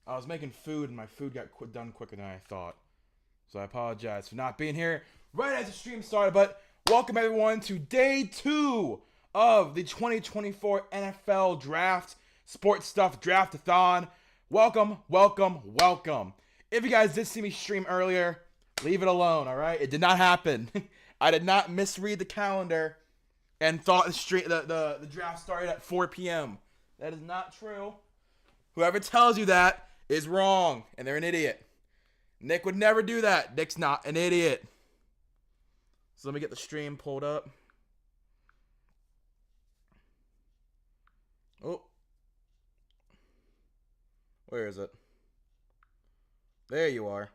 I was making food and my food got done quicker than I thought. So I apologize for not being here right as the stream started. But welcome everyone to day 2 of the 2024 NFL Draft Sports Stuff Draft-a-thon. Welcome, welcome, welcome. If you guys did see me stream earlier, leave it alone, alright? It did not happen. I did not misread the calendar and thought the draft started at 4 p.m. That is not true. Whoever tells you that is wrong, and they're an idiot. Nick would never do that. Nick's not an idiot. So let me get the stream pulled up. Oh. Where is it? There you are.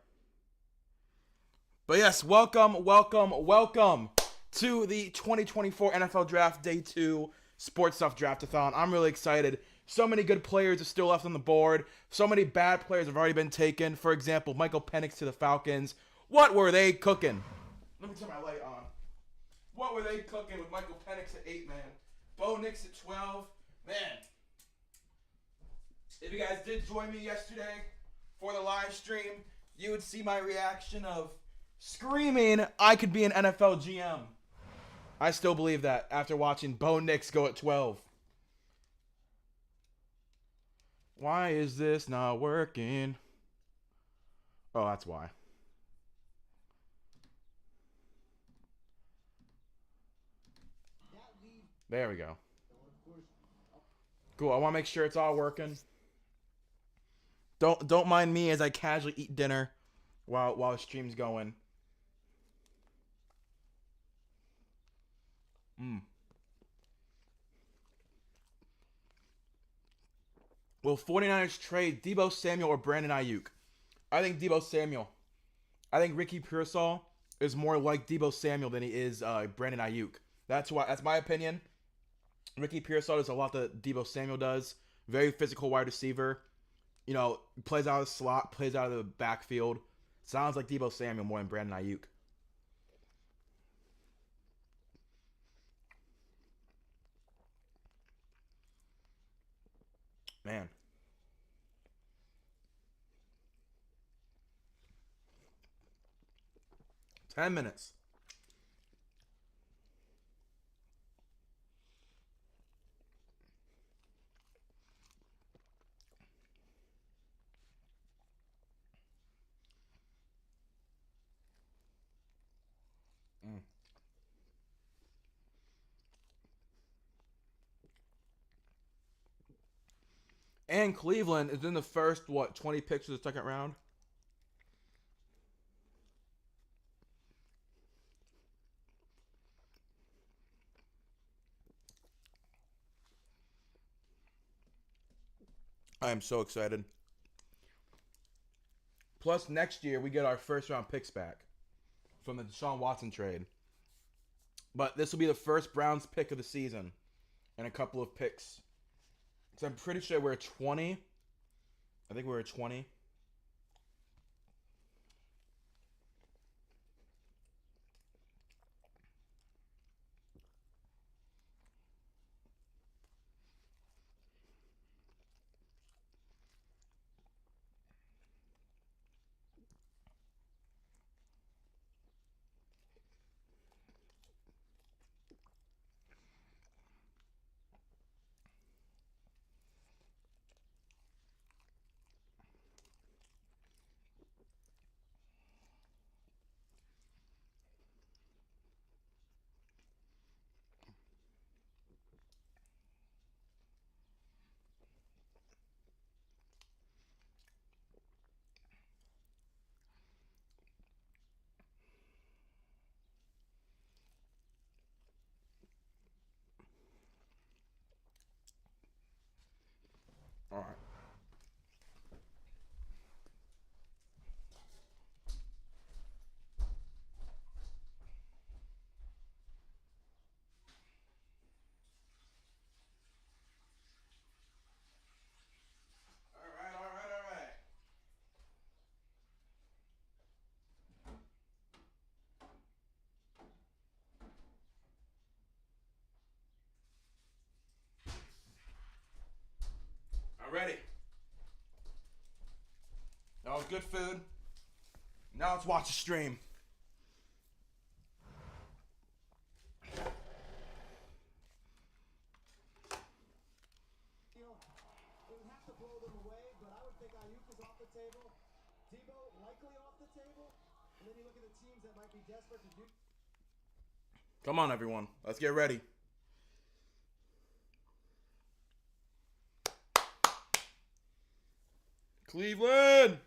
But yes, welcome, welcome, welcome to the 2024 NFL Draft Day 2 Sports Stuff Draft-a-thon. I'm really excited. So many good players are still left on the board. So many bad players have already been taken. For example, Michael Penix to the Falcons. What were they cooking? Let me turn my light on. What were they cooking with Michael Penix at 8, man? Bo Nix at 12. Man. If you guys did join me yesterday for the live stream, you would see my reaction of screaming, I could be an NFL GM. I still believe that after watching Bo Nix go at 12. Why is this not working? Oh, that's why. There we go. Cool. I want to make sure it's all working. Don't mind me as I casually eat dinner while the stream's going. Will 49ers trade Deebo Samuel or Brandon Ayuk? I think Deebo Samuel. I think Ricky Pearsall is more like Deebo Samuel than he is Brandon Ayuk. That's my opinion. Ricky Pearsall does a lot that Deebo Samuel does. Very physical wide receiver. You know, plays out of the slot, plays out of the backfield. Sounds like Deebo Samuel more than Brandon Ayuk. Man. 10 minutes. Mm. And Cleveland is in the first, 20 picks of the second round? I am so excited. Plus, next year, we get our first round picks back from the Deshaun Watson trade. But this will be the first Browns pick of the season and a couple of picks. So I'm pretty sure we're 20. I think we're 20. All right. All right, all right, all right. I'm ready. good food. Now let's watch the stream. Come on, everyone. Let's get ready. Cleveland!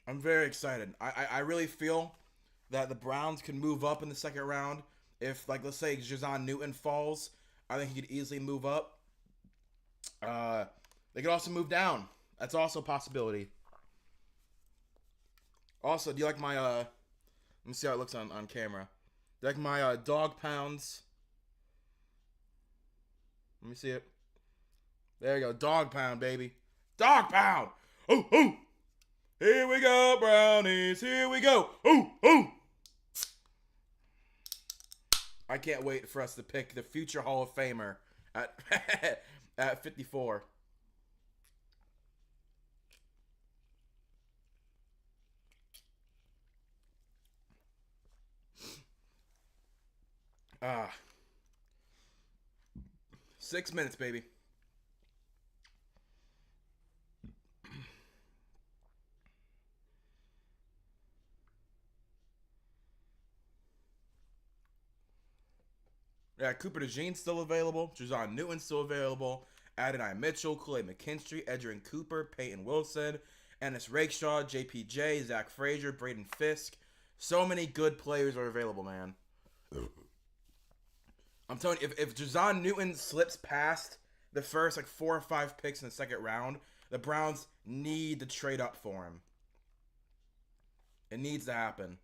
I'm very excited. I really feel that the Browns can move up in the second round. If, like, let's say Jazon Newton falls, I think he could easily move up. They could also move down. That's also a possibility. Also, do you like my, let me see how it looks on camera. Do you like my, dog pounds? Let me see it. There you go. Dog pound, baby. Dog pound! Oh, oh! Here we go, Brownies. Here we go. Oh, oh! I can't wait for us to pick the future Hall of Famer at at 54. Ah. 6 minutes, baby. Yeah, Cooper DeJean's still available. Jazon Newton's still available. Adonai Mitchell, Kool-Aid McKinstry, Edgerrin Cooper, Peyton Wilson, Ennis Rakeshaw, JPJ, Zach Frazier, Braden Fisk. So many good players are available, man. I'm telling you, if Jazon Newton slips past the first, like, 4 or 5 picks in the second round, the Browns need to trade up for him. It needs to happen.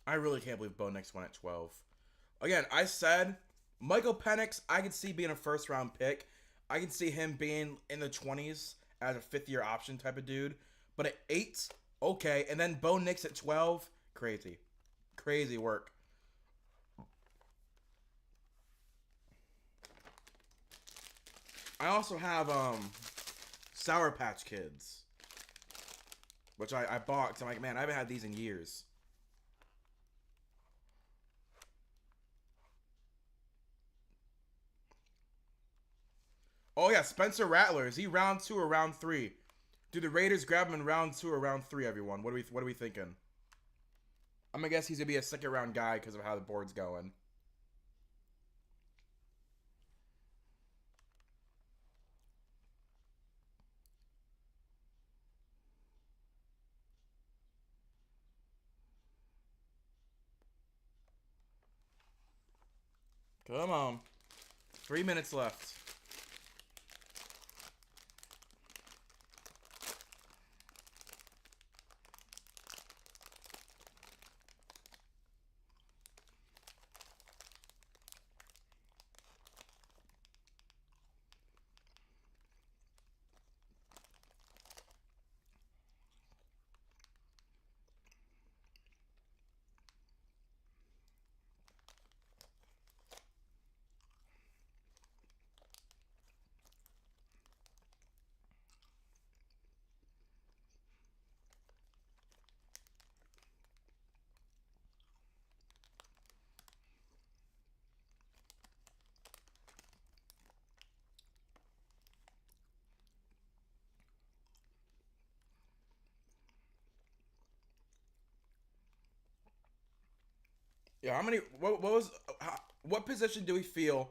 I really can't believe Bo Nix went at 12. Again, I said Michael Penix, I could see being a first-round pick. I could see him being in the 20s as a fifth-year option type of dude. But at 8, okay. And then Bo Nix at 12, crazy. Crazy work. I also have Sour Patch Kids, which I bought because I'm like, man, I haven't had these in years. Oh yeah, Spencer Rattler. Is he round 2 or round 3? Do the Raiders grab him in round 2 or round 3? Everyone, what are we thinking? I'm gonna guess he's gonna be a second round guy because of how the board's going. Come on. 3 minutes left. Yeah, how many? What position do we feel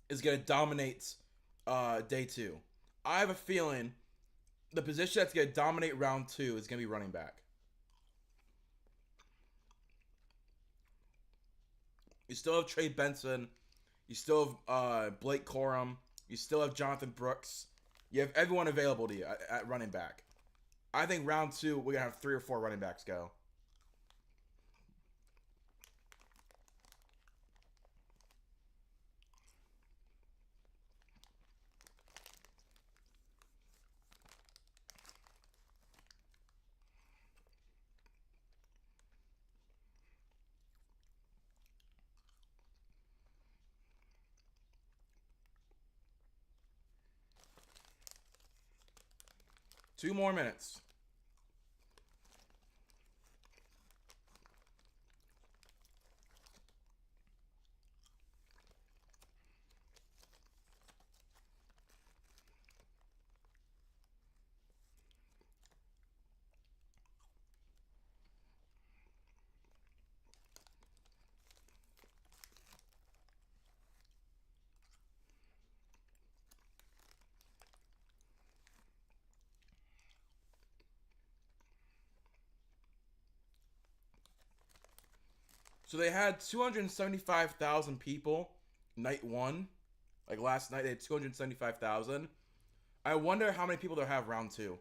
is gonna dominate day 2? I have a feeling the position that's gonna dominate round 2 is gonna be running back. You still have Trey Benson. You still have Blake Corum. You still have Jonathan Brooks. You have everyone available to you at running back. I think round 2, we're going to have 3 or 4 running backs go. Two more minutes. So they had 275,000 people night 1. Like last night, they had 275,000. I wonder how many people they'll have round 2.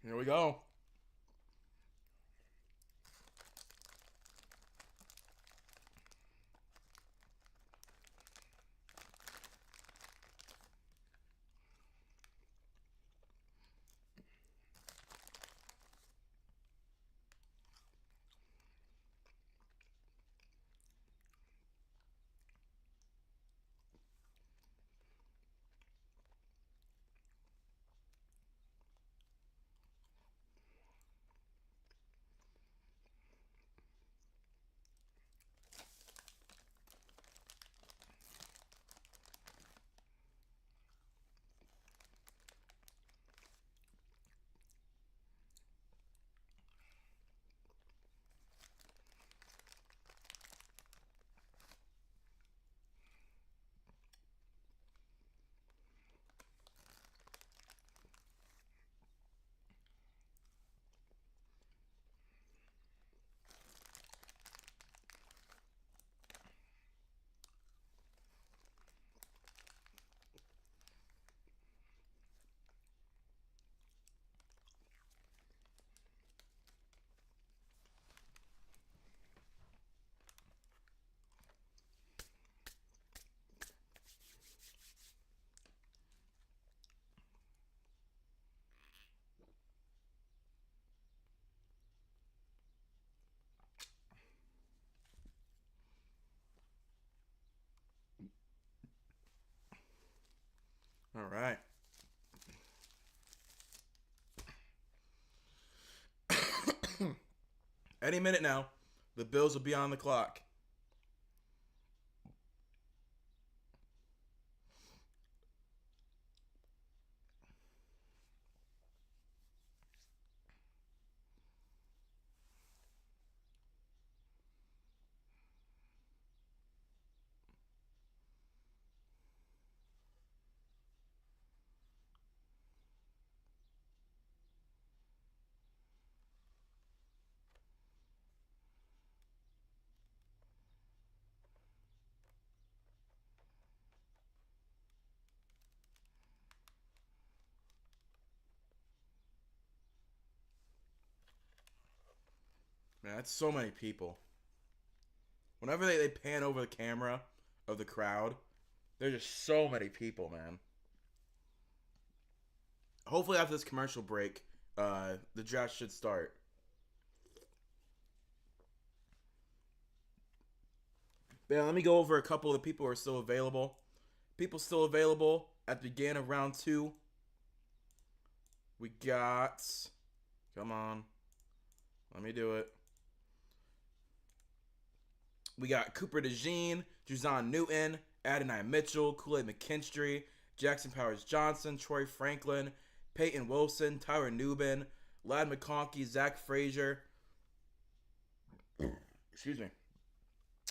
Here we go. All right. Any minute now, the Bills will be on the clock. Man, that's so many people. Whenever they pan over the camera of the crowd, there's just so many people, man. Hopefully after this commercial break, the draft should start. But yeah, let me go over a couple of the people who are still available. People still available at the beginning of round 2. We got... Come on. Let me do it. We got Cooper DeJean, Juzon Newton, Adonai Mitchell, Kool-Aid McKinstry, Jackson Powers Johnson, Troy Franklin, Peyton Wilson, Tyler Nubin, Ladd McConkey, Zach Frazier, excuse me,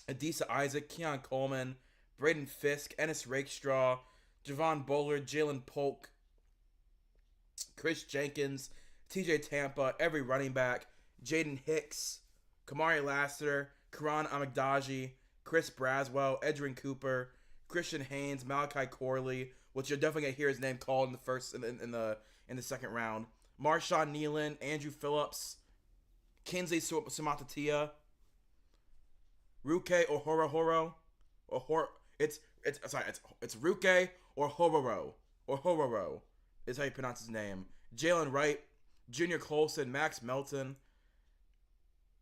Adisa Isaac, Keon Coleman, Braden Fisk, Ennis Rakestraw, Javon Bullard, Jalen Polk, Chris Jenkins, TJ Tampa, every running back, Jaden Hicks, Kamari Lassiter, Karan Amagdaji, Chris Braswell, Edrin Cooper, Christian Haynes, Malachi Corley, which you're definitely gonna hear his name called in the first in the second round. Marshawn Nealon, Andrew Phillips, Kinsley Samatatia, Ruke it's Ruke or Hororo is how you pronounce his name. Jalen Wright, Junior Colson, Max Melton,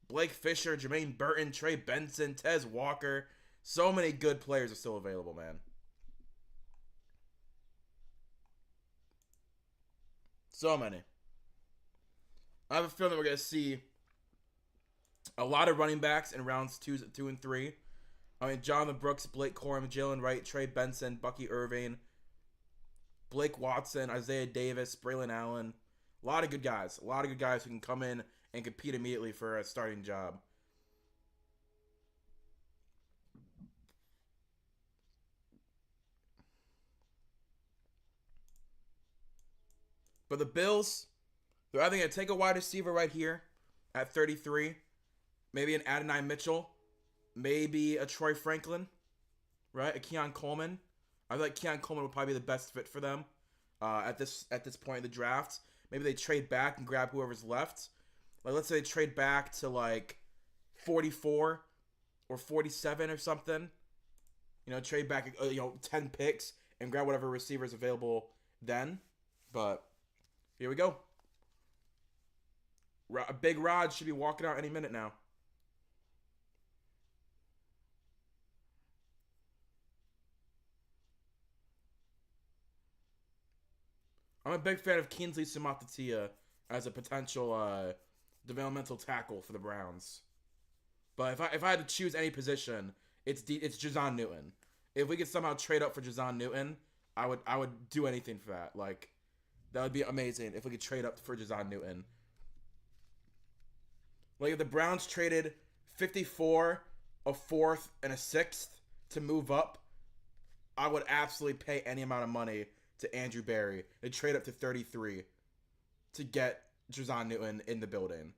Blake Fisher, Jermaine Burton, Trey Benson, Tez Walker. So many good players are still available, man. So many. I have a feeling we're going to see a lot of running backs in rounds 2 and 3. I mean, Jonathan Brooks, Blake Corum, Jalen Wright, Trey Benson, Bucky Irving, Blake Watson, Isaiah Davis, Braylon Allen. A lot of good guys. A lot of good guys who can come in and compete immediately for a starting job. But the Bills, they're either going to take a wide receiver right here at 33, maybe an Adonai Mitchell, maybe a Troy Franklin, right? A Keon Coleman. I feel like Keon Coleman would probably be the best fit for them at this point in the draft. Maybe they trade back and grab whoever's left. Like, let's say they trade back to, like, 44 or 47 or something. You know, trade back, 10 picks and grab whatever receiver is available then. But here we go. Big Rod should be walking out any minute now. I'm a big fan of Kinsley Samatatia as a potential developmental tackle for the Browns. But if I had to choose any position, it's Juzon Newton. If we could somehow trade up for Juzon Newton, I would do anything for that. Like, that would be amazing if we could trade up for Juzon Newton. Like, if the Browns traded 54, a 4th, and a 6th to move up, I would absolutely pay any amount of money to Andrew Berry and trade up to 33 to get Juzon Newton in the building.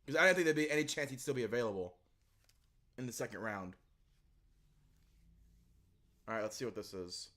Because I don't think there'd be any chance he'd still be available in the second round. All right, let's see what this is.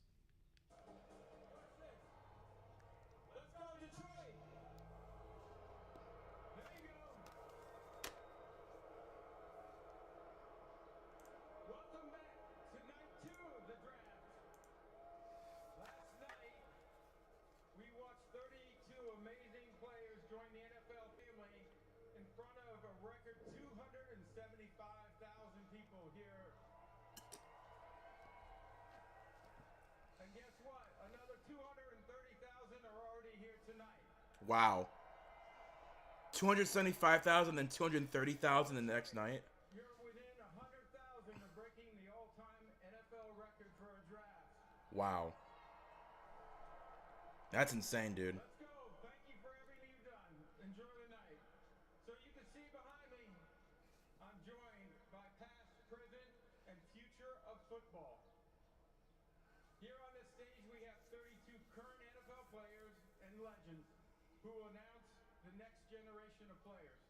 Wow. 275,000 and 230,000 the next night. You're within 100,000 of breaking the all-time NFL record for a draft. Wow. That's insane, dude. Let's go. Thank you for everything you've done. Enjoy the night. So you can see behind me, I'm joined by past, present, and future of football. Here on this stage, we have 32 current NFL players and legends who will announce the next generation of players.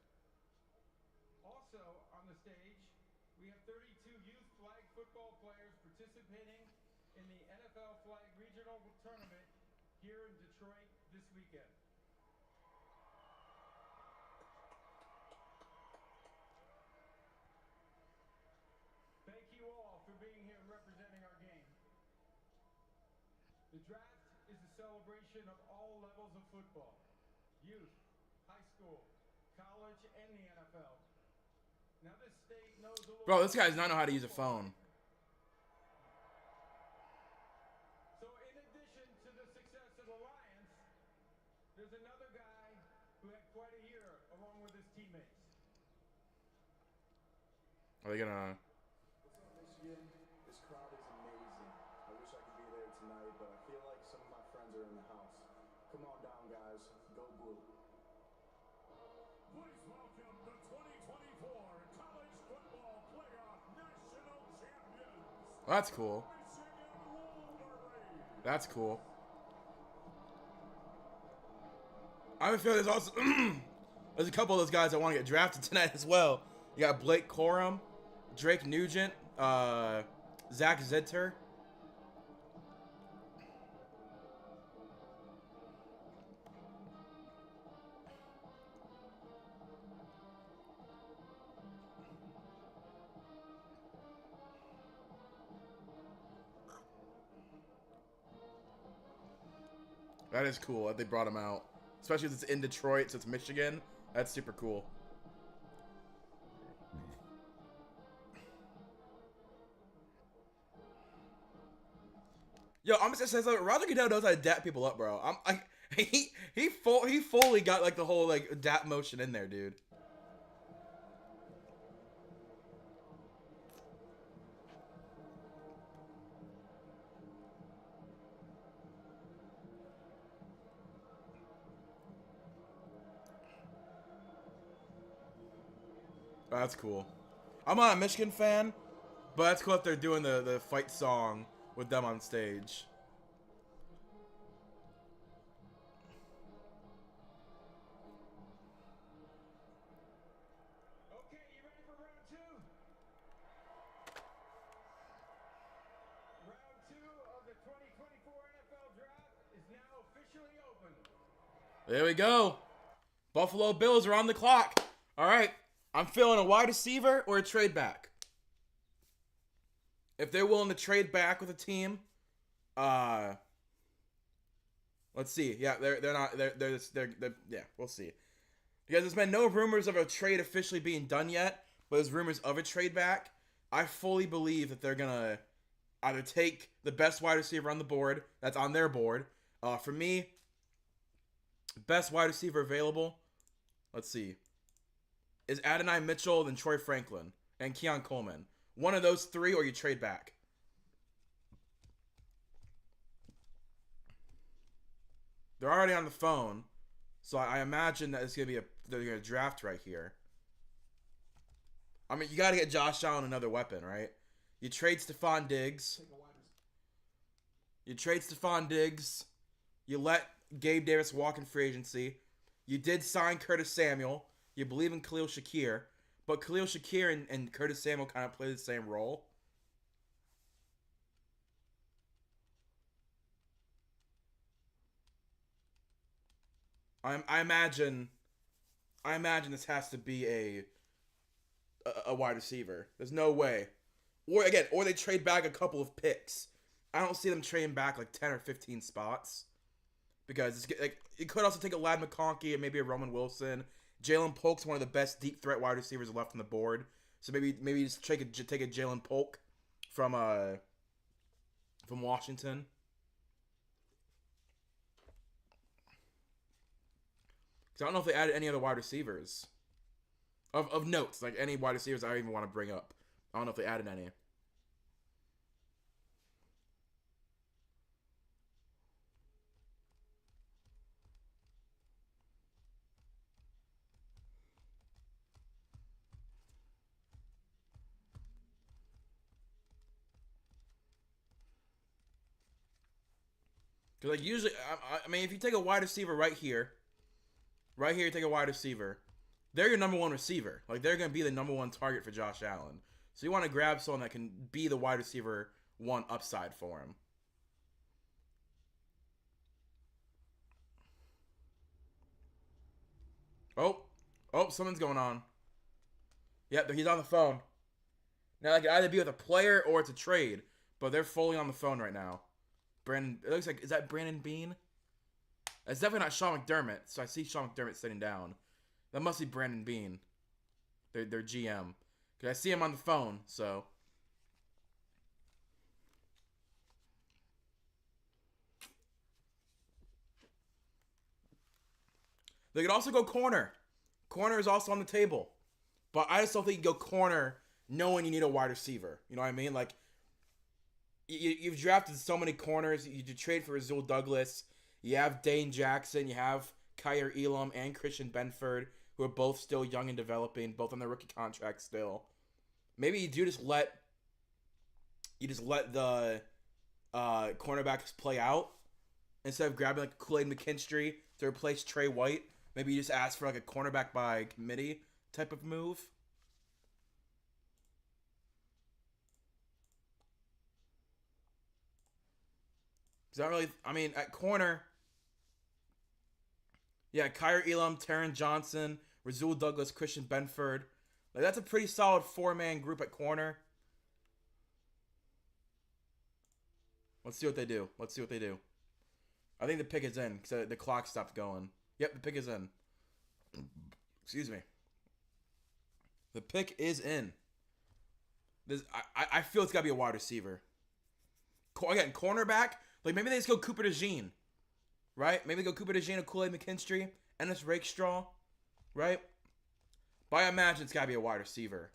Also on the stage, we have 32 youth flag football players participating in the NFL Flag Regional Tournament here in Detroit this weekend. representing our game. The draft is a celebration of all levels of football. Youth, high school, college, and the NFL. Now this state knows a little Bro, this guy does not know how to use a phone. So in addition to the success of the Lions, there's another guy who had quite a year along with his teammates. Are they gonna... What's up, Michigan? This crowd is amazing. I wish I could be there tonight, but I feel like some of my friends are in the house. Come on down, guys. Go blue. Please welcome the 2024 College Football Playoff National Champions, That's cool. Michigan Wolverines. That's cool. I have a feeling there's also... there's a couple of those guys that want to get drafted tonight as well. You got Blake Corum, Drake Nugent, Zach Zitter. That is cool that they brought him out. Especially if it's in Detroit, so it's Michigan. That's super cool. Yo, I'm just saying something. Roger Goodell knows how to dap people up, bro. He fully got like the whole like dap motion in there, dude. Oh, that's cool. I'm not a Michigan fan, but that's cool if they're doing the fight song with them on stage. Okay, you ready for round two? Round two of the 2024 NFL Draft is now officially open. There we go. Buffalo Bills are on the clock. All right. I'm feeling a wide receiver or a trade back. If they're willing to trade back with a team, let's see. Yeah, they're not. They're yeah. We'll see. Because there's been no rumors of a trade officially being done yet, but there's rumors of a trade back. I fully believe that they're gonna either take the best wide receiver on the board that's on their board. For me, best wide receiver available. Let's see. Is Adonai Mitchell, then Troy Franklin, and Keon Coleman. One of those three, or you trade back. They're already on the phone, so I imagine that it's gonna be they're gonna draft right here. I mean, you gotta get Josh Allen another weapon, right? You trade Stephon Diggs. You trade Stephon Diggs. You let Gabe Davis walk in free agency. You did sign Curtis Samuel. You believe in Khalil Shakir, but Khalil Shakir and Curtis Samuel kind of play the same role. I imagine this has to be a wide receiver. There's no way. Or they trade back a couple of picks. I don't see them trading back like 10 or 15 spots. Because it's like it could also take a Lad McConkey and maybe a Roman Wilson. Jalen Polk's one of the best deep threat wide receivers left on the board. So maybe just take a Jalen Polk from Washington. Because I don't know if they added any other wide receivers of notes, like any wide receivers I even want to bring up. I don't know if they added any. Because like usually, I mean, if you take a wide receiver right here, you take a wide receiver, they're your number one receiver. Like they're gonna be the number one target for Josh Allen. So you want to grab someone that can be the wide receiver one upside for him. Oh, something's going on. Yep, he's on the phone. Now, that could either be with a player or it's a trade. but they're fully on the phone right now. Brandon, it looks like, is that Brandon Bean? That's definitely not Sean McDermott. So I see Sean McDermott sitting down. That must be Brandon Bean, their GM, because I see him on the phone. So they could also go corner. Corner is also on the table, but I just don't think you go corner knowing you need a wide receiver. You know what I mean? Like, you've drafted so many corners. You trade for Azul Douglas. You have Dane Jackson. You have Kyer Elam and Christian Benford, who are both still young and developing, both on their rookie contracts still. Maybe you just let the cornerbacks play out instead of grabbing like Kool-Aid McKinstry to replace Trey White. Maybe you just ask for like a cornerback by committee type of move. Not really. I mean, at corner, yeah, Kyer Elam, Taron Johnson, Rasul Douglas, Christian Benford. Like, that's a pretty solid 4-man group at corner. Let's see what they do. I think the pick is in because the clock stopped going. Yep, the pick is in. Excuse me. The pick is in. I feel it's got to be a wide receiver. Again, cornerback. Like, maybe they just go Cooper DeJean, right? Maybe they go Cooper DeJean or Kool-Aid McKinstry, Ennis Rakestraw, right? But I imagine it's got to be a wide receiver.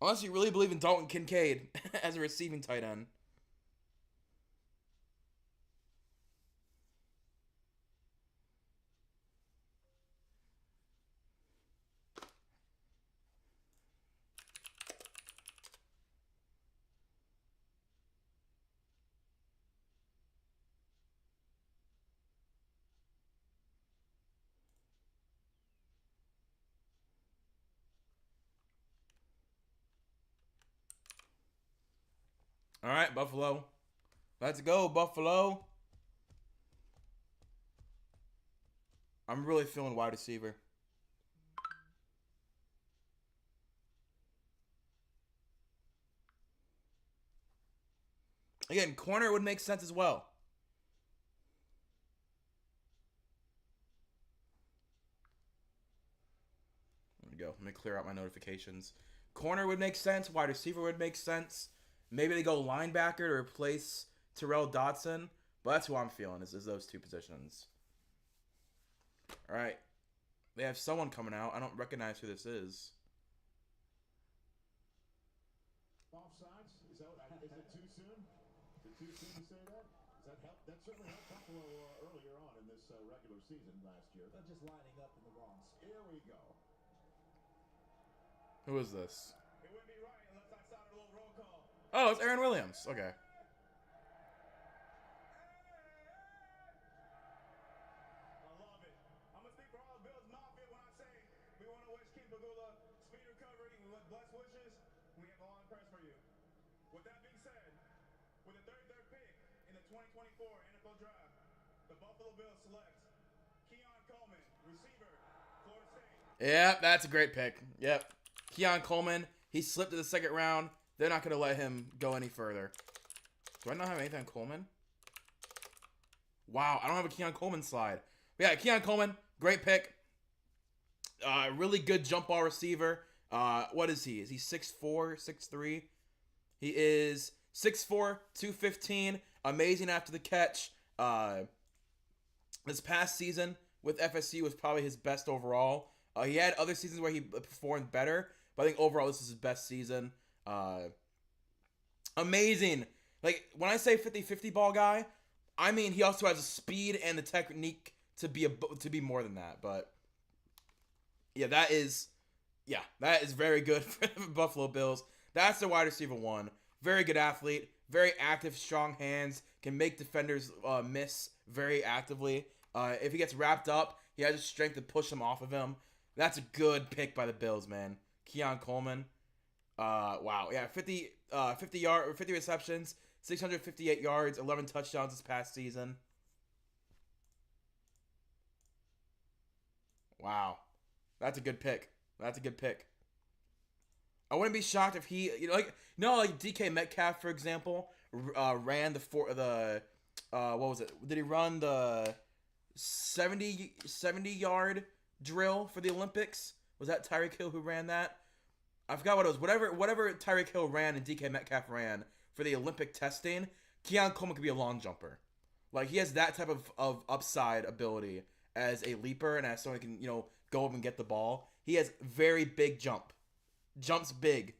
Unless you really believe in Dalton Kincaid as a receiving tight end. All right, Buffalo. Let's go, Buffalo. I'm really feeling wide receiver. Again, corner would make sense as well. There we go. Let me clear out my notifications. Corner would make sense. Wide receiver would make sense. Maybe they go linebacker to replace Terrell Dotson. But that's who I'm feeling is those two positions. All right. They have someone coming out. I don't recognize who this is. Offsides? Is it too soon? Is it too soon to say that? Does that help? That certainly helped Buffalo earlier on in this regular season last year. They're just lining up in the wrong spot. Here we go. Who is this? It wouldn't be right unless I started a little roll call. Oh, it's Aaron Williams. Okay. I love it. I'm going to speak for all of Bills Mafia when I say we want to wish King Pagula speed recovery with blessed wishes. We have a lot of prayers for you. With that being said, with the 33rd pick in the 2024 NFL Draft, the Buffalo Bills select Keon Coleman, receiver, Florida State. Yeah, that's a great pick. Yep. Keon Coleman. He slipped to the second round. They're not going to let him go any further. Do I not have anything on Coleman? Wow, I don't have a Keon Coleman slide. But yeah, Keon Coleman, great pick. Really good jump ball receiver. What is he? Is he 6'4", 6'3"? He is 6'4", 215. Amazing after the catch. This past season with FSU was probably his best overall. He had other seasons where he performed better, but I think overall this is his best season. Amazing. Like, when I say 50-50 ball guy, I mean he also has the speed and the technique to be more than that. But yeah, that is very good for the Buffalo Bills. That's the wide receiver one. Very good athlete, very active, strong hands, can make defenders miss very actively. If he gets wrapped up, he has the strength to push them off of him. That's a good pick by the Bills, man. Keon Coleman. Wow. Yeah, 50 receptions, 658 yards, 11 touchdowns this past season. Wow. That's a good pick. That's a good pick. I wouldn't be shocked if he, like DK Metcalf, for example, ran what was it? Did he run the 70 yard drill for the Olympics? Was that Tyreek Hill who ran that? I forgot what it was. Whatever Tyreek Hill ran and DK Metcalf ran for the Olympic testing, Keon Coleman could be a long jumper. Like, he has that type of upside ability as a leaper and as someone who can, go up and get the ball. He has very big jump. Jumps big.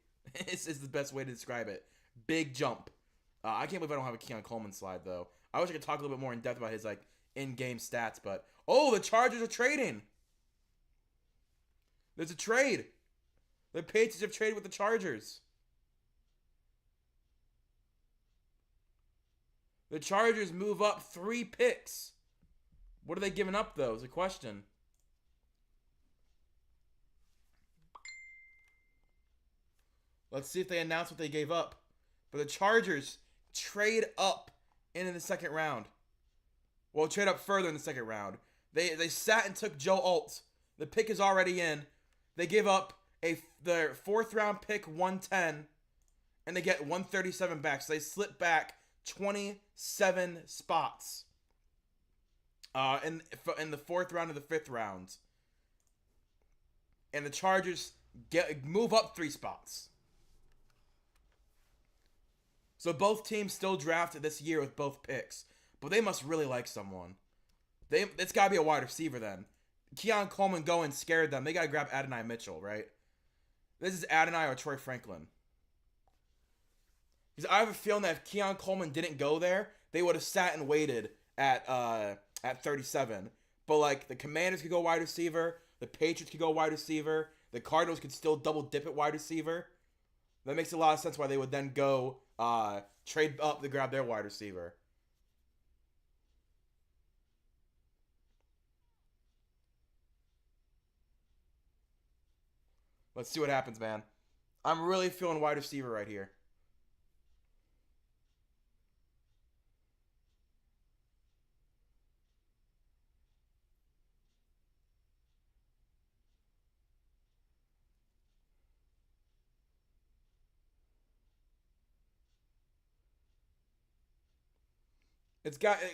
Is the best way to describe it. Big jump. I can't believe I don't have a Keon Coleman slide, though. I wish I could talk a little bit more in depth about his, in-game stats, but... Oh, the Chargers are trading! There's a trade! The Patriots have traded with the Chargers. The Chargers move up 3 picks. What are they giving up, though, is a question. Let's see if they announce what they gave up. But the Chargers trade up into the second round. Well, trade up further in the second round. They sat and took Joe Alt. The pick is already in. They give up their 4th round pick, 110, and they get 137 back. So they slip back 27 spots in the 4th round of the 5th round. And the Chargers move up 3 spots. So both teams still drafted this year with both picks. But they must really like someone. It's got to be a wide receiver then. Keon Coleman going scared them. They got to grab Adonai Mitchell, right? This is Adonai or Troy Franklin. Because I have a feeling that if Keon Coleman didn't go there, they would have sat and waited at 37. But, the Commanders could go wide receiver. The Patriots could go wide receiver. The Cardinals could still double dip at wide receiver. That makes a lot of sense why they would then go trade up to grab their wide receiver. Let's see what happens, man. I'm really feeling wide receiver right here.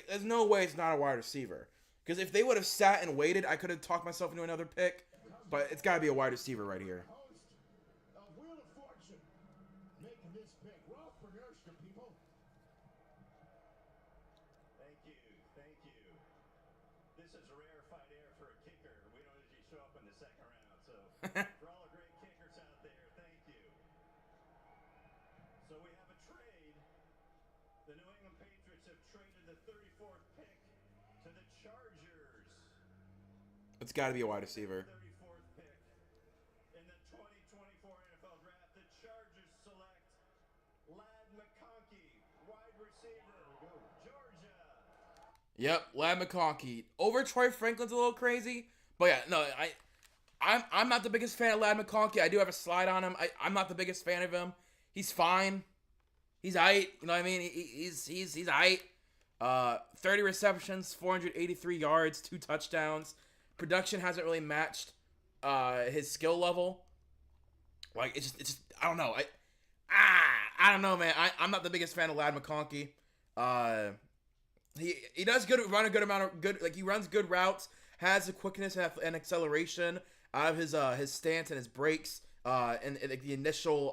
There's no way it's not a wide receiver. Because if they would have sat and waited, I could have talked myself into another pick. But it's got to be a wide receiver right here. Host of Wheel of Fortune, making this pick. Ralph Bernerska, people. Thank you. This is a rarefied air for a kicker. We don't usually show up in the second round, so for all the great kickers out there, thank you. So we have a trade. The New England Patriots have traded the 34th pick to the Chargers. It's got to be a wide receiver. 34th pick in the 2024 NFL Draft. The Chargers select Ladd McConkey, wide receiver, Georgia. Yep, Ladd McConkey. Over Troy Franklin's a little crazy. But yeah, no, I'm not the biggest fan of Ladd McConkey. I do have a slide on him. I'm not the biggest fan of him. He's fine. He's aight. You know what I mean? He's aight. 30 receptions, 483 yards, 2 touchdowns. Production hasn't really matched his skill level. It's just I don't know. I don't know, man. I'm not the biggest fan of Ladd McConkey. He does run a good amount of good. He runs good routes, has the quickness and acceleration out of his stance and his breaks. And at the initial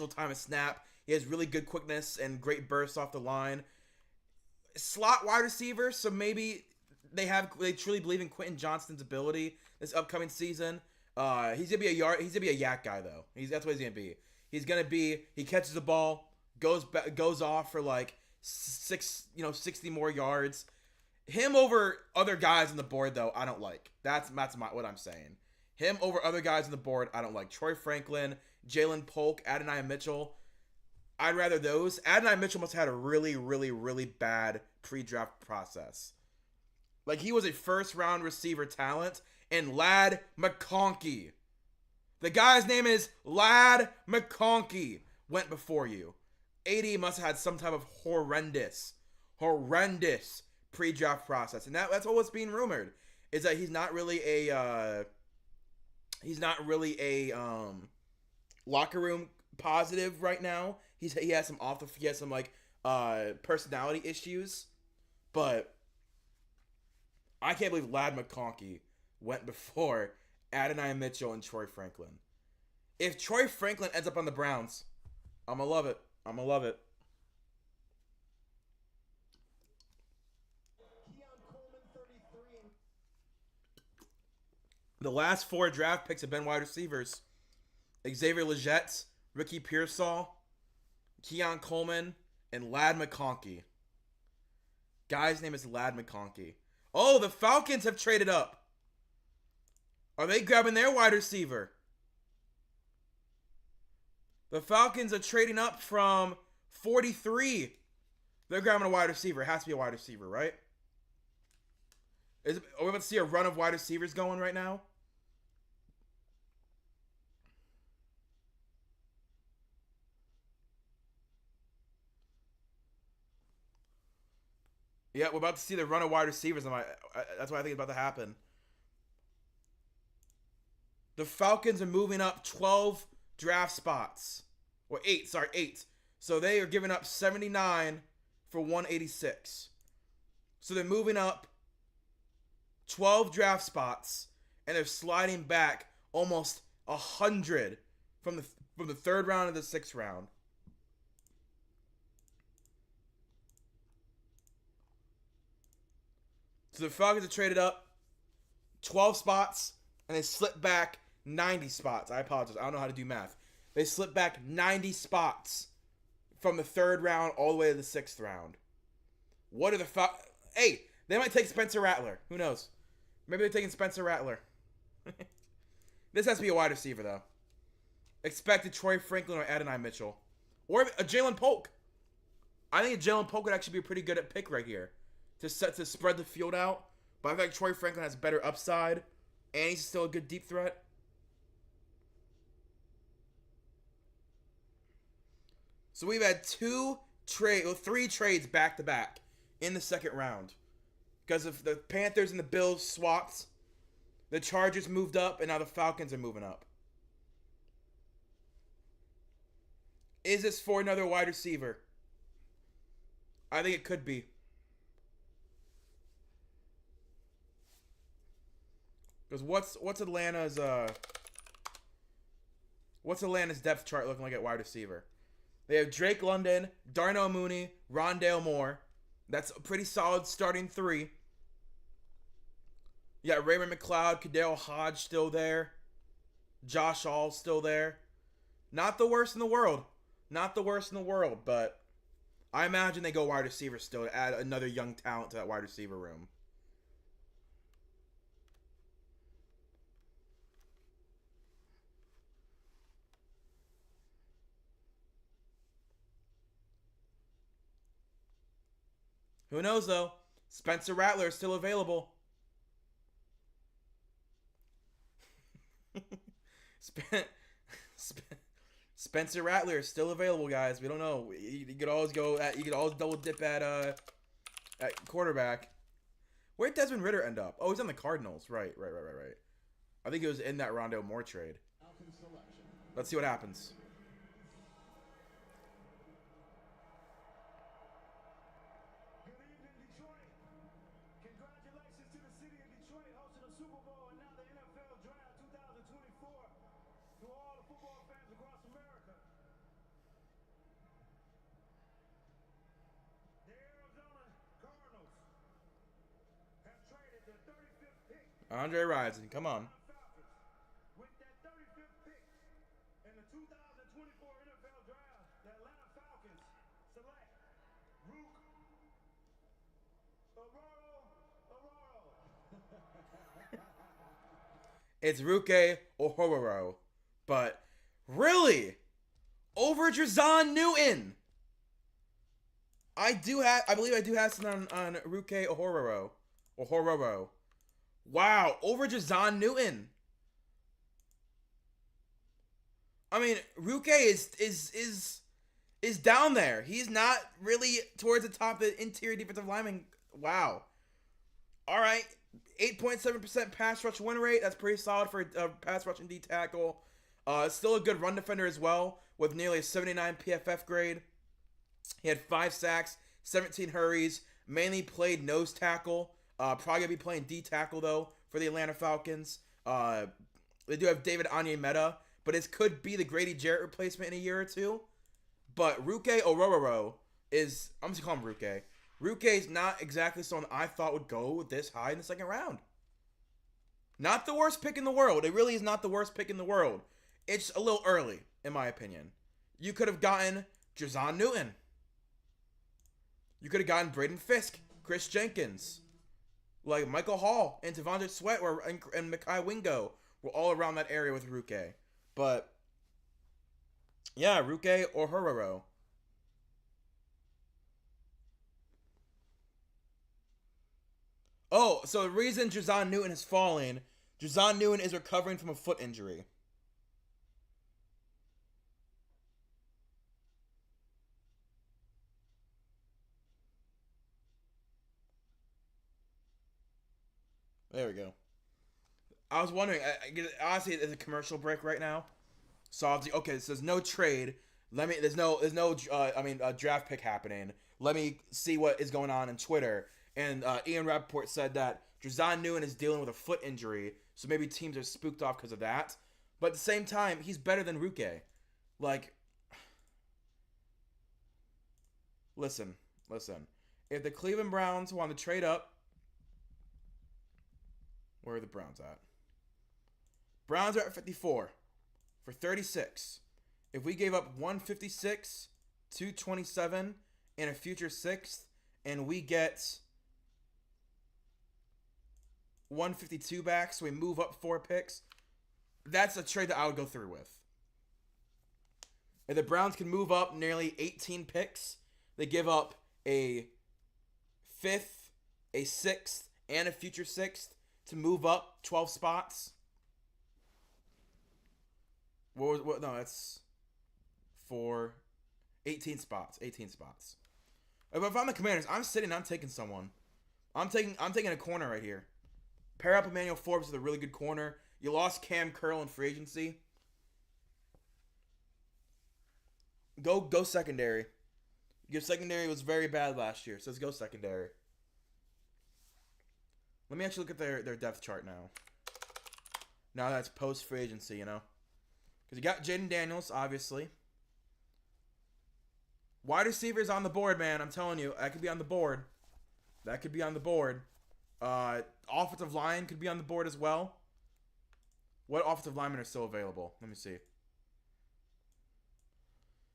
time of snap, he has really good quickness and great bursts off the line. Slot wide receiver, so maybe they truly believe in Quentin Johnston's ability this upcoming season. He's gonna be a yak guy though. That's what he's gonna be. He catches the ball, goes off for 60 more yards. Him over other guys on the board though, I don't like. That's what I'm saying. Him over other guys on the board, I don't like. Troy Franklin, Jalen Polk, Adonai Mitchell. I'd rather those. Adonai Mitchell must have had a really, really, really bad pre-draft process. He was a first-round receiver talent, and Ladd McConkey The guy's name is Ladd McConkey. Went before you. AD must have had some type of horrendous pre-draft process, and that's what was being rumored. Is that he's not really a locker room positive right now. He has some like personality issues, but I can't believe Ladd McConkey went before Adonai Mitchell and Troy Franklin. If Troy Franklin ends up on the Browns, I'm gonna love it. I'm gonna love it. The last 4 draft picks have been wide receivers. Xavier Legette, Ricky Pearsall, Keon Coleman, and Ladd McConkey. Guy's name is Ladd McConkey. Oh, the Falcons have traded up. Are they grabbing their wide receiver? The Falcons are trading up from 43. They're grabbing a wide receiver. It has to be a wide receiver, right? Are we about to see a run of wide receivers going right now? Yeah, we're about to see the run of wide receivers. That's what I think is about to happen. The Falcons are moving up 12 draft spots. Or 8, sorry, 8. So they are giving up 79 for 186. So they're moving up 12 draft spots, and they're sliding back almost 100 from the 3rd round to the 6th round. So the Falcons have traded up 12 spots, and they slipped back 90 spots. I apologize. I don't know how to do math. They slipped back 90 spots from the 3rd round all the way to the 6th round. What are the Hey, they might take Spencer Rattler. Who knows? Maybe they're taking Spencer Rattler. This has to be a wide receiver, though. Expected Troy Franklin or Adonai Mitchell. Or a Jalen Polk. I think Jalen Polk would actually be pretty good at pick right here. To spread the field out. But I feel like Troy Franklin has better upside. And he's still a good deep threat. So we've had 3 trades back to back in the 2nd round. Because if the Panthers and the Bills swapped, the Chargers moved up, and now the Falcons are moving up. Is this for another wide receiver? I think it could be. Because what's Atlanta's depth chart looking like at wide receiver? They have Drake London, Darnell Mooney, Rondale Moore. That's a pretty solid starting 3. You got Raymond McLeod, Kadale Hodge still there. Josh All still there. Not the worst in the world. Not the worst in the world, but I imagine they go wide receiver still to add another young talent to that wide receiver room. Who knows, though? Spencer Rattler is still available. Spencer Rattler is still available, guys. We don't know. You could always double dip at quarterback. Where'd Desmond Ridder end up? Oh, he's on the Cardinals. Right. I think he was in that Rondale Moore trade. Let's see what happens. Congratulations to the city of Detroit hosting the Super Bowl and now the NFL Draft 2024 to all the football fans across America. The Arizona Cardinals have traded the 35th pick. Andre Rison, come on. With that 35th pick in the 2024 NFL Draft, the Atlanta Falcons select Rook It's Ruke Ohororo. But really? Over Drazon Newton. I believe I do have something on Ruke Ohororo. Wow, over Drazon Newton. I mean, Ruke is down there. He's not really towards the top of the interior defensive lineman. Wow. All right. 8.7% pass rush win rate. That's pretty solid for a pass rush and D tackle. Still a good run defender as well, with nearly a 79 PFF grade. He had 5 sacks, 17 hurries, mainly played nose tackle. Probably going to be playing D tackle, though, for the Atlanta Falcons. They do have David Onyemata, but it could be the Grady Jarrett replacement in a year or two. But Ruke Orororo is, I'm just calling him Ruke. Ruke is not exactly someone I thought would go this high in the second round. Not the worst pick in the world. It really is not the worst pick in the world. It's a little early, in my opinion. You could have gotten Jazon Newton. You could have gotten Braden Fisk, Chris Jenkins, like Michael Hall and Devondre Sweat and Mekhi Wingo were all around that area with Ruke. But yeah, Ruke or Hororo. Oh, so the reason Jazon Newton is falling, Jazon Newton is recovering from a foot injury. There we go. I was wondering, honestly, it's a commercial break right now. So obviously, okay, so there's no trade. There's no draft pick happening. Let me see what is going on in Twitter. And Ian Rappaport said that Jazon Newton is dealing with a foot injury, so maybe teams are spooked off because of that. But at the same time, he's better than Ruke. Like, listen. If the Cleveland Browns want to trade up, where are the Browns at? Browns are at 54 for 36. If we gave up 156, 227, and a future 6th, and we get 152 back, so we move up 4 picks, that's a trade that I would go through with. If the Browns can move up nearly 18 picks, they give up a 5th, a 6th, and a future 6th to move up 12 spots. No, that's 18 spots. 18 spots. If I'm the Commanders, I'm taking someone. I'm taking a corner right here. Pair up Emmanuel Forbes with a really good corner. You lost Cam Curl in free agency. Go secondary. Your secondary was very bad last year, so let's go secondary. Let me actually look at their depth chart now. Now that's post free agency, you know. Because you got Jaden Daniels, obviously. Wide receivers on the board, man. I'm telling you, that could be on the board. Offensive line could be on the board as well. What offensive linemen are still available? Let me see.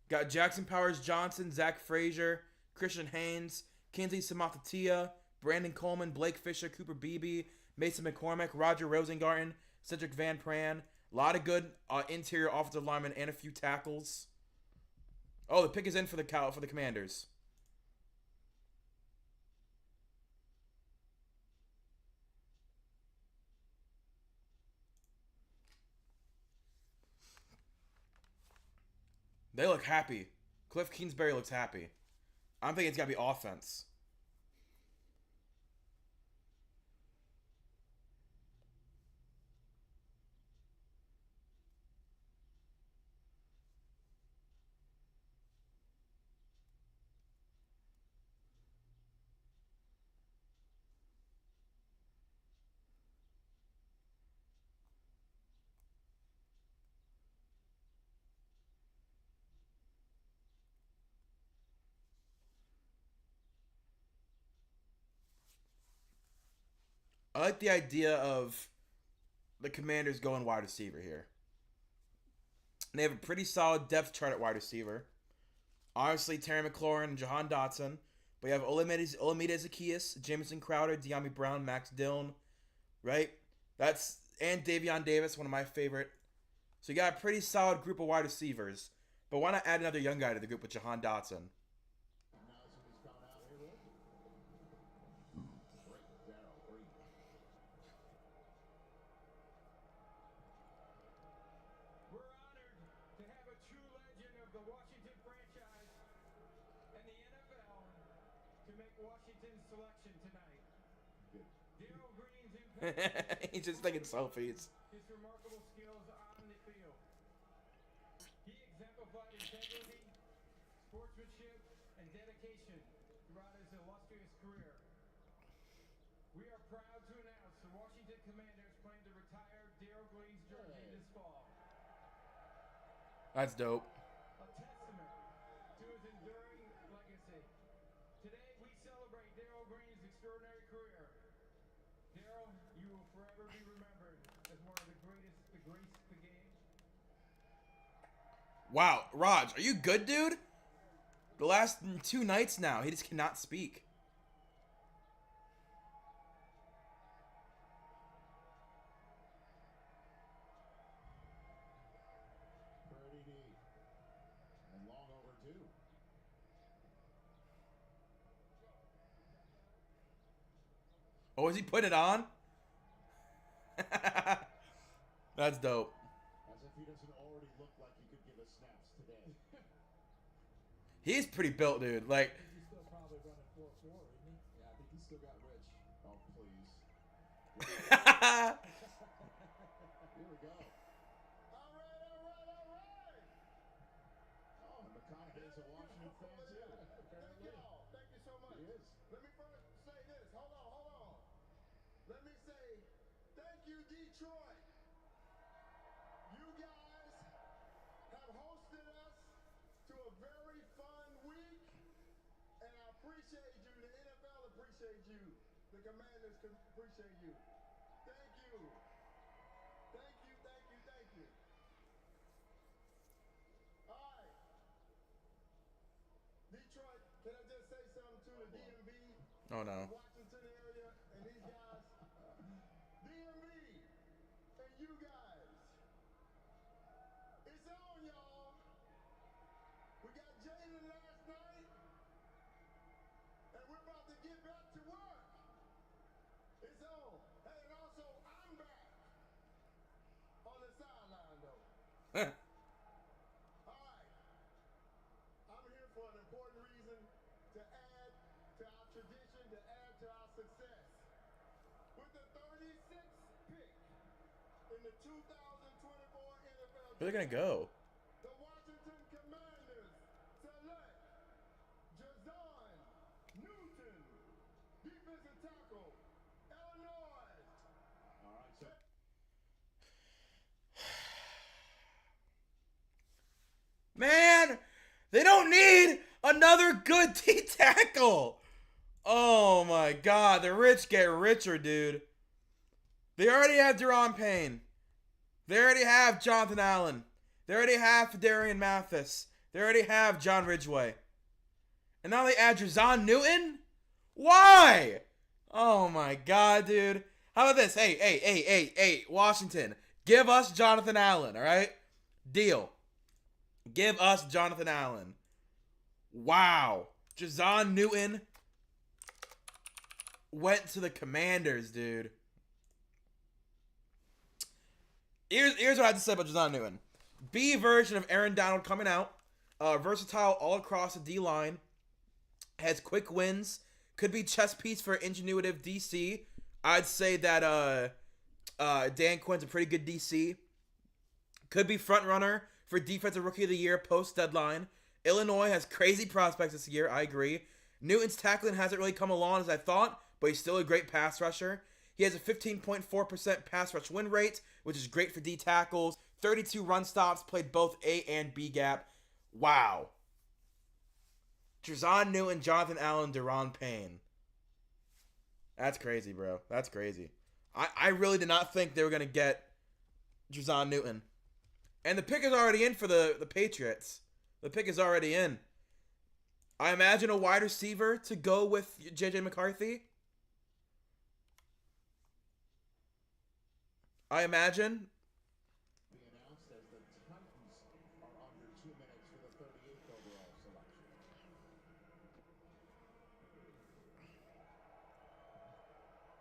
Got Jackson Powers Johnson, Zach Frazier, Christian Haynes, Kinsey Samatatia, Brandon Coleman, Blake Fisher, Cooper Beebe, Mason McCormick, Roger Rosengarten, Cedric Van Pran. A lot of good interior offensive linemen and a few tackles. Oh, the pick is in for the Commanders. They look happy. Cliff Kingsbury looks happy. I'm thinking it's got to be offense. I like the idea of the Commanders going wide receiver here. And they have a pretty solid depth chart at wide receiver. Obviously, Terry McLaurin and Jahan Dotson. But you have Olamide Zaccheaus, Jamison Crowder, De'Ami Brown, Max Dillon. Right? And Davion Davis, one of my favorite. So you got a pretty solid group of wide receivers. But why not add another young guy to the group with Jahan Dotson? We're honored to make Washington's selection tonight. Good. Darryl Green's impact. He's just taking selfies. His remarkable skills on the field. He exemplified integrity, sportsmanship, and dedication throughout his illustrious career. We are proud to announce the Washington Commanders plan to retire Darryl Green's jersey this fall. That's dope. A testament to his enduring legacy. Today we celebrate Darryl Green's extraordinary career. Darryl, you will forever be remembered as one of the greatest to grace the game. Wow, Raj, are you good, dude? The last 2 nights now, he just cannot speak. Pretty neat. And long overdue. Oh, is he putting it on? That's dope. As if he doesn't already look like he could give us snaps today. He's pretty built, dude. Like, He's still probably running 4-4, isn't he? Yeah, I think he's still got Rich. Oh, please. Here we go. All right. Oh, and McConaughey's a Washington fan too. Thank y'all. Thank you so much. He is. Let me first say this. Hold on. Let me say thank you, Detroit. You guys have hosted us to a very fun week, and I appreciate you. The NFL appreciates you. The Commanders appreciate you. Thank you. All right. Detroit, can I just say something to the DMV? oh no. Washington area and these guys. DMV and you guys. It's on, y'all. We got Jalen last night, and we're about to get back to work. It's on. Hey, and also, I'm back on the sideline, though. All right. I'm here for an important reason, to add to our tradition, to add to our success. With the 36th pick in the 2024 NFL Where are they gonna go? the Washington Commanders select Jazon Newton, defensive tackle, Illinois. All right, so Man, they don't need another good D tackle. Oh my God, the rich get richer, dude. They already have Deron Payne. They already have Jonathan Allen. They already have Darian Mathis. They already have John Ridgeway. And now they add Jazon Newton? Why? Oh my God, dude. How about this? Hey, Washington. Give us Jonathan Allen, all right? Deal. Give us Jonathan Allen. Wow. Jazon Newton went to the Commanders, dude. Here's what I have to say about Jazon Newton. B version of Aaron Donald coming out. Versatile all across the D-line. Has quick wins. Could be chess piece for ingenuitive DC. I'd say that Dan Quinn's a pretty good DC. Could be front runner for Defensive Rookie of the Year post-deadline. Illinois has crazy prospects this year, I agree. Newton's tackling hasn't really come along as I thought, but he's still a great pass rusher. He has a 15.4% pass rush win rate, which is great for D tackles. 32 run stops, played both A and B gap. Wow. Jazon Newton, Jonathan Allen, Deron Payne. That's crazy, bro. That's crazy. I really did not think they were going to get Jazon Newton. And the pick is already in for the Patriots. The pick is already in. I imagine a wide receiver to go with J.J. McCarthy. I imagine. be announced as the Titans are under 2 minutes for the 38th overall selection.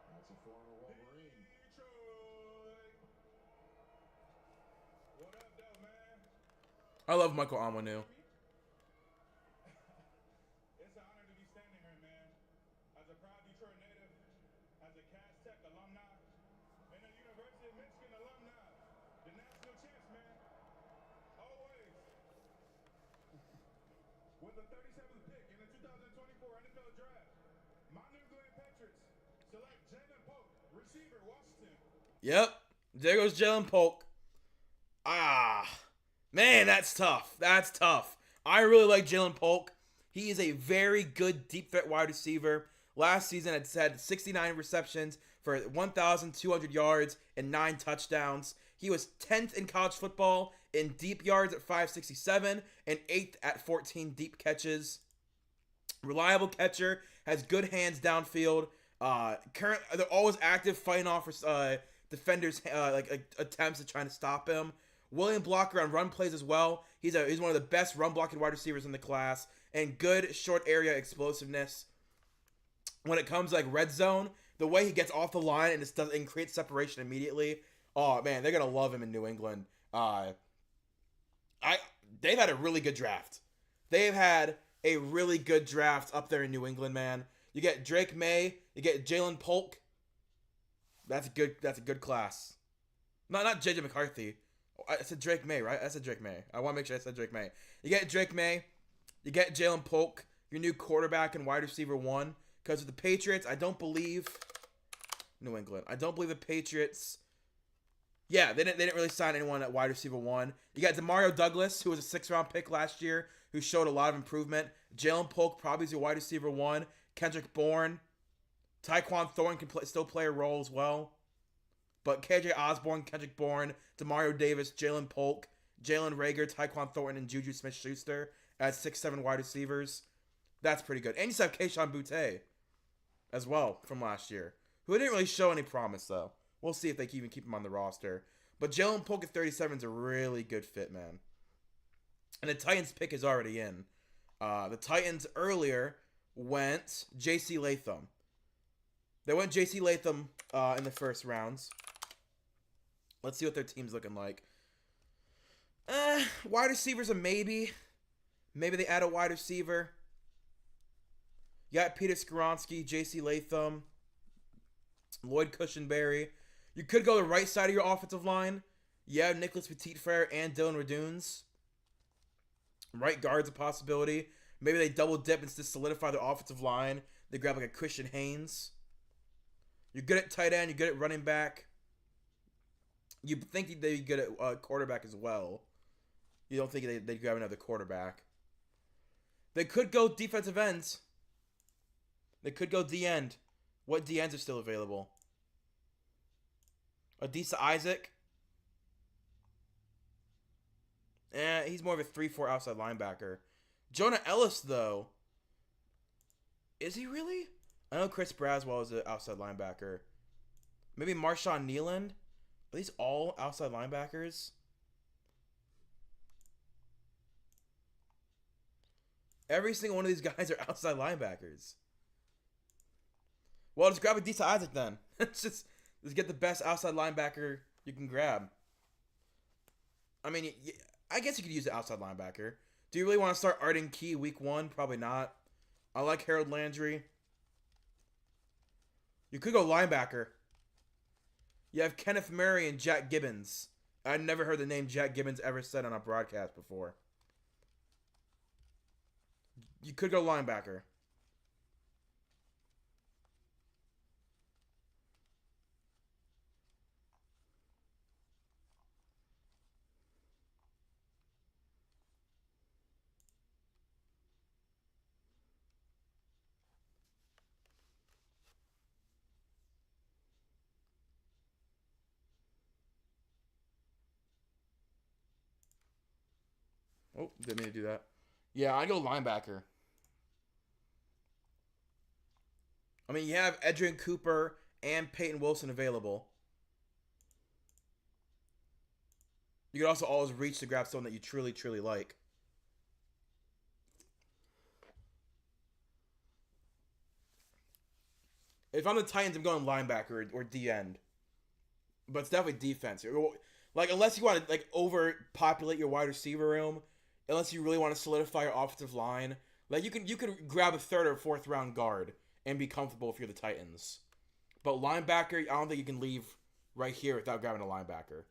That's a former Wolverine. Detroit. What up, though, man? I love Michael Onwenu. It's an honor to be standing here, man. with the 37th pick in the 2024 NFL Draft, my New England Patriots select Jalen Polk, receiver, Washington. Yep. There goes Jalen Polk. Man, that's tough. That's tough. I really like Jalen Polk. He is a very good deep threat wide receiver. Last season, it had 69 receptions for 1,200 yards and 9 touchdowns. He was 10th in college football in deep yards at 567 and 8th at 14 deep catches. Reliable catcher, has good hands downfield. They're always active, fighting off defenders attempts at trying to stop him. William blocker on run plays as well. He's one of the best run blocking wide receivers in the class, and good short area explosiveness. When it comes to like red zone, the way he gets off the line and creates separation immediately. Oh man, they're gonna love him in New England. They've had a really good draft. They've had a really good draft up there in New England, man. You get Drake May, you get Jalen Polk. That's a good class. Not JJ McCarthy. I said Drake May, right? I said Drake May. I want to make sure I said Drake May. You get Drake May, you get Jalen Polk, your new quarterback and wide receiver 1. Because with the Patriots, I don't believe New England. I don't believe the Patriots. Yeah, they didn't really sign anyone at wide receiver 1. You got Demario Douglas, who was a 6th round pick last year, who showed a lot of improvement. Jalen Polk probably is your wide receiver 1. Kendrick Bourne, Tyquan Thornton can still play a role as well. But KJ Osborne, Kendrick Bourne, Demario Davis, Jalen Polk, Jalen Reagor, Tyquan Thornton, and Juju Smith-Schuster as 6'7" wide receivers. That's pretty good. And you still have Kayshon Boutte as well from last year, who didn't really show any promise, though. We'll see if they can even keep him on the roster. But Jalen Polk at 37 is a really good fit, man. And the Titans pick is already in. The Titans earlier went J.C. Latham. They went J.C. Latham in the first rounds. Let's see what their team's looking like. Wide receivers a maybe. Maybe they add a wide receiver. You got Peter Skoronski, J.C. Latham, Lloyd Cushenberry. You could go the right side of your offensive line. You have Nicholas Petit-Frere and Dylan Radunes. Right guard's a possibility. Maybe they double dip and just solidify their offensive line. They grab like a Christian Haynes. You're good at tight end. You're good at running back. You think they'd be good at quarterback as well. You don't think they'd grab another quarterback. They could go defensive ends. They could go D-end. What D-ends are still available? Adisa Isaac. He's more of a 3-4 outside linebacker. Jonah Ellis, though. Is he really? I know Chris Braswell is an outside linebacker. Maybe Marshawn Nealand? Are these all outside linebackers? Every single one of these guys are outside linebackers. Well, just grab a Adisa Isaac then. Just get the best outside linebacker you can grab. I mean, I guess you could use the outside linebacker. Do you really want to start Arden Key week 1? Probably not. I like Harold Landry. You could go linebacker. You have Kenneth Murray and Jack Gibbons. I've never heard the name Jack Gibbons ever said on a broadcast before. You could go linebacker. Oh, didn't mean to do that. Yeah, I go linebacker. I mean, you have Adrian Cooper and Peyton Wilson available. You could also always reach to grab someone that you truly, truly like. If I'm the Titans, I'm going linebacker or D-end. But it's definitely defense. Like, unless you want to like overpopulate your wide receiver room, unless you really want to solidify your offensive line, like you could grab a 3rd or 4th round guard and be comfortable if you're the Titans. But linebacker, I don't think you can leave right here without grabbing a linebacker.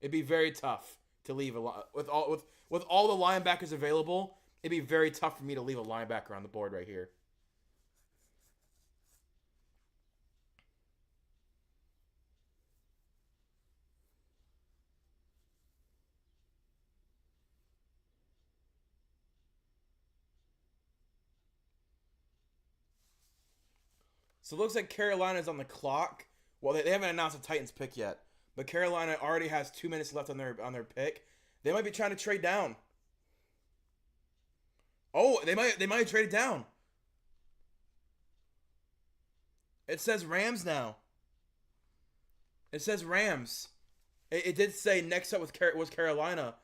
It'd be very tough to leave with all the linebackers available. it'd be very tough for me to leave a linebacker on the board right here. So it looks like Carolina's on the clock. Well, they haven't announced a Titans pick yet, but Carolina already has 2 minutes left on their pick. They might be trying to trade down. Oh, they might trade it down. It says Rams now. It says Rams. It did say next up was Carolina.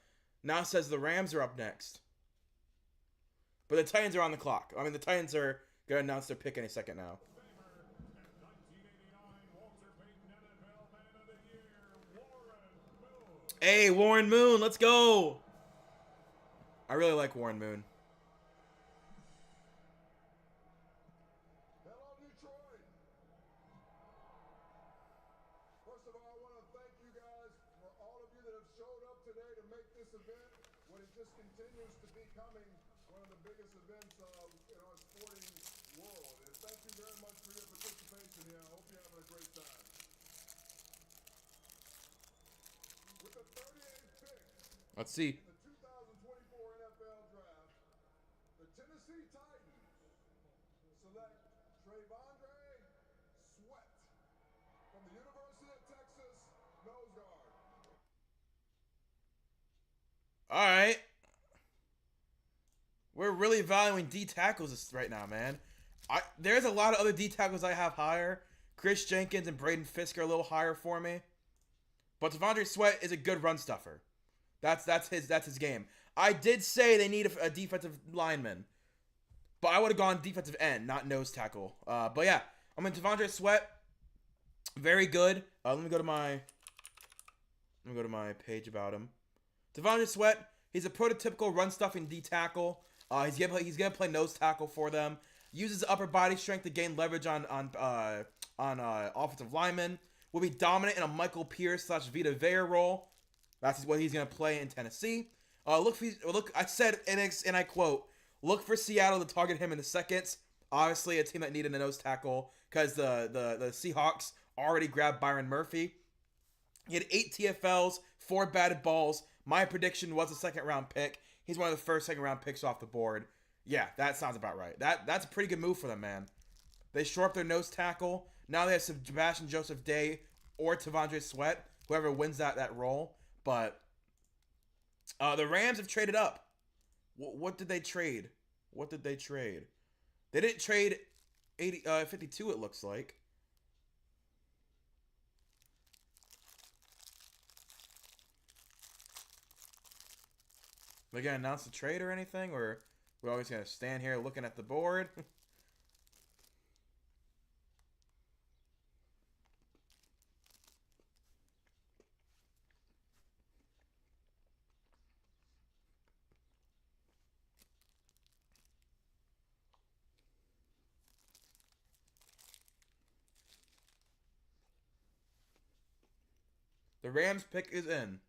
Now it says the Rams are up next. But the Titans are on the clock. I mean, the Titans are going to announce their pick any second now. Hey, Warren Moon, let's go. I really like Warren Moon. Hello, Detroit. First of all, I want to thank you guys for all of you that have showed up today to make this event what it just continues to becoming one of the biggest events in our sporting world. And thank you very much for your participation here. I hope you're having a great time. With the 38th pick Let's see. in the 2024 NFL Draft, the Tennessee Titans select Trayvondre Sweat from the University of Texas, nose guard. All right. We're really valuing D tackles right now, man. There's a lot of other D tackles I have higher. Chris Jenkins and Braden Fisk are a little higher for me. But Devondre Sweat is a good run stuffer. That's his game. I did say they need a defensive lineman, but I would have gone defensive end, not nose tackle. But yeah, I mean Devondre Sweat, very good. Let me go to my page about him. Devondre Sweat, he's a prototypical run stuffing D tackle. He's gonna play nose tackle for them. Uses upper body strength to gain leverage on offensive linemen. Will be dominant in a Michael Pierce / Vita Vea role. That's what he's gonna play in Tennessee. Look. I said, and I quote: "Look for Seattle to target him in the seconds." Obviously, a team that needed a nose tackle because the Seahawks already grabbed Byron Murphy. He had 8 TFLs, 4 batted balls. My prediction was a second-round pick. He's one of the first second-round picks off the board. Yeah, that sounds about right. That's a pretty good move for them, man. They shore up their nose tackle. Now they have Sebastian Joseph Day or Devondre Sweat, whoever wins that role. But the Rams have traded up. What did they trade? They didn't trade 52, it looks like. They gonna announce the trade or anything, or we're always gonna stand here looking at the board? The Rams pick is in.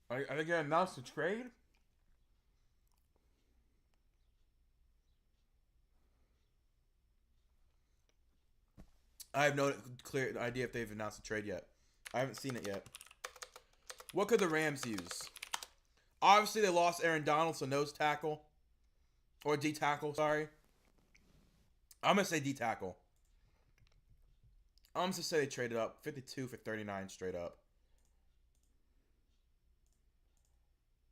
Are they gonna announce the trade? I have no clear idea if they've announced the trade yet. I haven't seen it yet. What could the Rams use? Obviously, they lost Aaron Donald, so nose tackle. Or D tackle, sorry. I'm going to say D tackle. I'm going to say they traded up 52 for 39 straight up.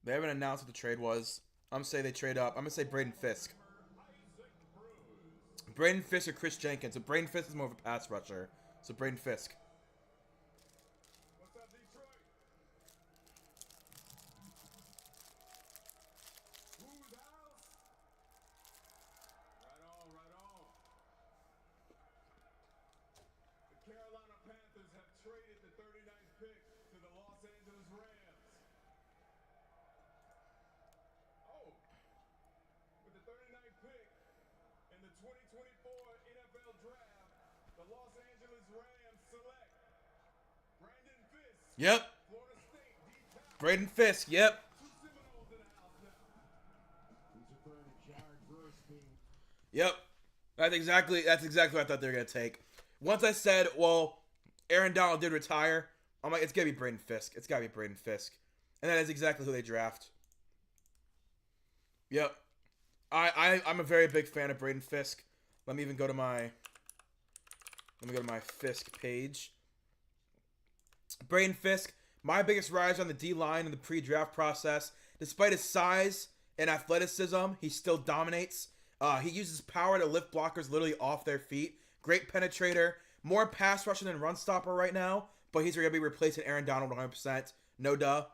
They haven't announced what the trade was. I'm going to say they trade up. I'm going to say Braden Fisk. Braden Fisk or Chris Jenkins. So Braden Fisk is more of a pass rusher. So Braden Fisk. What's up, Detroit? Whose house? Right on, right on. The Carolina Panthers have traded the 39th pick to the Los Angeles Rams. Oh, with the 39th pick in the 2024 NFL Draft, the Los Angeles Rams select Brandon Fisk. Yep. Florida State D-tackle. Braden Fisk. Yep. Two Seminoles in the house now. Yep. That's exactly what I thought they were gonna take. Once I said, well, Aaron Donald did retire, I'm like, it's gotta be Braden Fisk. It's gotta be Braden Fisk. And that is exactly who they draft. Yep. I'm a very big fan of Braden Fisk. Let me go to my Fisk page. Braden Fisk, my biggest rise on the D-line in the pre-draft process. Despite his size and athleticism, he still dominates. He uses power to lift blockers literally off their feet. Great penetrator. More pass rusher than run stopper right now, but he's going to be replacing Aaron Donald 100%. No duh.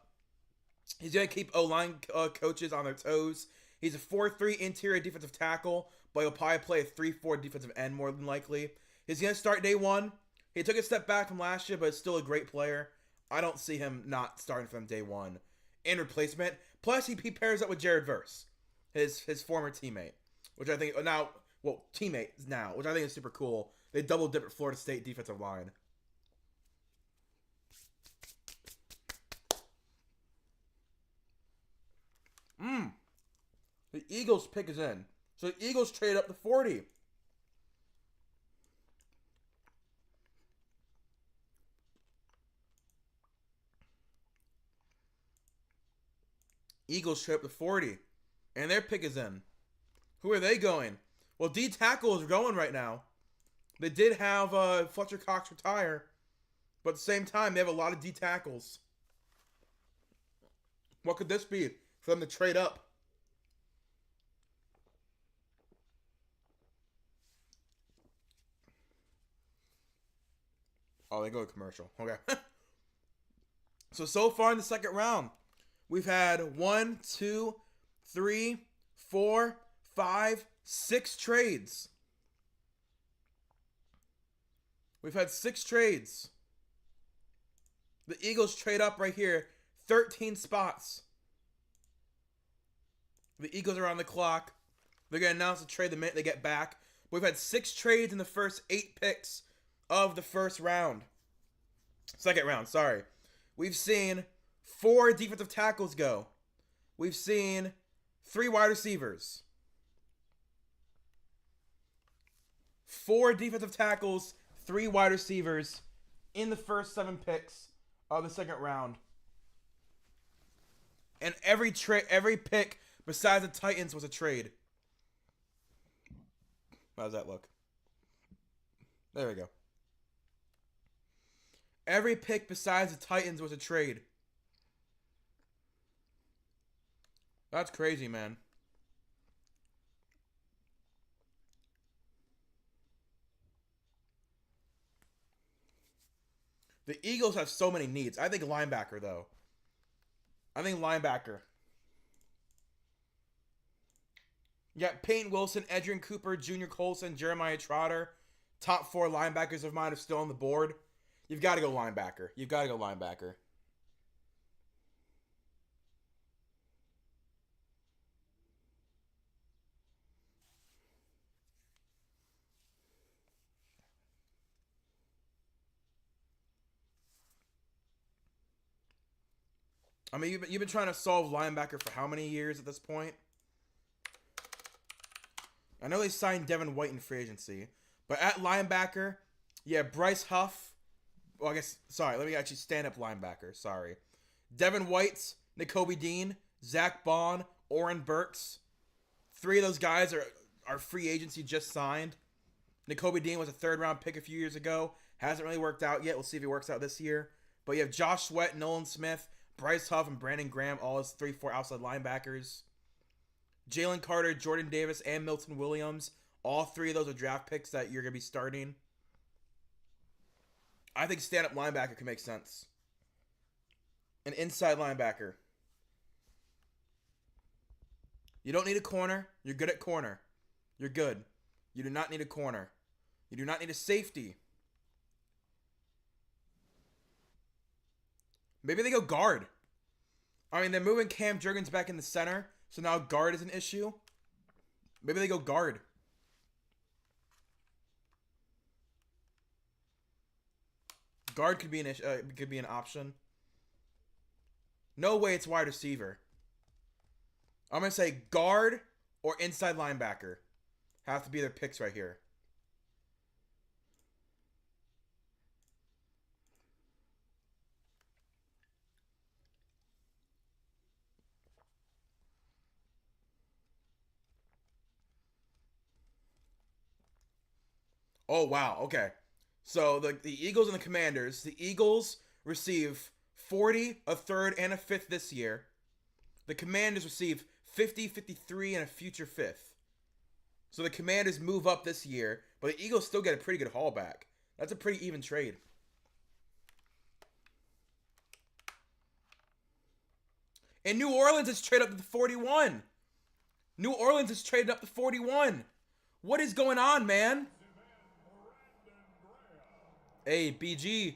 He's going to keep O-line coaches on their toes. He's a 4-3 interior defensive tackle, but he'll probably play a 3-4 defensive end more than likely. He's going to start day one. He took a step back from last year, but is still a great player. I don't see him not starting for them day one. In replacement. Plus, he pairs up with Jared Verse, his former teammate, which I think teammate now, which I think is super cool. They double dip at Florida State defensive line. The Eagles pick is in. So the Eagles trade up to 40. Eagles trade up to 40. And their pick is in. Who are they going? Well, D tackle is going right now. They did have Fletcher Cox retire. But at the same time, they have a lot of D tackles. What could this be for them to trade up? Oh, they go to commercial. Okay. So far in the second round, we've had 1, 2, 3, 4, 5, 6 trades. We've had 6 trades. The Eagles trade up right here, 13 spots. The Eagles are on the clock. They're going to announce the trade the minute they get back. We've had 6 trades in the first 8 picks of the first round. Second round, sorry. We've seen 4 defensive tackles go. We've seen 3 wide receivers. 4 defensive tackles, 3 wide receivers in the first 7 picks of the second round. And every pick besides the Titans was a trade. How does that look? There we go. Every pick besides the Titans was a trade. That's crazy, man. The Eagles have so many needs. I think linebacker, though. I think linebacker. You got Peyton Wilson, Edgerrin Cooper, Junior Colson, Jeremiah Trotter. Top 4 linebackers of mine are still on the board. You've got to go linebacker. You've got to go linebacker. I mean, you've been trying to solve linebacker for how many years at this point? I know they signed Devin White in free agency, but at linebacker, yeah, Bryce Huff. Well, let me actually stand up linebacker. Sorry. Devin White, Nakobe Dean, Zach Bond, Oren Burks. 3 of those guys are free agency just signed. Nakobe Dean was a 3rd round pick a few years ago. Hasn't really worked out yet. We'll see if he works out this year. But you have Josh Sweat, Nolan Smith, Bryce Huff, and Brandon Graham, all as 3-4 outside linebackers. Jalen Carter, Jordan Davis, and Milton Williams. All 3 of those are draft picks that you're going to be starting. I think stand-up linebacker can make sense. An inside linebacker. You don't need a corner. You're good at corner. You're good. You do not need a corner. You do not need a safety. Maybe they go guard. I mean, they're moving Cam Jurgens back in the center, so now guard is an issue. Maybe they go guard. Guard could be an option. No way it's wide receiver. I'm going to say guard or inside linebacker. have to be their picks right here. Oh, wow. Okay. So the Eagles and the Commanders. The Eagles receive 40, a third, and a fifth this year. The Commanders receive 50, 53, and a future fifth. So the Commanders move up this year, but the Eagles still get a pretty good haul back. That's a pretty even trade. And New Orleans is traded up to 41. New Orleans is traded up to 41. What is going on, man? Hey, BG.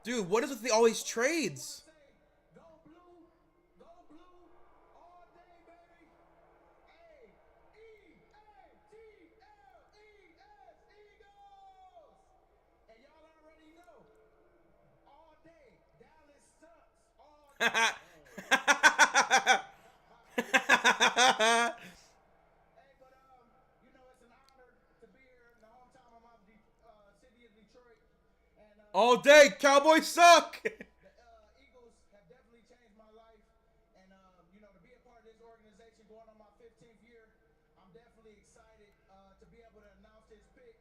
Dude, what is with all these trades? Go blue, all day, baby. A-E-A-T-L-E-S, Eagles. And y'all already know, all day, Dallas sucks, all day. Hey, but you know, it's an honor to be here in the hometown of my city of Detroit. And All day, Cowboys suck. the Eagles have definitely changed my life. And you know, to be a part of this organization going on my 15th year, I'm definitely excited to be able to announce this pick.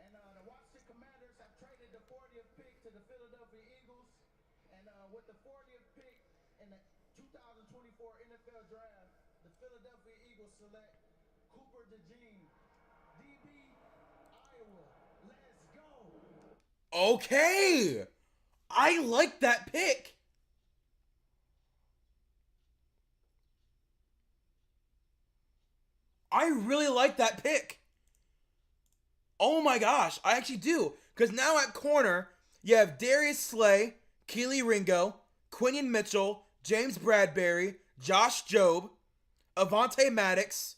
And the Washington Commanders have traded the 40th pick to the Philadelphia Eagles. And with the 40th pick in the 2024 NFL Draft, the Philadelphia Eagles select Cooper DeJean, DB, Iowa. Let's go. Okay. I like that pick. I really like that pick. Oh my gosh, I actually do. Because now at corner, you have Darius Slay, Keely Ringo, Quinion Mitchell, James Bradbury, Josh Jobe, Avonte Maddox,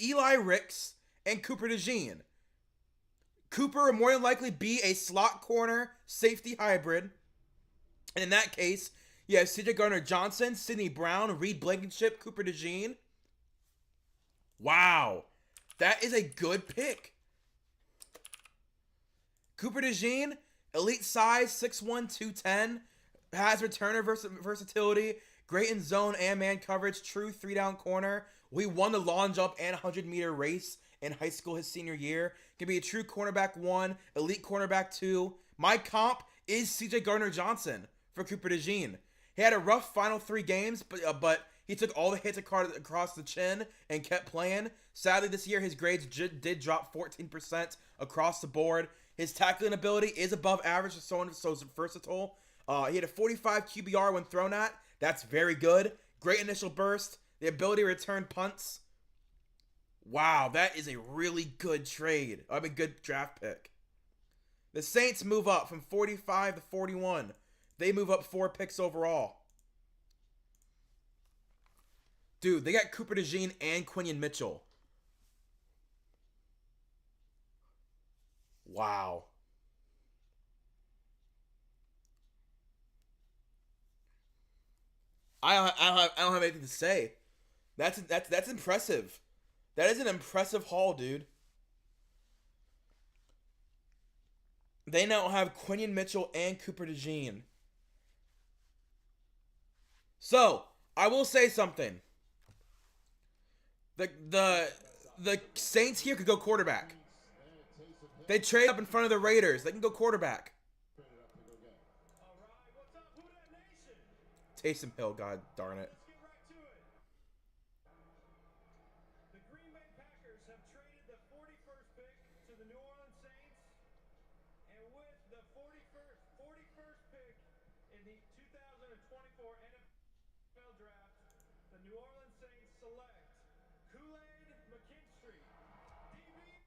Eli Ricks, and Cooper DeJean. Cooper will more than likely be a slot corner safety hybrid. And in that case, you have CJ Gardner-Johnson, Sidney Brown, Reed Blankenship, Cooper DeJean. Wow. That is a good pick. Cooper DeJean, elite size, 6'1", 210, has returner versatility, great in zone and man coverage, true 3-down corner. We won the long jump and 100-meter race in high school his senior year. Can be a true cornerback 1, elite cornerback 2. My comp is CJ Gardner-Johnson for Cooper DeJean. He had a rough final 3 games, but he took all the hits across the chin and kept playing. Sadly, this year his grades did drop 14% across the board. His tackling ability is above average, so it's versatile. He had a 45 QBR when thrown at. That's very good. Great initial burst. The ability to return punts. Wow, that is a really good trade. I mean, good draft pick. The Saints move up from 45 to 41. They move up 4 picks overall. Dude, they got Cooper DeJean and Quinion Mitchell. Wow. I don't have anything to say. That's impressive. That is an impressive haul, dude. They now have Quinion Mitchell and Cooper DeJean. So, I will say something. The Saints here could go quarterback. They trade up in front of the Raiders. They can go quarterback. All right, what's up, Who Dat Nation? Taysom Hill, god darn it. Let's get right to it. The Green Bay Packers have traded the 41st pick to the New Orleans Saints, and with the 41st pick in the 2024 NFL Draft, the New Orleans Saints select Kool-Aid McKinstry, DB,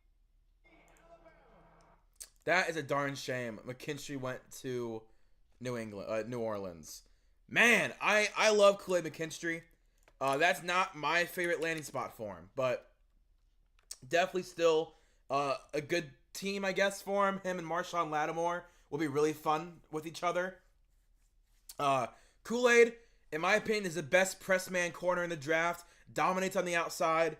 Alabama. That is a darn shame. McKinstry went to New Orleans. Man, I love Kool-Aid McKinstry. That's not my favorite landing spot for him, but definitely still a good team, I guess, for him. Him and Marshawn Lattimore will be really fun with each other. Kool-Aid in my opinion, is the best press man corner in the draft. Dominates on the outside.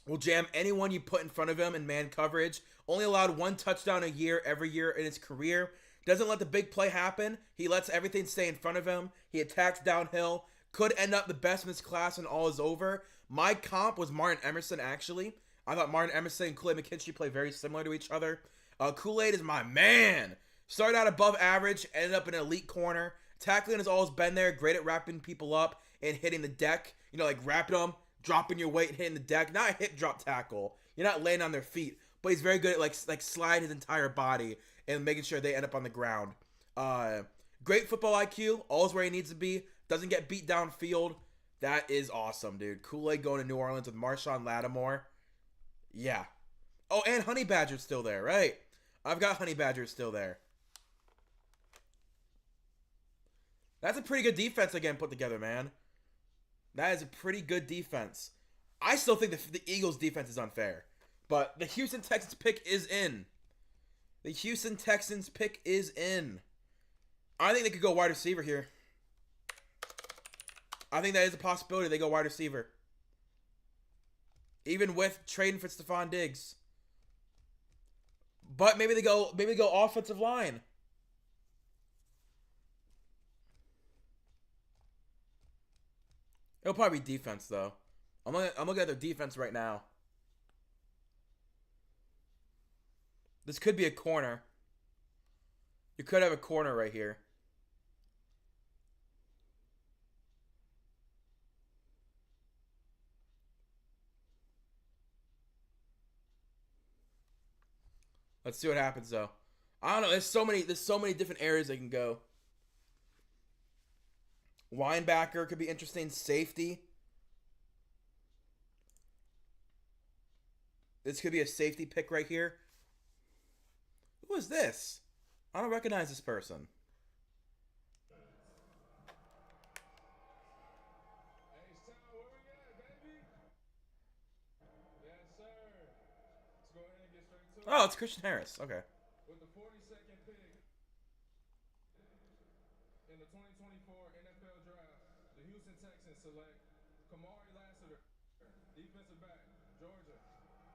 Will jam anyone you put in front of him in man coverage. Only allowed 1 touchdown a year every year in his career. Doesn't let the big play happen. He lets everything stay in front of him. He attacks downhill. Could end up the best in this class when all is over. My comp was Martin Emerson, actually. I thought Martin Emerson and Kool-Aid McKinstry play very similar to each other. Kool-Aid is my man. Started out above average, ended up in an elite corner. Tackling has always been there. Great at wrapping people up and hitting the deck. You know, like wrapping them, dropping your weight, hitting the deck. Not a hip drop tackle. You're not laying on their feet. But he's very good at like slide his entire body and making sure they end up on the ground. Great football IQ. Always where he needs to be. Doesn't get beat downfield. That is awesome, dude. Kool-Aid going to New Orleans with Marshawn Lattimore. Yeah. Oh, and Honey Badger's still there, right? I've got Honey Badger still there. That's a pretty good defense again put together, man. That is a pretty good defense. I still think the Eagles' defense is unfair. But the Houston Texans pick is in. The Houston Texans pick is in. I think they could go wide receiver here. I think that is a possibility. They go wide receiver. Even with trading for Stephon Diggs. But maybe they go offensive line. It'll probably be defense though. I'm looking at their defense right now. This could be a corner. You could have a corner right here. Let's see what happens though. I don't know. There's so many different areas they can go. Linebacker could be interesting. Safety. This could be a safety pick right here. Who is this? I don't recognize this person. H-Town, where we at, baby? Yes, sir. Let's go ahead and get straight to it. Oh, it's Christian Harris. Okay. With the 42nd pick in the 2024 NFL Draft, the Houston Texans select Kamari Lassiter, defensive back, Georgia.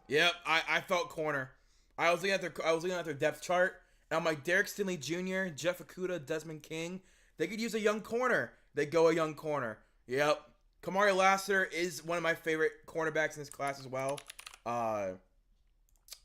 Yep, I felt corner. I was looking at their depth chart, and I'm like, Derek Stingley Jr., Jeff Okudah, Desmond King. They could use a young corner. They go a young corner. Yep. Kamari Lassiter is one of my favorite cornerbacks in this class as well. I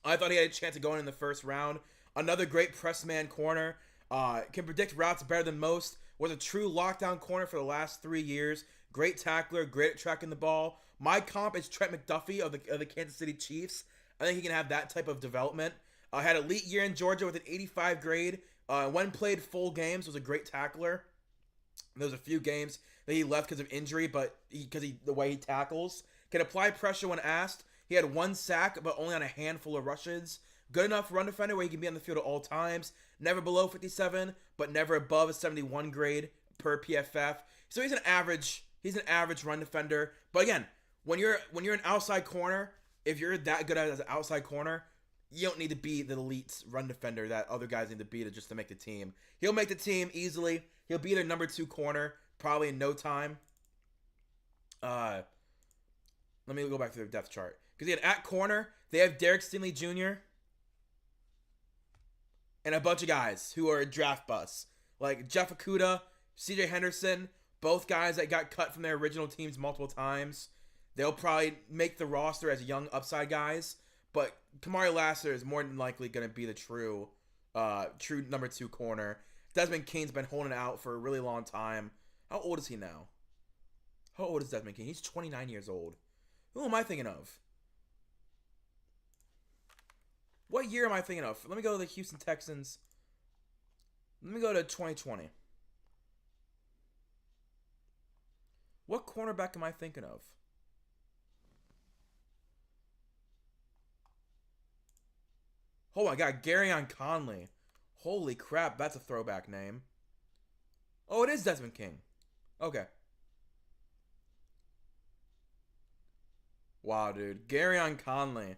thought he had a chance of going in the first round. Another great press man corner. Can predict routes better than most. Was a true lockdown corner for the last 3 years. Great tackler, great at tracking the ball. My comp is Trent McDuffie of the Kansas City Chiefs. I think he can have that type of development. Had an elite year in Georgia with an 85 grade. When played full games, was a great tackler. There was a few games that he left because of injury, but the way he tackles. Can apply pressure when asked. He had 1 sack, but only on a handful of rushes. Good enough run defender where he can be on the field at all times. Never below 57, but never above a 71 grade per PFF. So he's an average run defender. But again, when you're an outside corner, if you're that good as an outside corner, you don't need to be the elite run defender that other guys need to be to make the team. He'll make the team easily. He'll be their number 2 corner probably in no time. Let me go back to their depth chart. Because at corner, they have Derek Stingley Jr. and a bunch of guys who are draft busts. Like Jeff Okudah, CJ Henderson, both guys that got cut from their original teams multiple times. They'll probably make the roster as young upside guys. But Kamari Lassiter is more than likely going to be the true number 2 corner. Desmond King's been holding out for a really long time. How old is he now? How old is Desmond King? He's 29 years old. Who am I thinking of? What year am I thinking of? Let me go to the Houston Texans. Let me go to 2020. What cornerback am I thinking of? Oh my god, Garyon Conley. Holy crap, that's a throwback name. Oh, it is Desmond King. Okay. Wow, dude. Garyon Conley.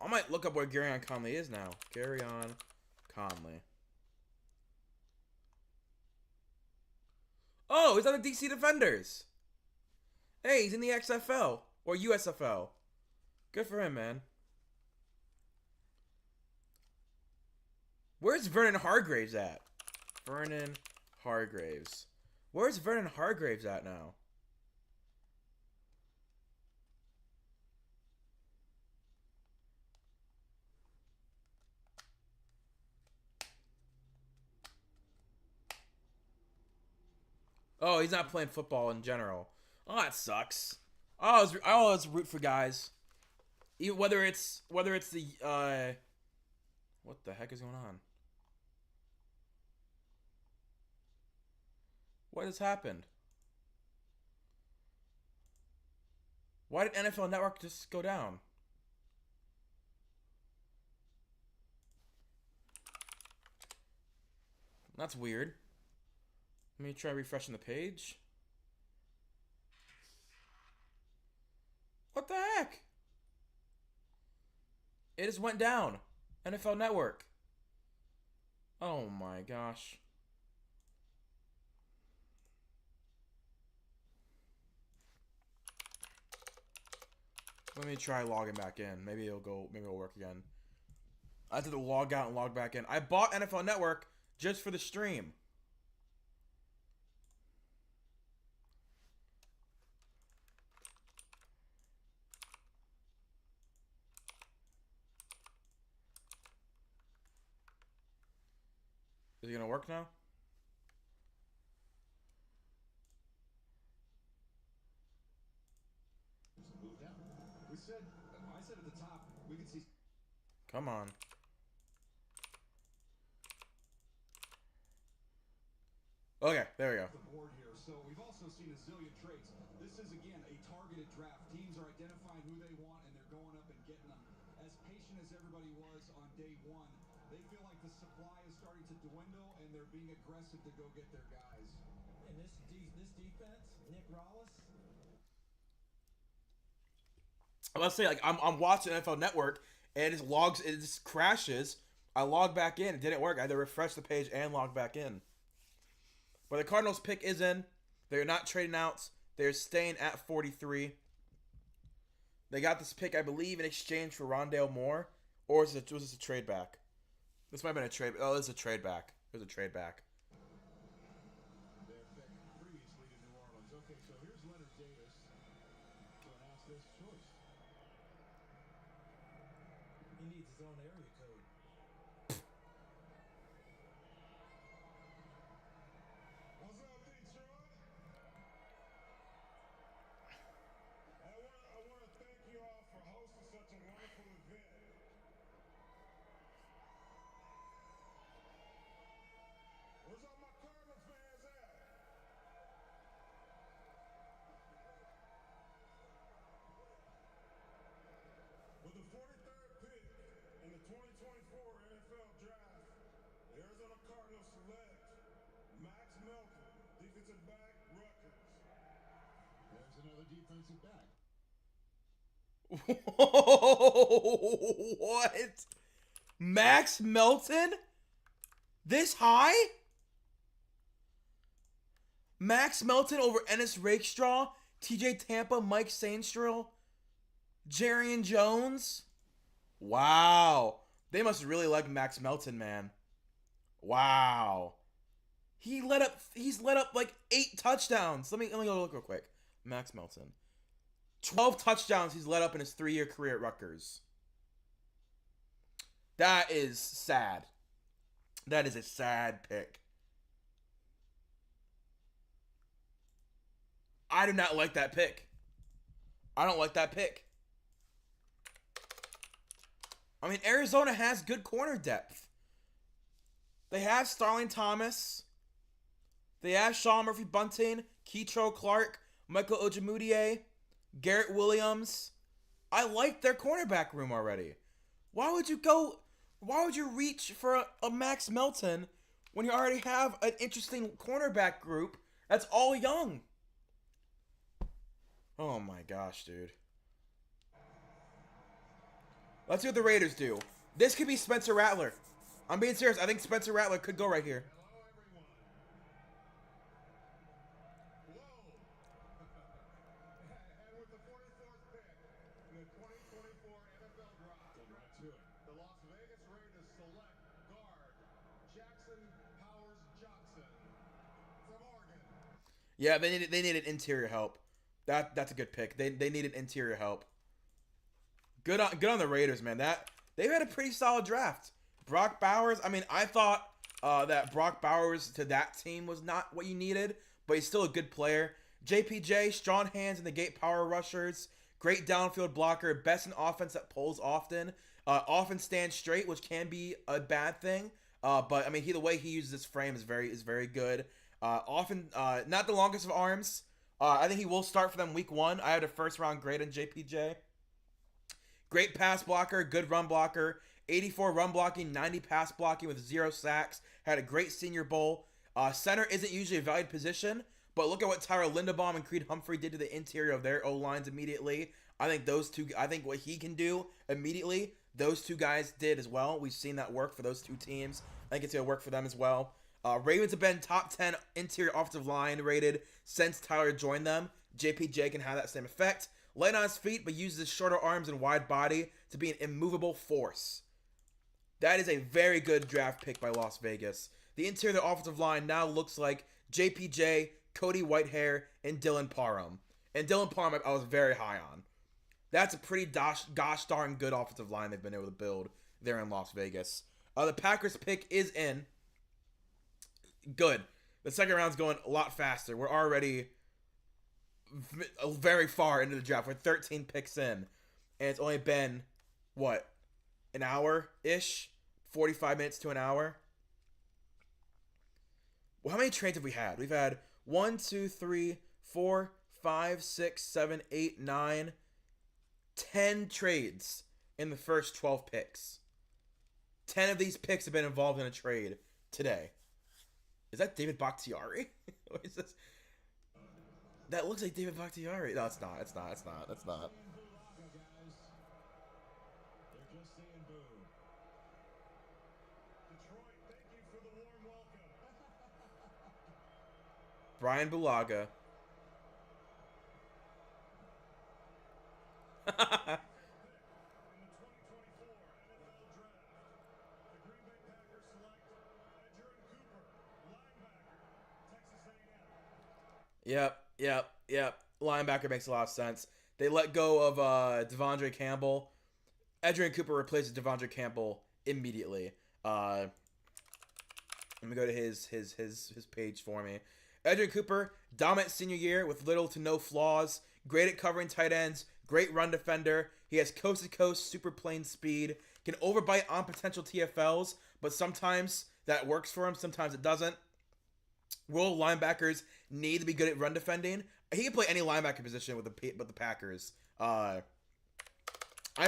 I might look up where Garyon Conley is now. Garyon Conley. Oh, he's on the DC Defenders. Hey, he's in the XFL or USFL. Good for him, man. Where's Vernon Hargraves at? Vernon Hargraves. Where's Vernon Hargraves at now? Oh, he's not playing football in general. Oh, that sucks. I always root for guys. Whether it's the what the heck is going on? What has happened? Why did NFL Network just go down? That's weird. Let me try refreshing the page. What the heck? It just went down. NFL Network. Oh my gosh. Let me try logging back in. Maybe it'll work again. I have to log out and log back in. I bought NFL Network just for the stream. Is it gonna work now? Move down. I said at the top, we could see. Come on. Okay, there we go. The board here. So we've also seen a zillion trades. This is again a targeted draft. Teams are identifying who they want and they're going up and getting them. As patient as everybody was on day one, they feel like the supply is starting to dwindle and they're being aggressive to go get their guys. And this defense, Nick Rollis. Let's say like I'm watching NFL Network and it just crashes. I log back in, it didn't work. I had to refresh the page and log back in. But the Cardinals pick is in. They're not trading out. They're staying at 43. They got this pick, I believe, in exchange for Rondale Moore, or was this a trade back? This might have been a trade. Oh, this is a trade back. There's a trade back. Their pick previously to New Orleans. Okay, so here's Leonard Davis to announce this choice. He needs his own area code. What's up, Detroit? I want to thank you all for hosting such a wonderful event. Where's all my Cardinal fans at? With the 43rd pick in the 2024 NFL Draft, the Arizona Cardinals select Max Melton, defensive back, Rutgers. There's another defensive back. What? Max Melton? This high? Max Melton over Ennis Rakestraw, TJ Tampa, Mike Sainstrel, Jarian Jones? Wow. They must really like Max Melton, man. Wow. He's let up like 8 touchdowns. Let me go look real quick. Max Melton. 12 touchdowns he's led up in his 3-year career at Rutgers. That is sad. That is a sad pick. I do not like that pick. I don't like that pick. I mean, Arizona has good corner depth. They have Starling Thomas. They have Sean Murphy-Bunting, Keetro Clark, Michael Ojemudia, Garrett Williams. I like their cornerback room already. Why would you reach for a Max Melton when you already have an interesting cornerback group that's all young? Oh my gosh, dude. Let's see what the Raiders do. This could be Spencer Rattler. I'm being serious. I think Spencer Rattler could go right here. Hello, everyone. Whoa. And with the 44th pick in the 2024 NFL Draft, Getting right to it. the Las Vegas Raiders select guard Jackson Powers Johnson from Oregon. Yeah, they needed interior help. That's a good pick. They needed interior help. Good on the Raiders, man. They've had a pretty solid draft. Brock Bowers. I mean, I thought that Brock Bowers to that team was not what you needed, but he's still a good player. JPJ, strong hands in the gate power rushers, great downfield blocker, best in offense that pulls often. Often stands straight, which can be a bad thing. But I mean, the way he uses his frame is very good. Often not the longest of arms. I think he will start for them week 1. I had a first round grade on JPJ. Great pass blocker, good run blocker, 84 run blocking, 90 pass blocking with 0 sacks. Had a great Senior Bowl. Center isn't usually a valued position, but look at what Tyler Linderbaum and Creed Humphrey did to the interior of their O-lines immediately. I think what he can do immediately, those two guys did as well. We've seen that work for those two teams. I think it's going to work for them as well. Ravens have been top 10 interior offensive line rated since Tyler joined them. JPJ can have that same effect. Light on his feet, but uses his shorter arms and wide body to be an immovable force. That is a very good draft pick by Las Vegas. The interior offensive line now looks like JPJ, Cody Whitehair, and Dylan Parham. And Dylan Parham I was very high on. That's a pretty gosh darn good offensive line they've been able to build there in Las Vegas. The Packers pick is in. Good. The second round's going a lot faster. We're already very far into the draft. We're 13 picks in. And it's only been, what, an hour-ish? 45 minutes to an hour? Well, how many trades have we had? We've had 1, 2, 3, 4, 5, 6, 7, 8, 9, 10 trades in the first 12 picks. 10 of these picks have been involved in a trade today. Is that David Bakhtiari? What is this? That looks like David Bakhtiari. No, it's not. It's not. It's not. It's not. They're just saying boo. Detroit, thank you for the warm welcome. Brian Bulaga. In the 2024 NFL Draft, the Green Bay Packers select Edgerrin Cooper, linebacker, Texas A&M. Yep. Linebacker makes a lot of sense. They let go of Devondre Campbell. Edgerrin Cooper replaces Devondre Campbell immediately. Let me go to his page for me. Edgerrin Cooper, dominant senior year with little to no flaws. Great at covering tight ends. Great run defender. He has coast-to-coast super plane speed. Can overbite on potential TFLs, but sometimes that works for him. Sometimes it doesn't. Will linebackers need to be good at run defending? He can play any linebacker position with the Packers. I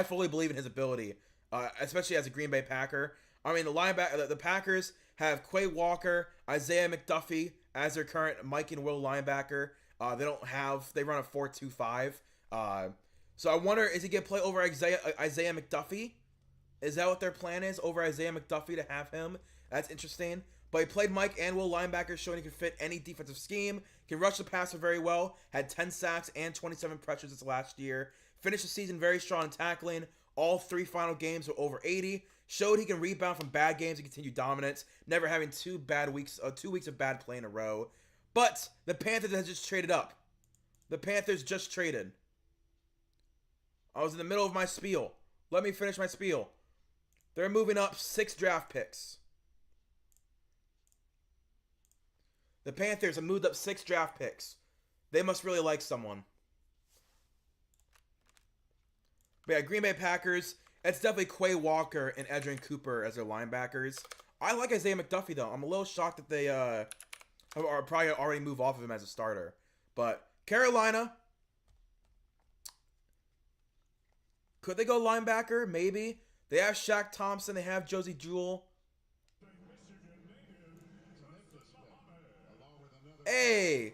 fully believe in his ability, especially as a Green Bay Packer. I mean, the Packers have Quay Walker, Isaiah McDuffie as their current Mike and Will linebacker. They run a 4-2-5. So I wonder, is he going to play over Isaiah McDuffie? Is that what their plan is? Over Isaiah McDuffie to have him? That's interesting. But he played Mike and Will linebackers, showing he can fit any defensive scheme. Can rush the passer very well. Had 10 sacks and 27 pressures this last year. Finished the season very strong in tackling. All 3 final games were over 80. Showed he can rebound from bad games and continue dominance. Never having 2 weeks of bad play in a row. But the Panthers have just traded up. The Panthers just traded. I was in the middle of my spiel. Let me finish my spiel. They're moving up 6 draft picks. The Panthers have moved up 6 draft picks. They must really like someone. But yeah, Green Bay Packers, it's definitely Quay Walker and Edgerrin Cooper as their linebackers. I like Isaiah McDuffie, though. I'm a little shocked that they are probably already move off of him as a starter. But Carolina, could they go linebacker? Maybe. They have Shaq Thompson. They have Josie Jewell. Hey!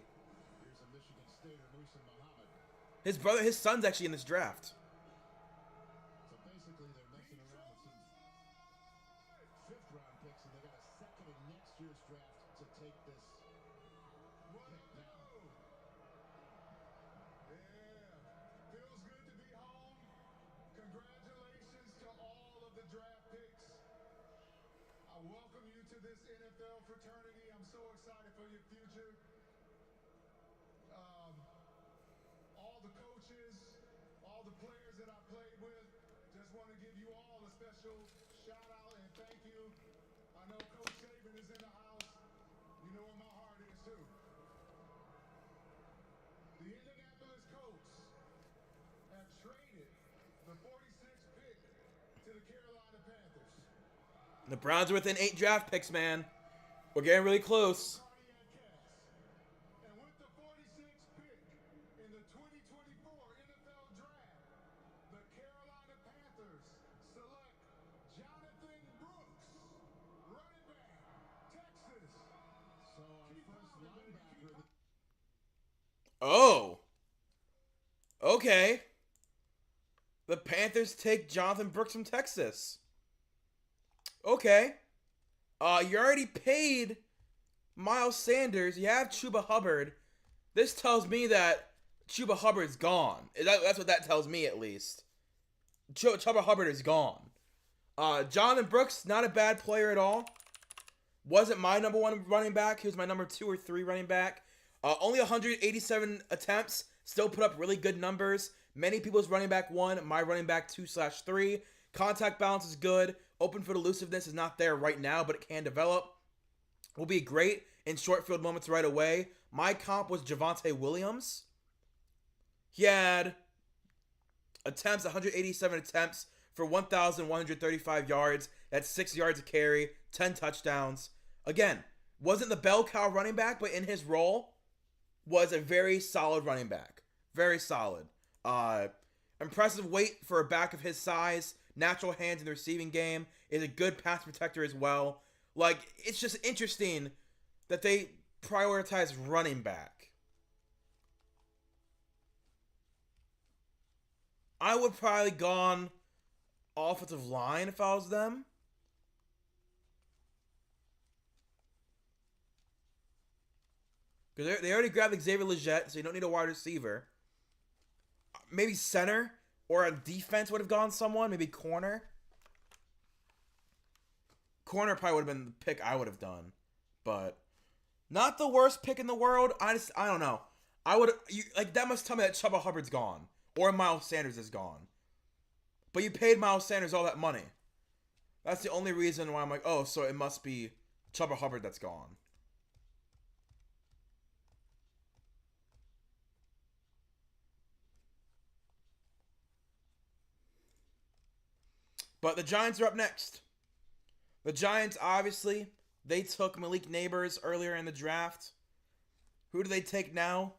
His son's actually in this draft. So basically, they're round picks, and they got a second in next year's draft to take this. What up, though? Yeah, feels good to be home. Congratulations to all of the draft picks. I welcome you to this NFL fraternity. I'm so excited for your future. All the coaches, all the players that I played with, just want to give you all a special shout out and thank you. I know Coach Saban is in the house. You know where my heart is too. The Indianapolis Colts have traded the 46th pick to the Carolina Panthers. The Browns are within 8 draft picks, man. We're getting really close. And with the 46th pick in the 2024 NFL Draft, the Carolina Panthers select Jonathan Brooks, running back, Texas. So our first linebacker. Oh. Okay. The Panthers take Jonathan Brooks from Texas. Okay. You already paid Miles Sanders. You have Chuba Hubbard. This tells me that Chuba Hubbard's gone. That's what that tells me, at least. Chuba Hubbard is gone. Jonathan Brooks, not a bad player at all. Wasn't my number 1 running back. He was my number 2 or 3 running back. Only 187 attempts. Still put up really good numbers. Many people's running back 1, my running back 2/3. Contact balance is good. Open foot elusiveness is not there right now, but it can develop. Will be great in short field moments right away. My comp was Javonte Williams. He had 187 attempts for 1,135 yards. That's 6 yards a carry, 10 touchdowns. Again, wasn't the bell cow running back, but in his role, was a very solid running back. Very solid. Impressive weight for a back of his size. Natural hands in the receiving game. Is a good pass protector as well. Like, it's just interesting that they prioritize running back. I would probably gone offensive line if I was them. Because they already grabbed Xavier Legette, so you don't need a wide receiver. Maybe center or a defense would have gone someone. Maybe corner. Corner probably would have been the pick I would have done. But not the worst pick in the world. I don't know. That must tell me that Chuba Hubbard's gone. Or Miles Sanders is gone. But you paid Miles Sanders all that money. That's the only reason why I'm like, oh, so it must be Chuba Hubbard that's gone. But the Giants are up next. The Giants, obviously, they took Malik Neighbors earlier in the draft. Who do they take now?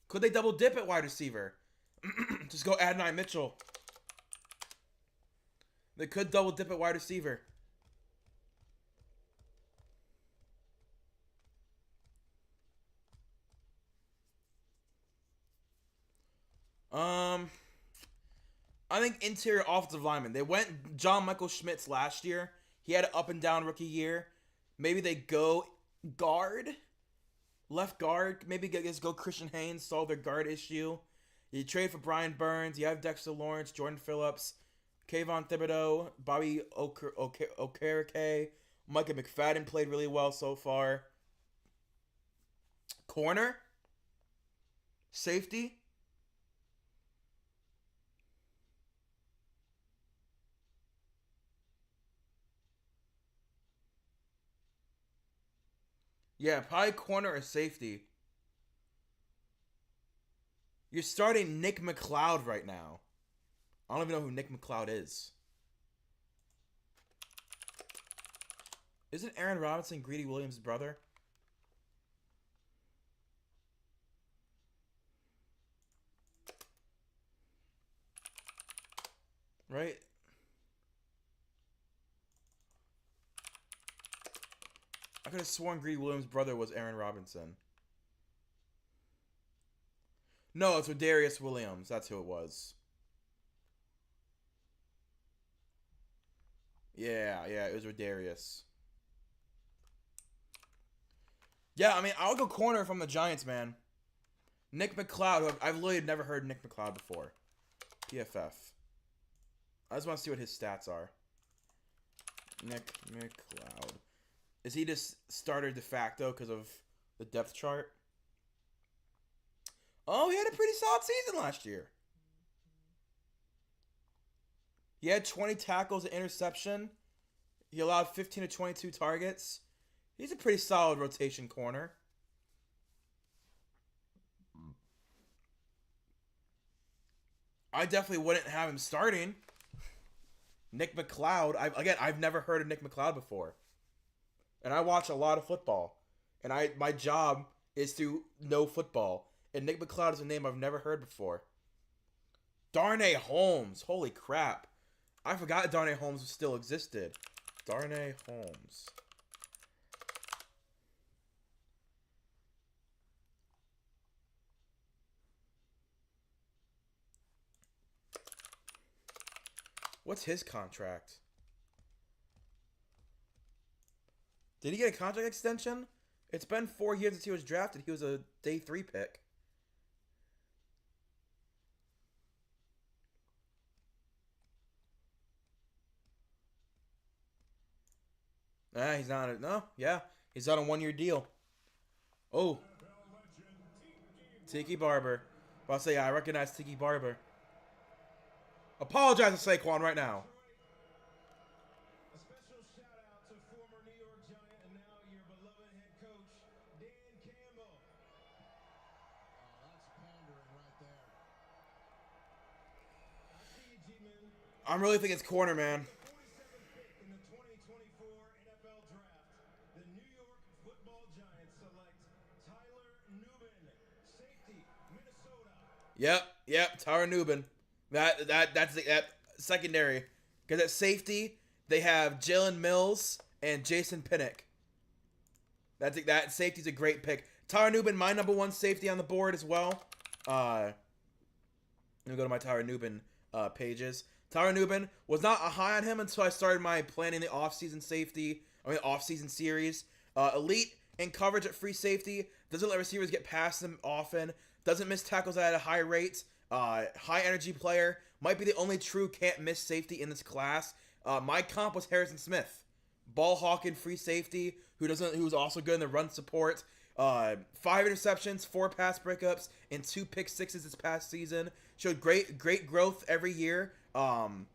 Could they double dip at wide receiver? Just go Adonai Mitchell. They could double dip at wide receiver. I think interior offensive lineman. They went John Michael Schmitz last year. He had an up and down rookie year. Maybe they go guard. Left guard. Maybe just go Christian Haynes, solve their guard issue. You trade for Brian Burns. You have Dexter Lawrence, Jordan Phillips, Kayvon Thibodeau, Bobby Okereke. Micah McFadden played really well so far. Corner. Safety. Yeah, probably corner or safety. You're starting Nick McLeod right now. I don't even know who Nick McLeod is. Isn't Aaron Robinson Greedy Williams' brother? Right? I could have sworn Greedy Williams' brother was Aaron Robinson. No, it's Darius Williams. That's who it was. Yeah, it was Rodarius. Yeah, I mean, I'll go corner from the Giants, man. Nick McLeod. I've literally never heard Nick McLeod before. PFF. I just want to see what his stats are. Nick McLeod. Is he just starter de facto because of the depth chart? Oh, he had a pretty solid season last year. He had 20 tackles, an interception. He allowed 15 to 22 targets. He's a pretty solid rotation corner. I definitely wouldn't have him starting. Nick McLeod. I've never heard of Nick McLeod before. And I watch a lot of football. And my job is to know football. And Nick McLeod is a name I've never heard before. Darnay Holmes. Holy crap. I forgot Darnay Holmes still existed. Darnay Holmes. What's his contract? Did he get a contract extension? It's been 4 years since he was drafted. He was a day 3 pick. He's not. No, yeah. He's on a 1-year deal. Oh. Tiki Barber. I'll say, yeah, I recognize Tiki Barber. Apologize to Saquon right now. A special shout out to former New York Giant and now your beloved head coach, Dan Campbell. Oh, that's pandering right there. I see you, G-Man. I'm really thinking it's corner, man. 47th pick in the 2024 NFL Draft, the New York Football Giants select Tyler Nubin, safety, Minnesota. Yep. Tyler Nubin. That's that secondary. Because at safety, they have Jalen Mills and Jason Pinnock. That safety's a great pick. Tyler Nubin, my number 1 safety on the board as well. Let me go to my Tyler Nubin pages. Tyler Nubin was not high on him until I started my planning the offseason offseason series. Elite in coverage at free safety. Doesn't let receivers get past him often. Doesn't miss tackles at a high rate. High energy player. Might be the only true can't miss safety in this class. My comp was Harrison Smith. Ball hawking free safety who's also good in the run support. 5 interceptions, 4 pass breakups, and 2 pick sixes this past season. Showed great growth every year. From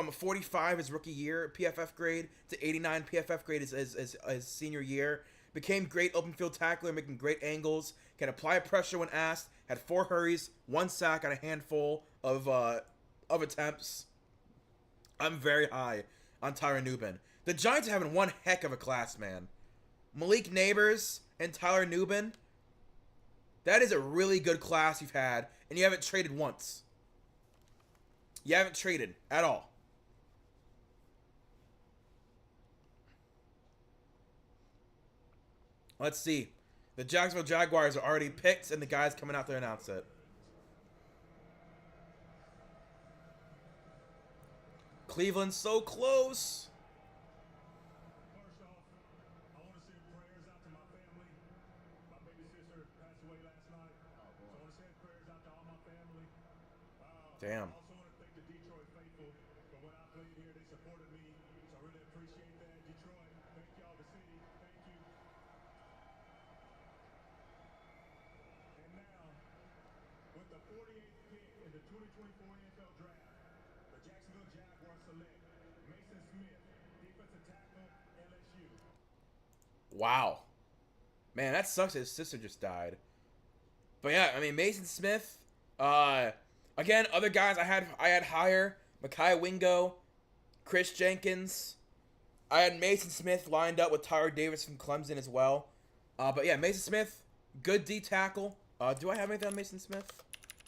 a 45 his rookie year PFF grade to 89 PFF grade his senior year. Became great open field tackler, making great angles. Can apply pressure when asked. Had 4 hurries, 1 sack on a handful of attempts. I'm very high on Tyler Nubin. The Giants are having one heck of a class, man. Malik Neighbors and Tyler Nubin. That is a really good class you've had, and you haven't traded once. You haven't traded at all. Let's see. The Jacksonville Jaguars are already picked, and the guy's coming out there to announce it. Cleveland's so close. First off, I want to send prayers out to my family. My baby sister passed away last night. So I want to send prayers out to all my family. Damn. I also want to thank the Detroit faithful for when I played here. They supported me. So I really appreciate that. Detroit, thank y'all, the city. Thank you. And now, with the 48th pick in the 2024 NFL Draft, the Jacksonville Jaguars select Mason Smith, defensive tackle, LSU. Wow. Man, that sucks that his sister just died. But yeah, I mean, Mason Smith. Again, other guys I had higher. Mekhi Wingo, Chris Jenkins. I had Mason Smith lined up with Tyler Davis from Clemson as well. But yeah, Mason Smith, good D tackle. Do I have anything on Mason Smith?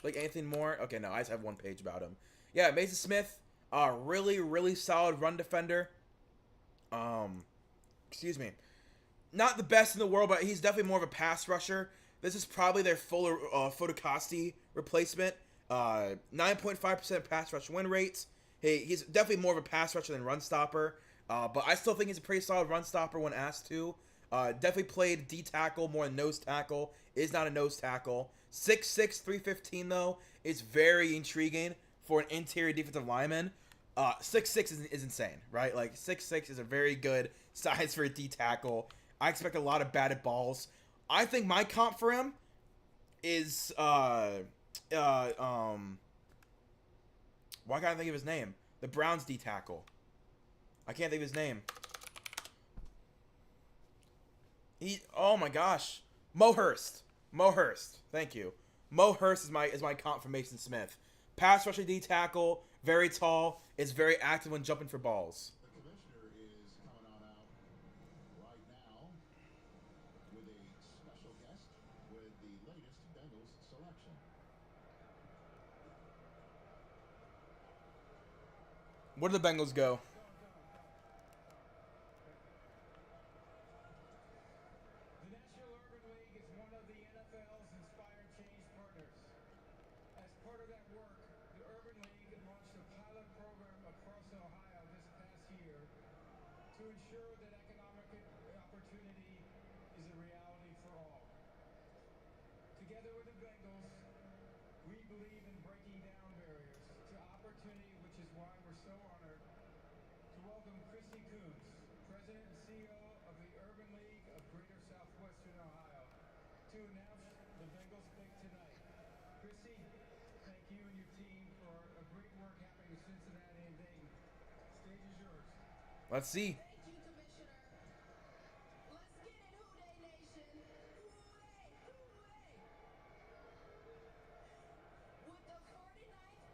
Like anything more? Okay, no, I just have one page about him. Yeah, Mason Smith, really solid run defender. Excuse me. Not the best in the world, but he's definitely more of a pass rusher. This is probably their fuller Fotocosti replacement. 9.5% pass rush win rate. He's definitely more of a pass rusher than run stopper. But I still think he's a pretty solid run stopper when asked to. Definitely played D tackle more than nose tackle. Is not a nose tackle. 6'6", 315 though is very intriguing for an interior defensive lineman. 6'6" is insane, right? Like 6'6" is a very good size for a D tackle. I expect a lot of batted balls. I think my comp for him is why can't I think of his name? The Browns D tackle. I can't think of his name. Oh my gosh, Mo Hurst. Mo Hurst. Thank you. Mo Hurst is my comp for Mason Smith. Pass rusher D tackle, very tall, is very active when jumping for balls. The commissioner is coming on out right now with a special guest with the latest Bengals selection. Where do the Bengals go? The National Urban League is one of the NFL's inspired change partners. As part of that work, the Urban League launched a pilot program across Ohio this past year to ensure that economic opportunity is a reality for all. Together with the Bengals, we believe in breaking down barriers to opportunity, which is why we're so honored to welcome Christy Coons, President and CEO of the Urban League of Greater Southwestern Ohio, to announce the Bengals pick tonight. Christy, thank you and your team for a great work happening in Cincinnati and Dayton. Stage is yours. Let's see. Thank you, Commissioner. Let's get it, Hoo Day Nation. Hoo-day, hoo-day. With the 49th pick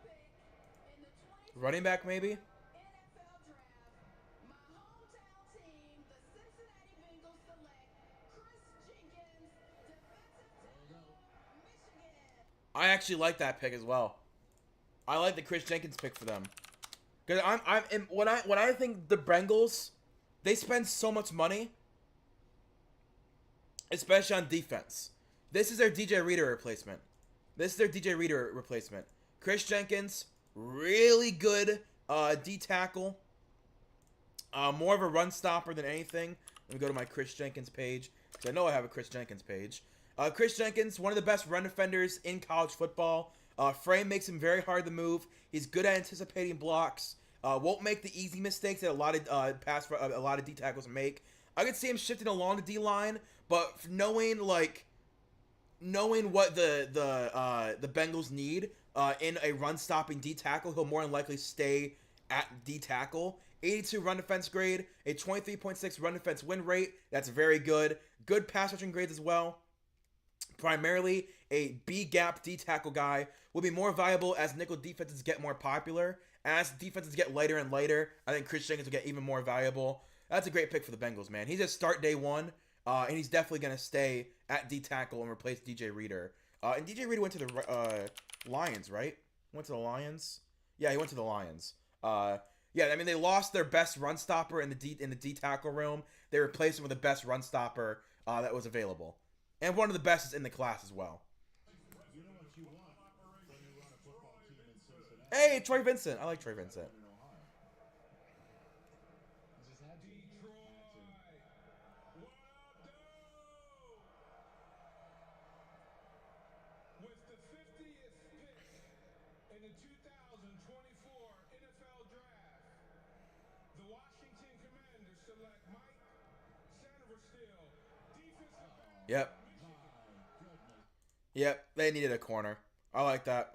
in the 2020 Running back maybe? NFL Draft, my hometown team, the Cincinnati Bengals, select Chris Jenkins, defensive tackle, Michigan. I actually like that pick as well. I like the Chris Jenkins pick for them. Cause when I think the Bengals, they spend so much money, especially on defense. This is their DJ Reader replacement. Chris Jenkins, really good D tackle. More of a run stopper than anything. Let me go to my Chris Jenkins page, because I know I have a Chris Jenkins page. Chris Jenkins, one of the best run defenders in college football. Frame makes him very hard to move. He's good at anticipating blocks. Won't make the easy mistakes that a lot of D tackles make. I could see him shifting along the D line, but knowing what the Bengals need in a run stopping D tackle, he'll more than likely stay at D tackle. 82 run defense grade, a 23.6 run defense win rate. That's very good. Good pass rushing grades as well. Primarily a B gap D tackle guy, will be more valuable as nickel defenses get more popular. As defenses get later and later, I think Chris Jenkins will get even more valuable. That's a great pick for the Bengals, man. He's a start day one, and he's definitely going to stay at D tackle and replace DJ Reader. And DJ Reader went to the Lions, right? Went to the Lions? Yeah, he went to the Lions. Yeah, I mean, they lost their best run stopper in the D tackle room. They replaced him with the best run stopper that was available. And one of the best is in the class as well. You know what you want when you run a football team in Cincinnati. Hey, Troy Vincent. I like Troy Vincent. In Ohio. Just had to be Detroit. What up, dude? With the 50th pick in the 2024 NFL Draft, the Washington Commanders select Mike Sanderstill, defensive back. Yep. Yep, they needed a corner. I like that.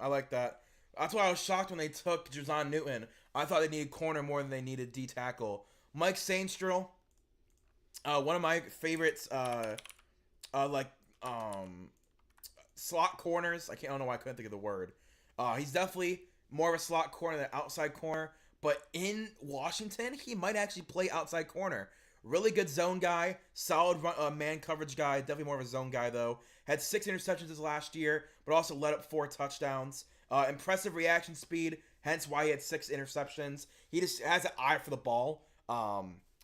That's why I was shocked when they took Jazon Newton. I thought they needed corner more than they needed D tackle. Mike Sainstrel, one of my favorites, slot corners. I don't know why I couldn't think of the word. He's definitely more of a slot corner than outside corner. But in Washington, he might actually play outside corner. Really good zone guy, solid man coverage guy. Definitely more of a zone guy though. Had 6 interceptions this last year, but also let up 4 touchdowns. Impressive reaction speed, hence why he had 6 interceptions. He just has an eye for the ball.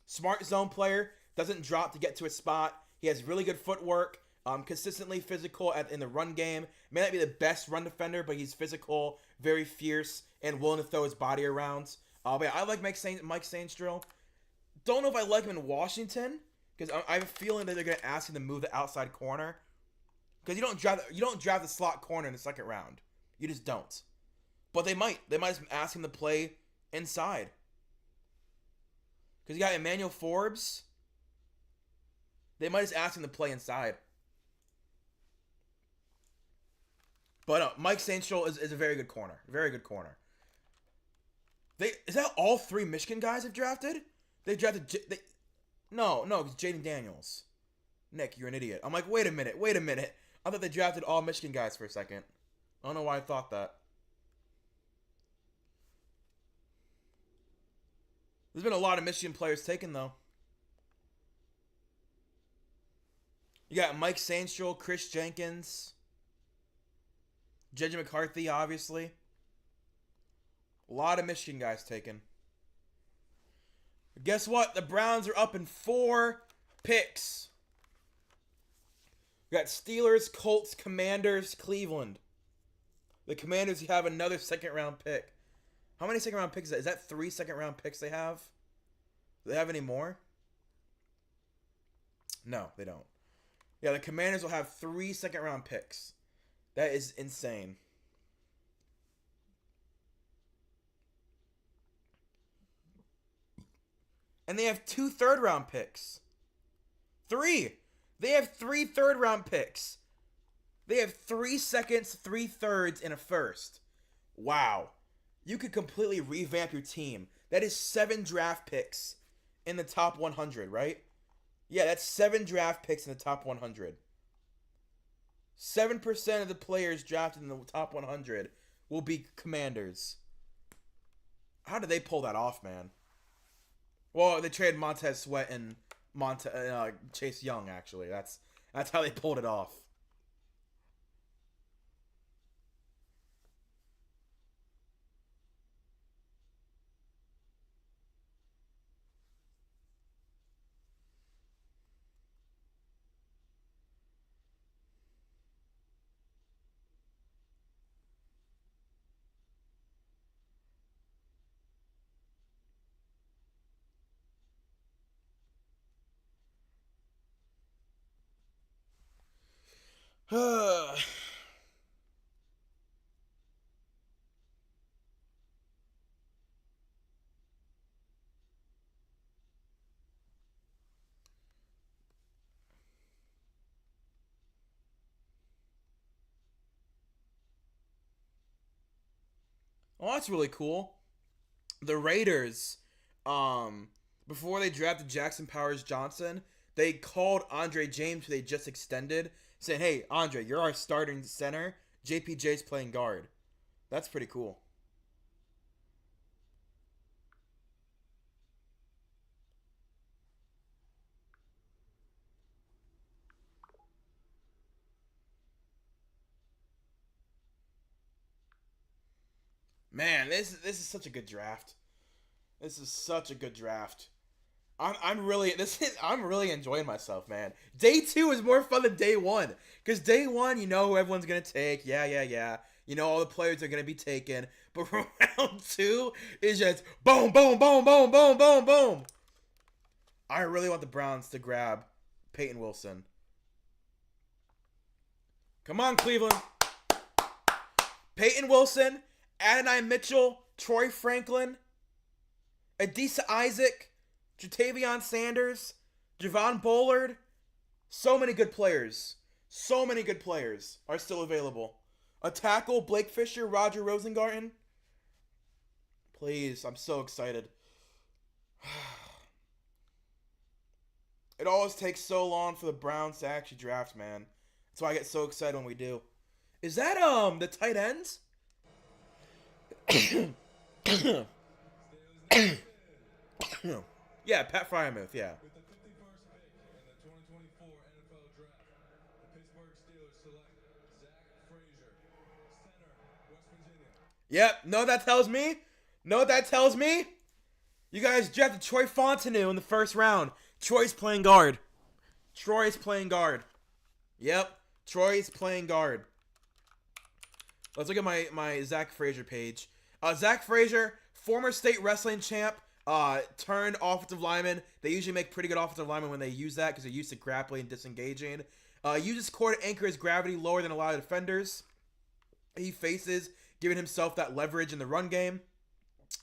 Smart zone player, doesn't drop to get to a spot. He has really good footwork. Consistently physical in the run game. May not be the best run defender, but he's physical, very fierce, and willing to throw his body around. But yeah, I like Mike Sainstrel. don't know if I like him in Washington because I have a feeling that they're gonna ask him to move the outside corner. Because you don't draft the slot corner in the second round. You just don't. But they might just ask him to play inside. Because you got Emmanuel Forbes. They might just ask him to play inside. But Mike Saintshaw is a very good corner. Very good corner. Is that all 3 Michigan guys have drafted? They drafted... No, it's Jaden Daniels. Nick, you're an idiot. I'm like, wait a minute. I thought they drafted all Michigan guys for a second. I don't know why I thought that. There's been a lot of Michigan players taken, though. You got Mike Saintshaw, Chris Jenkins, JJ McCarthy, obviously. A lot of Michigan guys taken. But guess what? The Browns are up in 4 picks. We got Steelers, Colts, Commanders, Cleveland. The Commanders have another second-round pick. How many second-round picks is that? Is that 3 second-round picks they have? Do they have any more? No, they don't. Yeah, the Commanders will have 3 second-round picks. That is insane. And they have 2 third-round picks. 3! They have 3 third-round picks. They have 3 seconds, 3 thirds, and a first. Wow. You could completely revamp your team. That is 7 draft picks in the top 100, right? Yeah, that's 7 draft picks in the top 100. 7% of the players drafted in the top 100 will be Commanders. How did they pull that off, man? Well, they traded Montez Sweat and Chase Young, actually. That's how they pulled it off. Oh, that's really cool. The Raiders, before they drafted Jackson Powers Johnson, they called Andre James, who they just extended, saying, "Hey, Andre, you're our starting center. JPJ's playing guard." That's pretty cool. Man, this is such a good draft. This is such a good draft. I'm really enjoying myself, man. Day 2 is more fun than day 1. Because day 1, you know who everyone's gonna take. Yeah. You know all the players are gonna be taken. But round 2 is just boom, boom, boom, boom, boom, boom, boom. I really want the Browns to grab Peyton Wilson. Come on, Cleveland. Peyton Wilson, Adonai Mitchell, Troy Franklin, Adisa Isaac, Jatavion Sanders, Javon Bullard. So many good players. So many good players are still available. A tackle, Blake Fisher, Roger Rosengarten. Please, I'm so excited. It always takes so long for the Browns to actually draft, man. That's why I get so excited when we do. Is that the tight ends? Yeah, Pat Fryermuth, yeah. With the 51st pick in the 2024 NFL Draft, the Pittsburgh Steelers select Zach Frazier, center, West Virginia. Yep, know what that tells me? Know what that tells me? You guys drafted Troy Fontenot in the first round. Troy's playing guard. Yep, Troy's playing guard. Let's look at my Zach Frazier page. Zach Frazier, former state wrestling champ, turned offensive lineman. They usually make pretty good offensive linemen when they use that because they're used to grappling and disengaging. Uses core to anchor his gravity lower than a lot of defenders he faces, giving himself that leverage in the run game.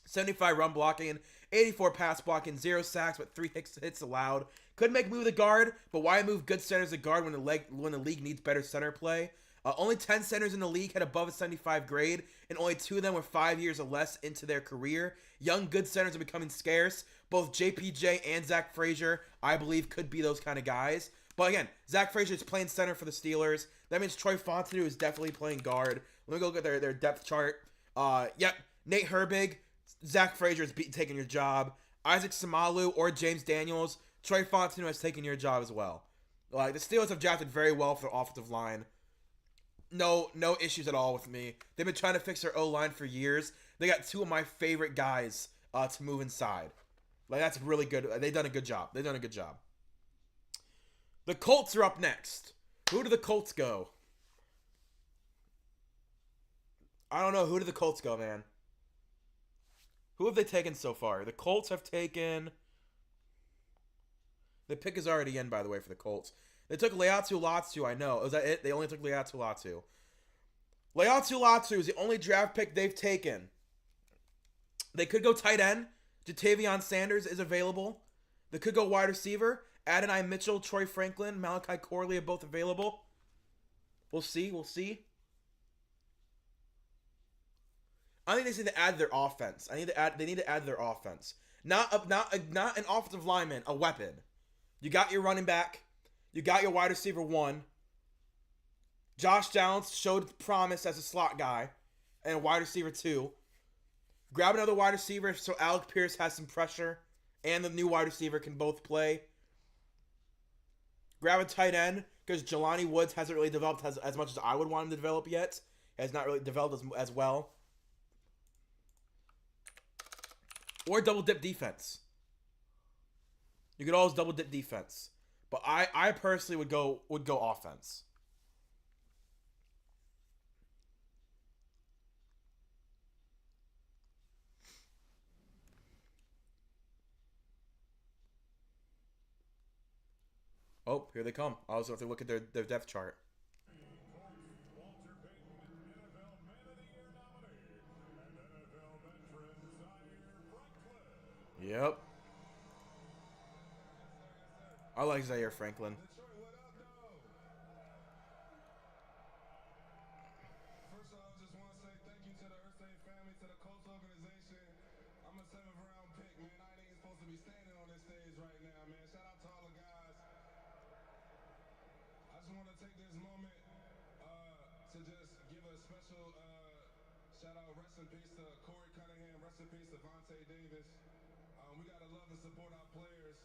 75 run blocking, 84 pass blocking, 0 sacks, but 3 hits allowed. Could make move the guard, but why move good centers to guard when the league needs better center play? Only 10 centers in the league had above a 75 grade, and only 2 of them were 5 years or less into their career. Young, good centers are becoming scarce. Both JPJ and Zach Frazier, I believe, could be those kind of guys. But again, Zach Frazier is playing center for the Steelers. That means Troy Fontenot is definitely playing guard. Let me go look at their depth chart. Yep, Nate Herbig, Zach Frazier is taking your job. Isaac Samalu or James Daniels, Troy Fontenot has taken your job as well. Like, the Steelers have drafted very well for their offensive line. No issues at all with me. They've been trying to fix their O-line for years. They got 2 of my favorite guys to move inside. Like, that's really good. They've done a good job. The Colts are up next. Who do the Colts go? I don't know. Who do the Colts go, man? Who have they taken so far? The Colts have taken... The pick is already in, by the way, for the Colts. They took Leatu Latu, I know. Was that it? They only took Leatu Latu. Leatu Latu is the only draft pick they've taken. They could go tight end. Jatavion Sanders is available. They could go wide receiver. Adonai Mitchell, Troy Franklin, Malachi Corley are both available. We'll see. I think they need to add their offense. They need to add their offense. Not an offensive lineman, a weapon. You got your running back. You got your wide receiver 1. Josh Downs showed promise as a slot guy. And wide receiver 2. Grab another wide receiver so Alec Pierce has some pressure. And the new wide receiver can both play. Grab a tight end. Because Jelani Woods hasn't really developed as much as I would want him to develop yet. Has not really developed as well. Or double dip defense. You could always double dip defense. But I personally would go offense. Oh, here they come. I also have to look at their depth chart. Walter Payton, NFL Man of the Year nominee, and NFL veteran Zaire Franklin. Yep. I like Zaire Franklin. Detroit, what up, though? First of all, I just want to say thank you to the Ursay family, to the Colts organization. I'm a 7th round pick, man. I ain't even supposed to be standing on this stage right now, man. Shout out to all the guys. I just want to take this moment to just give a special shout out, rest in peace to Corey Cunningham, rest in peace to Vontae Davis. We got to love and support our players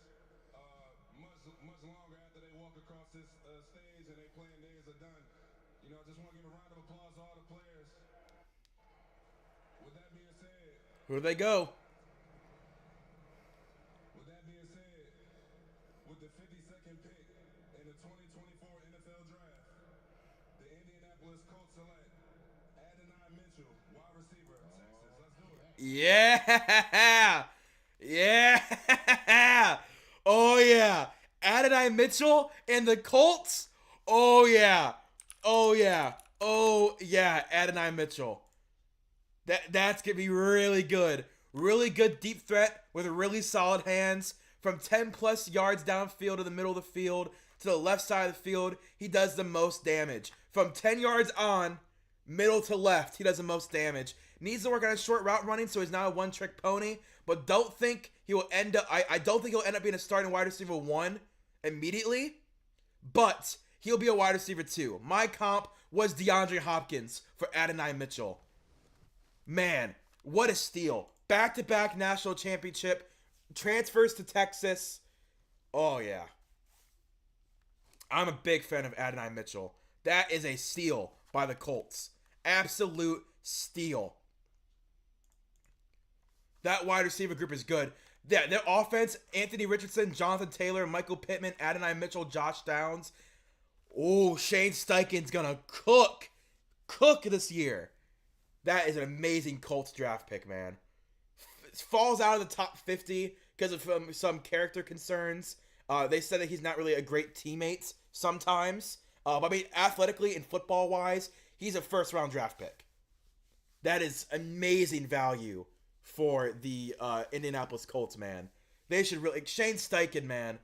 much longer after they walk across this stage and they playing days are done. You know, I just want to give a round of applause to all the players. With that being said, Who do they go? with that being said, with the 52nd pick in the 2024 NFL Draft, the Indianapolis Colts select Adonai Mitchell, wide receiver, Texas. Let's do it. Yeah! Yeah! Oh, yeah. Adonai Mitchell and the Colts? Oh, yeah. Oh, yeah. Oh, yeah. Adonai Mitchell. That's going to be really good. Really good deep threat with really solid hands. From 10-plus yards downfield to the middle of the field to the left side of the field, he does the most damage. From 10 yards on, middle to left, he does the most damage. Needs to work on his short route running so he's not a one-trick pony. But don't think he will end up... I don't think he'll end up being a starting wide receiver 1 immediately. But he'll be a wide receiver 2. My comp was DeAndre Hopkins for Adonai Mitchell. Man, what a steal. Back-to-back national championship. Transfers to Texas. Oh, yeah. I'm a big fan of Adonai Mitchell. That is a steal by the Colts. Absolute steal. That wide receiver group is good. Yeah, their offense, Anthony Richardson, Jonathan Taylor, Michael Pittman, Adonai Mitchell, Josh Downs. Oh, Shane Steichen's going to cook. Cook this year. That is an amazing Colts draft pick, man. falls out of the top 50 because of some character concerns. They said that he's not really a great teammate sometimes. But I mean, athletically and football-wise, he's a first-round draft pick. That is amazing value for the Indianapolis Colts, man. They should really... Shane Steichen, man.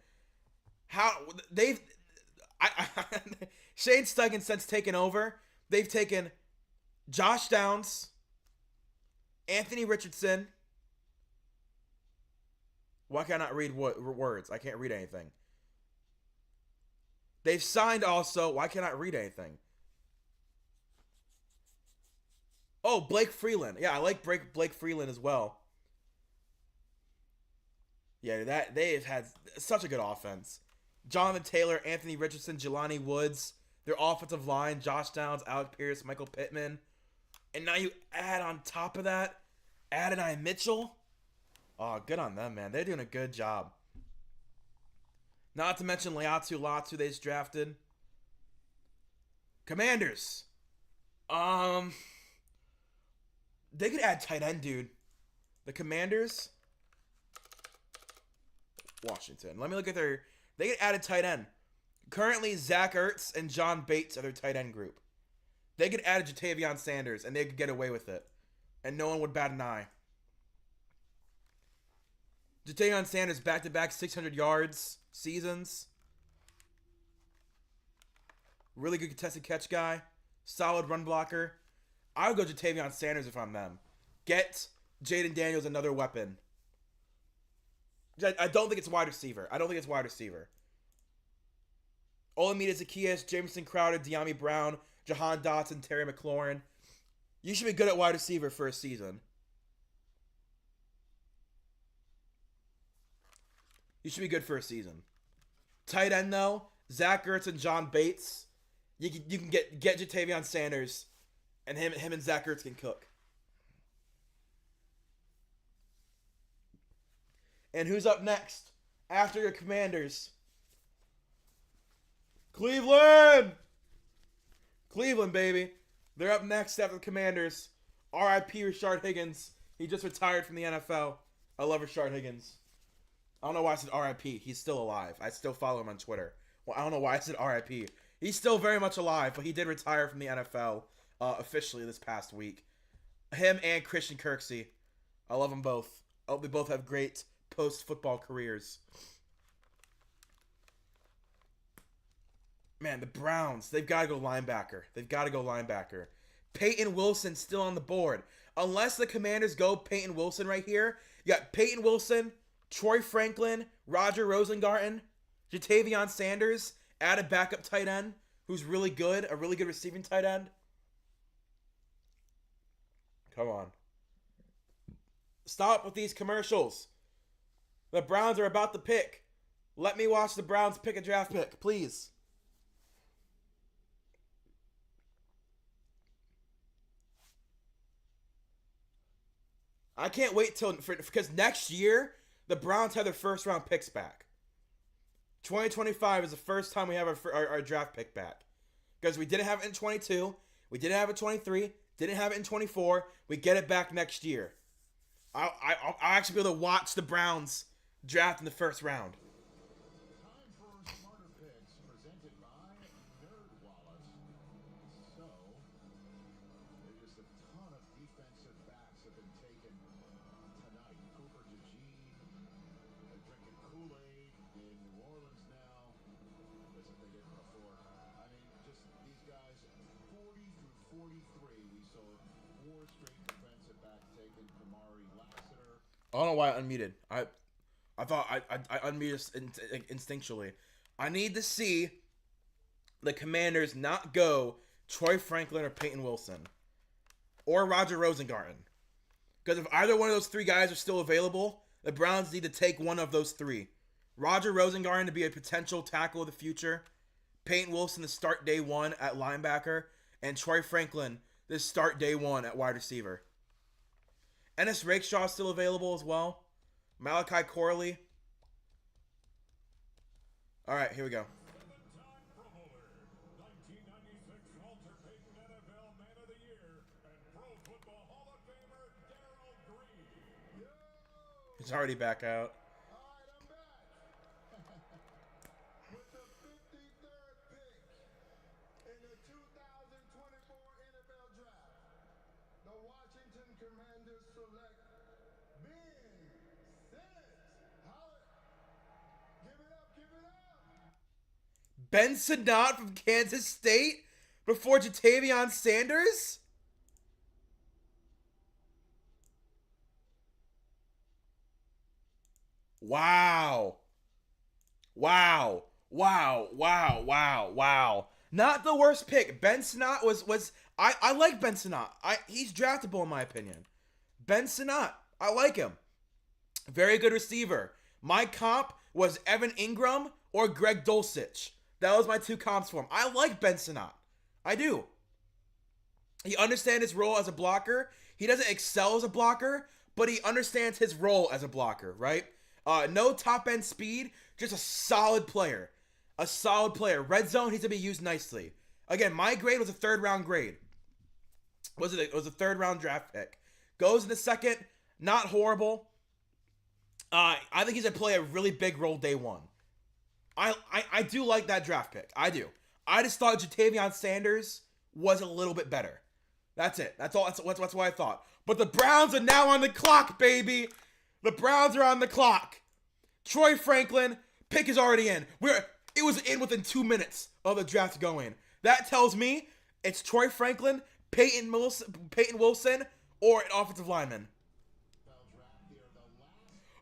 Shane Steichen, since taking over, they've taken Josh Downs, Anthony Richardson. Why can I not read words? I can't read anything. They've signed also... Why can't I read anything? Oh, Blake Freeland. Yeah, I like Blake Freeland as well. Yeah, they've had such a good offense. Jonathan Taylor, Anthony Richardson, Jelani Woods. Their offensive line, Josh Downs, Alec Pierce, Michael Pittman. And now you add on top of that, Adonai Mitchell. Oh, good on them, man. They're doing a good job. Not to mention Laiatu Latu they just drafted. Commanders. They could add tight end, dude. The Commanders. Washington. Let me look at their... They could add a tight end. Currently, Zach Ertz and John Bates are their tight end group. They could add a Jatavion Sanders, and they could get away with it. And no one would bat an eye. Jatavion Sanders, back-to-back 600 yards seasons. Really good contested catch guy. Solid run blocker. I would go Jatavion Sanders if I'm them. Get Jaden Daniels another weapon. I don't think it's wide receiver. Olamide Zaccheaus, Jameson Crowder, De'Ami Brown, Jahan Dotson, Terry McLaurin. You should be good at wide receiver for a season. You should be good for a season. Tight end, though, Zach Ertz and John Bates. You can get Jatavion Sanders, and him and Zach Ertz can cook. And who's up next after your Commanders? Cleveland! Cleveland, baby. They're up next after the Commanders. R.I.P. Rashard Higgins. He just retired from the NFL. I love Rashard Higgins. I don't know why I said R.I.P. He's still alive. I still follow him on Twitter. Well, I don't know why I said R.I.P. He's still very much alive, but he did retire from the NFL officially this past week. Him and Christian Kirksey. I love them both. I hope they both have great post-football careers. Man, the Browns, they've got to go linebacker. Peyton Wilson still on the board. Unless the Commanders go Peyton Wilson right here, you got Peyton Wilson, Troy Franklin, Roger Rosengarten, Jatavion Sanders, add a backup tight end who's really good, a really good receiving tight end. Come on. Stop with these commercials. The Browns are about to pick. Let me watch the Browns pick a draft pick, please. I can't wait because next year the Browns have their first round picks back. 2025 is the first time we have our draft pick back. Because we didn't have it in 22, we didn't have it in 23, didn't have it in 24. We get it back next year. I'll actually be able to watch the Browns draft in the first round. Time for Smarter Picks, presented by NerdWallet. So, there's just a ton of defensive backs have been taken tonight. Cooper DeJean, they're drinking Kool-Aid in New Orleans now, as if they didn't before. I mean, just these guys, 40 through 43, we saw 4 straight defensive backs taken. Kamari Lassiter. I don't know why I unmuted. I thought I unmuted instinctually. I need to see the Commanders not go Troy Franklin or Peyton Wilson. Or Roger Rosengarten. Because if either one of those 3 guys are still available, the Browns need to take one of those 3. Roger Rosengarten to be a potential tackle of the future. Peyton Wilson to start day 1 at linebacker. And Troy Franklin to start day 1 at wide receiver. Ennis Rakeshaw is still available as well. Malachi Corley. All right, here we go. Seven-time Pro Bowler, 1996 Walter Payton NFL Man of the Year, and Pro Football Hall of Famer Darrell Green. He's already back out. All right, I'm back. With the 53rd pick in the 2024 NFL Draft, the Washington Commanders select Ben Simmons. Holler. Give it up, give it up. Ben Sinnott from Kansas State before Jatavion Sanders? Wow. Wow. Wow. Wow. Wow. Wow. Not the worst pick. Ben Sinnott was I like Ben Sinnott. He's draftable in my opinion. Ben Sinnott. I like him. Very good receiver. My comp was Evan Ingram or Greg Dulcich. That was my two comps for him. I like Ben Sinnott. I do. He understands his role as a blocker. He doesn't excel as a blocker, but he understands his role as a blocker, right? No top end speed, just a solid player. A solid player. Red zone, he's going to be used nicely. Again, my grade was a third round grade. It was a third round draft pick. Goes in the second, not horrible. I think he's going to play a really big role day one. I do like that draft pick. I do. I just thought Jatavion Sanders was a little bit better. That's it. That's all. That's what I thought. But the Browns are now on the clock, baby. The Browns are on the clock. Troy Franklin, pick is already in. It was in within 2 minutes of the draft going. That tells me it's Troy Franklin, Peyton Wilson, or an offensive lineman.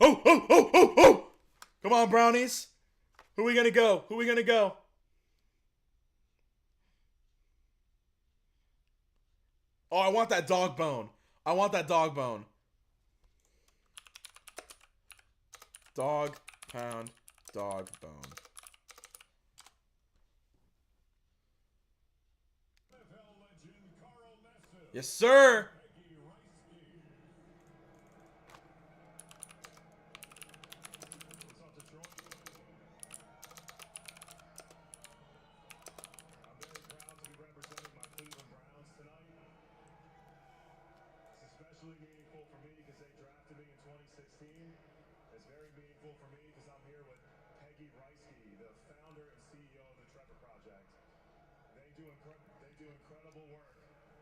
Oh! Come on, Brownies. Who are we gonna go? Oh, I want that dog bone. Dog pound, dog bone. NFL legend Carl Nassib. Yes, sir. Peggy Rice-Key. What's up, Detroit? I'm very proud to be representing my Cleveland Browns tonight. It's especially meaningful for me because they drafted me in 2016. It's very meaningful for me because I'm here with Peggy Rice-Key, the founder and CEO of the Trevor Project. They do incredible work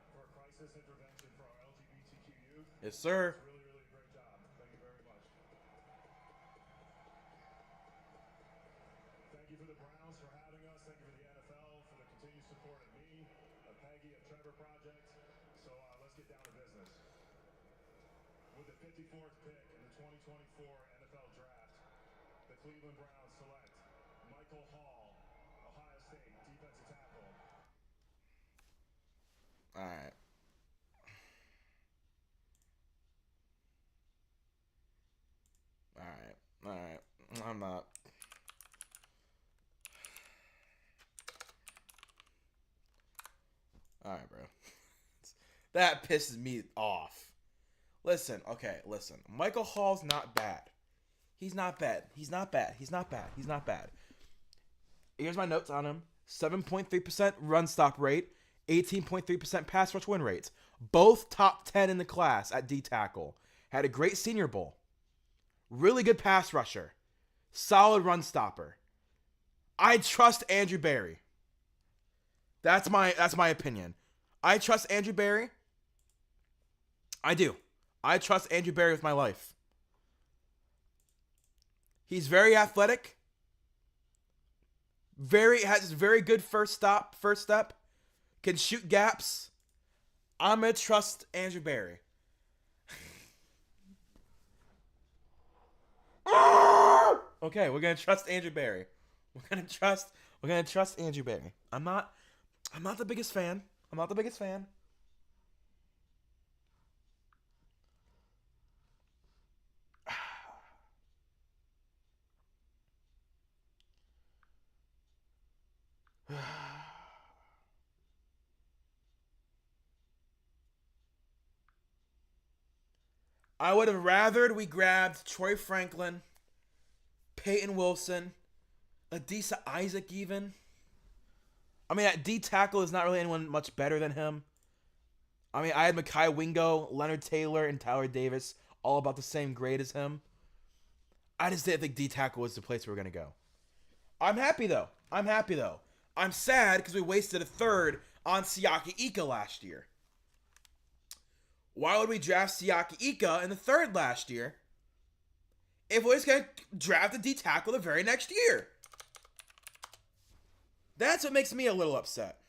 for crisis intervention for our LGBTQ youth. Yes, sir. It's really, really a great job. Thank you very much. Thank you for the Browns for having us. Thank you for the NFL for the continued support of me, of Peggy, of Trevor Project. So let's get down to business. With the 54th pick in the 2024 NFL Draft, the Cleveland Browns select Michael Hall, Ohio State, defensive tackle. All right. I'm not. All right, bro. That pisses me off. Listen. Michael Hall's not bad. He's not bad. Here's my notes on him. 7.3% run stop rate, 18.3% pass rush win rates. Both top 10 in the class at D tackle. Had a great Senior Bowl. Really good pass rusher. Solid run stopper. I trust Andrew Berry. That's my opinion. I trust Andrew Berry. I do. I trust Andrew Berry with my life. He's very athletic. Has very good first step. Can shoot gaps. I'm gonna trust Andrew Berry. Okay, we're gonna trust Andrew Berry. We're gonna trust Andrew Berry. I'm not the biggest fan. I would have rathered we grabbed Troy Franklin, Peyton Wilson, Adisa Isaac even. I mean, at D tackle is not really anyone much better than him. I mean, I had Mekhi Wingo, Leonard Taylor, and Tyler Davis all about the same grade as him. I just didn't think D tackle was the place we were gonna go. I'm happy though. I'm sad because we wasted a third on Siaki Ika last year. Why would we draft Siaki Ika in the third last year if we're just gonna draft a D tackle the very next year? That's what makes me a little upset.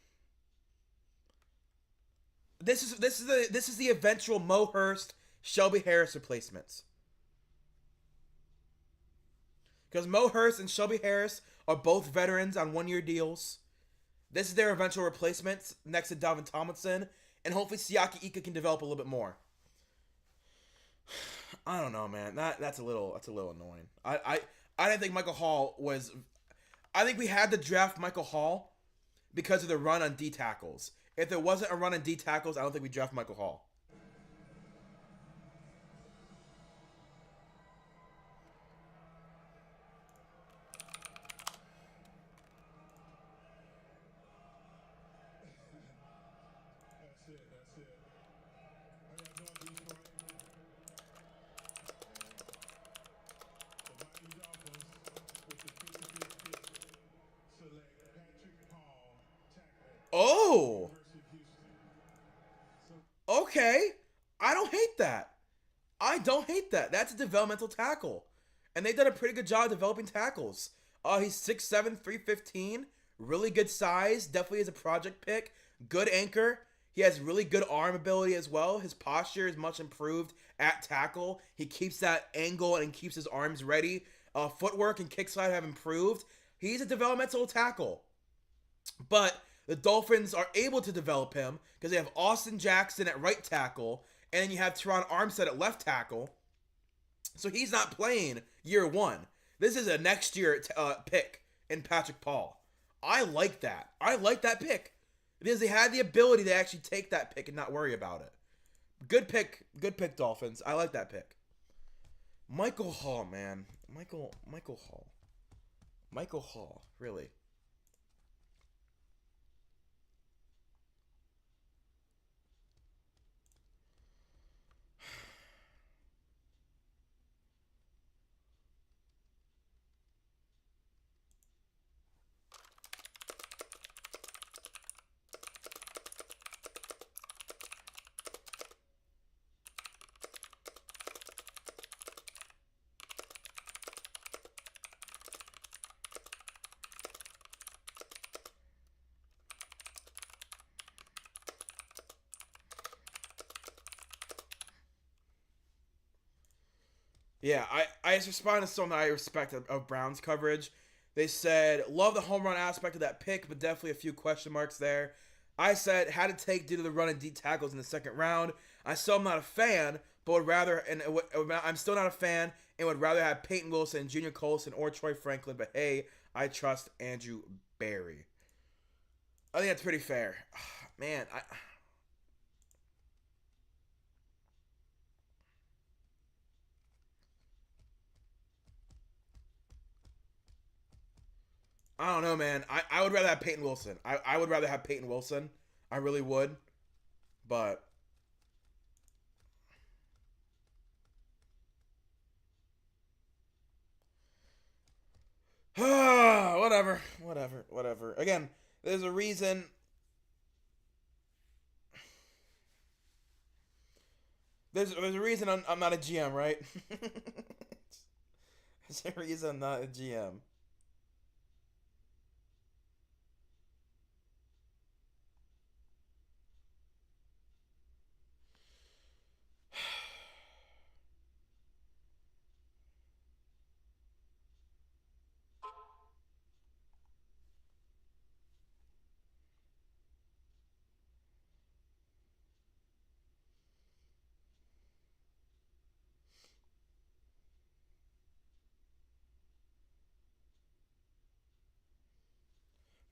This is the eventual Mo Hurst, Shelby Harris replacements. Because Mo Hurst and Shelby Harris are both veterans on 1-year deals. This is their eventual replacements next to Dalvin Tomlinson, and hopefully Siaki Ika can develop a little bit more. I don't know, man. That's a little annoying. I didn't think Michael Hall was. I think we had to draft Michael Hall because of the run on D tackles. If there wasn't a run on D tackles, I don't think we draft Michael Hall. That's it. That's it. How y'all doing, Detroit? The Miami Dolphins with the 55th pick select Patrick Paul, tackle, Oh, University of Houston. So okay. I don't hate that. That's a developmental tackle. And they've done a pretty good job developing tackles. He's 6'7", 315. Really good size. Definitely is a project pick. Good anchor. He has really good arm ability as well. His posture is much improved at tackle. He keeps that angle and keeps his arms ready. Footwork and kick slide have improved. He's a developmental tackle. But the Dolphins are able to develop him because they have Austin Jackson at right tackle, and then you have Teron Armstead at left tackle. So he's not playing year one. This is a next year pick in Patrick Paul. I like that. I like that pick. Because they had the ability to actually take that pick and not worry about it. Good pick. Good pick, Dolphins. I like that pick. Michael Hall, man. Michael Hall. Michael Hall, really. Yeah, I just responded to something I respect of Browns coverage. They said, love the home run aspect of that pick, but definitely a few question marks there. I said, had to take due to the run and D tackles in the second round. I still am not a fan, but would rather, I'm still not a fan, and would rather have Peyton Wilson, Junior Colson, or Troy Franklin, but hey, I trust Andrew Barry. I think that's pretty fair. Man, I don't know, man. I would rather have Peyton Wilson. I would rather have Peyton Wilson. I really would. But whatever. Again, there's a reason. There's a reason I'm not a GM, right? There's a reason I'm not a GM.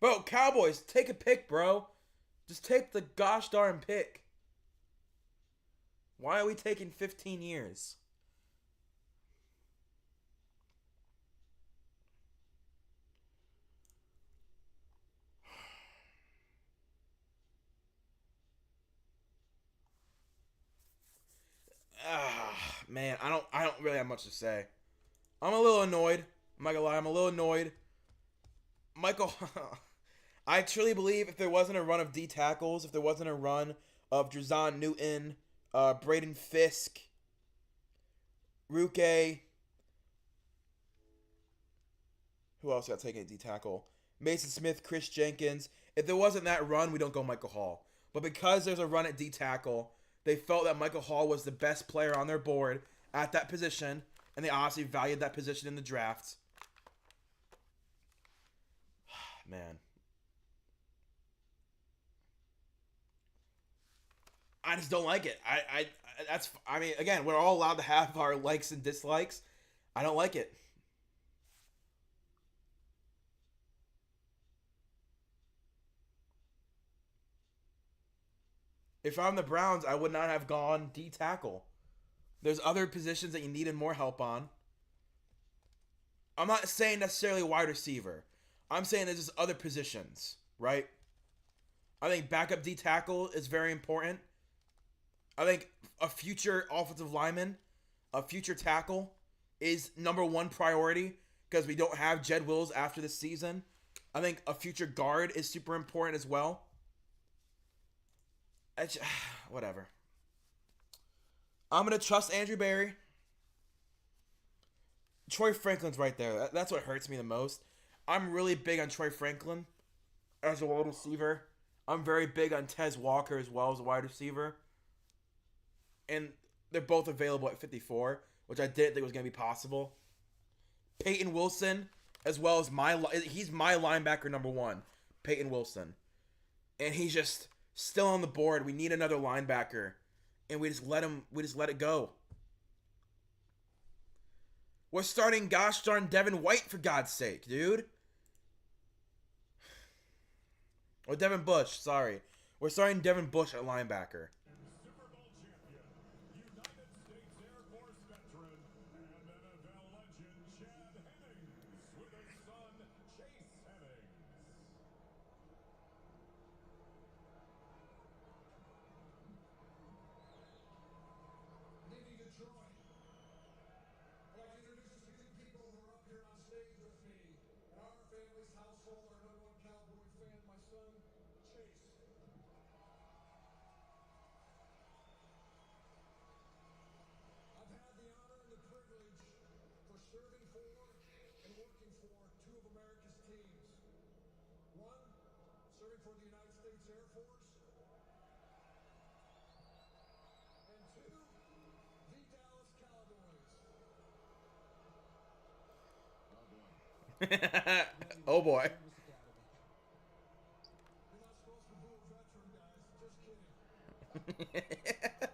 Bro, Cowboys, take a pick, bro. Just take the gosh darn pick. Why are we taking 15 years? Man, I don't really have much to say. I'm a little annoyed. I'm not gonna lie, I'm a little annoyed. Michael, I truly believe if there wasn't a run of D tackles, if there wasn't a run of Drazon Newton, Braden Fisk, Ruke, who else got taken at D tackle? Mason Smith, Chris Jenkins. If there wasn't that run, we don't go Michael Hall. But because there's a run at D tackle, they felt that Michael Hall was the best player on their board at that position, and they obviously valued that position in the draft. Man. I just don't like it. I mean, again, we're all allowed to have our likes and dislikes. I don't like it. If I'm the Browns, I would not have gone D tackle. There's other positions that you needed more help on. I'm not saying necessarily wide receiver. I'm saying there's just other positions, right? I think backup D tackle is very important. I think a future offensive lineman, a future tackle is number one priority because we don't have Jed Wills after this season. I think a future guard is super important as well. Whatever. I'm going to trust Andrew Berry. Troy Franklin's right there. That's what hurts me the most. I'm really big on Troy Franklin as a wide receiver. I'm very big on Tez Walker as well as a wide receiver. And they're both available at 54, which I didn't think was going to be possible. Peyton Wilson, as well as he's my linebacker number one, Peyton Wilson. And he's just still on the board. We need another linebacker. And we just let it go. We're starting gosh darn Devin White, for God's sake, dude. Or Devin Bush, sorry. We're starting Devin Bush at linebacker. Super Bowl champion, United States Air Force veteran, and NFL legend Chad Hennings with his son Chase Hennings. Good evening, Detroit. I'd like to introduce the two people who are up here on stage with me. In our family's household, our number one Cowboy fan, my son, Chase. I've had the honor and the privilege for serving for and working for two of America's teams. One, serving for the United States Air Force. And two, the Dallas Cowboys. Oh boy. You're not supposed to boo a veteran, guys. Just kidding.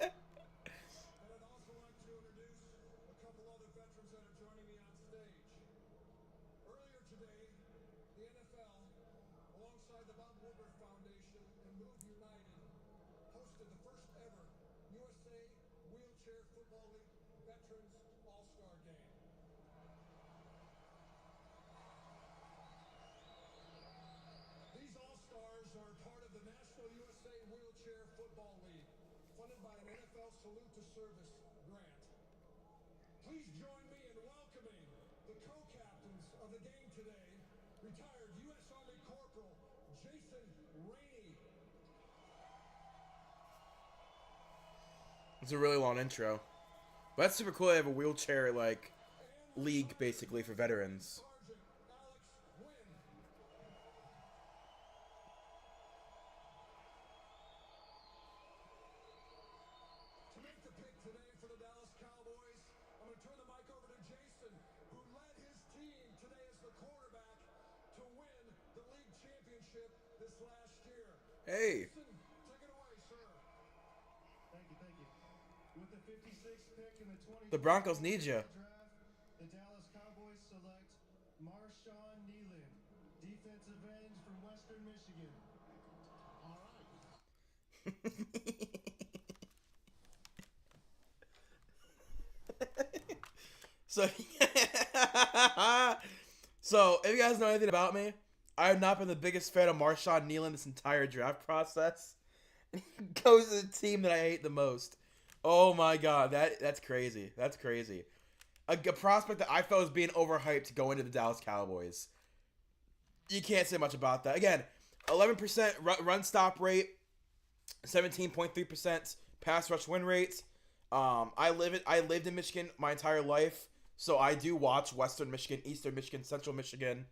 And I'd also like to introduce a couple other veterans that are joining me on stage. Earlier today, the NFL, alongside the Bob Woodward Foundation and Move United, hosted the first ever USA Wheelchair Football League Veterans All-Star Game. These All-Stars are part of the National USA Wheelchair Football League, funded by an NFL Salute to Service grant. Please join me in welcoming the co-captains of the game today, retired U.S. Army Corporal Jason Rainey. It's a really long intro. But that's super cool. They have a wheelchair, league, basically, for veterans. Sergeant Alex Wynn. To make the pick today for the Dallas Cowboys, I'm going to turn the mic over to Jason, who led his team today as the quarterback to win the league championship this last year. Hey. Jason, take it away, sir. Thank you, thank you. With the 56th pick in the 20 The Broncos need you. draft, the Dallas Cowboys select Marshawn Nealand, defensive end from Western Michigan. All right. So, so if you guys know anything about me, I have not been the biggest fan of Marshawn Nealand this entire draft process. He goes to the team that I hate the most. Oh my god, that's crazy. That's crazy. a prospect that I felt was being overhyped going to the Dallas Cowboys. You can't say much about that. Again, 11% run stop rate, 17.3% pass rush win rates. I lived in Michigan my entire life, so I do watch Western Michigan, Eastern Michigan, Central Michigan.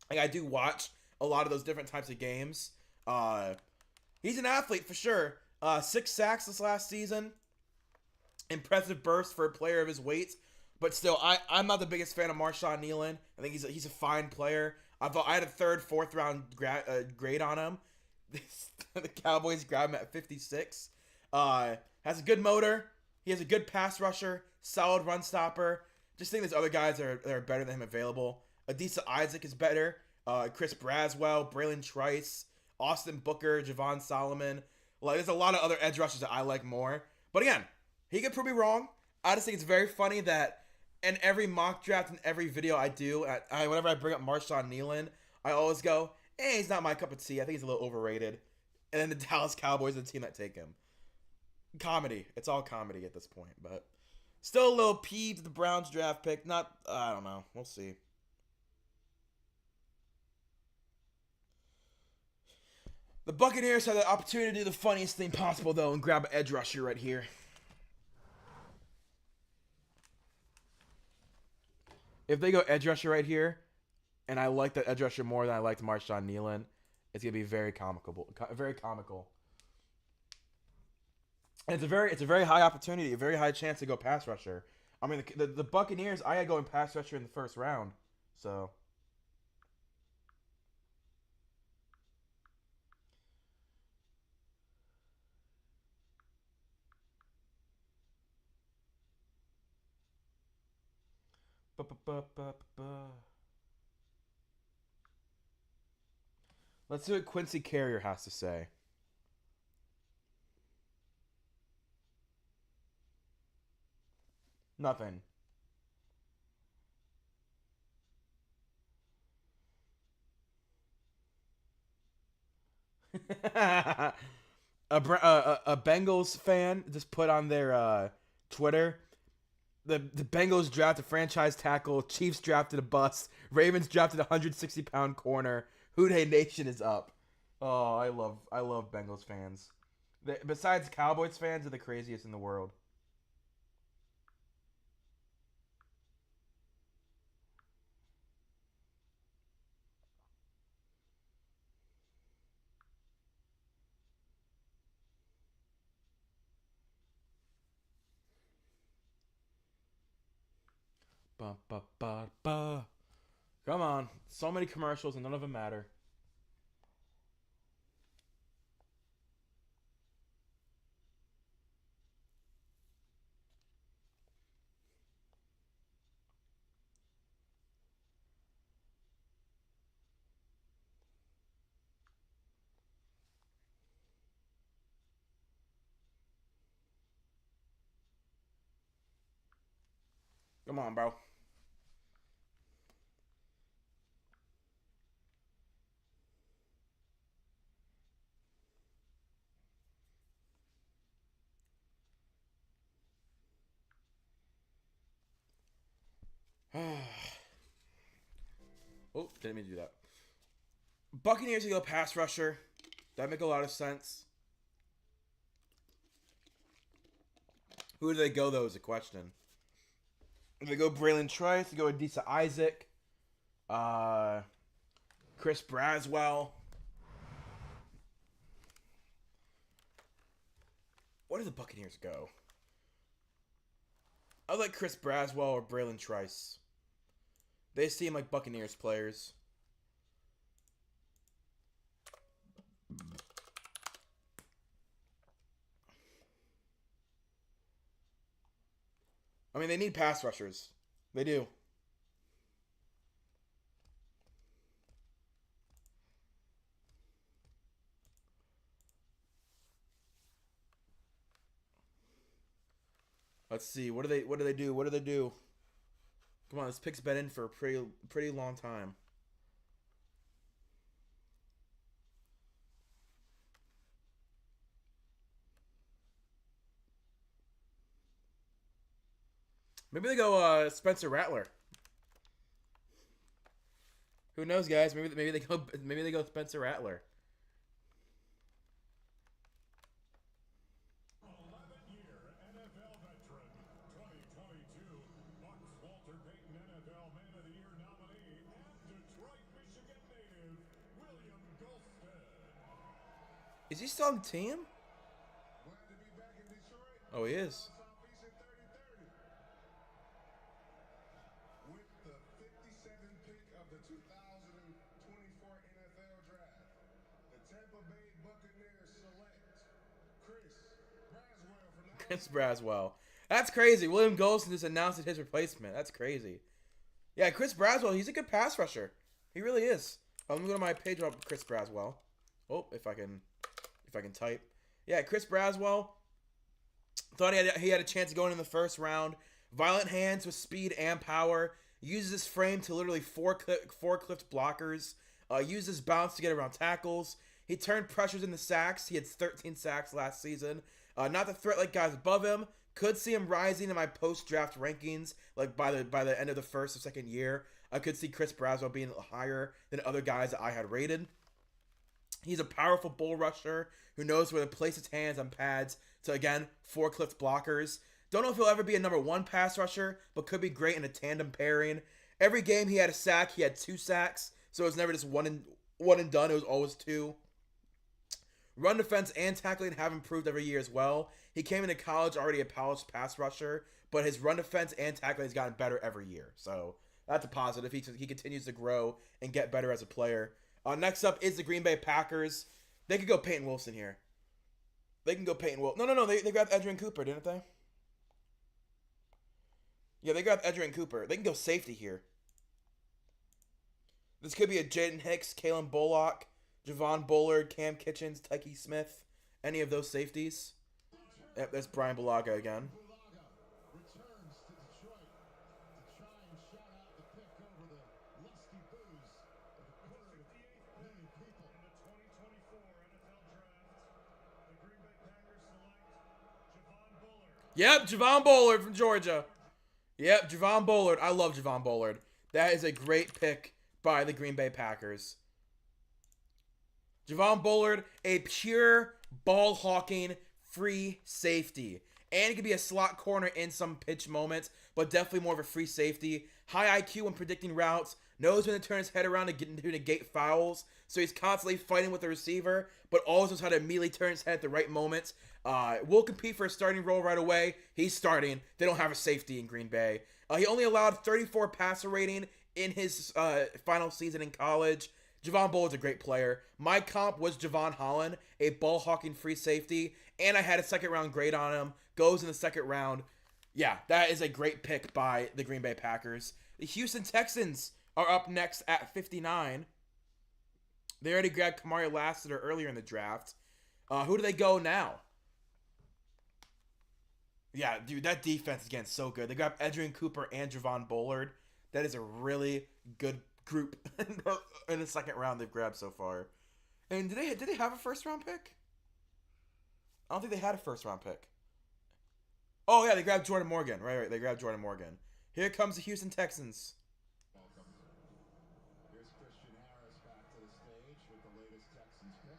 Like, I do watch a lot of those different types of games. He's an athlete for sure. 6 sacks this last season. Impressive burst for a player of his weight. But still, I'm not the biggest fan of Marshawn Nealon. I think he's a fine player. I thought I had a 3rd, 4th round grade on him. The Cowboys grabbed him at 56. Has a good motor. He has a good pass rusher. Solid run stopper. Just think there's other guys that are better than him available. Adisa Isaac is better. Chris Braswell, Braylon Trice, Austin Booker, Javon Solomon. Like, there's a lot of other edge rushers that I like more. But again, he could prove me wrong. I just think it's very funny that in every mock draft and every video I do, whenever I bring up Marshawn Nealon, I always go, he's not my cup of tea. I think he's a little overrated. And then the Dallas Cowboys are the team that take him. Comedy. It's all comedy at this point. But still a little peeved the Browns draft pick. I don't know. We'll see. The Buccaneers have the opportunity to do the funniest thing possible, though, and grab an edge rusher right here. If they go edge rusher right here, and I like that edge rusher more than I liked Marshawn Nealon, it's gonna be very comical. Very comical. And it's a very high opportunity, a very high chance to go pass rusher. I mean, the Buccaneers, I had going pass rusher in the 1st round, so. Let's see what Quincy Carrier has to say. Nothing. A Bengals fan just put on their Twitter, the Bengals drafted a franchise tackle, Chiefs drafted a bust, Ravens drafted a 160-pound corner. Houday Nation is up. Oh, I love Bengals fans. Besides Cowboys fans, are the craziest in the world. Ba, ba, ba, ba. Come on. So many commercials and none of them matter. Come on, bro. Oh, didn't mean to do that. Buccaneers to go pass rusher. That make a lot of sense. Who do they go, though, is a question. If they go Braylon Trice, they go Adisa Isaac, Chris Braswell. Where do the Buccaneers go? I like Chris Braswell or Braylon Trice. They seem like Buccaneers players. I mean, they need pass rushers. They do. Let's see. What do they do? What do they do? Come on, this pick's been in for a pretty long time. Maybe they go Spencer Rattler. Who knows, guys? Maybe they go Spencer Rattler. 11-year NFL veteran, 2022 Bucks Walter Payton NFL Man of the Year nominee, and Detroit, Michigan native William Golston. Is he still on the team? Glad to be back in Detroit. Oh, he is. Southeastern 30-30. With the 57th pick of the 2024 NFL Draft, the Tampa Bay Buccaneers select Chris Braswell from the Chris Braswell. That's crazy. William Golston just announced his replacement. That's crazy. Yeah, Chris Braswell, he's a good pass rusher. He really is. I'm gonna go to my page about Chris Braswell. Oh, if I can type. Yeah, Chris Braswell. Thought he had a chance of going in the first round. Violent hands with speed and power. Uses his frame to literally forklift blockers. Uses his bounce to get around tackles. He turned pressures into sacks. He had 13 sacks last season. Not to threat like guys above him. Could see him rising in my post-draft rankings, like by the end of the first or second year. I could see Chris Braswell being higher than other guys that I had rated. He's a powerful bull rusher who knows where to place his hands on pads to, again, forklift blockers. Don't know if he'll ever be a number one pass rusher, but could be great in a tandem pairing. Every game he had a sack. He had 2 sacks, so it was never just one and done. It was always 2. Run defense and tackling have improved every year as well. He came into college already a polished pass rusher, but his run defense and tackling has gotten better every year. So that's a positive. He continues to grow and get better as a player. Next up is the Green Bay Packers. They could go Peyton Wilson here. They can go Peyton Wilson. No. They grabbed Edgerrin Cooper, didn't they? Yeah, they grabbed Edgerrin Cooper. They can go safety here. This could be a Jaden Hicks, Kalen Bullock, Javon Bullard, Cam Kitchens, Tyke Smith. Any of those safeties. Yep, there's Brian Bulaga again. Bulaga returns to Detroit to try and shout out the pick over the lusty boos of a quarter million people. In the 2024 NFL Draft, the Green Bay Packers select Javon Bullard. Yep, Javon Bullard from Georgia. Yep, Javon Bullard. I love Javon Bullard. That is a great pick by the Green Bay Packers. Javon Bullard, a pure ball-hawking free safety. And he could be a slot corner in some pitch moments, but definitely more of a free safety. High IQ when predicting routes. Knows when to turn his head around to negate fouls. So he's constantly fighting with the receiver, but always knows how to immediately turn his head at the right moments. Will compete for a starting role right away. He's starting. They don't have a safety in Green Bay. He only allowed 34 passer rating in his final season in college. Javon Bullard's a great player. My comp was Javon Holland, a ball-hawking free safety, and I had a second-round grade on him. Goes in the second round. Yeah, that is a great pick by the Green Bay Packers. The Houston Texans are up next at 59. They already grabbed Kamari Lassiter earlier in the draft. Who do they go now? Yeah, dude, that defense is getting so good. They grabbed Edgerrin Cooper and Javon Bullard. That is a really good group in the second round they've grabbed so far. And did they have a first round pick? I don't think they had a first round pick. Oh yeah, they grabbed Jordan Morgan. Right. They grabbed Jordan Morgan. Here comes the Houston Texans. Welcome. Here's Christian Harris back to the stage with the latest Texans pick.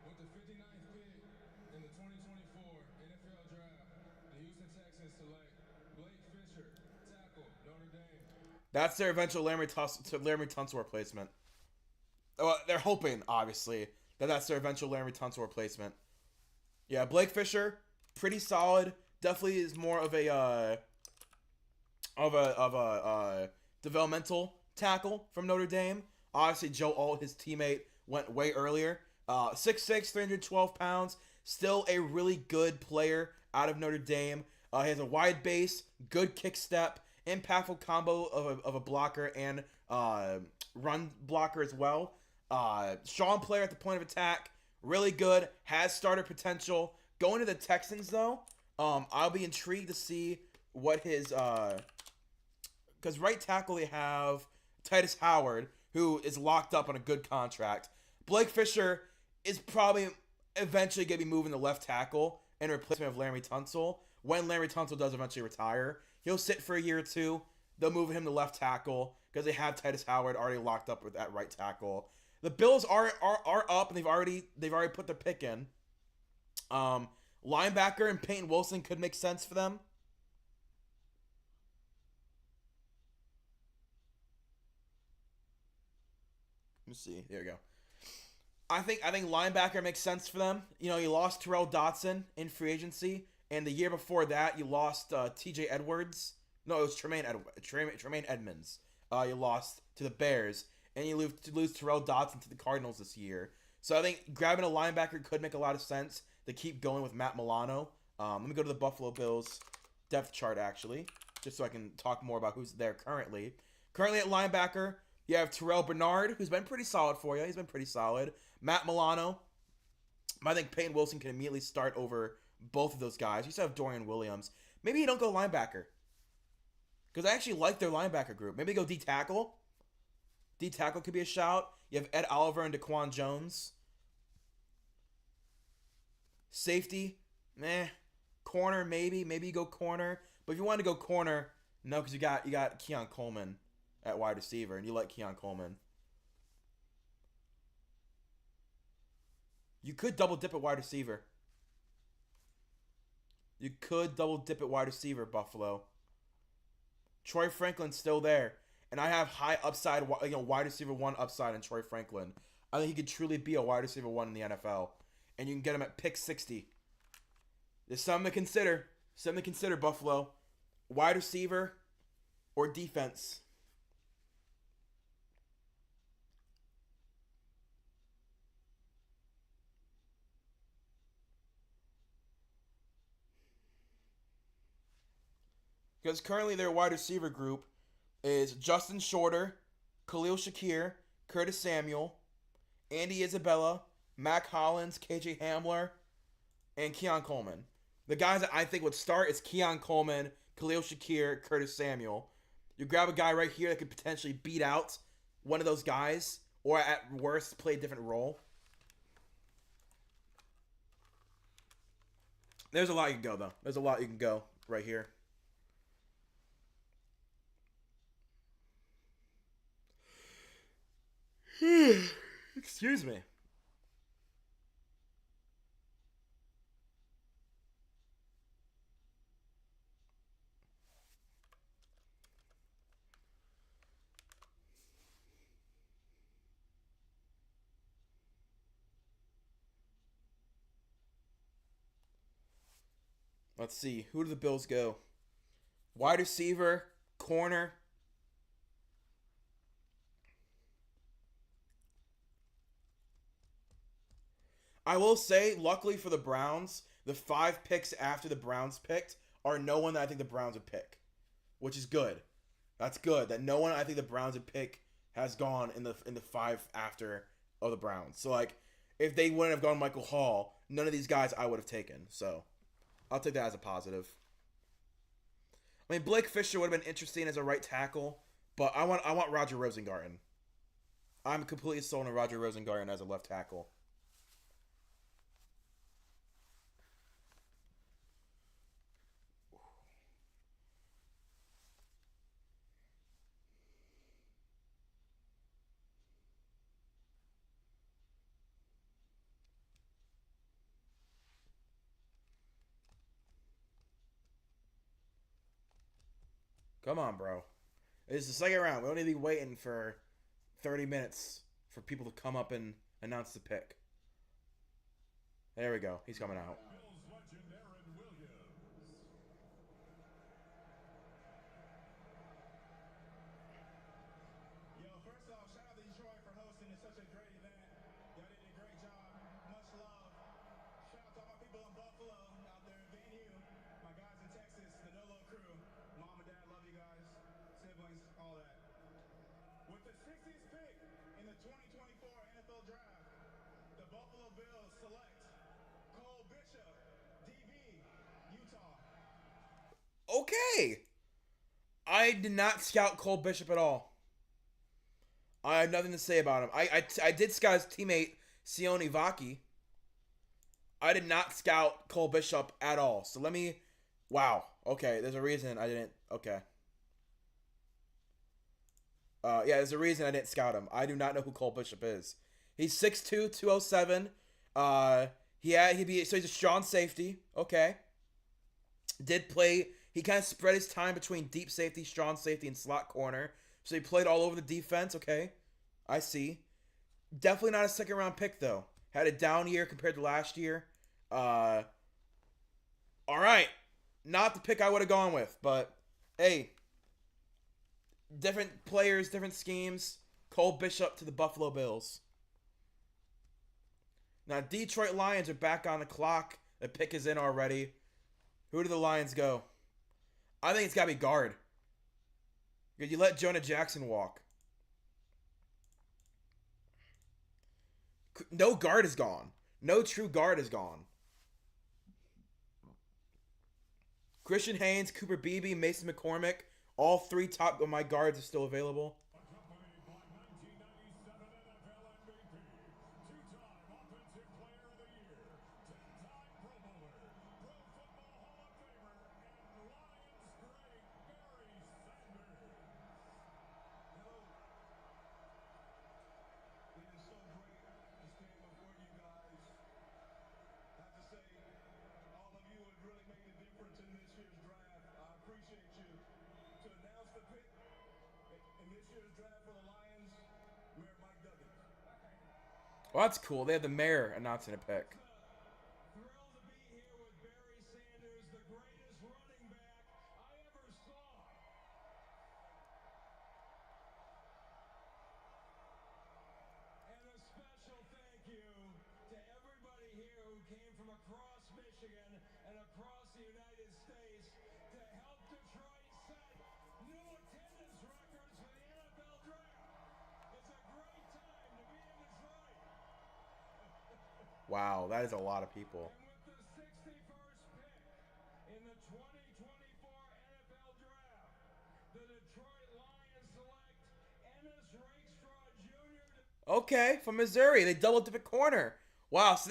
With the 59th pick in the 2024 NFL Draft, the Houston Texans select Blake Fisher, tackle, Notre Dame. That's their eventual Laramie Tunsil replacement. Well, they're hoping, obviously, that's their eventual Laramie Tunsil replacement. Yeah, Blake Fisher, pretty solid. Definitely is more of a developmental tackle from Notre Dame. Obviously, Joe Alt, his teammate, went way earlier. 6'6", 312 pounds. Still a really good player out of Notre Dame. He has a wide base, good kick step, impactful combo of a blocker and run blocker as well. Strong player at the point of attack. Really good. Has starter potential. Going to the Texans, though, I'll be intrigued to see what his... Because right tackle they have Titus Howard, who is locked up on a good contract. Blake Fisher is probably eventually going to be moving to left tackle in replacement of Larry Tunsil. When Larry Tunsil does eventually retire, he'll sit for a year or two. They'll move him to left tackle because they have Titus Howard already locked up with at right tackle. The Bills are up and they've already put their pick in. Linebacker and Peyton Wilson could make sense for them. Let me see. There we go. I think linebacker makes sense for them. You know, you lost Terrell Dotson in free agency, and the year before that, you lost T.J. Edwards. No, it was Tremaine Edmonds. You lost to the Bears, and you lose Terrell Dotson to the Cardinals this year. So I think grabbing a linebacker could make a lot of sense to keep going with Matt Milano. Let me go to the Buffalo Bills depth chart, actually, just so I can talk more about who's there currently. Currently at linebacker, you have Terrell Bernard, who's been pretty solid for you. He's been pretty solid. Matt Milano. I think Peyton Wilson can immediately start over both of those guys. You still have Dorian Williams. Maybe you don't go linebacker, because I actually like their linebacker group. Maybe go D-tackle. D-tackle could be a shout. You have Ed Oliver and Daquan Jones. Safety, meh. Corner, maybe. Maybe you go corner. But if you want to go corner, no, because you got Keon Coleman at wide receiver, and you like Keon Coleman. You could double dip at wide receiver. You could double dip at wide receiver, Buffalo. Troy Franklin's still there, and I have high upside, wide receiver 1 upside in Troy Franklin. I think he could truly be a wide receiver 1 in the NFL, and you can get him at pick 60. There's something to consider. Something to consider, Buffalo. Wide receiver or defense. Because currently their wide receiver group is Justin Shorter, Khalil Shakir, Curtis Samuel, Andy Isabella, Mac Hollins, KJ Hamler, and Keon Coleman. The guys that I think would start is Keon Coleman, Khalil Shakir, Curtis Samuel. You grab a guy right here that could potentially beat out one of those guys, or at worst, play a different role. There's a lot you can go, though. There's a lot you can go right here. Excuse me. Let's see. Who do the Bills go? Wide receiver, corner. I will say, luckily for the Browns, the 5 picks after the Browns picked are no one that I think the Browns would pick, which is good. That's good. That no one I think the Browns would pick has gone in the 5 after of the Browns. So like, if they wouldn't have gone Michael Hall, none of these guys I would have taken. So I'll take that as a positive. I mean, Blake Fisher would have been interesting as a right tackle, but I want Roger Rosengarten. I'm completely sold on Roger Rosengarten as a left tackle. Come on, bro. It's the second round. We don't need to be waiting for 30 minutes for people to come up and announce the pick. There we go. He's coming out. Bills legend Aaron Williams. Yo, first off, shout out to Detroit for hosting. It's such a great event. Y'all did a great job. Much love. Shout out to all my people in Buffalo out there in venue. My guys in Texas, the Dolo crew. Mom and Dad, love you guys. Siblings, all that. With the 60th pick in the 2024 NFL Draft, the Buffalo Bills select Cole Bishop, DB, Utah. Okay. I did not scout Cole Bishop at all. I have nothing to say about him. I did scout his teammate, Sione Vaki. I did not scout Cole Bishop at all. So let me. Wow. Okay, there's a reason I didn't. Okay. Yeah, there's a reason I didn't scout him. I do not know who Cole Bishop is. He's 6'2", 207. So he's a strong safety. Okay. Did play. He kind of spread his time between deep safety, strong safety, and slot corner. So he played all over the defense. Okay, I see. Definitely not a second round pick though. Had a down year compared to last year. All right, not the pick I would have gone with, but hey, different players, different schemes. Cole Bishop to the Buffalo Bills. Now Detroit Lions are back on the clock. The pick is in already. Who do the Lions go? I think it's got to be guard. Because you let Jonah Jackson walk. No guard is gone. No true guard is gone. Christian Haynes, Cooper Beebe, Mason McCormick. All three top of my guards are still available. Accompanied by 1997 NFL MVP, two-time Offensive Player of the Year, 10-time Pro Bowler, Pro Football Hall of Famer, and Lions great Barry Sanders. Hello. It is so great to stand before you guys. I have to say, all of you have really made a difference in this year's draft. I appreciate you. To announce the pick in this year's draft for the Lions, Mayor Mike Duggan. Well, that's cool. They have the mayor announcing a pick. Thrilled to be here with Barry Sanders, the greatest running back I ever saw. And a special thank you to everybody here who came from across Michigan and across the United States to help Detroit set new attendance records for the NFL Draft. It's a great time to be in Detroit. Wow, that is a lot of people. And with the 61st pick in the 2024 NFL Draft, the Detroit Lions select Ennis Rakestraw Jr. Okay, from Missouri. They doubled dip at corner. Wow, so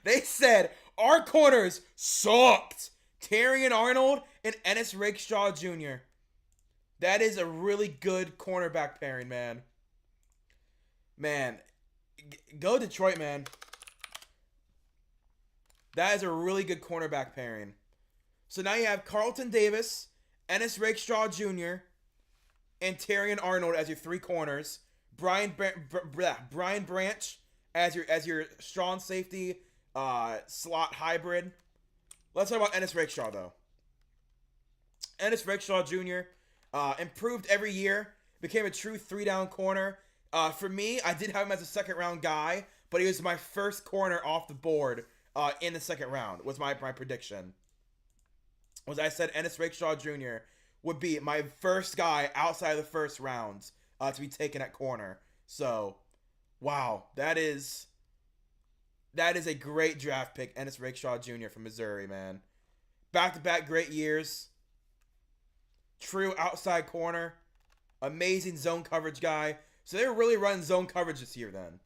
they said our corners sucked. Terrion Arnold and Ennis Rakestraw Jr. That is a really good cornerback pairing, man. Man, go Detroit, man. That is a really good cornerback pairing. So now you have Carlton Davis, Ennis Rakestraw Jr., and Terrion Arnold as your three corners. Brian Branch as your strong safety slot hybrid. Let's talk about Ennis Rakestraw though. Ennis Rakestraw Jr. Improved every year. Became a true 3-down corner. For me, I did have him as a second round guy, but he was my first corner off the board in the second round. Was my prediction. Was I said Ennis Rakestraw Jr. would be my first guy outside of the first rounds to be taken at corner. So, wow, that is a great draft pick, Ennis Rakestraw Jr. from Missouri, man. Back-to-back great years. True outside corner. Amazing zone coverage guy. So they're really running zone coverage this year then.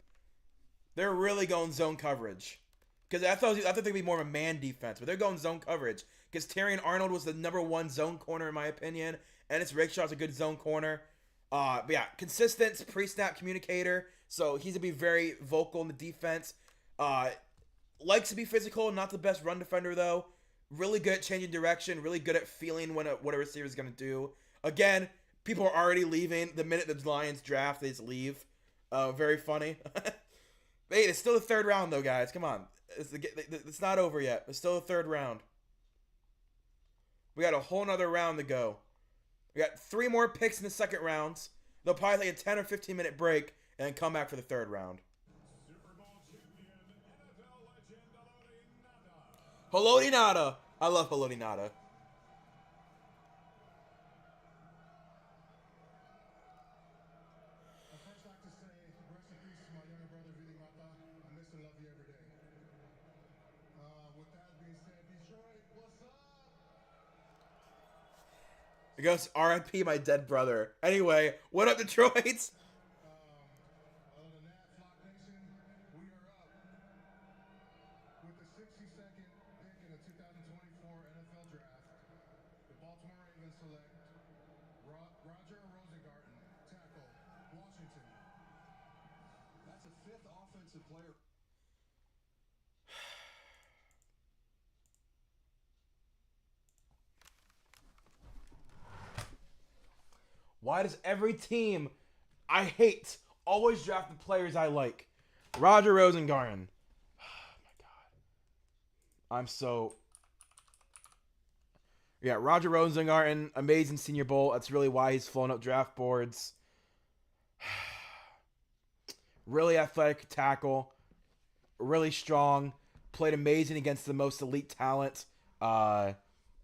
They're really going zone coverage. Because I thought they'd be more of a man defense, but they're going zone coverage. Because Terrion Arnold was the #1 zone corner in my opinion. Ennis Rakestraw's a good zone corner. But yeah, consistent pre-snap communicator. So he's going to be very vocal in the defense. Likes to be physical, not the best run defender though. Really good at changing direction. Really good at feeling what a receiver is going to do. Again, people are already leaving. The minute the Lions draft, they just leave. Very funny. Hey, it's still the third round though, guys. Come on. It's not over yet. It's still the third round. We got a whole nother round to go. We got 3 more picks in the second rounds. They'll probably take a 10 or 15 minute break and then come back for the third round. Super Bowl champion, NFL legend Haloti Ngata. I love Haloti Ngata. I'd first like to say, rest in peace to my younger brother, Vili Mata. I miss and love you every day. With that being said, Detroit, what's up? It goes R.I.P. my dead brother. Anyway, what up, Detroit? Other than that, Flock Nation, we are up with the Washington. That's a fifth offensive player. Why does every team I hate always draft the players I like? Roger Rosengarten. Oh my god. I'm so. Yeah, Roger Rosengarten, amazing Senior Bowl. That's really why he's flown up draft boards. Really athletic tackle. Really strong. Played amazing against the most elite talent at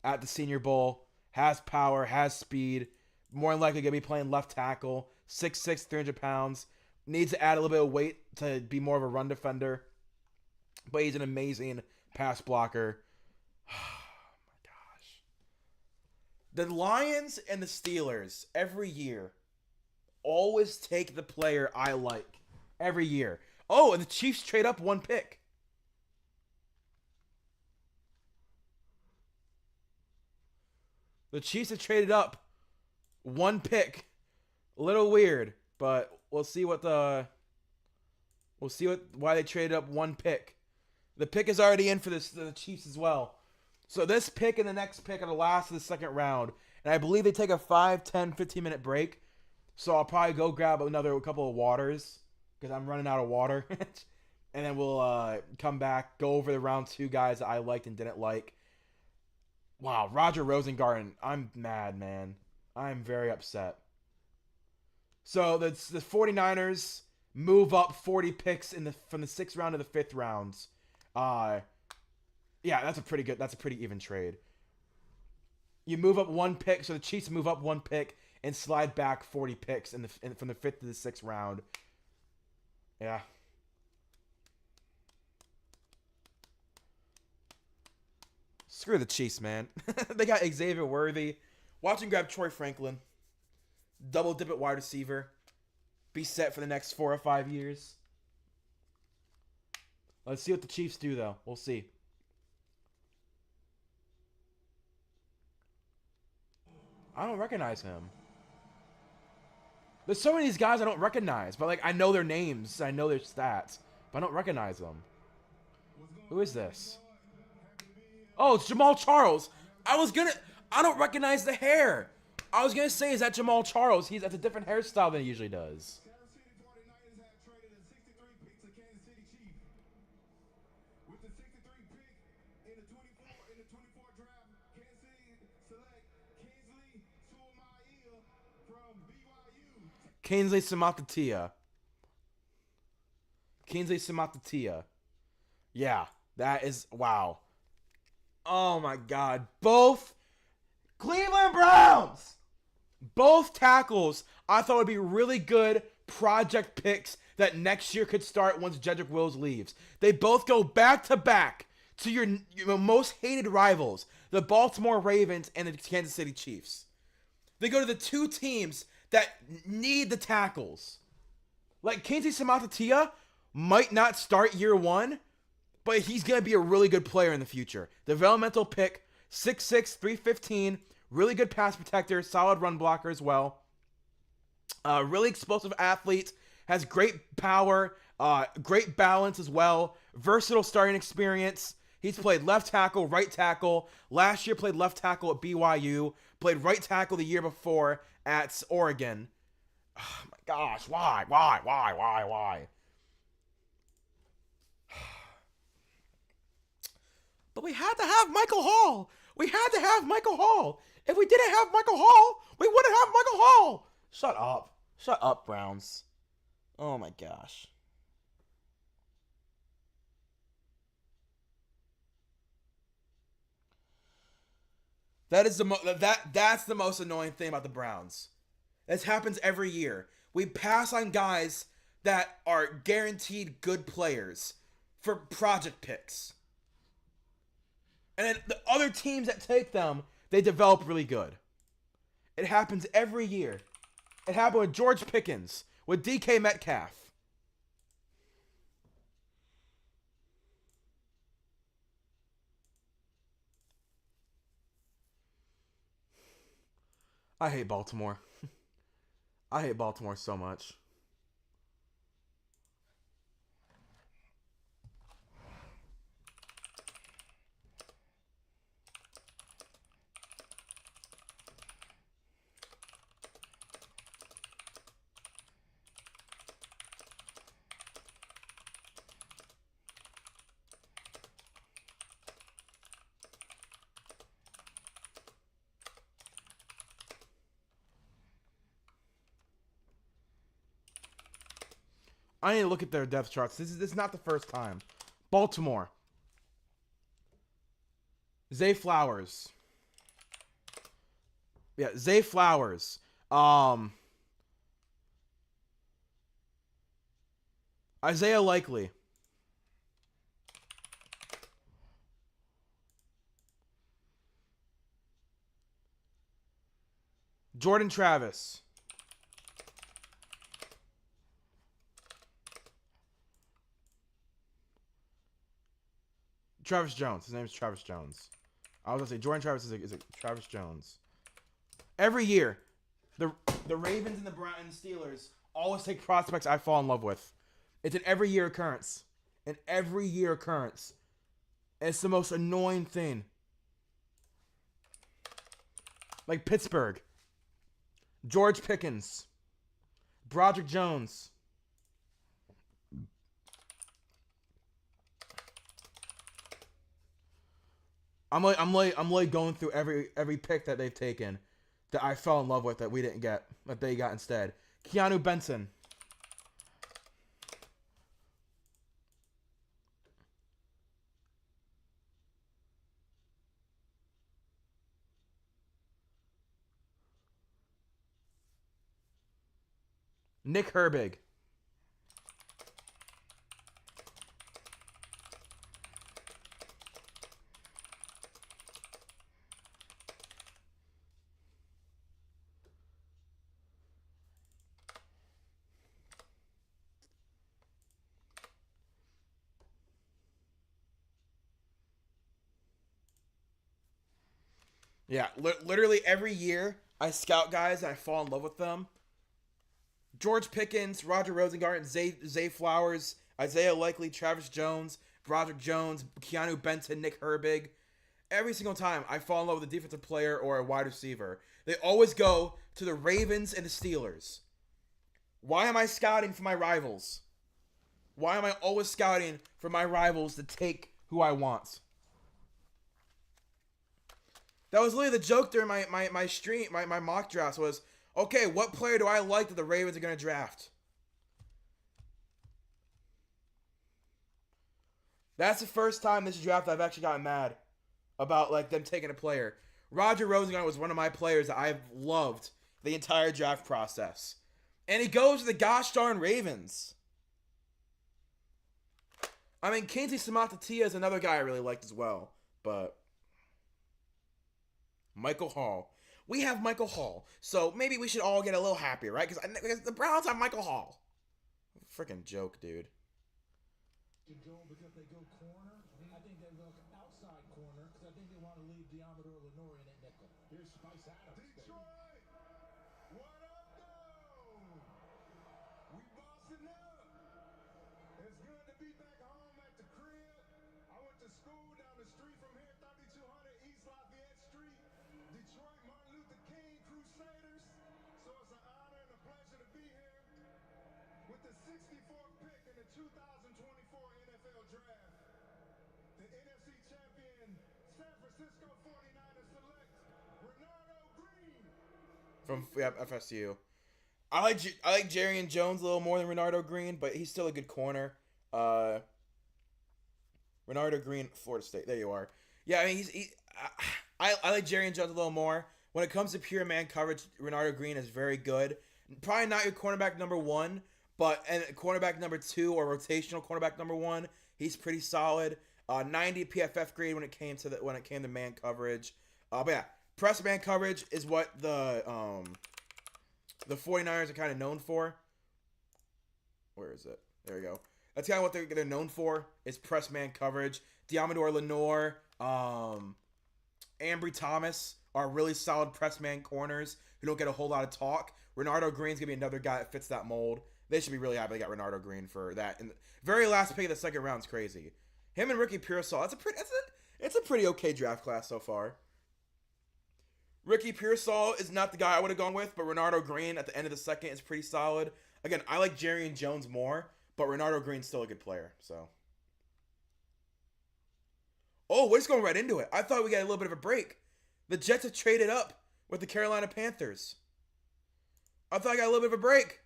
the Senior Bowl. Has power, has speed. More than likely going to be playing left tackle. 6'6", 300 pounds. Needs to add a little bit of weight to be more of a run defender. But he's an amazing pass blocker. Oh my gosh. The Lions and the Steelers every year always take the player I like. Every year. Oh, and the Chiefs trade up one pick. The Chiefs have traded up one pick. A little weird, but we'll see why they traded up one pick. The pick is already in for the Chiefs as well. So this pick and the next pick are the last of the second round. And I believe they take a 5, 10, 15-minute break. So I'll probably go grab another couple of waters because I'm running out of water. And then we'll come back, go over the round 2 guys that I liked and didn't like. Wow, Roger Rosengarten. I'm mad, man. I'm very upset. So the 49ers move up 40 picks from the 6th round to the 5th rounds. Yeah, that's a pretty even trade. You move up one pick, so the Chiefs move up one pick and slide back 40 picks from the 5th to the 6th round. Yeah. Screw the Chiefs, man. They got Xavier Worthy. Watch him grab Troy Franklin. Double dip at wide receiver. Be set for the next 4 or 5 years. Let's see what the Chiefs do, though. We'll see. I don't recognize him. There's so many of these guys I don't recognize, but I know their names, I know their stats, but I don't recognize them. Who is this? Oh, it's Jamal Charles. I don't recognize the hair. I was gonna say, is that Jamal Charles? That's a different hairstyle than he usually does. Kansas City 49ers have traded a 63 pick to Kansas City Chiefs. With the 63 pick in the 24 draft, Kansas City select Kingsley Suamaiya from BYU. Kingsley Samatatia. Kingsley Samatatia. Yeah, that is wow. Oh my God. Both Cleveland Browns. Both tackles I thought would be really good project picks that next year could start once Jedrick Wills leaves. They both go back to back to your most hated rivals, the Baltimore Ravens and the Kansas City Chiefs. They go to the two teams that need the tackles. Like Kingsley Samatatia might not start year 1, but he's going to be a really good player in the future. Developmental pick, 6'6", 315, really good pass protector, solid run blocker as well. Really explosive athlete, has great power, great balance as well. Versatile starting experience. He's played left tackle, right tackle. Last year played left tackle at BYU. Played right tackle the year before at Oregon. Oh my gosh, why? But we had to have Michael Hall. If we didn't have Michael Hall, we wouldn't have Michael Hall. Shut up, Browns. Oh my gosh. That's the most annoying thing about the Browns. This happens every year. We pass on guys that are guaranteed good players for project picks. And then the other teams that take them, they develop really good. It happens every year. It happened with George Pickens, with DK Metcalf. I hate Baltimore. I hate Baltimore so much. I need to look at their depth charts. This is not the first time. Baltimore. Zay Flowers. Yeah, Zay Flowers. Isaiah Likely. Jordan Travis. Travis Jones. His name is Travis Jones. I was gonna say Jordan Travis is a Travis Jones. Every year, the Ravens and the Steelers always take prospects I fall in love with. It's an every year occurrence. An every year occurrence. It's the most annoying thing. Like Pittsburgh. George Pickens. Broderick Jones. I'm like going through every pick that they've taken that I fell in love with that we didn't get, that they got instead. Keanu Benson. Nick Herbig. Yeah, literally every year I scout guys and I fall in love with them. George Pickens, Roger Rosengarten, Zay Flowers, Isaiah Likely, Travis Jones, Broderick Jones, Keanu Benson, Nick Herbig. Every single time I fall in love with a defensive player or a wide receiver, they always go to the Ravens and the Steelers. Why am I scouting for my rivals? Why am I always scouting for my rivals to take who I want? That was literally the joke during my stream, my mock drafts was, okay, what player do I like that the Ravens are going to draft? That's the first time this draft I've actually gotten mad about like them taking a player. Roger Rosengarten was one of my players that I've loved the entire draft process. And he goes to the gosh darn Ravens. I mean, Kingsley Samatatia is another guy I really liked as well. But Michael Hall. We have Michael Hall. So maybe we should all get a little happier, right? Because the Browns have Michael Hall. Freaking joke, dude. Because they go corner, I think they look outside corner because I think they want to leave Diamador Lenore in at nickel. Here's Spice Adams. Detroit, what up, though? We bossing up. It's good to be back home at the crib. I went to school down the street from here, 3200 East Lafayette Street. Detroit Martin Luther King Crusaders. So it's an honor and a pleasure to be here. With the 64th pick in the 2024 NFL Draft, the NFC champion San Francisco 49ers select Renardo Green. From FSU. I like Jerry Jones a little more than Renardo Green, but he's still a good corner. Renardo Green, Florida State. There you are. Yeah, I mean I like Jerry Jones a little more. When it comes to pure man coverage, Renardo Green is very good. Probably not your cornerback number one, but and cornerback number two or rotational cornerback number one, he's pretty solid. 90 PFF grade when it came to man coverage. But yeah, press man coverage is what the 49ers are kind of known for. Where is it? There we go. That's kind of what they're known for is press man coverage. Diamador Lenore, Ambry Thomas are really solid press man corners who don't get a whole lot of talk. Renardo Green's going to be another guy that fits that mold. They should be really happy they got Renardo Green for that. And the very last pick of the second round is crazy. Him and Ricky Pearsall, it's a pretty okay draft class so far. Ricky Pearsall is not the guy I would have gone with, but Renardo Green at the end of the second is pretty solid. Again, I like Jerry and Jones more, but Renardo Green's still a good player. So, oh, we're just going right into it. I thought we got a little bit of a break. The Jets have traded up with the Carolina Panthers. I thought I got a little bit of a break.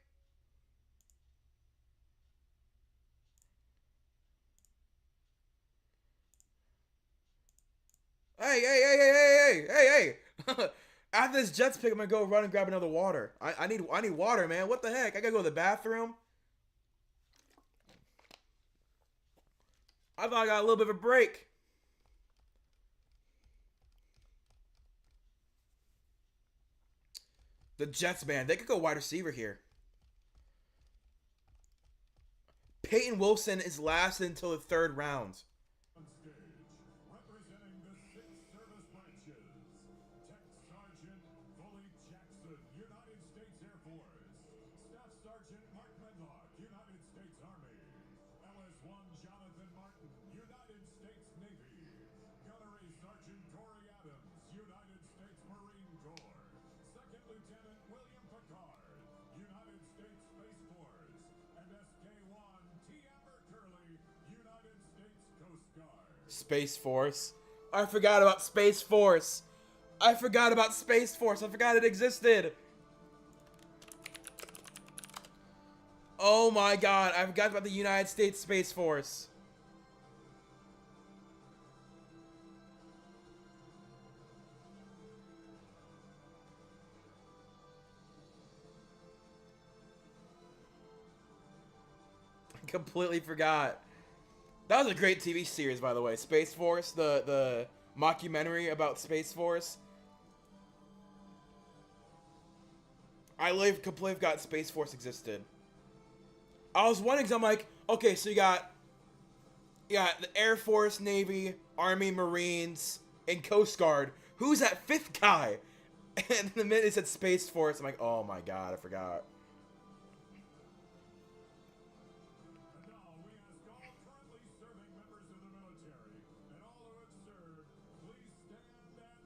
After this Jets pick, I'm gonna go run and grab another water. I need water, man. What the heck? I gotta go to the bathroom. I thought I got a little bit of a break. The Jets, man, they could go wide receiver here. Peyton Wilson is lasted until the 3rd round. On stage, representing the 6 service branches, Tech Sergeant Fully Jackson, United States Air Force. Staff Sergeant Mark Medlock, United States Army. LS-1 Jonathan Martin, United States Navy. Gunnery Sergeant Corey Adams, United States Marine Corps. Second Lieutenant William Picard, United States Space Force. And SK-1 T. Amber Curley, United States Coast Guard. Space Force. I forgot about Space Force. I forgot about Space Force. I forgot it existed. Oh my god, I forgot about the United States Space Force. I completely forgot. That was a great TV series, by the way. Space Force, the mockumentary about Space Force. I completely forgot Space Force existed. I was wondering, 'cause I'm like, okay, so you got the Air Force, Navy, Army, Marines, and Coast Guard. Who's that 5th guy? And the minute it said Space Force, I'm like, oh my god, I forgot. And now we ask all currently serving members of the military and all who have served, please stand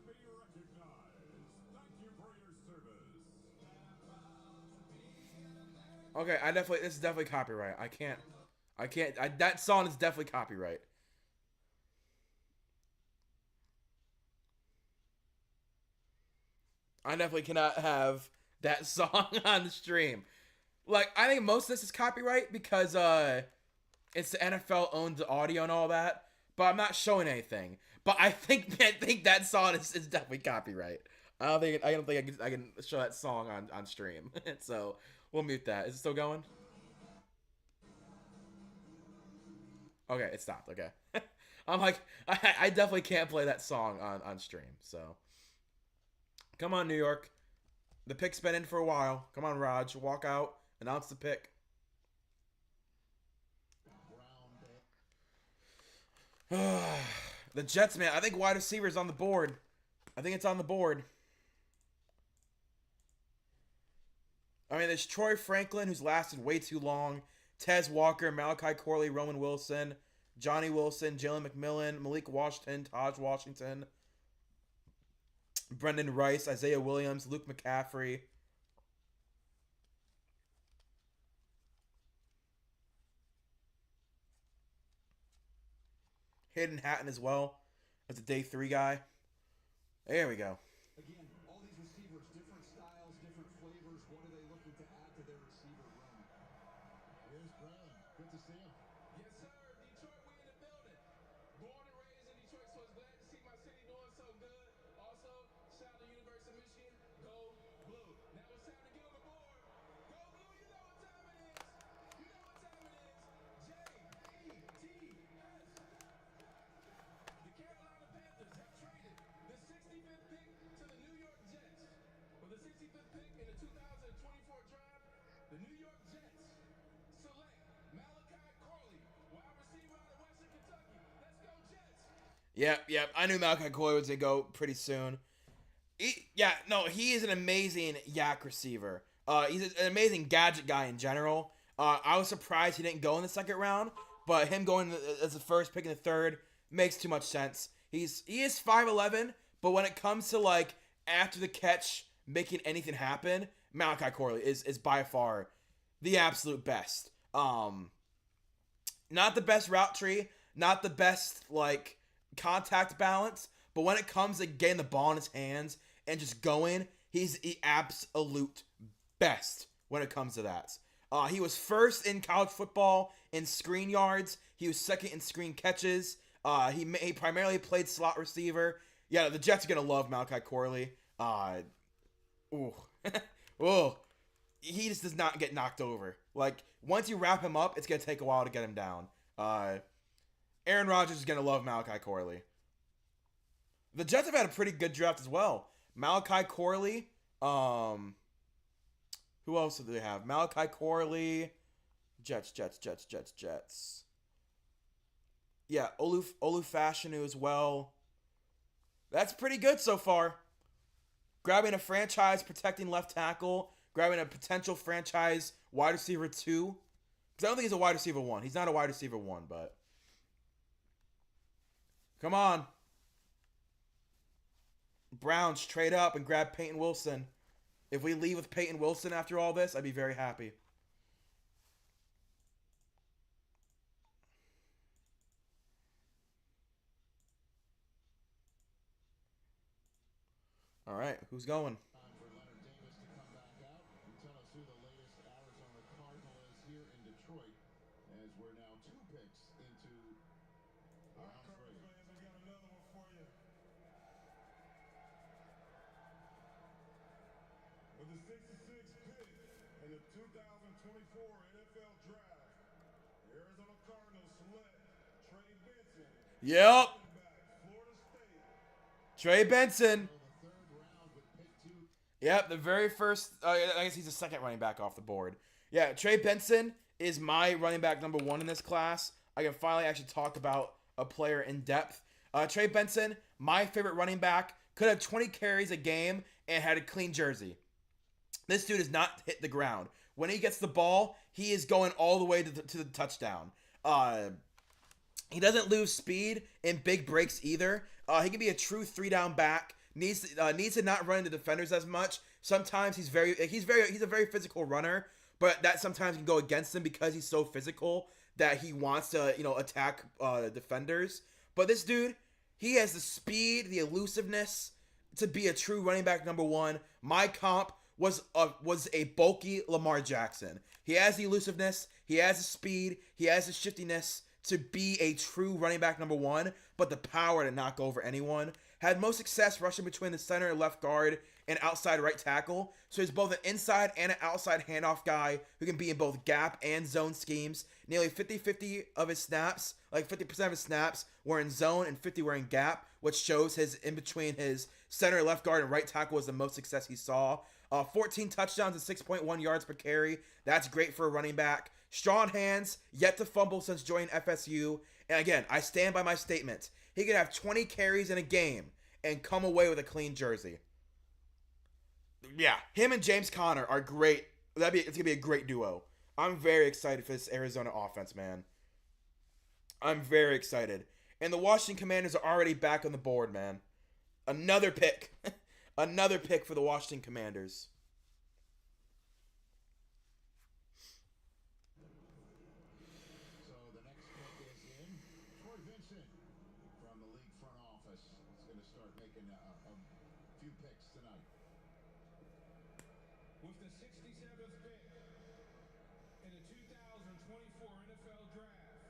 and be recognized. Thank you for your service. Okay, this is definitely copyright. That song is definitely copyright. I definitely cannot have that song on the stream. Like, I think most of this is copyright because it's the NFL owns the audio and all that, but I'm not showing anything. But I think that song is definitely copyright. I don't think I can show that song on stream. So we'll mute that. Is it still going? Okay, it stopped. Okay. I'm like, I definitely can't play that song on stream. So come on, New York. The pick's been in for a while. Come on, Raj. Walk out. Announce the pick. The Jets, man. I think wide receiver's on the board. I think it's on the board. I mean, there's Troy Franklin, who's lasted way too long. Tez Walker, Malachi Corley, Roman Wilson, Johnny Wilson, Jalen McMillan, Malik Washington, Taj Washington, Brendan Rice, Isaiah Williams, Luke McCaffrey. Hayden Hatton as well as a day 3 guy. There we go. Again, all these receivers, different styles, different flavors. What are they looking to add to their receiver room? Here's Brown. Good to see him. Yes, sir. Detroit, we in the building. Born and raised in Detroit, so it's glad to see my city doing so good. Also, shout out to University of Michigan. Go Blue. Now it's time to get on the board. Go Blue. You know what time it is. You know what time it is. J-E-T-S. The Carolina Panthers have traded the 65th pick to the New York Jets. With the 65th pick in the 2024 draft, the New York Jets select Malachi Corley, wide receiver out of Western Kentucky. Let's go Jets. Yep. I knew Malachi Corley was going to go pretty soon. He is an amazing yak receiver. He's an amazing gadget guy in general. I was surprised he didn't go in the 2nd round, but him going as the first pick in the 3rd makes too much sense. He is 5'11", but when it comes to like after the catch making anything happen, Malachi Corley is by far the absolute best. Not the best route tree, not the best like contact balance, but when it comes to getting the ball in his hands and just going, he's the absolute best when it comes to that. He was 1st in college football in screen yards. He was 2nd in screen catches. He primarily played slot receiver. Yeah, the Jets are going to love Malachi Corley. Ooh. Ooh. He just does not get knocked over. Like, once you wrap him up, it's going to take a while to get him down. Aaron Rodgers is going to love Malachi Corley. The Jets have had a pretty good draft as well. Malachi Corley. Who else do they have? Malachi Corley. Jets. Yeah, Olufashinu as well. That's pretty good so far. Grabbing a franchise protecting left tackle. Grabbing a potential franchise wide receiver 2. Because I don't think he's a wide receiver 1. He's not a wide receiver 1, but... Come on. Browns trade up and grab Peyton Wilson. If we leave with Peyton Wilson after all this, I'd be very happy. All right, who's going? Time for Leonard Davis to come back out and tell us who the latest Arizona Cardinal is here in Detroit, as we're now 2 picks into All right, round Cardinals 3. fans, we got another one for you. With the 66th pick in the 2024 NFL Draft, the Arizona Cardinals select Trey Benson, Yep. running back, Florida State. Trey Benson. So the 3rd round with pick 2. Yep, the very first... I guess he's the second running back off the board. Yeah, Trey Benson is my running back number 1 in this class. I can finally actually talk about a player in depth. Trey Benson, my favorite running back, could have 20 carries a game and had a clean jersey. This dude has not hit the ground. When he gets the ball, he is going all the way to the touchdown. He doesn't lose speed in big breaks either. He can be a true 3-down back. Needs to not run into defenders as much. Sometimes he's a very physical runner, but that sometimes can go against him because he's so physical that he wants to attack defenders. But this dude, he has the speed, the elusiveness to be a true running back number 1. My comp was a bulky Lamar Jackson. He has the elusiveness, he has the speed, he has the shiftiness to be a true running back number 1, but the power to knock over anyone. Had most success rushing between the center and left guard and outside right tackle. So he's both an inside and an outside handoff guy who can be in both gap and zone schemes. Nearly 50-50 of his snaps, like 50% of his snaps, were in zone and 50 were in gap, which shows his in between his center, left guard, and right tackle was the most success he saw. 14 touchdowns and 6.1 yards per carry. That's great for a running back. Strong hands, yet to fumble since joining FSU. And again, I stand by my statement. He could have 20 carries in a game and come away with a clean jersey. Yeah, him and James Conner are great. It's going to be a great duo. I'm very excited for this Arizona offense, man. I'm very excited. And the Washington Commanders are already back on the board, man. Another pick. Another pick for the Washington Commanders. So the next pick is in. Troy Vincent from the league front office is going to start making a few picks tonight. With the 67th pick in the 2024 NFL Draft,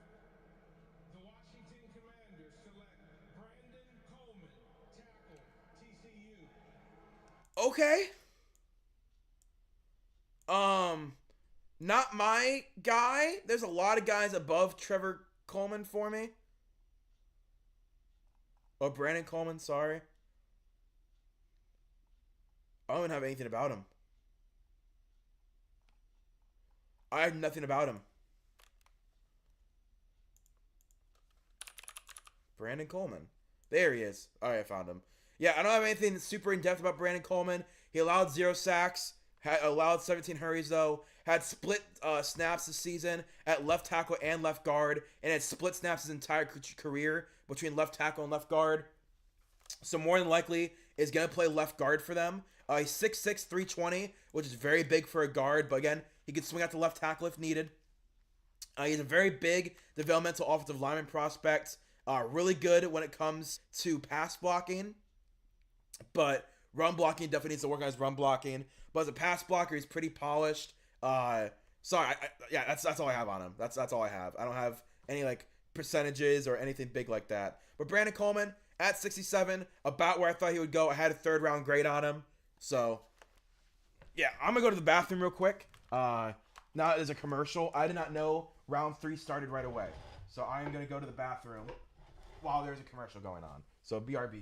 the Washington Commanders select Brandon Coleman, tackle, TCU. Okay. Not my guy. There's a lot of guys above Trevor Coleman for me. Oh, Brandon Coleman, sorry. I don't have anything about him. I have nothing about him. Brandon Coleman. There he is. All right, I found him. Yeah, I don't have anything super in-depth about Brandon Coleman. He allowed 0 sacks, allowed 17 hurries, though, had split snaps this season at left tackle and left guard, and had split snaps his entire career between left tackle and left guard. So more than likely is going to play left guard for them. He's 6'6", 320, which is very big for a guard, but again, he can swing out to left tackle if needed. He's a very big developmental offensive lineman prospect. Really good when it comes to pass blocking, but run blocking definitely needs to work on his run blocking. But as a pass blocker, he's pretty polished. Sorry, that's all I have on him. That's all I have. I don't have any like percentages or anything big like that. But Brandon Coleman at 67, about where I thought he would go. I had a 3rd round grade on him, so Yeah, I'm gonna go to the bathroom real quick. Now there's a commercial. I did not know round 3 started right away, so I'm gonna go to the bathroom while there's a commercial going on. So BRB.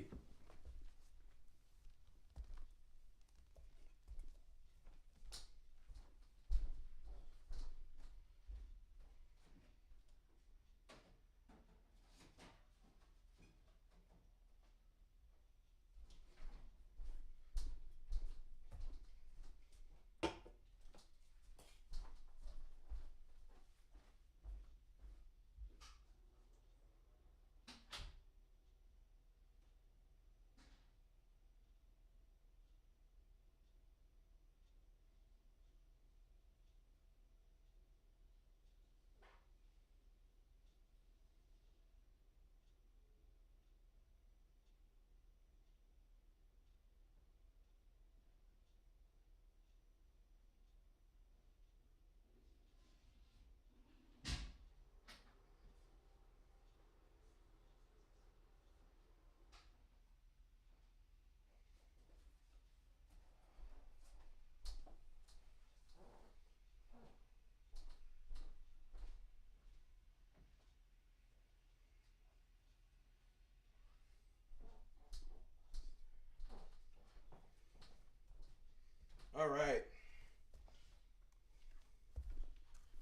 All right.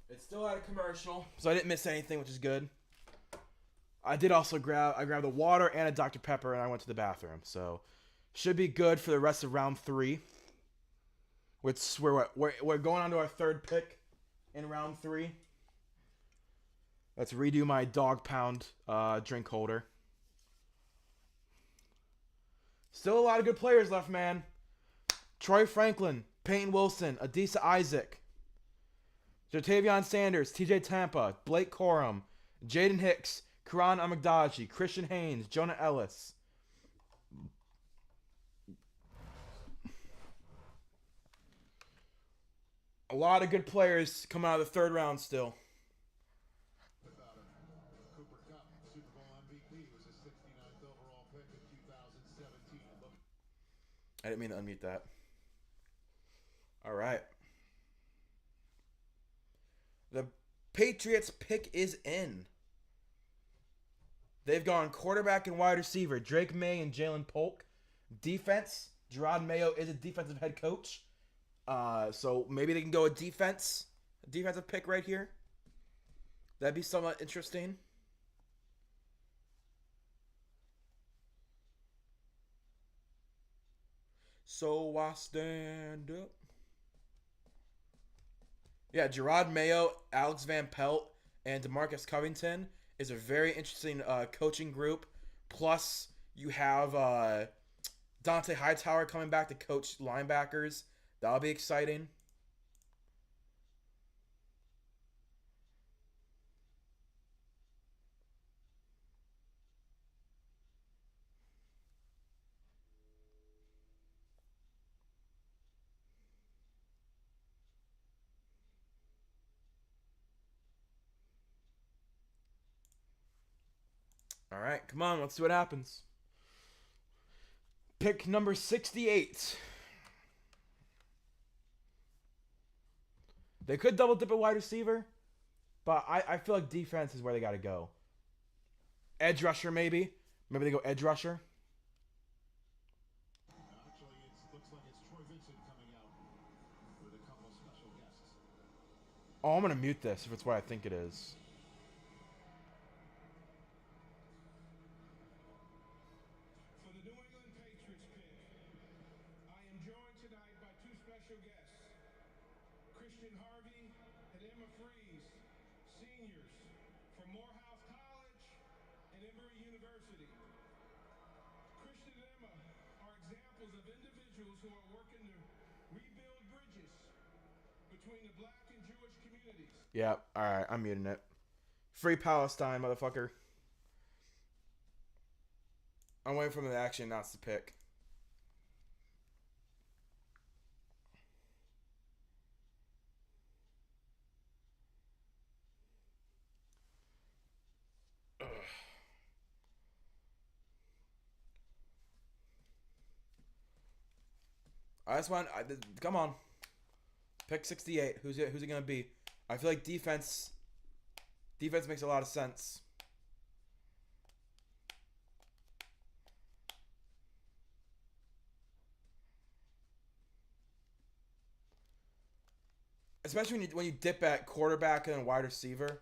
It's still at a commercial, so I didn't miss anything, which is good. I did also grabbed the water and a Dr. Pepper, and I went to the bathroom. So should be good for the rest of round 3. Which we're going on to our third pick in round 3. Let's redo my dog pound drink holder. Still a lot of good players left, man. Troy Franklin, Peyton Wilson, Adisa Isaac, Jatavion Sanders, TJ Tampa, Blake Corum, Jaden Hicks, Karan Amagdaji, Christian Haynes, Jonah Ellis. A lot of good players coming out of the third round still. About him. Cooper Kupp, Super Bowl MVP, was his 69th overall pick in 2017. Look, I didn't mean to unmute that. All right. The Patriots pick is in. They've gone quarterback and wide receiver, Drake May and Jalen Polk. Defense, Gerard Mayo is a defensive head coach. So maybe they can go a defensive pick right here. That'd be somewhat interesting. So I stand up. Yeah, Gerard Mayo, Alex Van Pelt, and DeMarcus Covington is a very interesting coaching group. Plus, you have Dante Hightower coming back to coach linebackers. That'll be exciting. All right, come on, let's see what happens. Pick number 68. They could double dip a wide receiver, but I feel like defense is where they got to go. Edge rusher, maybe. Maybe they go edge rusher. actually, it looks like it's Troy Vincent coming out with a couple special guests. Oh, I'm going to mute this if it's what I think it is. For the New England Patriots pick, I am joined tonight by 2 special guests, Christian Harvey and Emma Freeze, seniors from Morehouse College and Emory University. Christian and Emma are examples of individuals who are working to rebuild bridges between the black and Jewish communities. Yeah, alright, I'm muting it. Free Palestine, motherfucker. I'm waiting for them to actually announce the pick. Ugh. I just want... come on. Pick 68. Who's it gonna be? I feel like defense makes a lot of sense. Especially when you dip at quarterback and wide receiver.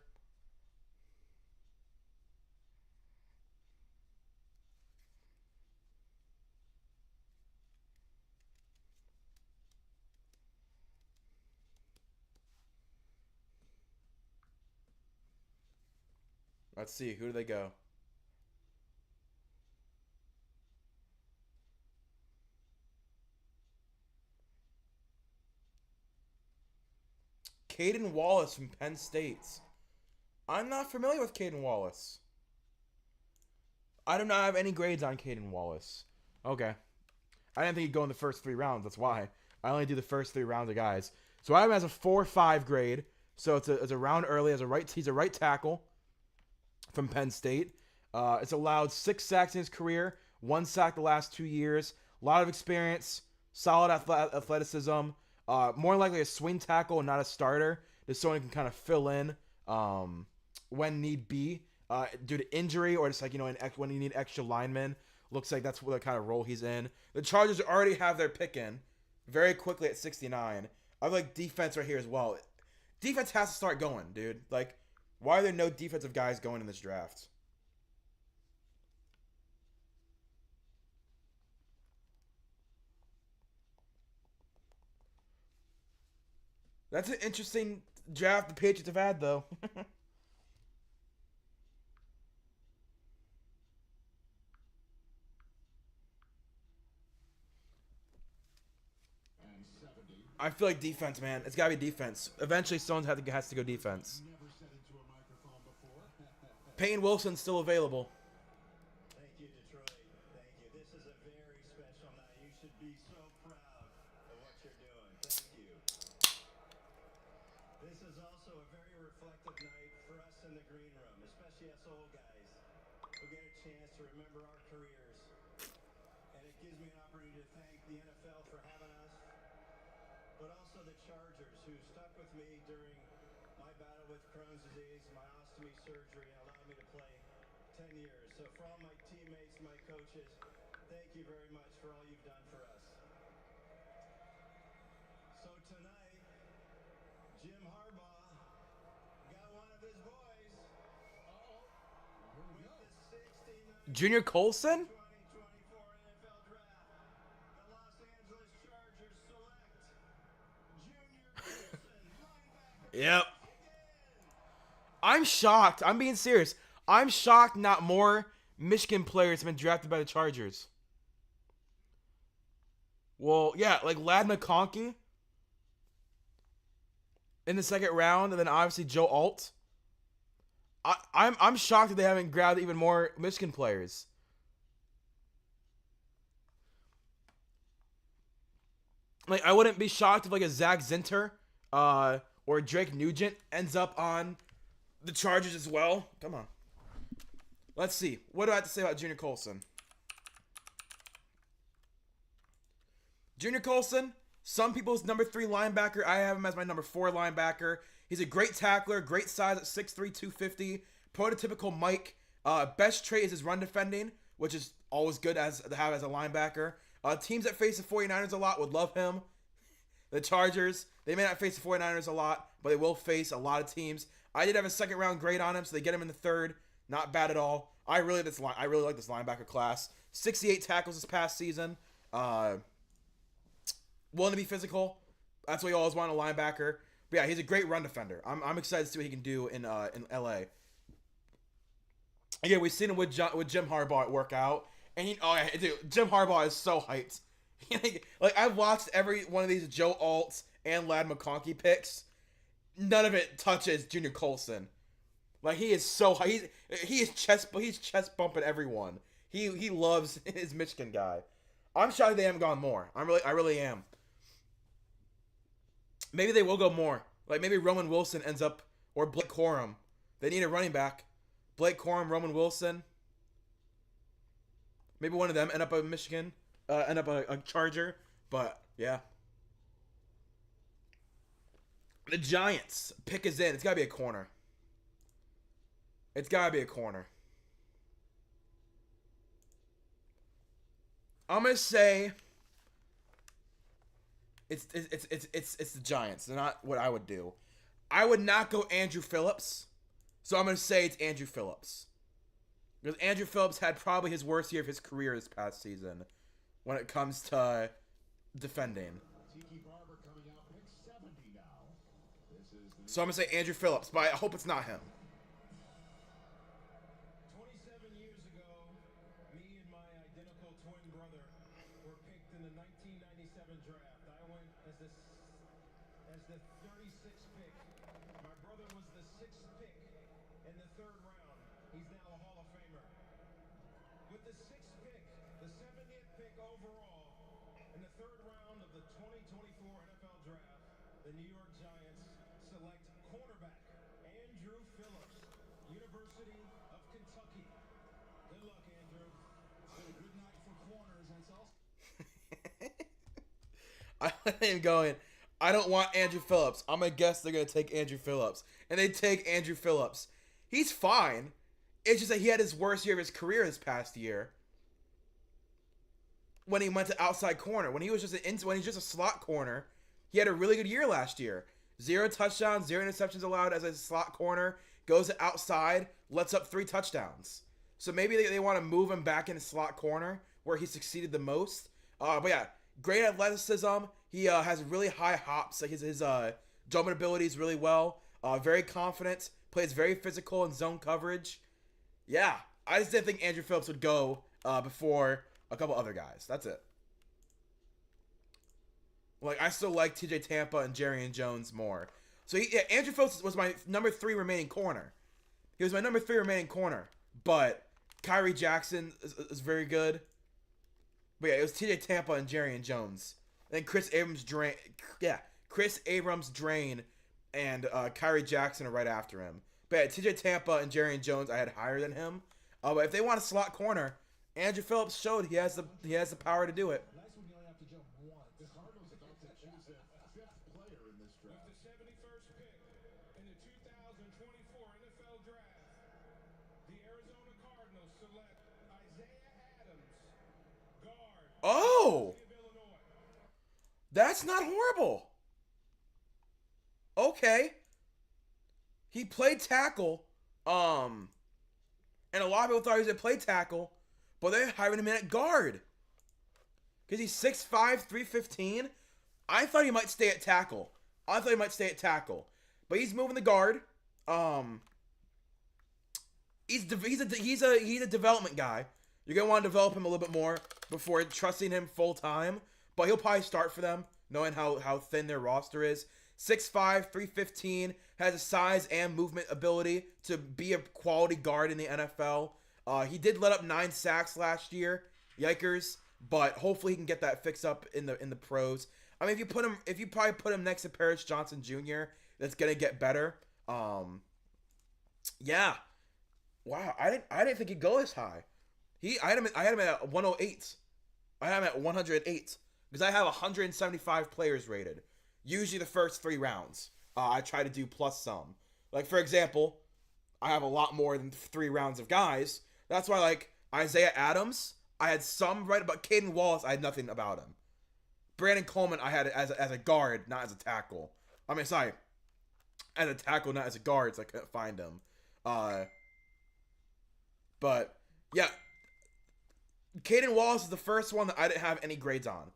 Let's see. Who do they go? Caden Wallace from Penn State. I'm not familiar with Caden Wallace. I do not have any grades on Caden Wallace. Okay. I didn't think he'd go in the first 3 rounds. That's why. I only do the first 3 rounds of guys. So I have him as a 4.5 grade. So it's a round early. He's a right tackle from Penn State. It's allowed 6 sacks in his career. 1 sack the last 2 years. A lot of experience. Solid athleticism. More likely a swing tackle and not a starter. Just someone who can kind of fill in when need be. Due to injury or just like, when you need extra linemen. Looks like that's what the kind of role he's in. The Chargers already have their pick in very quickly at 69. I like defense right here as well. Defense has to start going, dude. Like, why are there no defensive guys going in this draft? That's an interesting draft the Patriots have had, though. I feel like defense, man. It's got to be defense. Eventually, someone has to go defense. Peyton Wilson's still available. Thank you, Detroit. Thank you. This is a very special night. You should be so proud of what you're doing. Thank you. This is also a very reflective night for us in the green room, especially us old guys who get a chance to remember our careers. And it gives me an opportunity to thank the NFL for having us, but also the Chargers who stuck with me during my battle with Crohn's disease, my ostomy surgery, and allowed me to play 10 years. So for all my teammates, my coaches, thank you very much for all you've done for us. So tonight, Jim Harbaugh got one of his boys. With the 69 Junior Colson? 2024 NFL Draft, the Los Angeles Chargers select Junior Colson, linebacker. Yep. I'm shocked. I'm being serious. I'm shocked not more Michigan players have been drafted by the Chargers. Well, yeah, like Ladd McConkey in the second round, and then obviously Joe Alt. I'm shocked that they haven't grabbed even more Michigan players. Like, I wouldn't be shocked if like a Zach Zinter or Drake Nugent ends up on the Chargers as well. Come on. Let's see. What do I have to say about Junior Colson? Junior Colson, some people's number 3 linebacker. I have him as my number 4 linebacker. He's a great tackler, great size at 6'3", 250. Prototypical Mike. Best trait is his run defending, which is always good to have as a linebacker. Teams that face the 49ers a lot would love him. The Chargers, they may not face the 49ers a lot, but they will face a lot of teams. I did have a second round grade on him, so they get him in the 3rd. Not bad at all. I really like this linebacker class. 68 tackles this past season. Willing to be physical. That's what you always want in a linebacker. But yeah, he's a great run defender. I'm excited to see what he can do in LA. Again, we've seen him with Jim Harbaugh work out, and Jim Harbaugh is so hyped. Like, I've watched every one of these Joe Alts and Ladd McConkey picks. None of it touches Junior Colson. Like, he is so high. He's chest bumping everyone. He loves his Michigan guy. I'm shocked they haven't gone more. I really am. Maybe they will go more. Like, maybe Roman Wilson ends up, or Blake Corum. They need a running back. Blake Corum, Roman Wilson. Maybe one of them end up a Michigan, end up a Charger. But yeah. The Giants pick is in. It's gotta be a corner. It's gotta be a corner. I'm gonna say it's the Giants. They're not what I would do. I would not go Andrew Phillips, so I'm gonna say it's Andrew Phillips because Andrew Phillips had probably his worst year of his career this past season when it comes to defending. Tiki Barber coming out, pick 70 now. This is the So I'm gonna say Andrew Phillips, but I hope it's not him. 27 years ago, me and my identical twin brother were picked in the 1997 draft. I went as the 36th pick. My brother was the 6th pick in the 3rd round. He's now a Hall of Famer. With the 6th pick, the 70th pick overall, in the 3rd round of the 2024 NFL Draft, the New York Giants select cornerback Andrew Phillips, University of Kentucky. Good luck, Andrew. It's been a good night for corners, and it's also I'm going. I don't want Andrew Phillips. I'm gonna guess they're gonna take Andrew Phillips, and they take Andrew Phillips. He's fine. It's just that he had his worst year of his career this past year when he went to outside corner. When he was just when he's just a slot corner, he had a really good year last year. 0 touchdowns, 0 interceptions allowed as a slot corner. Goes to outside, lets up 3 touchdowns. So maybe they want to move him back into slot corner where he succeeded the most. But yeah, great athleticism. He has really high hops. Like his jumping abilities really well. Very confident. Plays very physical in zone coverage. Yeah, I just didn't think Andrew Phillips would go before a couple other guys. That's it. Like, I still like TJ Tampa and Jerry and Jones more. So, Andrew Phillips was my number 3 remaining corner. He was my number 3 remaining corner. But Kyrie Jackson is very good. But yeah, it was TJ Tampa and Jerry and Jones. And then Chris Abrams, Drain, and Kyrie Jackson are right after him. But yeah, TJ Tampa and Jerry and Jones I had higher than him. But if they want a slot corner, Andrew Phillips showed he has the power to do it. nice when you only have to jump once. The Cardinals about to choose their 5th player in this With draft. the 71st pick in the 2024 NFL Draft, the Arizona Cardinals select Isaiah Adams, guard, Oh, University of Illinois. that's not horrible. Okay. He played tackle. And a lot of people thought he was going to play tackle, but they're hiring him in at guard. Because he's 6'5", 315. I thought he might stay at tackle. But he's moving the guard. He's a development guy. You're going to want to develop him a little bit more before trusting him full time. But he'll probably start for them, knowing how thin their roster is. 6'5", 315, has a size and movement ability to be a quality guard in the NFL. He did let up 9 sacks last year, yikers. But hopefully he can get that fixed up in the pros. I mean, if you probably put him next to Paris Johnson Jr., that's gonna get better. Yeah. Wow, I didn't think he'd go this high. I had him at 108. I had him at 108 because I have 175 players rated. Usually the first 3 rounds. I try to do plus some. Like, for example, I have a lot more than 3 rounds of guys. That's why, like, Isaiah Adams, I had some right about. Caden Wallace, I had nothing about him. Brandon Coleman, I had as a guard, not as a tackle. I mean, sorry, as a tackle, not as a guard, so I couldn't find him. But, yeah, Caden Wallace is the first one that I didn't have any grades on.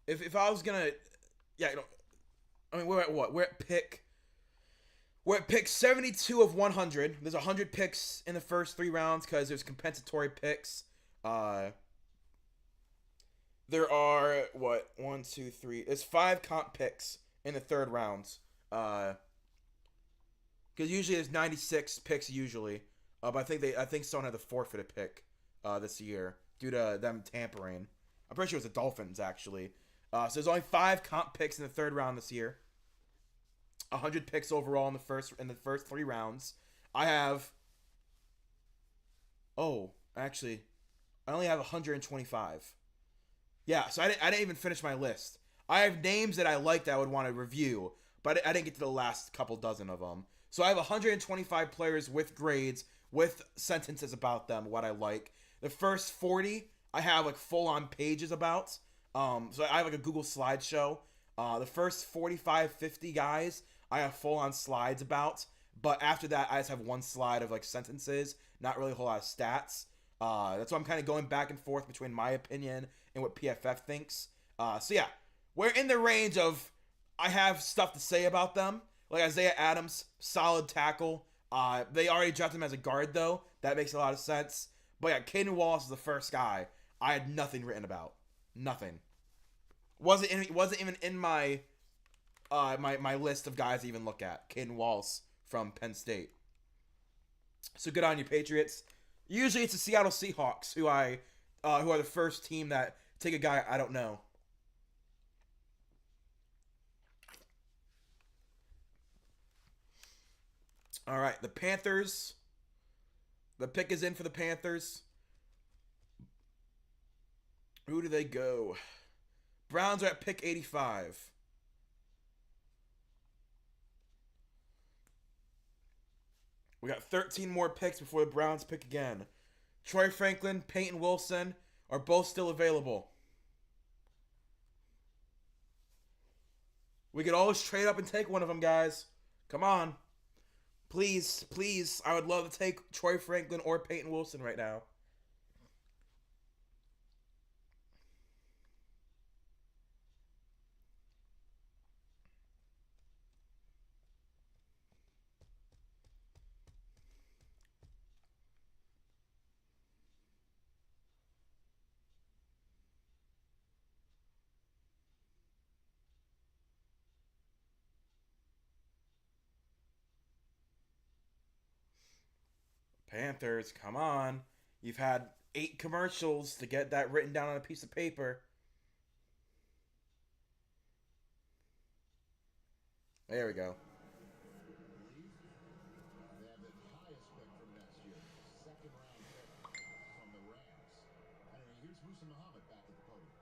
If I was gonna, yeah, I mean, we're at what? We're at pick 72 of 100. There's 100 picks in the first 3 rounds because there's compensatory picks. There are what? 1, 2, 3. There's 5 comp picks in the 3rd rounds. Because usually there's 96 picks usually. But I think Stone had the forfeited pick this year due to them tampering. I'm pretty sure it was the Dolphins actually. So there's only 5 comp picks in the 3rd round this year. 100 picks overall in the first 3 rounds. I have. Oh, actually, I only have 125. Yeah, so I didn't even finish my list. I have names that I like that I would want to review, but I didn't get to the last couple dozen of them. So I have 125 players with grades, with sentences about them, what I like. The first 40, I have like full-on pages about. So I have like a Google slideshow. The first 45, 50 guys, I have full-on slides about. But after that, I just have one slide of like sentences, not really a whole lot of stats. That's why I'm kind of going back and forth between my opinion and what PFF thinks. So yeah, we're in the range of I have stuff to say about them. Like Isaiah Adams, solid tackle. They already drafted him as a guard though. That makes a lot of sense. But yeah, Caden Wallace is the first guy I had nothing written about. Nothing. Wasn't even in my my list of guys to even look at. Caden Wallace from Penn State. So good on you, Patriots. Usually it's the Seattle Seahawks who are the first team that take a guy I don't know. All right, the Panthers. The pick is in for the Panthers. Who do they go? Browns are at pick 85. We got 13 more picks before the Browns pick again. Troy Franklin, Peyton Wilson are both still available. We could always trade up and take one of them, guys. Come on. Please, please. I would love to take Troy Franklin or Peyton Wilson right now. Panthers, come on. You've had 8 commercials to get that written down on a piece of paper. There we go. They have the highest pick from next year, 2nd round pick from the Rams. Anyway, here's Musa Muhammad back at the podium.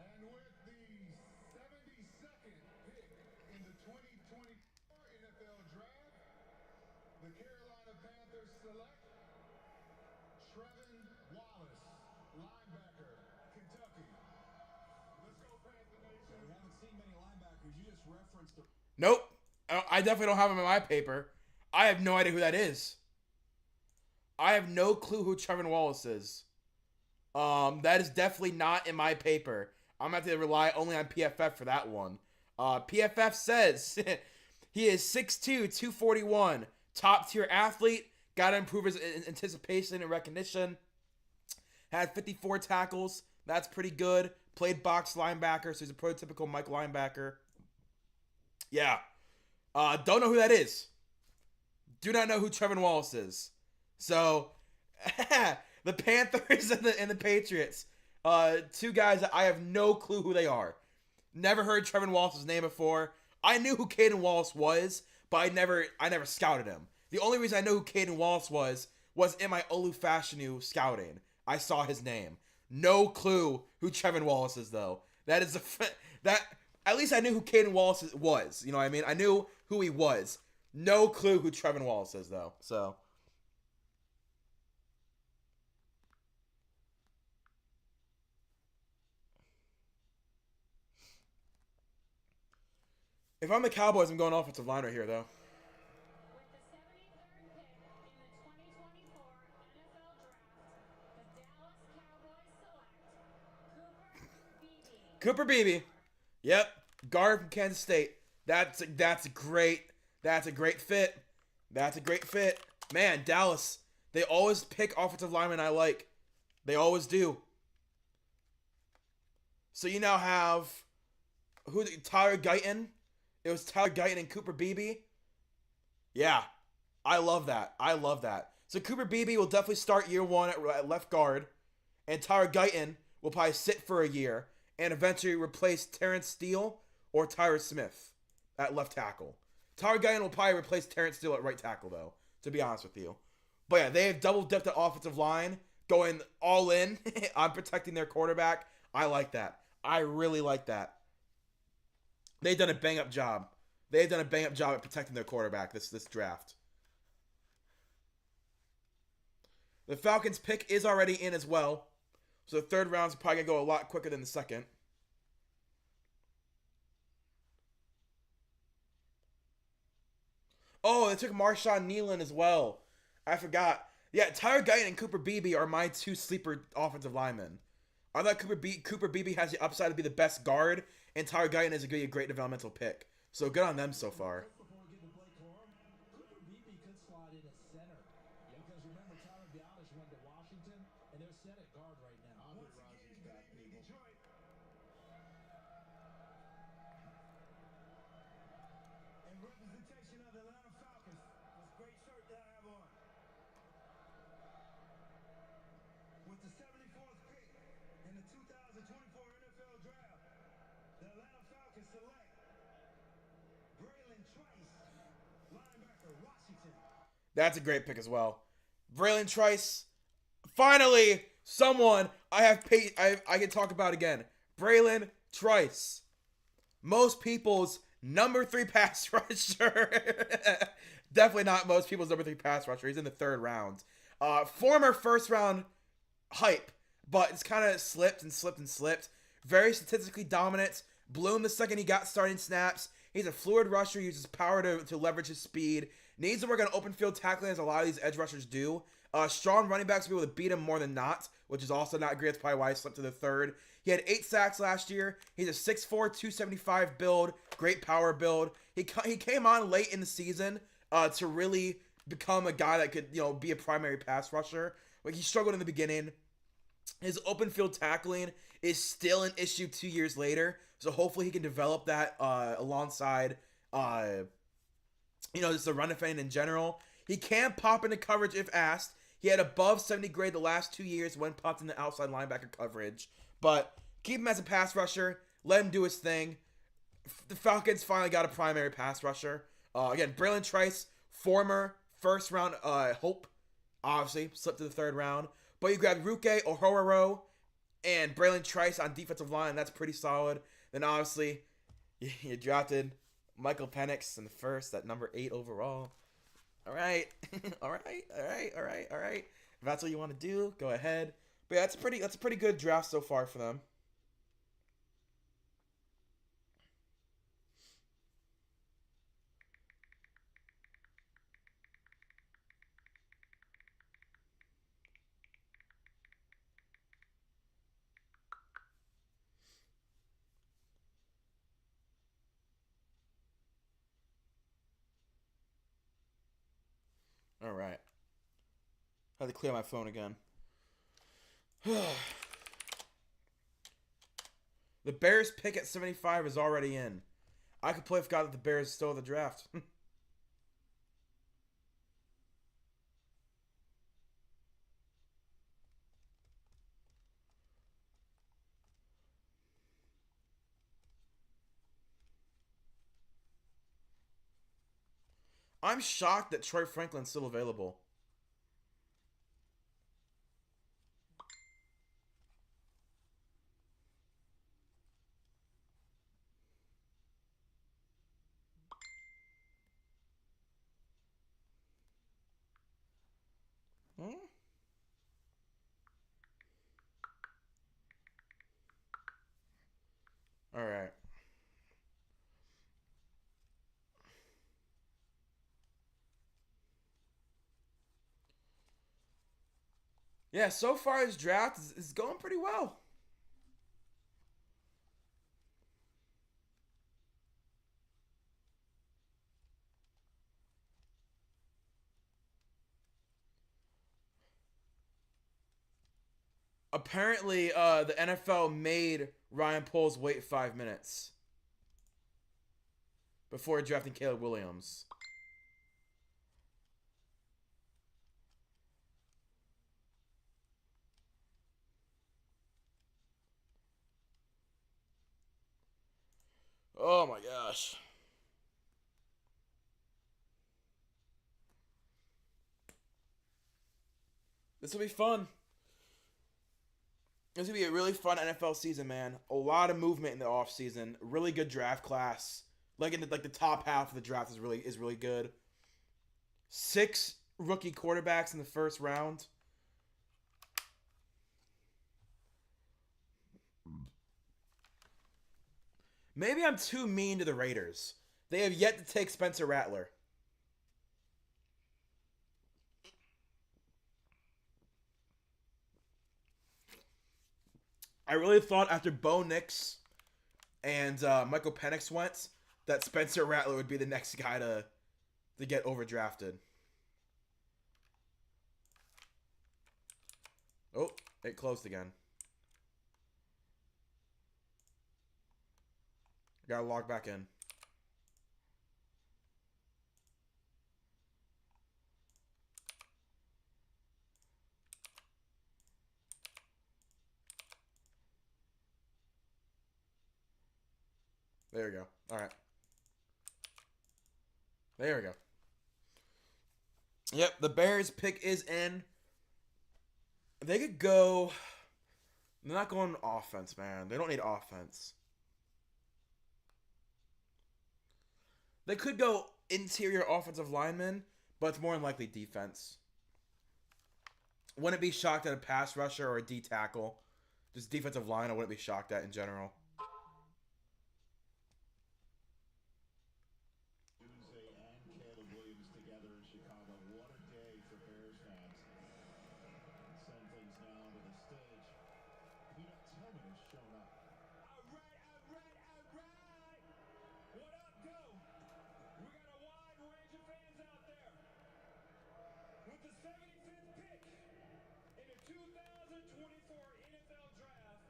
And with the 72nd pick in the 2024 NFL Draft, the Carolina Panthers select Trevin Wallace, linebacker, Kentucky. Let's go, Panther Nation. We haven't seen many linebackers. You just referenced the Nope. I definitely don't have him in my paper. I have no idea who that is. I have no clue who Trevin Wallace is. That is definitely not in my paper. I'm going to have to rely only on PFF for that one. PFF says he is 6'2", 241. Top tier athlete. Got to improve his anticipation and recognition. Had 54 tackles. That's pretty good. Played box linebacker, so he's a prototypical Mike linebacker. Yeah. Don't know who that is. Do not know who Trevin Wallace is. So, the Panthers and the Patriots. 2 guys that I have no clue who they are. Never heard Trevin Wallace's name before. I knew who Caden Wallace was, but I never scouted him. The only reason I know who Caden Wallace was in my Olu Fashanu scouting. I saw his name. No clue who Trevin Wallace is, though. That is that. At least I knew who Caden Wallace was. You know what I mean? I knew who he was. No clue who Trevin Wallace is, though. So. If I'm the Cowboys, I'm going offensive line right here, though. With the 73rd pick in the 2024 NFL Draft, the Dallas Cowboys select Cooper Beebe. Cooper Beebe. Yep. Guard from Kansas State. That's great. That's a great fit. That's a great fit. Man, Dallas, they always pick offensive linemen I like. They always do. So you now have Tyler Guyton. It was Tyler Guyton and Cooper Beebe. Yeah, I love that. I love that. So Cooper Beebe will definitely start year one at left guard, and Tyler Guyton will probably sit for a year and eventually replace Terrence Steele or Tyler Smith at left tackle. Tyler Guyton will probably replace Terrence Steele at right tackle, though, to be honest with you. But yeah, they have double dipped the offensive line, going all in on protecting their quarterback. I like that. I really like that. They've done a bang up job. They've done a bang up job at protecting their quarterback this draft. The Falcons pick is already in as well. So the third round's probably going to go a lot quicker than the second. Oh, they took Marshawn Nealon as well. I forgot. Yeah, Tyler Guyton and Cooper Beebe are my two sleeper offensive linemen. I thought Cooper Beebe has the upside to be the best guard, and Tyler Guyton is a great developmental pick. So good on them so far. Before we get to Blake Corum, Cooper Beebe could slide in at center. Because remember, Tyler Biadasz went to Washington, and they're set at guard right now. Andre Rison's back, people. Detroit. In representation of the Atlanta Falcons, this great shirt that I have on. With the 74th pick in the 2024 NFL Draft, the Atlanta Falcons select Braylon Trice, linebacker, Washington. That's a great pick as well. Braylon Trice, finally someone I can talk about again. Braylon Trice, most people's number 3 pass rusher. Definitely not most people's number 3 pass rusher. He's in the 3rd round. Former first round hype, but it's kind of slipped and slipped and slipped. Very statistically dominant. Bloomed the second he got starting snaps. He's a fluid rusher, uses power to leverage his speed. Needs to work on open field tackling as a lot of these edge rushers do. Strong running backs will be able to beat him more than not, which is also not great. That's probably why he slipped to the 3rd. He had 8 sacks last year. He's a 6'4", 275 build. Great power build. He came on late in the season to really become a guy that could be a primary pass rusher. Like, he struggled in the beginning. His open field tackling is still an issue 2 years later. So hopefully he can develop that alongside, just the run defending in general. He can pop into coverage if asked. He had above 70 grade the last 2 years when popped into outside linebacker coverage. But keep him as a pass rusher. Let him do his thing. The Falcons finally got a primary pass rusher. Again, Braylon Trice, former first round hope. Obviously, slipped to the 3rd round. But you grabbed Ruke Ohororo and Braylon Trice on defensive line. That's pretty solid. Then obviously, you drafted Michael Penix in the 1st at number 8 overall. All right. All right. If that's what you want to do, go ahead. But yeah, that's a pretty good draft so far for them. All right. I had to clear my phone again. The Bears pick at 75 is already in. I completely forgot that the Bears stole the draft. I'm shocked that Troy Franklin's still available. Hmm? All right. Yeah, so far his draft is going pretty well. Apparently, the NFL made Ryan Poles wait 5 minutes before drafting Caleb Williams. Oh my gosh. This will be fun. This will be a really fun NFL season, man. A lot of movement in the offseason. Really good draft class. Like in the top half of the draft is really good. 6 rookie quarterbacks in the first round. Maybe I'm too mean to the Raiders. They have yet to take Spencer Rattler. I really thought after Bo Nix and Michael Penix went that Spencer Rattler would be the next guy to get overdrafted. Oh, it closed again. Gotta log back in. There we go. All right. There we go. Yep, the Bears pick is in. They could go. They're not going offense, man. They don't need offense. They could go interior offensive lineman, but it's more than likely defense. Wouldn't be shocked at a pass rusher or a D tackle. Just defensive line, I wouldn't be shocked at in general. Dunze and Caleb Williams together in Chicago. What a day for Bears fans. Send things now to the stage. Peanut Tillman has shown up. All right. What up, go? We got a wide range of fans out there. With the 75th pick in the 2024 NFL Draft,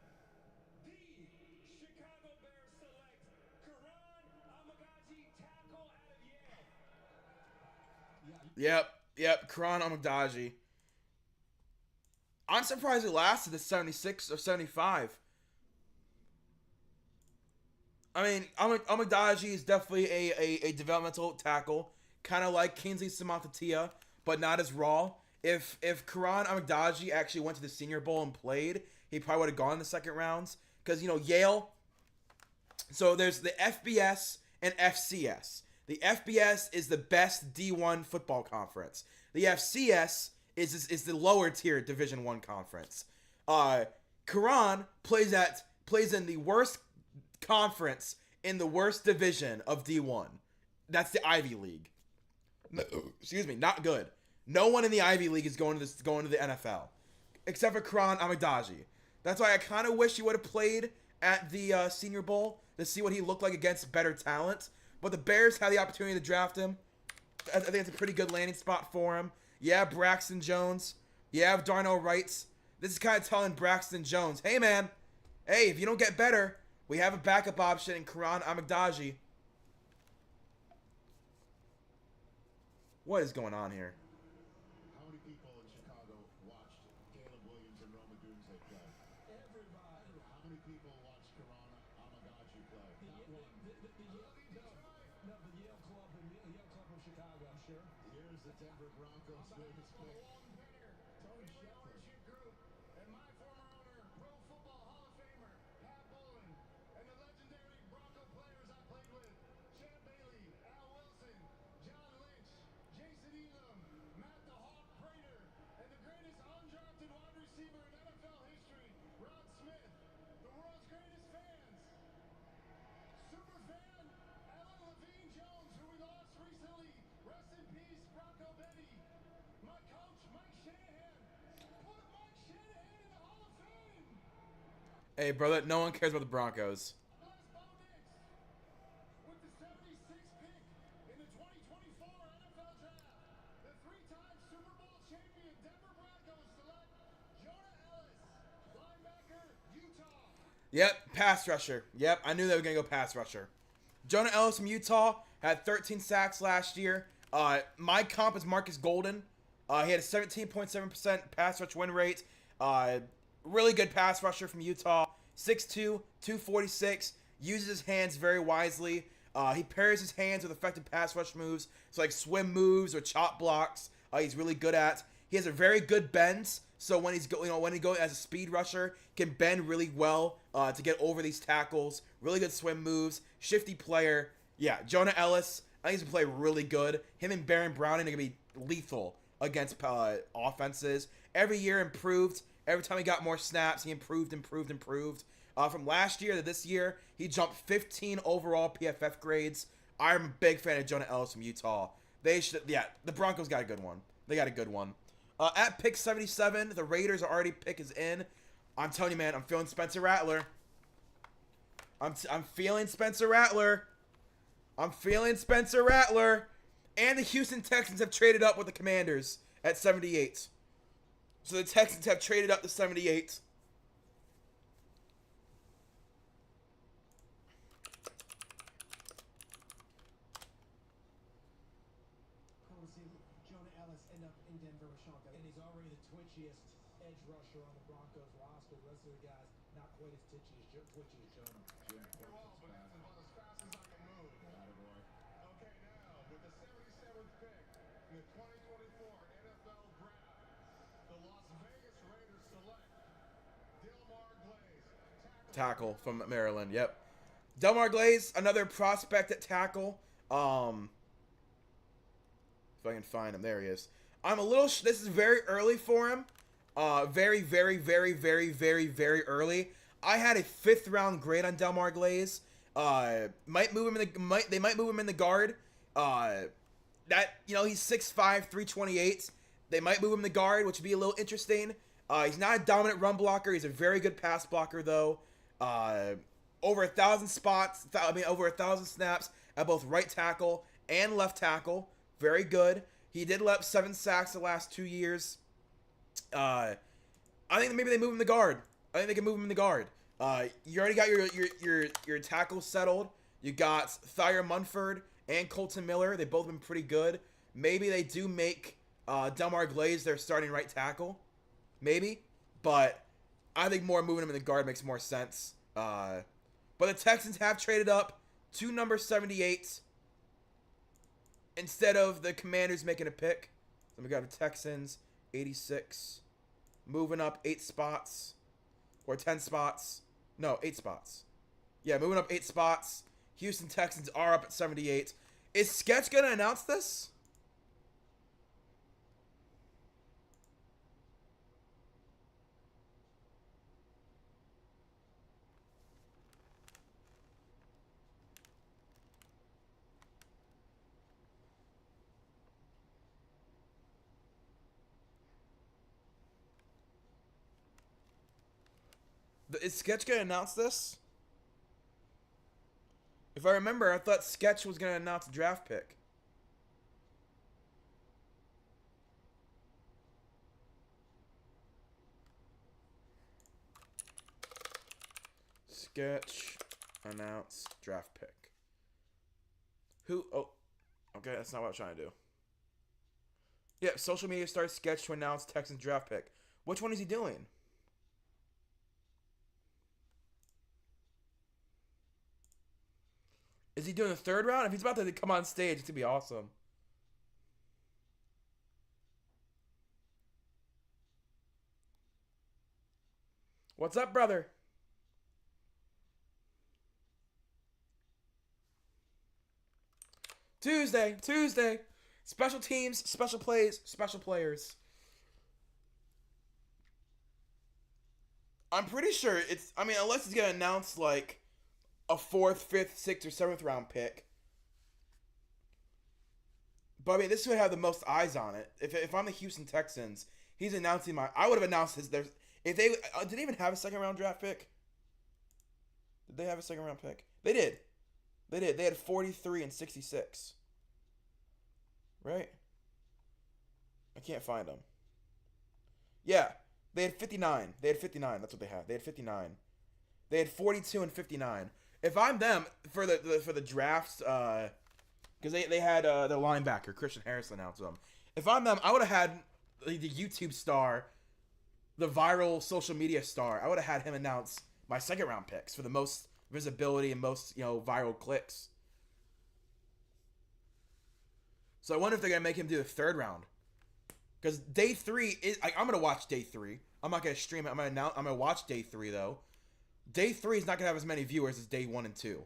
the Chicago Bears select Karan Amagaji, tackle out of Yale. Yep, Karan Amagdaji. I'm surprised it lasted to 76 or 75. I mean, Amagdaji is definitely a developmental tackle, kind of like Kingsley Samatatia, but not as raw. If Karan Amagdaji actually went to the Senior Bowl and played, he probably would have gone in the second rounds. Because, Yale... So there's the FBS and FCS. The FBS is the best D1 football conference. The FCS is the lower tier Division 1 conference. Karan plays in the worst conference in the worst division of D1. That's the Ivy League. No, excuse me, not good. No one in the Ivy League is going to the NFL, except for Karan Amagdaji. That's why I kind of wish he would have played at the Senior Bowl to see what he looked like against better talent. But the Bears had the opportunity to draft him. I think it's a pretty good landing spot for him. Yeah, Braxton Jones. Yeah, Darnell Wright. This is kind of telling Braxton Jones, hey man, hey, if you don't get better, we have a backup option in Karan Amagdaji. What is going on here? How many people in Chicago watched Caleb Williams and Roma Dunze play? Everybody. How many people watched Karan Amagaji play? The Yale Club of Chicago. Sure. Here's the Denver Broncos' latest pick. Tony Sheffer. Group, and my former owner, Pro Football Hall of Famer, Pat Bowlen, and the legendary Bronco players I played with, Champ Bailey, Al Wilson, John Lynch, Jason Elam, Matt the Hawk Prater, and the greatest undrafted wide receiver in NFL history, Ron Smith, the world's greatest fans. Super fan, Alan Levine Jones, who we lost recently. Rest in peace, Bronco Betty. My coach, Mike Shanahan. Put Mike Shanahan in the Hall of Fame. Hey, brother, no one cares about the Broncos. Bless Bo Nix. With the 76th pick in the 2024 NFL Draft, the 3-time Super Bowl champion Denver Broncos select Jonah Ellis, linebacker, Utah. Yep, pass rusher. Yep, I knew they were going to go pass rusher. Jonah Ellis from Utah had 13 sacks last year. My comp is Marcus Golden. He had a 17.7% pass rush win rate. Really good pass rusher from Utah. 6'2", 246. uses his hands very wisely. He pairs his hands with effective pass rush moves, so like swim moves or chop blocks. He's really good at. He has a very good bend, so when he's when he goes as a speed rusher, can bend really well to get over these tackles. Really good swim moves. Shifty player. Yeah, Jonah Ellis. I think he's gonna play really good. Him and Baron Browning are gonna be lethal against offenses. Every year improved. Every time he got more snaps, he improved. From last year to this year, he jumped 15 overall PFF grades. I'm a big fan of Jonah Ellis from Utah. They should, yeah, the Broncos got a good one. They got a good one. At pick 77, the Raiders are already pick is in. I'm telling you, man, I'm feeling Spencer Rattler. I'm feeling Spencer Rattler. I'm feeling Spencer Rattler. And the Houston Texans have traded up with the Commanders at 78. So the Texans have traded up to 78. Jonah Ellis end up in Denver with Sean Payton. And he's already the twitchiest edge rusher on the Broncos roster. The rest of the guys not quite as twitchy as Jonah. Well, but that's about as fast as I can move. Okay, now, with the 77th pick in the 2024 NFL Draft, the Las Vegas Raiders select Dilmar Glaze, Tackle from Maryland, yep. Delmar Glaze, another prospect at tackle. If I can find him, there he is. I'm a little. This is very early for him. Very early. I had a 5th round grade on Delmar Glaze. Might move him in the. They might move him in the guard. He's 6'5", 328. They might move him in the guard, which would be a little interesting. He's not a dominant run blocker. He's a very good pass blocker, though. Over 1,000 spots. Over 1,000 snaps at both right tackle and left tackle. Very good. He did let up 7 sacks the last 2 years. I think maybe they move him in the guard. I think they can move him in the guard. You already got your tackles settled. You got Thayer Munford and Colton Miller. They've both been pretty good. Maybe they do make Delmar Glaze their starting right tackle. Maybe. But I think moving him in the guard makes more sense. But the Texans have traded up to number 78 instead of the Commanders making a pick. So we got the Texans, 86. Moving up 8 spots. Or 10 spots. No, 8 spots. Yeah, moving up 8 spots. Houston Texans are up at 78. Is Sketch going to announce this? Is Sketch going to announce this? If I remember, I thought Sketch was going to announce a draft pick. Sketch announce draft pick. Who? Oh, okay, that's not what I was trying to do. Yeah, social media starts Sketch to announce Texans draft pick. Which one is he doing? Is he doing the 3rd round? If he's about to come on stage, it's going to be awesome. What's up, brother? Tuesday. Special teams, special plays, special players. I'm pretty sure unless it's going to announce, like, a 4th, 5th, 6th, or 7th round pick. But this would have the most eyes on it. If I'm the Houston Texans, he's announcing I would have announced his. If they did they even have a 2nd round draft pick? Did they have a 2nd round pick? They did. They had 43 and 66. Right? I can't find them. Yeah, they had 59. That's what they had. They had 59. They had 42 and 59. If I'm them for the drafts, because they had their linebacker Christian Harris announce them. If I'm them, I would have had the YouTube star, the viral social media star. I would have had him announce my 2nd round picks for the most visibility and most, viral clicks. So I wonder if they're gonna make him do the third round. Because day 3 is, I'm gonna watch day 3. I'm not gonna stream it. I'm gonna watch day 3 though. Day 3 is not gonna have as many viewers as day 1 and 2.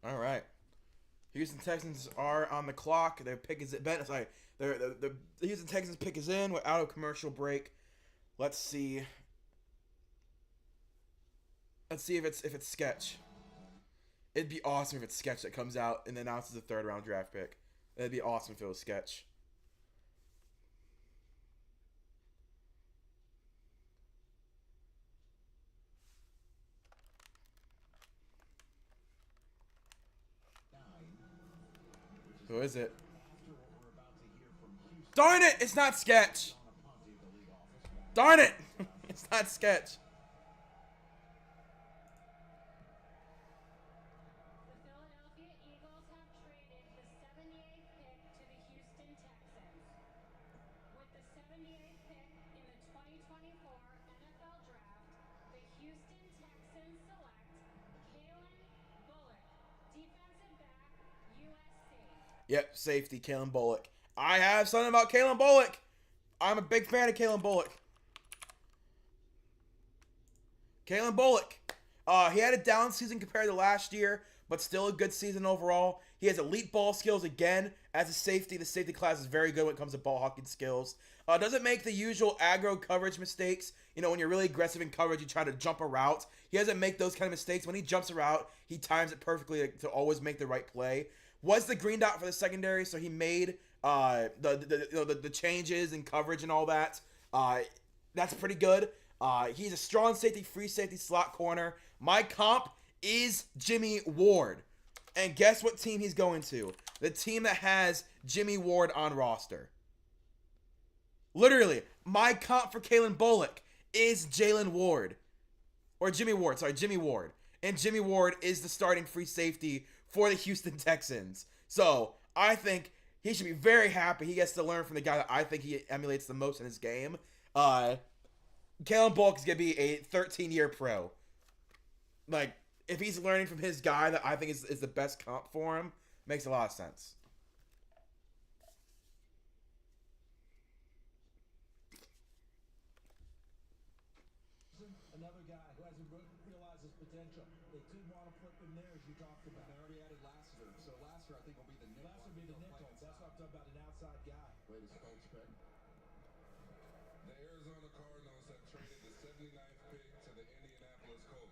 All right. Houston Texans are on the clock. Their pick is sorry. The Houston Texans pick is in. We're out of commercial break. Let's see. Let's see if it's Sketch. It'd be awesome if it's Sketch that comes out and announces the third round draft pick. It'd be awesome if it was Sketch. Who is it? Darn it! It's not Sketch! Darn it! It's not Sketch. The Philadelphia Eagles have traded the 78th pick to the Houston Texans. With the 78th pick in the 2024 NFL Draft, the Houston Texans select Kalen Bullock, defensive back, USC. Yep, safety, Kalen Bullock. I have something about Kalen Bullock. I'm a big fan of Kalen Bullock. Kalen Bullock. He had a down season compared to last year, but still a good season overall. He has elite ball skills again. As a safety, the safety class is very good when it comes to ball hawking skills. Doesn't make the usual aggro coverage mistakes. When you're really aggressive in coverage, you try to jump a route. He doesn't make those kind of mistakes. When he jumps a route, he times it perfectly to always make the right play. Was the green dot for the secondary, so he made the changes in coverage and all that. That's pretty good. He's a strong safety, free safety, slot corner. My comp is Jimmy Ward. And guess what team he's going to? The team that has Jimmy Ward on roster. Literally, my comp for Kalen Bullock is Jalen Ward. Or Jimmy Ward, sorry, Jimmy Ward. And Jimmy Ward is the starting free safety for the Houston Texans. So, I think he should be very happy. He gets to learn from the guy that I think he emulates the most in his game. Kalen Bullock is going to be a 13-year pro. Like, if he's learning from his guy that I think is the best comp for him, makes a lot of sense. Another guy who hasn't realized his potential. They do want to put him there, as you talked about. They already added Lassiter, so Lassiter I think will be the nickel. Last would be the nickel. That's what I'm talking about, an outside guy. Latest Colts pick. The Arizona Cardinals have traded the 79th pick to the Indianapolis Colts.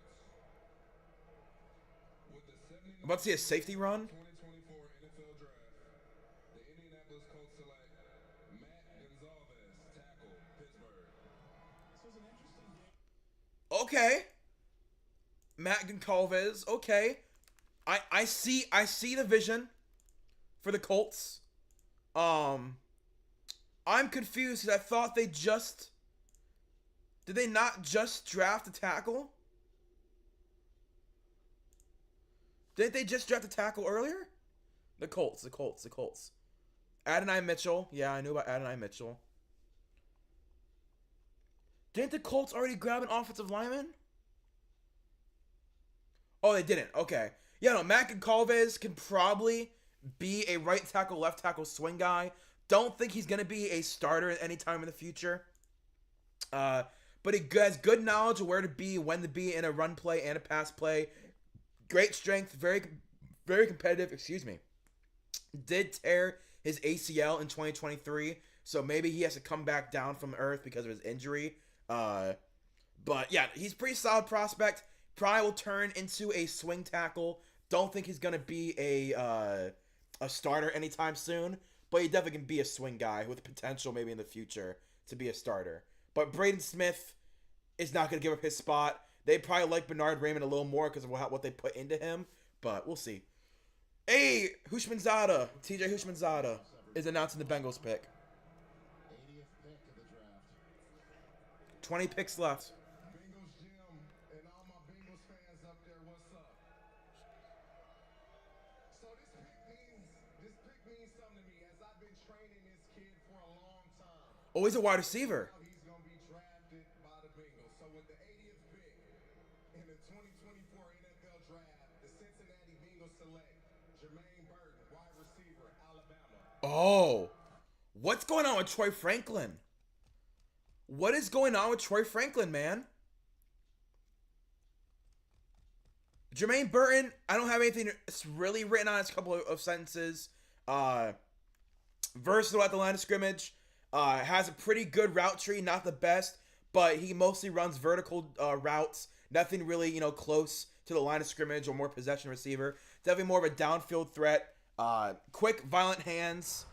With the 79th I'm about to see a safety run. 2024 NFL Draft, the Indianapolis Colts select Matt Gonzalez, tackle, Pittsburgh. This was an interesting game. Okay. Matt Goncalves. Okay. I see the vision for the Colts. I'm confused because I thought did they not just draft a tackle? Didn't they just draft a tackle earlier? The Colts. Adonai Mitchell. Yeah, I knew about Adonai Mitchell. Didn't the Colts already grab an offensive lineman? Oh, they didn't. Okay. Yeah, no, Matt Goncalves can probably be a right tackle, left tackle swing guy. Don't think he's going to be a starter at any time in the future. But he has good knowledge of where to be, when to be in a run play and a pass play. Great strength, very, very competitive. Excuse me. Did tear his ACL in 2023, so maybe he has to come back down from earth because of his injury. But yeah, he's a pretty solid prospect. Probably will turn into a swing tackle. Don't think he's gonna be a starter anytime soon, but he definitely can be a swing guy with potential maybe in the future to be a starter. But Braden Smith is not gonna give up his spot. They probably like Bernard Raymond a little more because of what they put into him, but we'll see. Hey, Hushmanzada. TJ Hushmanzada is announcing the Bengals pick. 80th pick of the draft. 20 picks left. Bengals Jim and all my Bengals fans up there, what's up? So this pick means something to me as I've been training this kid for a long time. Oh, he's a wide receiver. Now he's going to be drafted by the Bengals. So with the 80th pick in the 2024 NFL Draft, the Cincinnati Bengals select Jermaine Burton, wide receiver, Alabama. Oh. What's going on with Troy Franklin? What is going on with Troy Franklin, man? Jermaine Burton, I don't have anything really written on. It's a couple of sentences. Versatile at the line of scrimmage. Has a pretty good route tree, not the best, but he mostly runs vertical routes. Nothing really, close to the line of scrimmage or more possession receiver. Definitely more of a downfield threat. Quick, violent hands.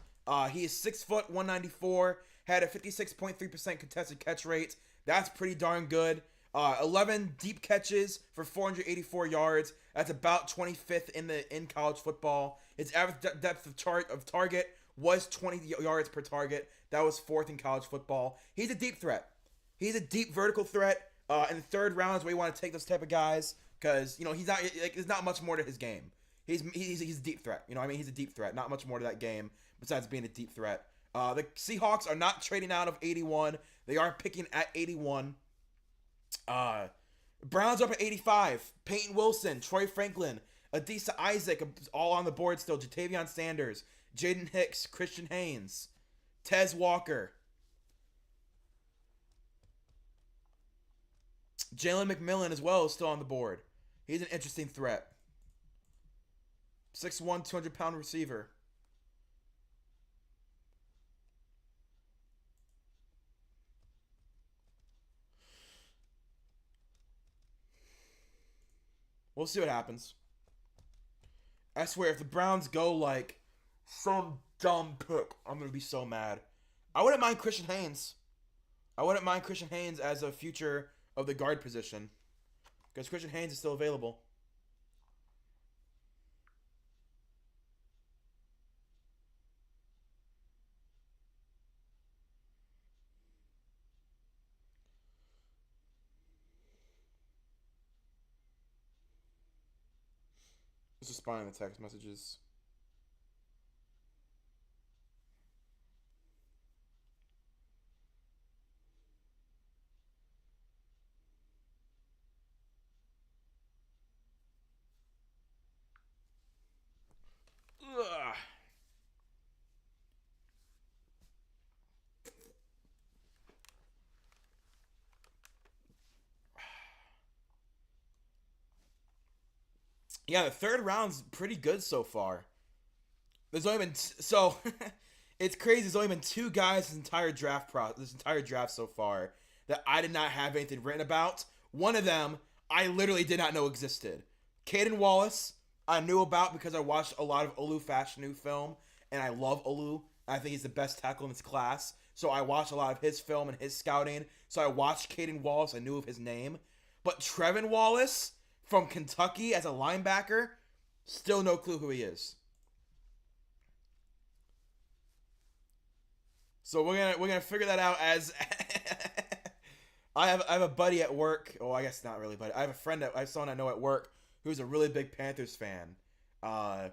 He is 6 foot, 194. Had a 56.3% contested catch rate. That's pretty darn good. 11 deep catches for 484 yards. That's about 25th in college football. His average depth of target was 20 yards per target. That was 4th in college football. He's a deep threat. He's a deep vertical threat. In the third round is where you want to take those type of guys because he's not there's not much more to his game. He's a deep threat. He's a deep threat. Not much more to that game besides being a deep threat. The Seahawks are not trading out of 81. They are picking at 81. Browns up at 85. Peyton Wilson, Troy Franklin, Adisa Isaac, all on the board still. Jatavion Sanders, Jaden Hicks, Christian Haynes, Tez Walker, Jalen McMillan as well is still on the board. He's an interesting threat. 6'1", 200-pound receiver. We'll see what happens. I swear, if the Browns go like some dumb pick, I'm going to be so mad. I wouldn't mind Christian Haynes. I wouldn't mind Christian Haynes as a future of the guard position. Because Christian Haynes is still available. Just responding to text messages. Ugh. Yeah, the third round's pretty good so far. There's only been it's crazy. There's only been 2 guys this entire draft so far that I did not have anything written about. One of them I literally did not know existed. Caden Wallace I knew about because I watched a lot of Olu Fashanu film, and I love Olu. I think he's the best tackle in his class. So I watched a lot of his film and his scouting. So I watched Caden Wallace. I knew of his name. But Trevin Wallace from Kentucky as a linebacker, still no clue who he is. So we're gonna figure that out as I have a buddy at work. Oh, I guess not really, but I have a friend I have someone I know at work who's a really big Panthers fan. And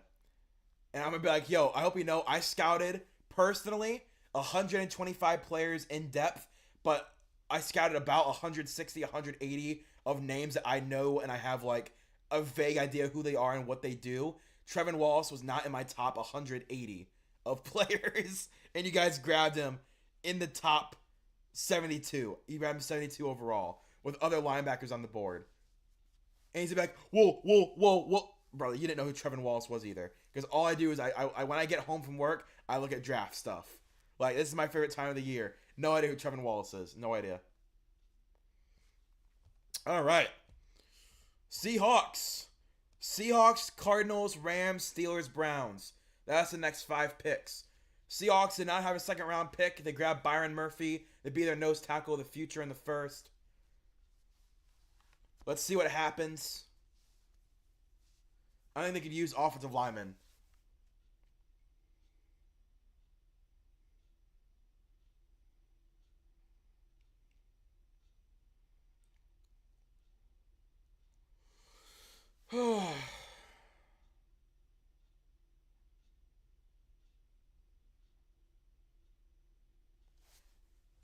I'm gonna be like, yo, I hope you know I scouted personally 125 players in depth, but I scouted about 160, 180 of names that I know and I have like a vague idea who they are and what they do. Trevin Wallace was not in my top 180 of players, and you guys grabbed him in the top 72. You grabbed him 72 overall with other linebackers on the board. And he's like, whoa. Brother, you didn't know who Trevin Wallace was either. Because all I do is I when I get home from work, I look at draft stuff. Like, this is my favorite time of the year. No idea who Trevin Wallace is. No idea. All right. Seahawks, Cardinals, Rams, Steelers, Browns. That's the next 5 picks. Seahawks did not have a second round pick. They grabbed Byron Murphy to be their nose tackle of the future in the first. Let's see what happens. I think they could use offensive linemen.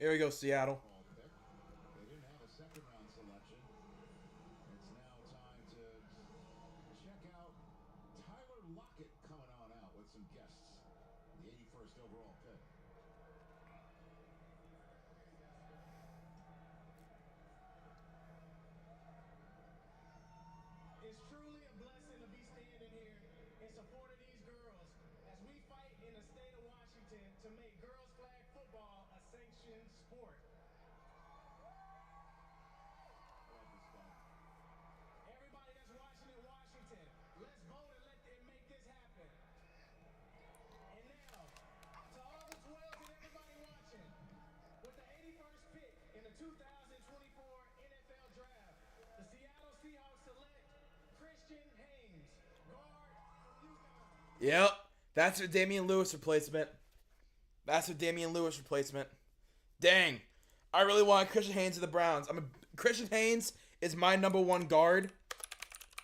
Here we go, Seattle. Pick. They didn't have a second-round selection. It's now time to check out Tyler Lockett coming on out with some guests. The 81st overall pick. It's truly a blessing to be standing here in support of these girls as we fight in the state of Washington to make girls flag football a sanctioned sport. Love this guy. Everybody that's watching in Washington, let's vote and let them make this happen. And now, to all the 12s and everybody watching, with the 81st pick in the 2024 NFL Draft, the Seattle Seahawks select Christian Haynes, guard from UConn. Yep, that's your Damian Lewis replacement. Dang, I really want Christian Haynes to the Browns. Christian Haynes is my #1 guard,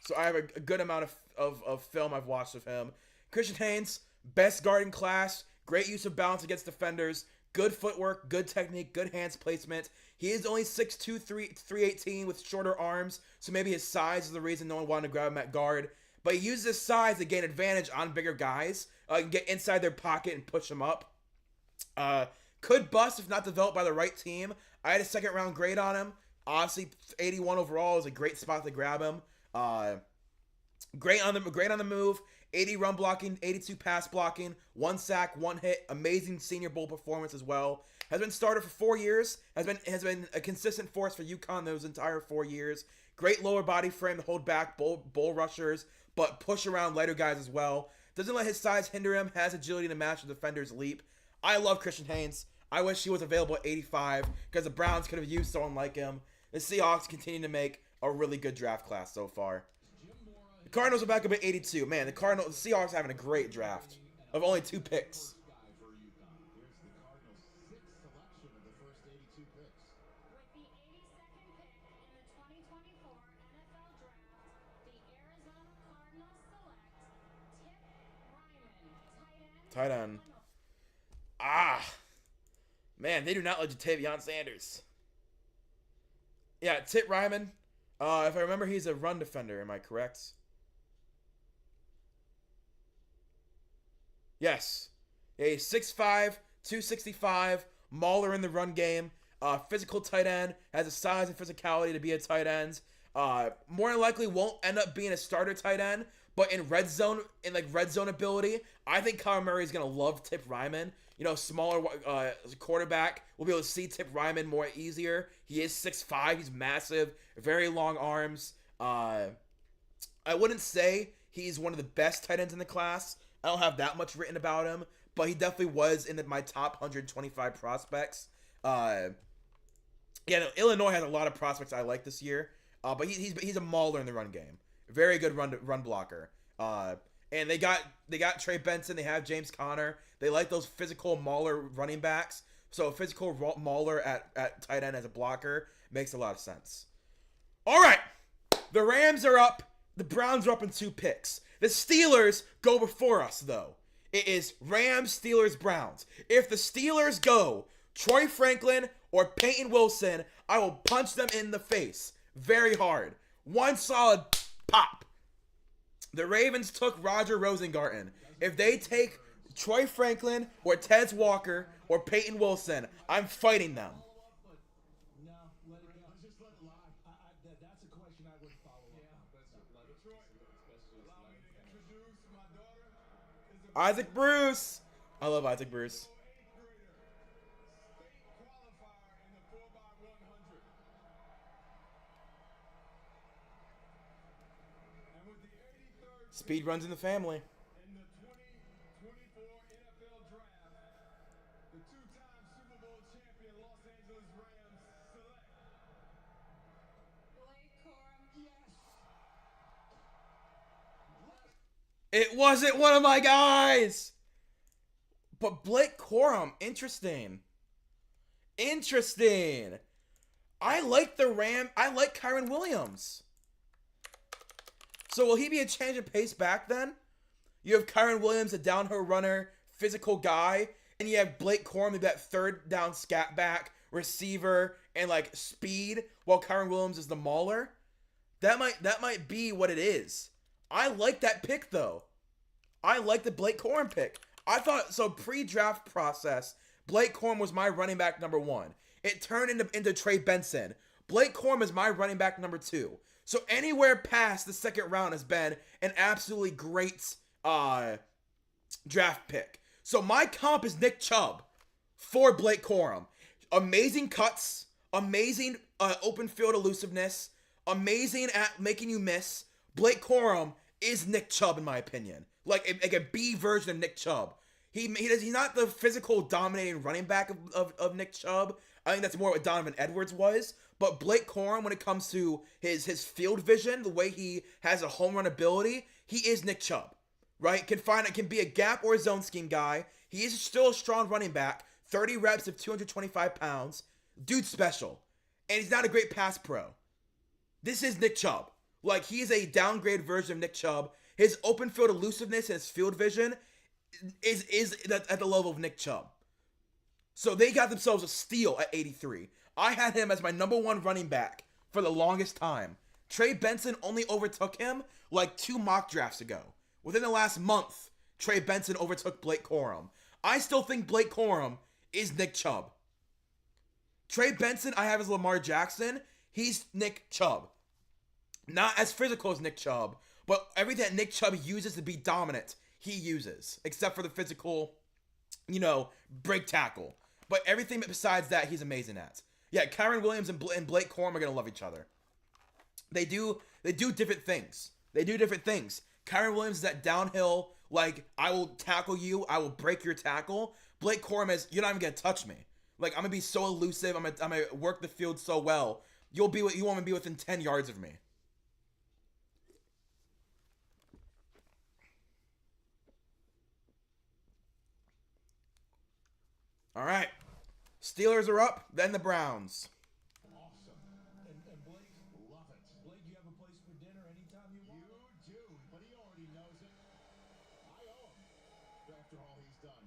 so I have a good amount of film I've watched of him. Christian Haynes, best guard in class, great use of balance against defenders, good footwork, good technique, good hands placement. He is only 6'2", 318 with shorter arms, so maybe his size is the reason no one wanted to grab him at guard. But he uses his size to gain advantage on bigger guys, get inside their pocket and push them up. Could bust if not developed by the right team. I had a second-round grade on him. Obviously, 81 overall is a great spot to grab him. Great on the move. 80 run blocking, 82 pass blocking, 1 sack, 1 hit. Amazing Senior Bowl performance as well. Has been starter for 4 years. Has been a consistent force for UConn those entire 4 years. Great lower body frame to hold back bull rushers, but push around lighter guys as well. Doesn't let his size hinder him. Has agility to match the defender's leap. I love Christian Haynes. I wish he was available at 85 because the Browns could have used someone like him. The Seahawks continue to make a really good draft class so far. The Cardinals are back up at 82. Man, the Seahawks having a great draft of only 2 picks. Guy for UConn. Here's the Cardinals' 6th selection of the first 82 picks. With the 82nd pick in the 2024 NFL Draft, the Arizona Cardinals select Tip Ryman, Tight end. Man, they do not like Jatavion Sanders. Yeah, Tip Ryman. If I remember, he's a run defender. Am I correct? Yes. Yeah, he's 6'5", 265, mauler in the run game. Physical tight end, has the size and physicality to be a tight end. More than likely won't end up being a starter tight end, but in red zone ability, I think Kyler Murray is gonna love Tip Ryman. You know, smaller quarterback will be able to see Tip Ryman more easier. He is 6'5", he's massive, very long arms. I wouldn't say he's one of the best tight ends in the class. I don't have that much written about him, but he definitely was in my top 125 prospects. Illinois has a lot of prospects I like this year, but he's a mauler in the run game. Very good run blocker. And they got Trey Benson. They have James Conner. They like those physical mauler running backs. So a physical mauler at tight end as a blocker makes a lot of sense. All right, the Rams are up. The Browns are up in 2 picks. The Steelers go before us, though. It is Rams, Steelers, Browns. If the Steelers go Troy Franklin or Peyton Wilson, I will punch them in the face very hard. One solid pop. The Ravens took Roger Rosengarten. If they take Troy Franklin or Tez Walker or Peyton Wilson, I'm fighting them. No, let it go. Let's just let it lie. That's a question I would follow up on. Allow me to introduce my daughter. Is the Isaac Bruce. I love Isaac Bruce. 8th grader, state qualifier in the 4x100. And with the 83rd Speed runs in the family. in the 2024 NFL Draft, the 2-time Super Bowl champion Los Angeles Rams select Blake Corum. It wasn't one of my guys. But Blake Corum, interesting. I like Kyron Williams. So will he be a change of pace back then? You have Kyron Williams, a downhill runner, physical guy, and you have Blake Corum, that third down scat back, receiver and like speed, while Kyron Williams is the mauler. That might be what it is. I like that pick though. I like the Blake Corum pick. I thought so pre-draft process. Blake Corum was my running back number 1. It turned into Trey Benson. Blake Corum is my running back number 2. So anywhere past the second round has been an absolutely great draft pick. So my comp is Nick Chubb for Blake Corum. Amazing cuts, amazing open field elusiveness, amazing at making you miss. Blake Corum is Nick Chubb in my opinion. Like a B version of Nick Chubb. He's not the physical dominating running back of Nick Chubb. I think that's more what Donovan Edwards was. But Blake Corum, when it comes to his field vision, the way he has a home run ability, he is Nick Chubb, right? Can be a gap or a zone scheme guy. He is still a strong running back. 30 reps of 225 pounds. Dude's special. And he's not a great pass pro. This is Nick Chubb. Like, he's a downgrade version of Nick Chubb. His open field elusiveness and his field vision is at the level of Nick Chubb. So they got themselves a steal at 83. I had him as my number 1 running back for the longest time. Trey Benson only overtook him like 2 mock drafts ago. Within the last month, Trey Benson overtook Blake Corum. I still think Blake Corum is Nick Chubb. Trey Benson I have as Lamar Jackson. He's Nick Chubb. Not as physical as Nick Chubb, but everything that Nick Chubb uses to be dominant, he uses. Except for the physical, break tackle. But everything besides that, he's amazing at. Yeah, Kyron Williams and Blake Corum are going to love each other. They do different things. Kyron Williams is that downhill, like, I will tackle you, I will break your tackle. Blake Corum is, you're not even going to touch me. Like, I'm going to be so elusive, I'm going to work the field so well. You won't even be within 10 yards of me. All right. Steelers are up, then the Browns. Awesome. And Blake, love it. Blake, you have a place for dinner anytime you want. You do, but he already knows it. I owe him. After all he's done,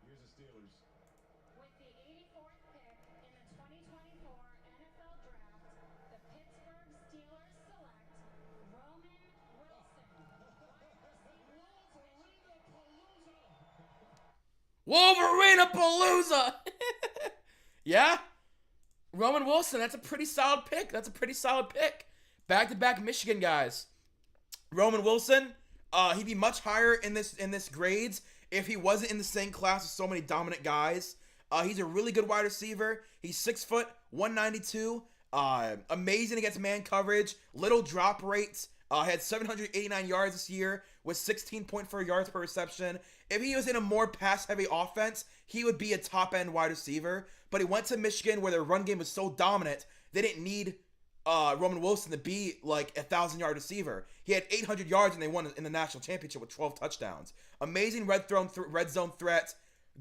here's the Steelers. With the 84th pick in the 2024 NFL Draft, the Pittsburgh Steelers select Roman Wilson, Wolverine-a-palooza! Yeah? Roman Wilson, that's a pretty solid pick. Back-to-back Michigan guys. Roman Wilson, he'd be much higher in this grades if he wasn't in the same class with so many dominant guys. He's a really good wide receiver. He's 6 foot, 192. Amazing against man coverage. Little drop rates. Had 789 yards this year with 16.4 yards per reception. If he was in a more pass-heavy offense, he would be a top-end wide receiver. But he went to Michigan where their run game was so dominant, they didn't need Roman Wilson to be like a 1,000-yard receiver. He had 800 yards and they won in the national championship with 12 touchdowns. Amazing red zone threat.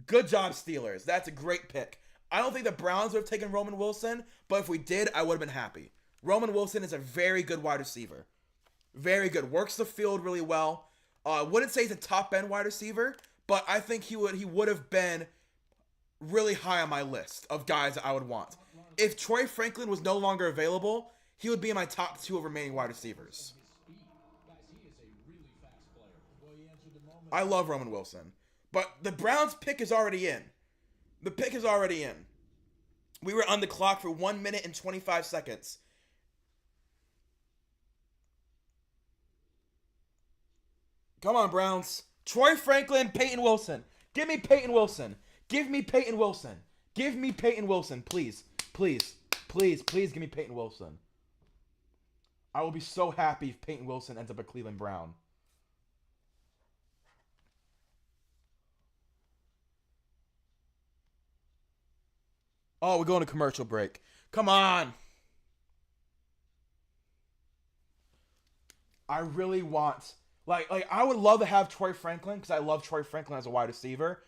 Good job, Steelers. That's a great pick. I don't think the Browns would have taken Roman Wilson, but if we did, I would have been happy. Roman Wilson is a very good wide receiver. Very good. Works the field really well. Wouldn't say he's a top-end wide receiver, but I think he would have been really high on my list of guys that I would want. If Troy Franklin was no longer available, he would be in my top 2 of remaining wide receivers. I love Roman Wilson. But the Browns pick is already in. The pick is already in. We were on the clock for 1 minute and 25 seconds. Come on, Browns. Troy Franklin, Peyton Wilson. Give me Peyton Wilson. Give me Peyton Wilson. Give me Peyton Wilson. Please. Please. Please. Please give me Peyton Wilson. I will be so happy if Peyton Wilson ends up a Cleveland Brown. Oh, we're going to commercial break. Come on. I really want... Like I would love to have Troy Franklin because I love Troy Franklin as a wide receiver.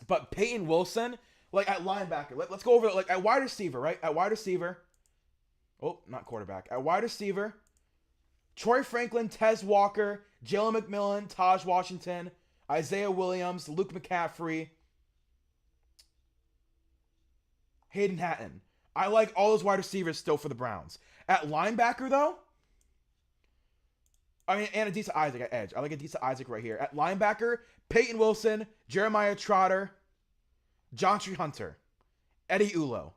But Peyton Wilson, like at linebacker, let's go over like at wide receiver, right? At wide receiver. Oh, not quarterback. At wide receiver, Troy Franklin, Tez Walker, Jalen McMillan, Taj Washington, Isaiah Williams, Luke McCaffrey, Hayden Hatton. I like all those wide receivers still for the Browns. At linebacker, though, I mean, and Adisa Isaac at edge. I like Adisa Isaac right here. At linebacker, Peyton Wilson, Jeremiah Trotter, John Tree Hunter, Eddie Ulo.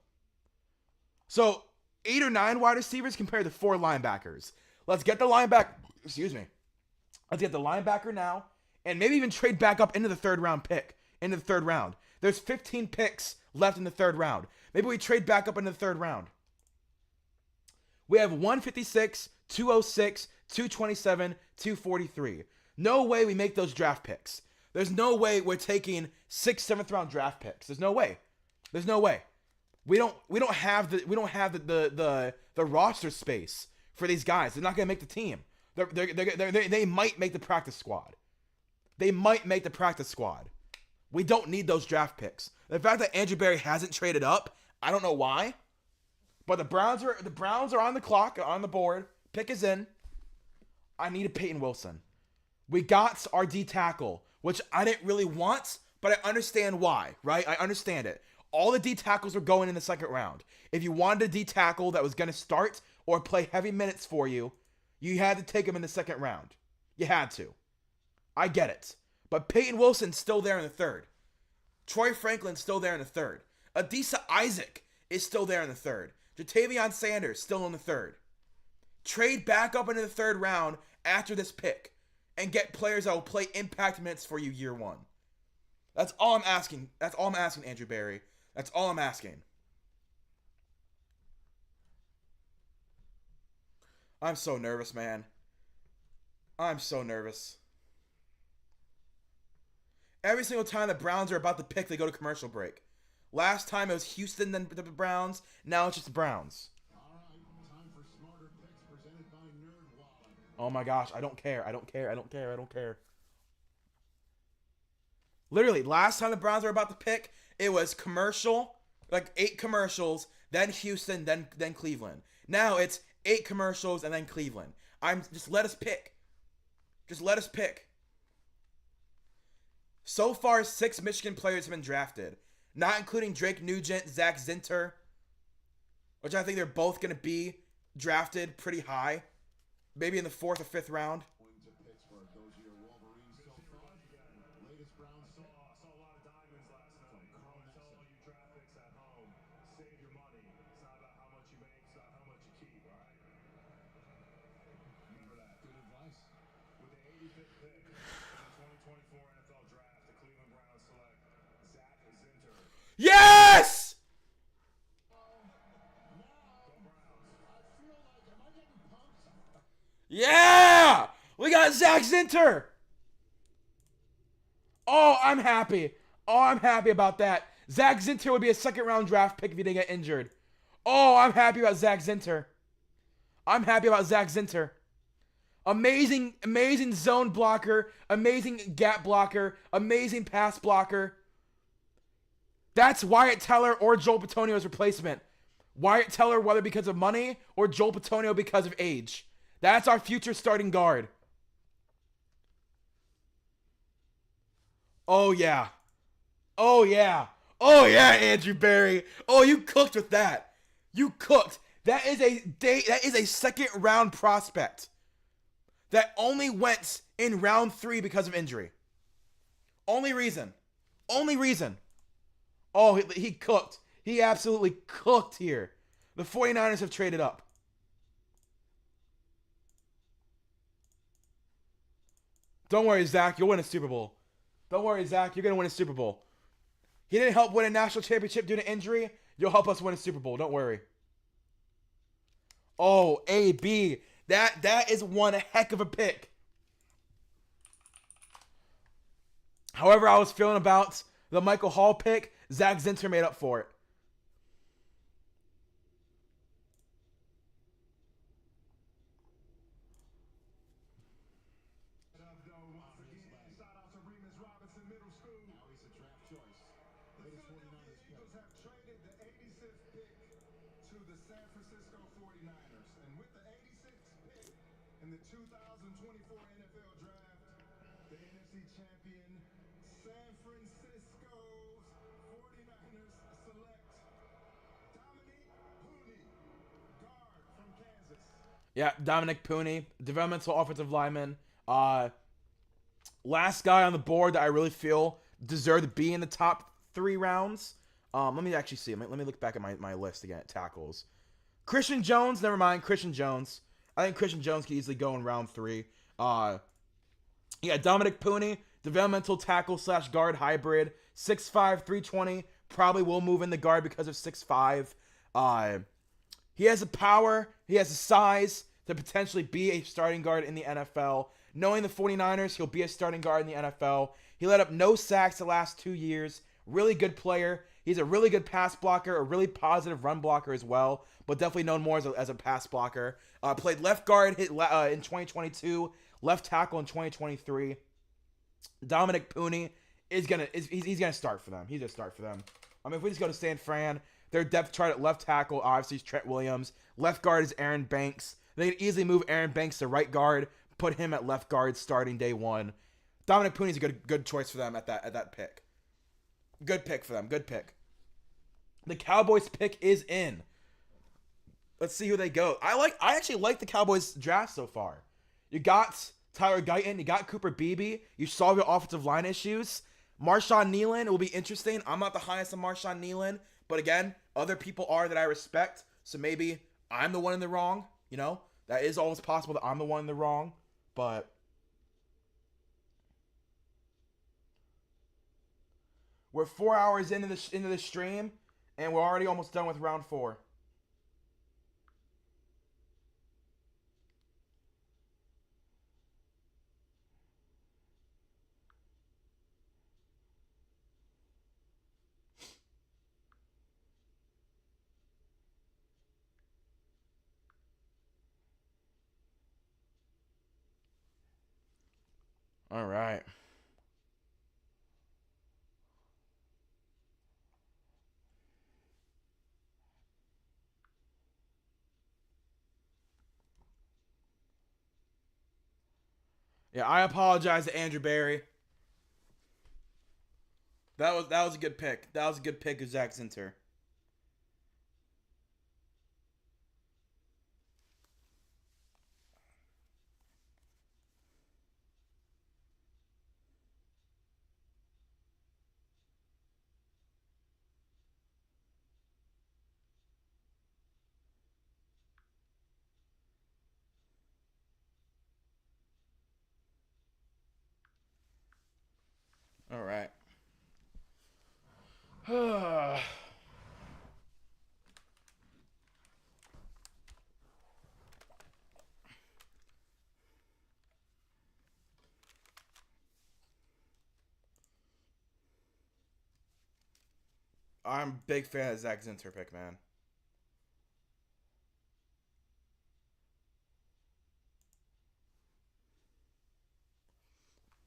So 8 or 9 wide receivers compared to 4 linebackers. Let's get the linebacker. Excuse me. Let's get the linebacker now, and maybe even trade back up into the third round pick. Into the third round. There's 15 picks left in the third round. Maybe we trade back up into the third round. We have 156, 206, 227, 243. No way we make those draft picks. There's no way we're taking 6th, 7th round draft picks. There's no way. There's no way. We don't have the roster space for these guys. They're not gonna make the team. They might make the practice squad. They might make the practice squad. We don't need those draft picks. The fact that Andrew Berry hasn't traded up, I don't know why. But the Browns are on the clock, on the board. Pick is in. I need a Peyton Wilson. We got our D tackle, which I didn't really want, but I understand why, right? I understand it. All the D tackles were going in the second round. If you wanted a D tackle that was going to start or play heavy minutes for you, you had to take him in the second round. You had to. I get it. But Peyton Wilson's still there in the third. Troy Franklin's still there in the third. Adisa Isaac is still there in the third. Jatavion Sanders still in the third. Trade back up into the third round after this pick and get players that will play impact minutes for you year one. That's all I'm asking. That's all I'm asking, Andrew Berry. That's all I'm asking. I'm so nervous, man. I'm so nervous. Every single time the Browns are about to pick, they go to commercial break. Last time it was Houston, then the Browns. Now it's just the Browns. All right, time for smarter picks presented by NerdWallet. Oh my gosh, I don't care. I don't care. I don't care. I don't care. Literally, last time the Browns were about to pick, it was commercial, like 8 commercials, then Houston, then Cleveland. Now it's 8 commercials and then Cleveland. Just let us pick. Just let us pick. So far, 6 Michigan players have been drafted, not including Drake Nugent, Zach Zinter, which I think they're both going to be drafted pretty high, maybe in the 4th or 5th round. Going to Pittsburgh, those are your Wolverines so far. Latest Browns saw a lot of diamonds last night. I want to tell all you draft picks at home, save your money. It's not about how much you make, it's about how much you keep, all right? Remember that. Good advice. With the 85th pick in the 2024 NFL Draft, the Cleveland Browns select Zach Zinter. Yes! Yeah! We got Zach Zinter! Oh, I'm happy. Oh, I'm happy about that. Zach Zinter would be a 2nd round draft pick if he didn't get injured. Oh, I'm happy about Zach Zinter. I'm happy about Zach Zinter. Amazing, amazing zone blocker, amazing gap blocker, amazing pass blocker. That's Wyatt Teller or Joel Bitonio's replacement. Wyatt Teller, whether because of money, or Joel Bitonio because of age. That's our future starting guard. Oh, yeah. Oh, yeah. Oh, yeah, Andrew Berry. Oh, you cooked with that. You cooked. That is a 2nd round prospect that only went in round 3 because of injury. Only reason. Only reason. Oh, he cooked. He absolutely cooked here. The 49ers have traded up. Don't worry, Zach. You'll win a Super Bowl. Don't worry, Zach. You're going to win a Super Bowl. He didn't help win a national championship due to injury. You'll help us win a Super Bowl. Don't worry. Oh, AB. That is one heck of a pick. However I was feeling about the Michael Hall pick, Zach Zinter made up for it. Shout out to Remus Robinson Middle School. Now he's a draft choice. The Latest 49ers Philadelphia Eagles pick. have traded the 86th pick to the San Francisco 49ers. And with the 86th pick in the 2024 NFL Draft, the NFC champion San Francisco's 49ers select Yeah, Dominic Pooney, developmental offensive lineman. Last guy on the board that I really feel deserved to be in the top 3 rounds. Let me actually see. Let me look back at my list again at tackles. Christian Jones, never mind. Christian Jones. I think Christian Jones could easily go in round 3. Yeah, Dominic Pooney, developmental tackle / guard hybrid, 6'5", 320. Probably will move in the guard because of 6'5". He has the power, he has the size to potentially be a starting guard in the NFL. Knowing the 49ers, he'll be a starting guard in the NFL. He let up no sacks the last 2 years. Really good player. He's a really good pass blocker, a really positive run blocker as well, but definitely known more as a pass blocker. Played left guard in 2022, left tackle in 2023. Dominic Pooney he's gonna start for them. He's gonna start for them. I mean, if we just go to San Fran, their depth chart at left tackle obviously is Trent Williams. Left guard is Aaron Banks. They could easily move Aaron Banks to right guard, put him at left guard starting day 1. Dominic Pooney's a good choice for them at that pick. Good pick for them. Good pick. The Cowboys pick is in. Let's see who they go. I actually like the Cowboys draft so far. You got Tyler Guyton, you got Cooper Beebe, you solve your offensive line issues. Marshawn Nealon will be interesting. I'm not the highest on Marshawn Nealon, but again, other people are that I respect. So maybe I'm the one in the wrong. You know, that is always possible that I'm the one in the wrong. But we're 4 hours into the stream, and we're already almost done with round 4. All right. Yeah, I apologize to Andrew Barry. That was a good pick. That was a good pick of Zach Zinter. All right. I'm a big fan of Zach Zinter pick, man.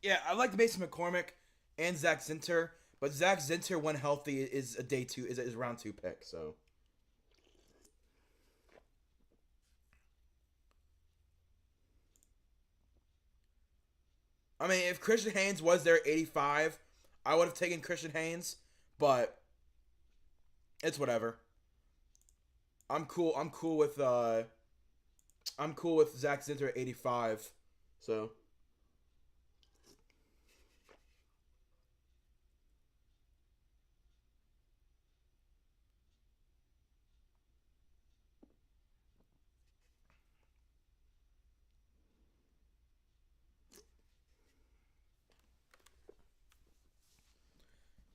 Yeah, I like Mason McCormick and Zach Zinter, but Zach Zinter, when healthy, is a day 2 is round 2 pick. So I mean, if Christian Haynes was there at 85, I would have taken Christian Haynes, but it's whatever. I'm cool. I'm cool with Zach Zinter at 85. So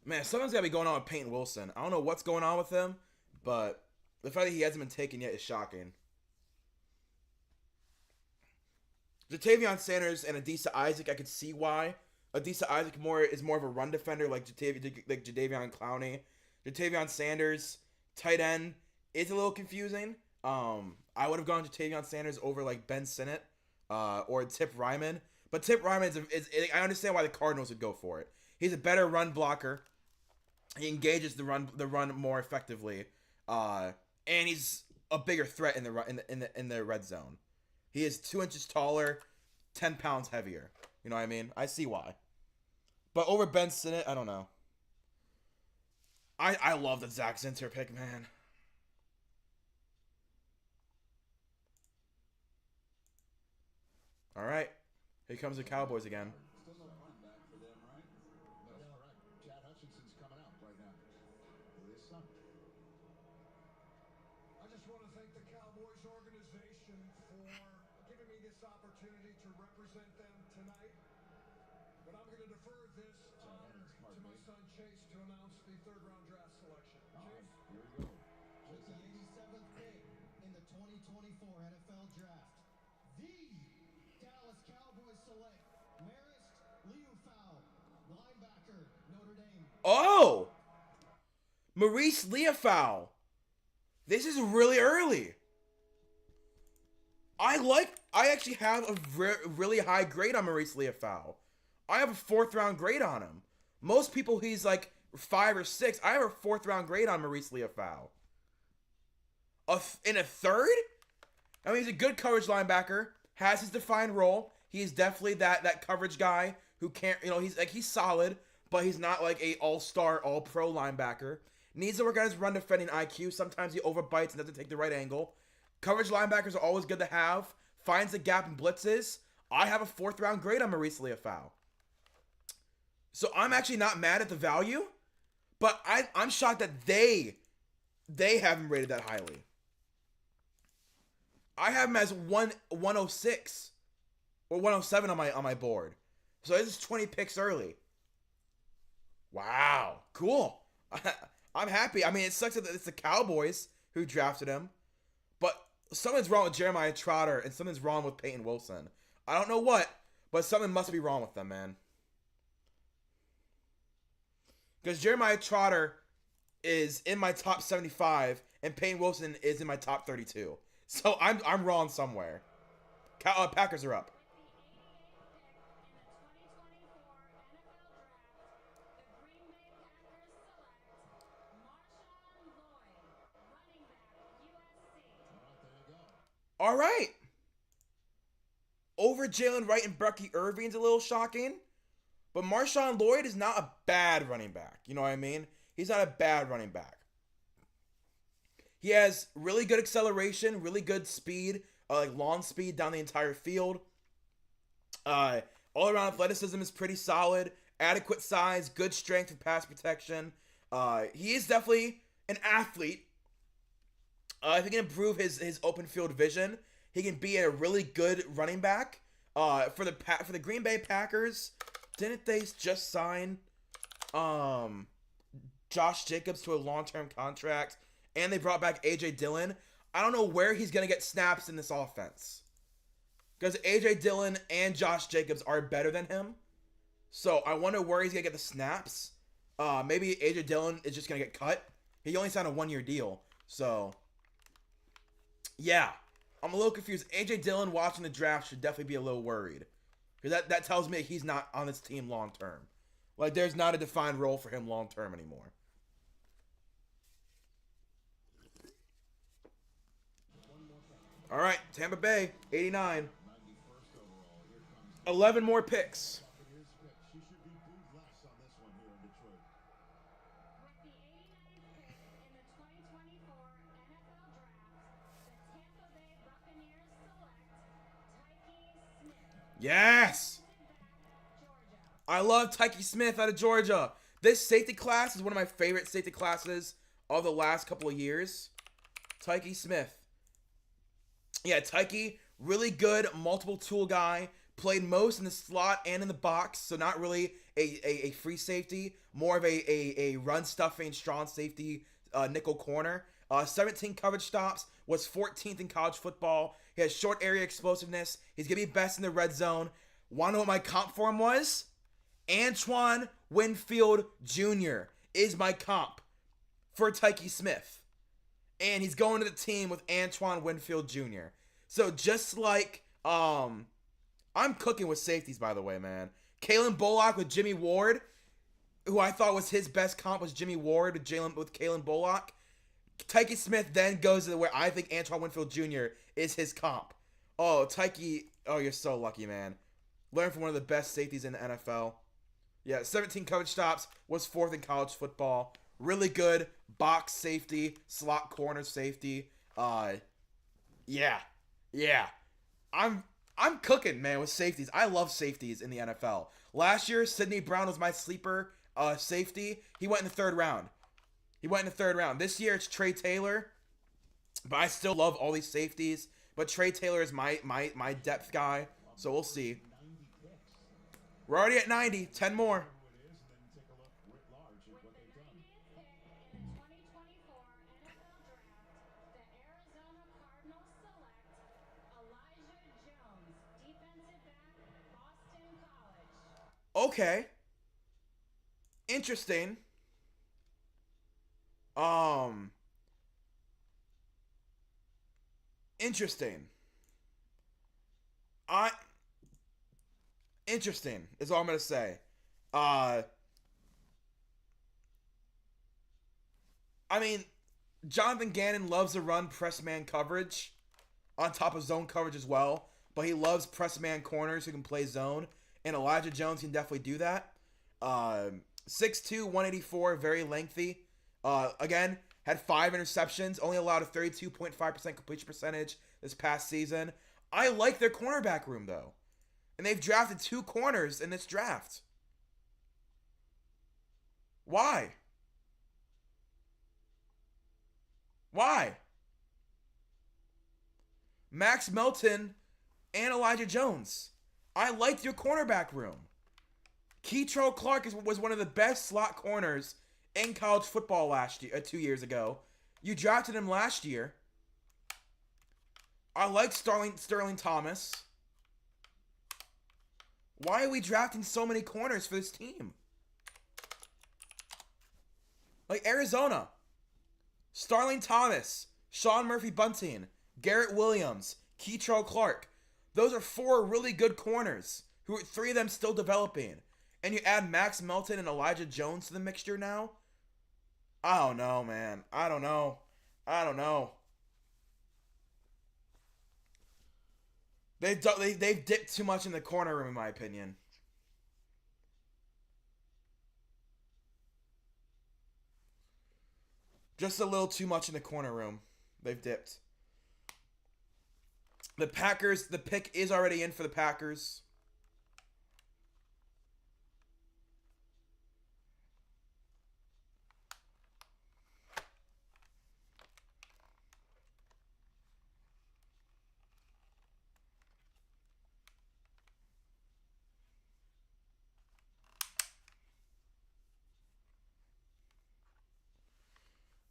man, something's got to be going on with Peyton Wilson. I don't know what's going on with him, but the fact that he hasn't been taken yet is shocking. Jatavion Sanders and Adisa Isaac, I could see why. Adisa Isaac is more of a run defender like Jadeveon Clowney. Jatavion Sanders, tight end, is a little confusing. I would have gone Jatavion Sanders over like Ben Sinnott or Tip Ryman. But Tip Ryman is I understand why the Cardinals would go for it. He's a better run blocker. He engages the run more effectively, and he's a bigger threat in the red zone. He is 2 inches taller, 10 pounds heavier. You know what I mean? I see why. But over Ben Sinnott, I don't know. I love the Zach Zinter pick, man. All right. Here comes the Cowboys again. Still no running back for them, right? No, right. Chad Hutchinson's coming out right now with his son. I just want to thank the Cowboys organization for giving me this opportunity to represent them tonight. But I'm going to defer this honor to my son Chase to announce the third-round draft selection. Chase? Here we go. With the 87th pick in the 2024 NFL Draft, the Dallas Cowboys select Marist Liufau, linebacker, Notre Dame. Oh! Maurice Liufau. This is really early. I actually have a really high grade on Maurice Liufau. I have a 4th round grade on him. Most people he's like 5 or 6. I have a 4th round grade on Maurice Liufau. In a 3rd? I mean, he's a good coverage linebacker. Has his defined role. He's definitely that coverage guy who can't, he's solid, but he's not like a all-star, all-pro linebacker. Needs to work on his run defending IQ. Sometimes he overbites and doesn't take the right angle. Coverage linebackers are always good to have. Finds the gap and blitzes. I have a 4th round grade on Maurice Liufau. So I'm actually not mad at the value, but I'm shocked that they haven't rated that highly. I have him as 106 or 107 on my board. So this is 20 picks early. Wow, cool. I'm happy. I mean, it sucks that it's the Cowboys who drafted him, but something's wrong with Jeremiah Trotter and something's wrong with Peyton Wilson. I don't know what, but something must be wrong with them, man. Because Jeremiah Trotter is in my top 75 and Peyton Wilson is in my top 32. So I'm wrong somewhere. Packers are up. All right. Over Jalen Wright and Bucky Irving's a little shocking. But Marshawn Lloyd is not a bad running back. You know what I mean? He's not a bad running back. He has really good acceleration, really good speed, like long speed down the entire field. All-around athleticism is pretty solid. Adequate size, good strength and pass protection. He is definitely an athlete. If he can improve his open field vision, he can be a really good running back. For the Green Bay Packers, didn't they just sign Josh Jacobs to a long-term contract? And they brought back A.J. Dillon. I don't know where he's going to get snaps in this offense. Because A.J. Dillon and Josh Jacobs are better than him. So I wonder where he's going to get the snaps. Maybe A.J. Dillon is just going to get cut. He only signed a 1-year deal. So, yeah. I'm a little confused. A.J. Dillon watching the draft should definitely be a little worried. Because that tells me he's not on this team long term. Like, there's not a defined role for him long term anymore. All right, Tampa Bay, 89. 11 more picks. She should be booed less on this one here in Detroit. With the 89th pick in the 2024 NFL Draft, the Tampa Bay Buccaneers select Tyke Smith. Yes! Georgia. I love Tyke Smith out of Georgia. This safety class is one of my favorite safety classes of the last couple of years. Tyke Smith. Yeah, Tyke, really good multiple tool guy. Played most in the slot and in the box, so not really a free safety. More of a run-stuffing, strong safety nickel corner. 17 coverage stops, was 14th in college football. He has short area explosiveness. He's going to be best in the red zone. Want to know what my comp for him was? Antoine Winfield Jr. is my comp for Tyke Smith. And he's going to the team with Antoine Winfield Jr. So just like, I'm cooking with safeties, by the way, man. Kalen Bullock with Jimmy Ward, who I thought was his best comp was Jimmy Ward with Kalen Bullock. Tyke Smith then goes to where I think Antoine Winfield Jr. is his comp. Oh, Tyke, oh, you're so lucky, man. Learn from one of the best safeties in the NFL. Yeah, 17 coverage stops, was 4th in college football. Really good box safety, slot corner safety. Yeah. I'm cooking, man, with safeties. I love safeties in the NFL. Last year, Sidney Brown was my sleeper safety. He went in the third round. This year, it's Trey Taylor. But I still love all these safeties. But Trey Taylor is my depth guy. So we'll see. We're already at 90. 10 more. With the 90th pick in the 2024 NFL Draft, the Arizona Cardinals select Elijah Jones, defensive back, Boston College. Okay. Interesting. Interesting. Interesting is all I'm gonna say. I mean, Jonathan Gannon loves to run press man coverage on top of zone coverage as well, but he loves press man corners who can play zone, and Elijah Jones can definitely do that. 6'2", 184, very lengthy. Again, had 5 interceptions, only allowed a 32.5% completion percentage this past season. I like their cornerback room, though. And they've drafted 2 corners in this draft. Why? Max Melton and Elijah Jones. I liked your cornerback room. Keitrell Clark was one of the best slot corners in college football last year, 2 years ago. You drafted him last year. I like Sterling Thomas. Why are we drafting so many corners for this team? Like Arizona, Starling Thomas, Sean Murphy-Bunting, Garrett Williams, Keitrell Clark. Those are 4 really good corners, who 3 of them still developing. And you add Max Melton and Elijah Jones to the mixture now? I don't know, man. I don't know. They've dipped too much in the corner room, in my opinion. Just a little too much in the corner room. They've dipped. The Packers, the pick is already in for the Packers.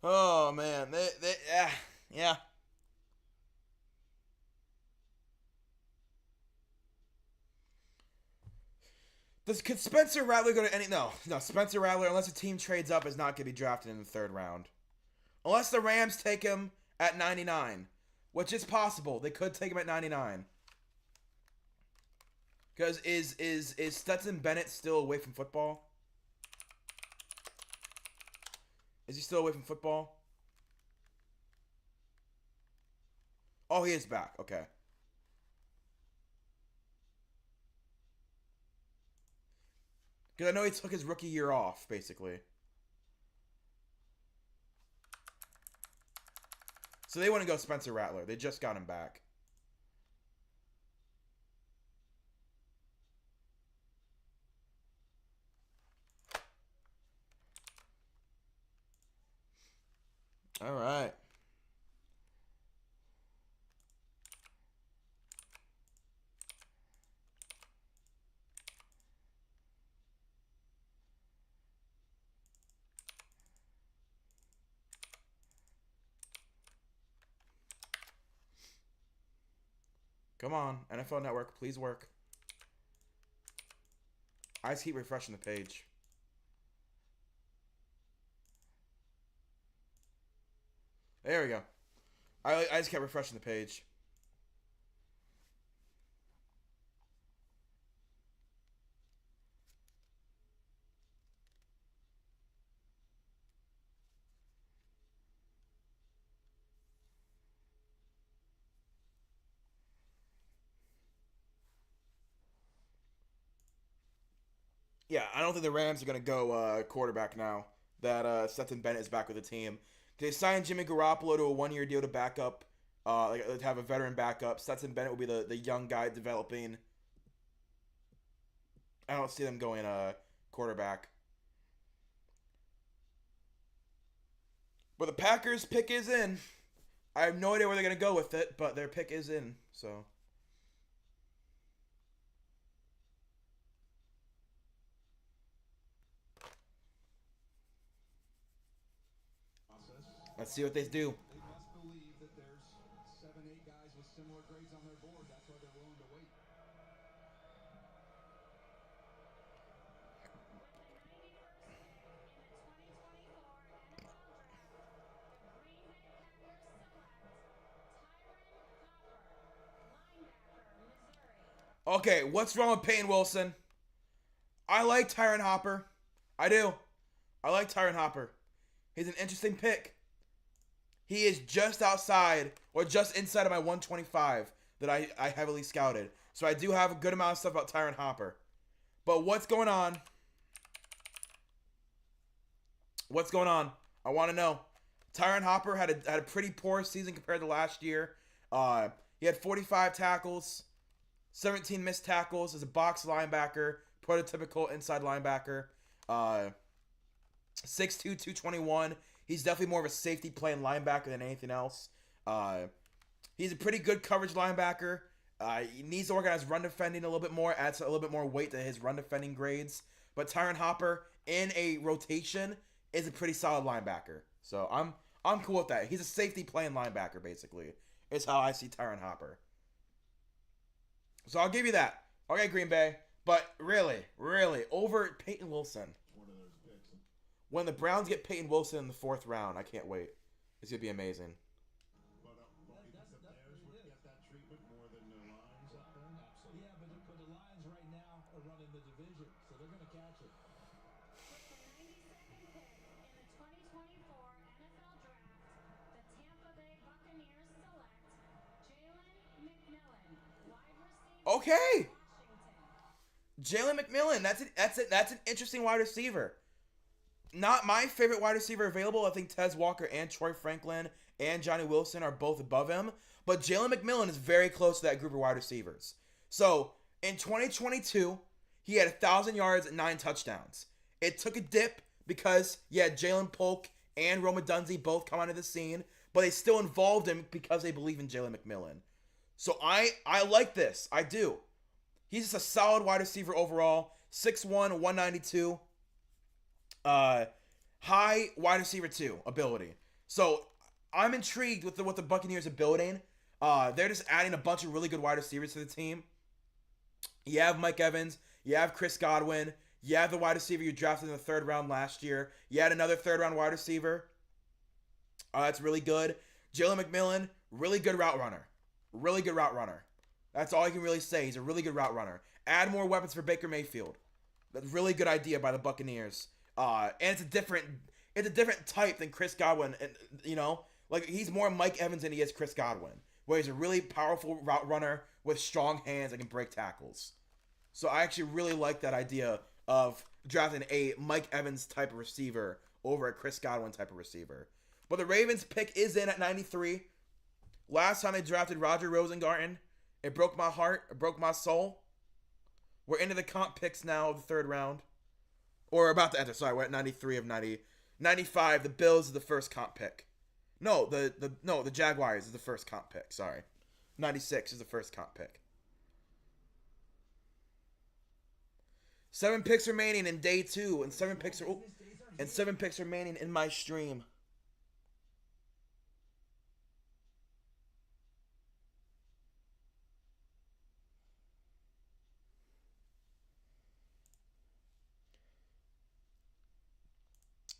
Oh man, yeah. Could Spencer Rattler go to any? No. Spencer Rattler, unless a team trades up, is not going to be drafted in the 3rd round, unless the Rams take him at 99, which is possible. They could take him at 99. Because is Stetson Bennett still away from football? Is he still away from football? Oh, he is back. Okay. Because I know he took his rookie year off, basically. So they want to go Spencer Rattler. They just got him back. All right. Come on, NFL Network, please work. I just keep refreshing the page. There we go. I just kept refreshing the page. Yeah, I don't think the Rams are going to go quarterback now that Stetson Bennett is back with the team. They signed Jimmy Garoppolo to a 1-year deal to back up Like to have a veteran backup. Stetson Bennett will be the young guy developing. I don't see them going quarterback. But the Packers pick is in. I have no idea where they're gonna go with it, but their pick is in. So. Let's see what they do. They must believe that there's 7, 8 guys with similar grades on their board. That's why they're willing to wait. Okay, what's wrong with Peyton Wilson? I like Tyron Hopper. I do. I like Tyron Hopper. He's an interesting pick. He is just outside or just inside of my 125 that I heavily scouted. So I do have a good amount of stuff about Tyron Hopper. But what's going on? What's going on? I want to know. Tyron Hopper had a pretty poor season compared to last year. He had 45 tackles, 17 missed tackles as a box linebacker, prototypical inside linebacker. 6'2", 221. He's definitely more of a safety playing linebacker than anything else. He's a pretty good coverage linebacker. He needs to organize run defending a little bit more, adds a little bit more weight to his run defending grades. But Tyron Hopper in a rotation is a pretty solid linebacker. So I'm cool with that. He's a safety playing linebacker, basically. Is how I see Tyron Hopper. So I'll give you that. Okay, Green Bay. But really, over Peyton Wilson. One of those picks. When the Browns get Peyton Wilson in the 4th round, I can't wait. It's going to be amazing. But you think the Bears would get that treatment more than the Lions up there? Absolutely. Yeah, but the Lions right now are running the division, so they're going to catch it. Okay. Jalen McMillan. That's an interesting wide receiver. Not my favorite wide receiver available. I think Tez Walker and Troy Franklin and Johnny Wilson are both above him. But Jalen McMillan is very close to that group of wide receivers. So in 2022, he had 1,000 yards and 9 touchdowns. It took a dip because you had Jalen Polk and Roma Dunze both come onto the scene, but they still involved him because they believe in Jalen McMillan. So I like this. I do. He's just a solid wide receiver overall. 6'1", 192. High wide receiver 2 ability. So I'm intrigued with what the Buccaneers are building. They're just adding a bunch of really good wide receivers to the team. You have Mike Evans. You have Chris Godwin. You have the wide receiver you drafted in the 3rd round last year. You had another 3rd round wide receiver. That's really good. Jalen McMillan, really good route runner. Really good route runner. That's all I can really say. He's a really good route runner. Add more weapons for Baker Mayfield. That's a really good idea by the Buccaneers. And it's a different type than Chris Godwin. And like he's more Mike Evans than he is Chris Godwin, where he's a really powerful route runner with strong hands that can break tackles. So I actually really like that idea of drafting a Mike Evans type of receiver over a Chris Godwin type of receiver. But the Ravens pick is in at 93. Last time they drafted Roger Rosengarten, it broke my heart. It broke my soul. We're into the comp picks now of the 3rd round. Or about to enter. Sorry, we're at 93 of 90. 95, the Bills is the first comp pick. No, the Jaguars is the first comp pick. Sorry. 96 is the first comp pick. 7 picks remaining in day 2, and 7 picks remaining in my stream.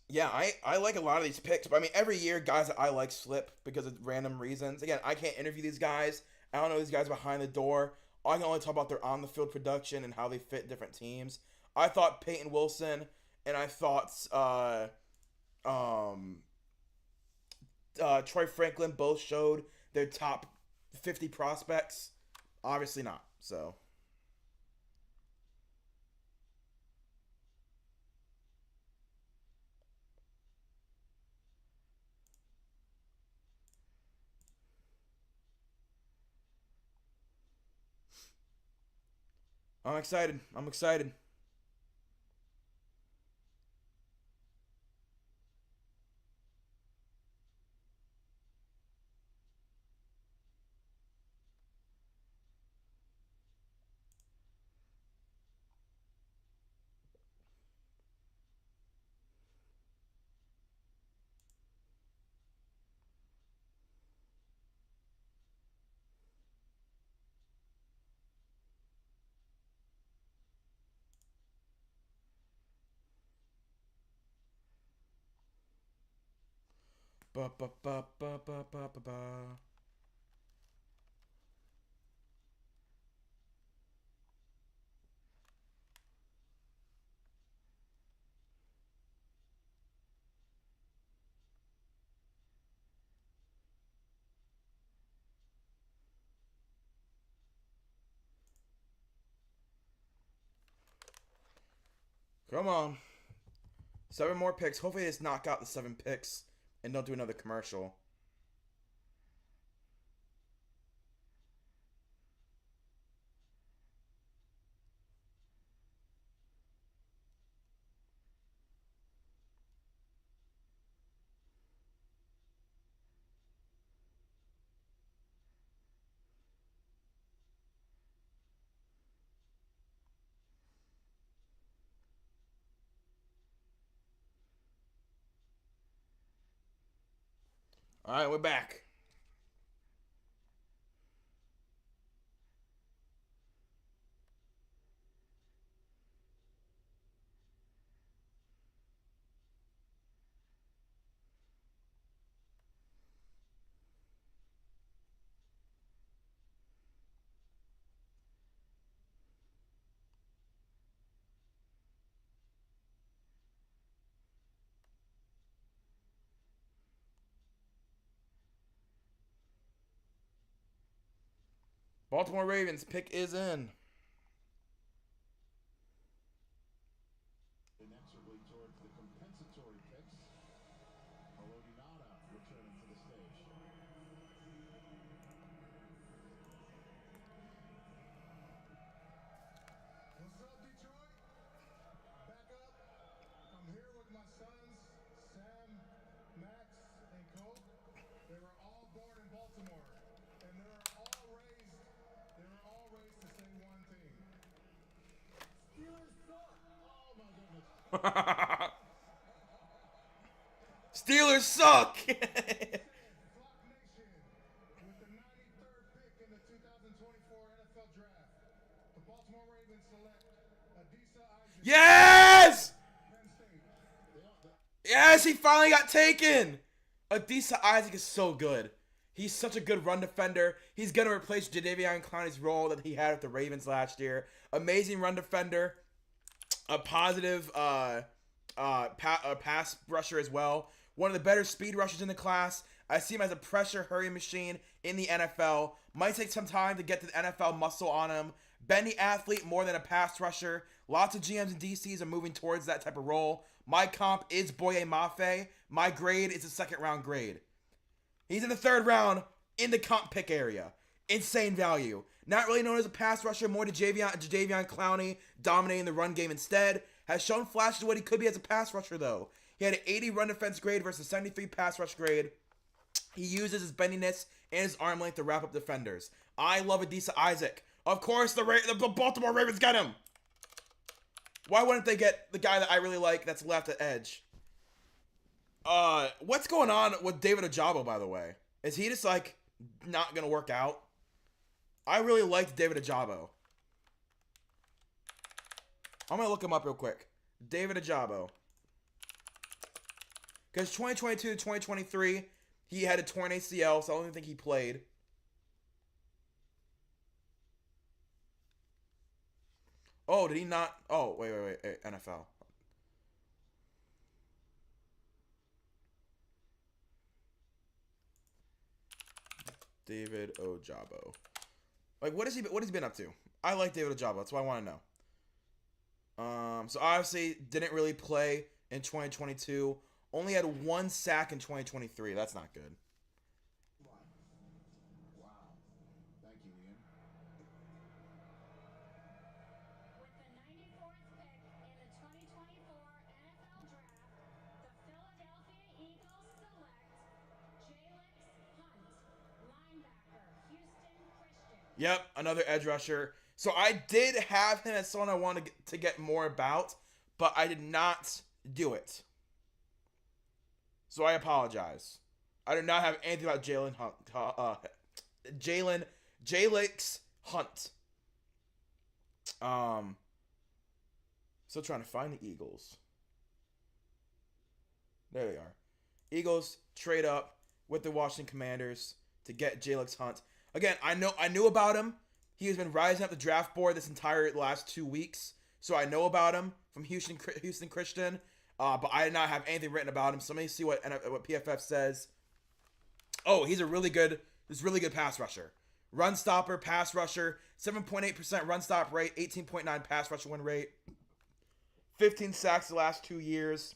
Yeah, I like a lot of these picks, but I mean, every year, guys that I like slip because of random reasons. Again, I can't interview these guys. I don't know these guys behind the door. I can only talk about their on-the-field production and how they fit different teams. I thought Peyton Wilson and I thought Troy Franklin both showed their top 50 prospects. Obviously not, so... I'm excited. I'm excited. Ba ba ba ba ba ba ba ba. Come on. 7 more picks. Hopefully they just knock out the 7 picks and don't do another commercial. All right, we're back. Baltimore Ravens pick is in. Inexorably towards the compensatory picks. Olodinada returning to the stage. What's up, Detroit? Back up. I'm here with my sons, Sam, Max, and Coke. They were all born in Baltimore, and they were all raised to say one thing. Steelers suck. Oh my goodness. Steelers suck. Flock Nation, with the 93rd pick in the 2024 NFL Draft, the Baltimore Ravens select Adisa Isaac, Yes! Penn State. Yes, he finally got taken. Adisa Isaac is so good. He's such a good run defender. He's going to replace Jadeveon Clowney's role that he had with the Ravens last year. Amazing run defender. A positive pass rusher as well. One of the better speed rushers in the class. I see him as a pressure hurry machine in the NFL. Might take some time to get to the NFL muscle on him. Bendy athlete more than a pass rusher. Lots of GMs and DCs are moving towards that type of role. My comp is Boye Mafe. My grade is a second round grade. He's in the 3rd round in the comp pick area. Insane value. Not really known as a pass rusher, more to Jadeveon Clowney, dominating the run game instead. Has shown flashes of what he could be as a pass rusher, though. He had an 80 run defense grade versus 73 pass rush grade. He uses his bendiness and his arm length to wrap up defenders. I love Adisa Isaac. Of course, the Baltimore Ravens got him. Why wouldn't they get the guy that I really like that's left at edge? What's going on with David Ojabo, by the way? Is he just, like, not going to work out? I really liked David Ojabo. I'm going to look him up real quick. David Ojabo. Because 2022 to 2023, he had a torn ACL, so I don't even think he played. Oh, did he not? Oh, wait. NFL. David Ojabo. Like, what has he been up to? I like David Ojabo. That's what I want to know. So obviously didn't really play in 2022. Only had 1 sack in 2023. That's not good. Wow. Thank you, Ian. Yep, another edge rusher. So I did have him as someone I wanted to get more about, but I did not do it. So I apologize. I do not have anything about Jalen Hunt. Jalix Hunt. Still trying to find the Eagles. There they are. Eagles trade up with the Washington Commanders to get Jalix Hunt. Again, I knew about him. He has been rising up the draft board this entire last 2 weeks, so I know about him from Houston Christian. But I did not have anything written about him. So let me see what PFF says. Oh, he's really good pass rusher. Run stopper, pass rusher, 7.8% run stop rate, 18.9 pass rusher win rate, 15 sacks the last 2 years.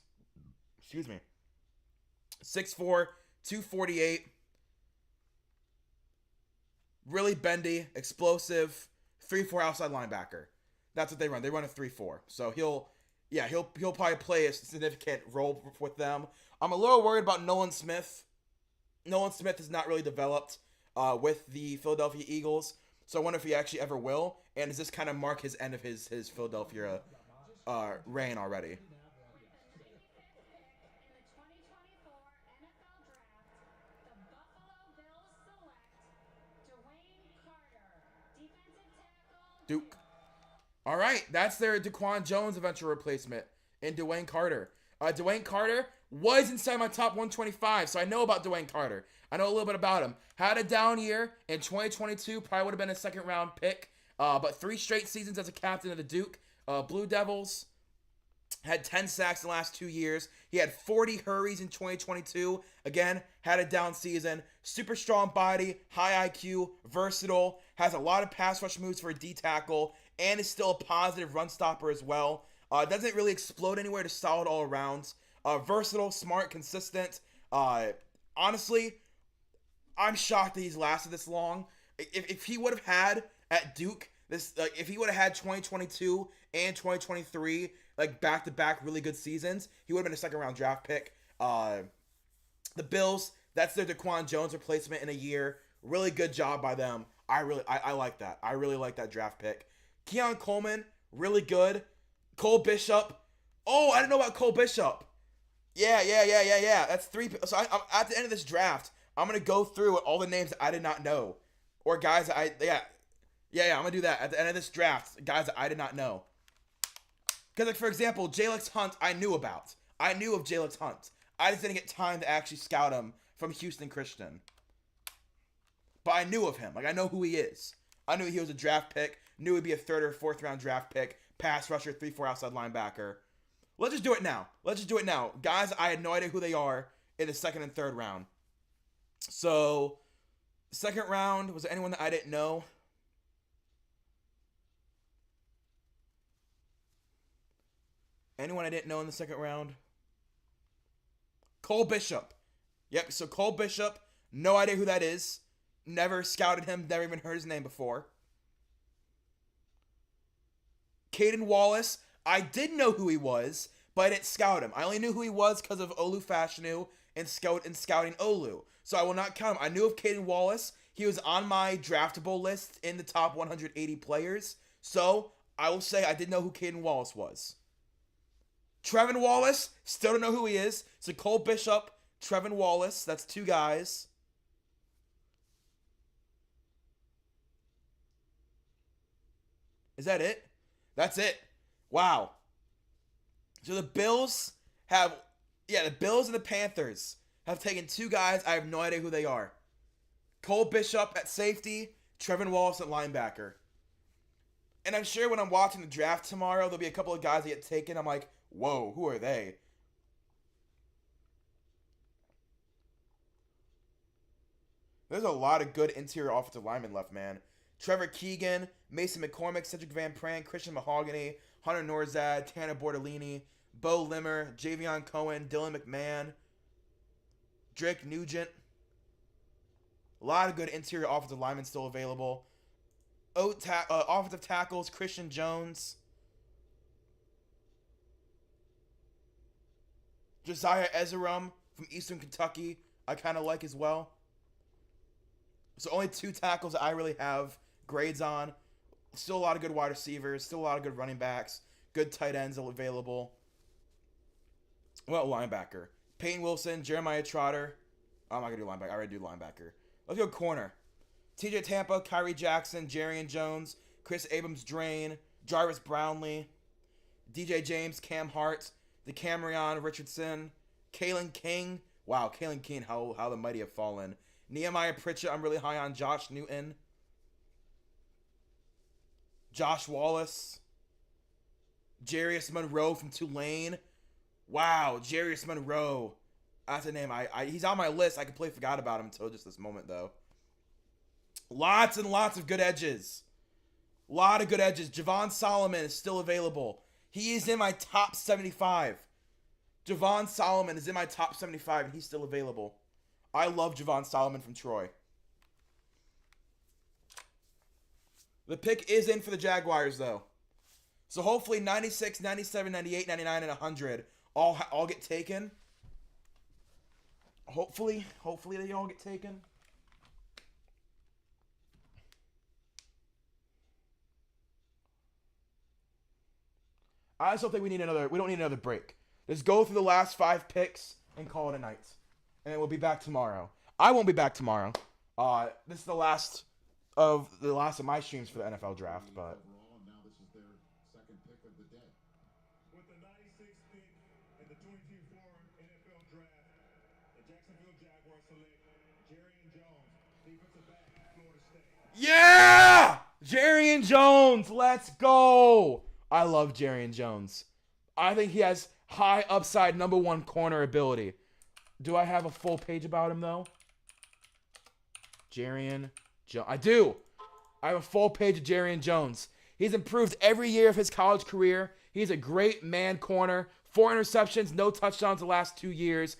Excuse me. 6'4", 248. Really bendy, explosive, 3-4 outside linebacker. That's what they run. They run a 3-4. So he'll probably play a significant role with them. I'm a little worried about Nolan Smith. Nolan Smith has not really developed with the Philadelphia Eagles, so I wonder if he actually ever will. And does this kind of mark his end of his Philadelphia reign already? Duke. All right, that's their DaQuan Jones eventual replacement in Dwayne Carter. Dwayne Carter was inside my top 125, so I know about Dwayne Carter. I know a little bit about him. Had a down year in 2022, probably would have been a second-round pick, but 3 straight seasons as a captain of the Duke Blue Devils. Had 10 sacks in the last 2 years. He had 40 hurries in 2022. Again, had a down season. Super strong body, high IQ, versatile, has a lot of pass rush moves for a D tackle, and is still a positive run stopper as well. Doesn't really explode anywhere, just solid all around. Versatile, smart, consistent. Honestly, I'm shocked that he's lasted this long. If he would have had at Duke this, if he would have had 2022 and 2023 like back-to-back really good seasons, he would have been a second-round draft pick. The Bills, that's their DaQuan Jones replacement in a year. Really good job by them. I like that. I really like that draft pick. Keon Coleman, really good. Cole Bishop. Oh, I didn't know about Cole Bishop. Yeah. That's 3. So I'm at the end of this draft, I'm going to go through all the names that I did not know. Or guys that I'm going to do that. At the end of this draft, guys that I did not know. Because, like, for example, Jalix Hunt, I knew about. I knew of Jalix Hunt. I just didn't get time to actually scout him from Houston Christian. But I knew of him. Like, I know who he is. I knew he was a draft pick. Knew he'd be a 3rd or 4th round draft pick. Pass rusher, 3-4 outside linebacker. Let's just do it now. Guys, I had no idea who they are in the 2nd and 3rd round. So, 2nd round, was there anyone that I didn't know? Anyone I didn't know in the 2nd round? Cole Bishop. Yep, so Cole Bishop, no idea who that is. Never scouted him, never even heard his name before. Caden Wallace, I did know who he was, but I didn't scout him. I only knew who he was because of Olu Fashanu and scouting Olu. So I will not count him. I knew of Caden Wallace. He was on my draftable list in the top 180 players. So I will say I did know who Caden Wallace was. Trevin Wallace, still don't know who he is. So Cole Bishop, Trevin Wallace, that's 2 guys. Is that it? That's it. Wow. So the Bills and the Panthers have taken 2 guys. I have no idea who they are. Cole Bishop at safety, Trevin Wallace at linebacker. And I'm sure when I'm watching the draft tomorrow, there'll be a couple of guys that get taken. I'm like, whoa, who are they? There's a lot of good interior offensive linemen left, man. Trevor Keegan, Mason McCormick, Cedric Van Prank, Christian Mahogany, Hunter Norzad, Tanner Bortolini, Bo Limmer, Javion Cohen, Dylan McMahon, Drake Nugent. A lot of good interior offensive linemen still available. Offensive tackles, Christian Jones. Josiah Ezerum from Eastern Kentucky, I kind of like as well. So only 2 tackles that I really have grades on. Still a lot of good wide receivers. Still a lot of good running backs. Good tight ends available. Well, linebacker. Peyton Wilson, Jeremiah Trotter. I'm not going to do linebacker. I already do linebacker. Let's go corner. TJ Tampa, Kyrie Jackson, Jarian Jones, Chris Abrams-Drain, Jarvis Brownlee, DJ James, Cam Hart, DeCamerion Richardson, Kalen King. Wow, Kalen King, how the mighty have fallen. Nehemiah Pritchett, I'm really high on. Josh Newton. Josh Wallace. Jarius Monroe from Tulane. Wow, Jarius Monroe. That's a name. He's on my list. I completely forgot about him until just this moment, though. Lots and lots of good edges. A lot of good edges. Javon Solomon is still available. He is in my top 75. Javon Solomon is in my top 75, and he's still available. I love Javon Solomon from Troy. The pick is in for the Jaguars, though. So hopefully 96, 97, 98, 99, and 100 all get taken. Hopefully they all get taken. I just don't think we don't need another break. Let's go through the last 5 picks and call it a night. And then we'll be back tomorrow. I won't be back tomorrow. This is the last of my streams for the NFL draft, but Overall, and now this is their second pick of the day. With the 96th pick in the 2024 NFL Draft, the Jacksonville Jaguars select Jarian Jones, defensive back, Florida State. yeah! Jarian Jones, let's go! I love Jarian Jones. I think he has high upside number 1 corner ability. Do I have a full page about him, though? Jarian Jones. I do. I have a full page of Jarian Jones. He's improved every year of his college career. He's a great man corner. 4 interceptions, no touchdowns the last 2 years.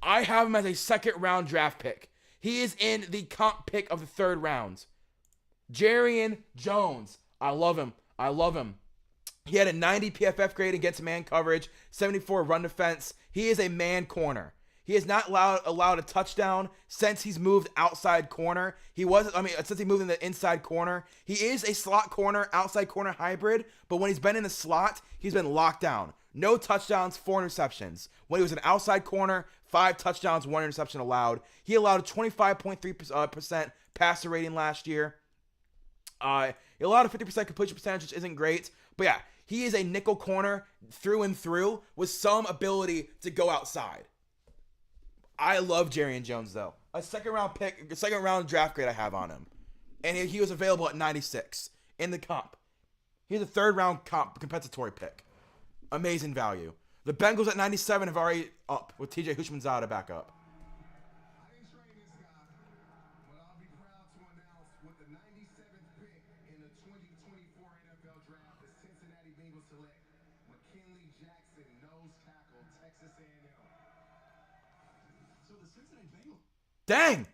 I have him as a second-round draft pick. He is in the comp pick of the 3rd round. Jarian Jones. I love him. I love him. He had a 90 PFF grade against man coverage, 74 run defense. He is a man corner. He has not allowed a touchdown since he's moved outside corner. Since he moved in the inside corner. He is a slot corner, outside corner hybrid, but when he's been in the slot, he's been locked down. No touchdowns, 4 interceptions. When he was an outside corner, 5 touchdowns, 1 interception allowed. He allowed a 25.3% passer rating last year. He allowed a 50% completion percentage, which isn't great. But yeah, he is a nickel corner through and through with some ability to go outside. I love Jarian Jones, though. A second round draft grade I have on him. And he was available at 96 in the comp. He's a 3rd round compensatory pick. Amazing value. The Bengals at 97 have already up with TJ Houshmandzadeh back up. I didn't train this guy, but I'll be proud to announce with the 97th pick in the 2024 NFL Draft, the Cincinnati Bengals select McKinley Jackson, nose tackle, Texas A&M. So the Cincinnati Bengals. Dang!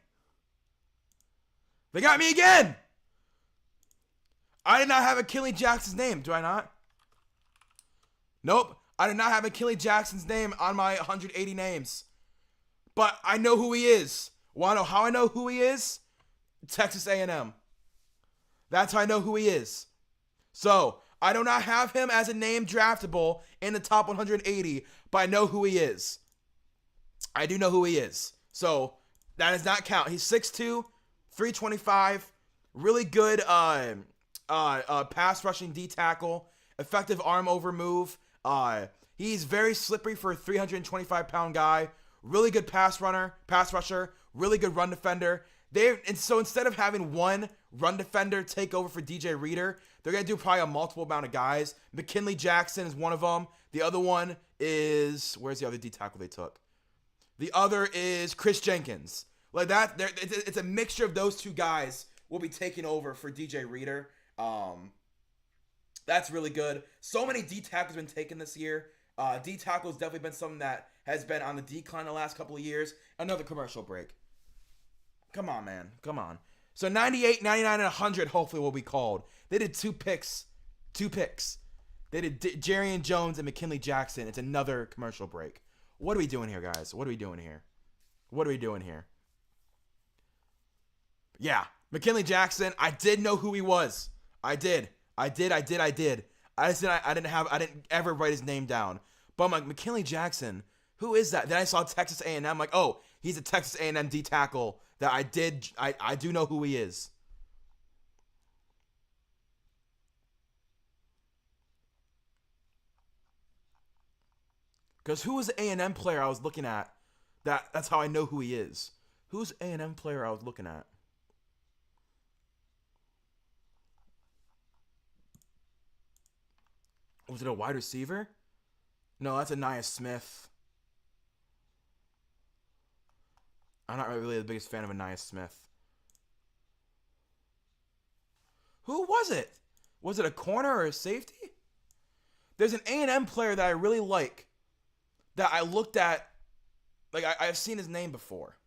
They got me again! I did not have McKinley Jackson's name, do I not? Nope. I did not have McKinley Jackson's name on my 180 names. But I know who he is. Want to know how I know who he is? Texas A&M. That's how I know who he is. So, I do not have him as a name draftable in the top 180, but I know who he is. I do know who he is. So, that does not count. He's 6'2", 325, really good pass rushing D tackle, effective arm over move. He's very slippery for a 325-pound guy. Really good pass rusher, really good run defender. And so instead of having one run defender take over for DJ Reader, they're going to do probably a multiple amount of guys. McKinley Jackson is one of them. The other one is, where's the other D tackle they took? The other is Chris Jenkins. Like that, it's a mixture of those 2 guys will be taking over for DJ Reader. That's really good. So many D tackles been taken this year. D tackle has definitely been something that has been on the decline the last couple of years. Another commercial break. Come on, man. Come on. So 98, 99, and 100 hopefully will be called. They did 2 picks. 2 picks. They did Jarian Jones and McKinley Jackson. It's another commercial break. What are we doing here, guys? What are we doing here? What are we doing here? Yeah. McKinley Jackson, I did know who he was. I did. I didn't ever write his name down. But I'm like, McKinley Jackson, who is that? Then I saw Texas A&M. I'm like, oh, he's a Texas A&M D tackle that I do know who he is. Because who was the A&M player I was looking at? That's how I know who he is. Who's A&M player I was looking at? Was it a wide receiver? No, that's Anaya Smith. I'm not really the biggest fan of Anaya Smith. Who was it? Was it a corner or a safety? There's an A&M player that I really like that I looked at. Like, I've seen his name before.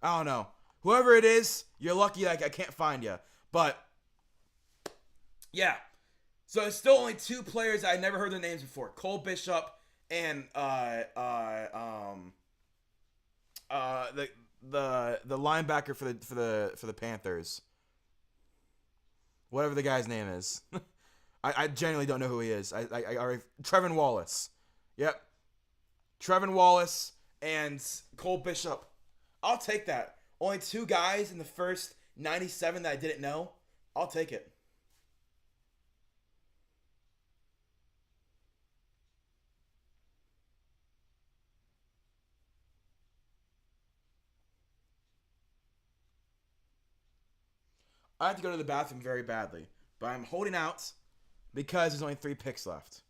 I don't know. Whoever it is, you're lucky I can't find you. But, yeah. So it's still only two players I never heard their names before. Cole Bishop and the linebacker for the Panthers. Whatever the guy's name is. I genuinely don't know who he is. Trevin Wallace. Yep. Trevin Wallace and Cole Bishop. I'll take that. Only two guys in the first 97 that I didn't know. I'll take it. I have to go to the bathroom very badly, but I'm holding out because there's only 3 picks left.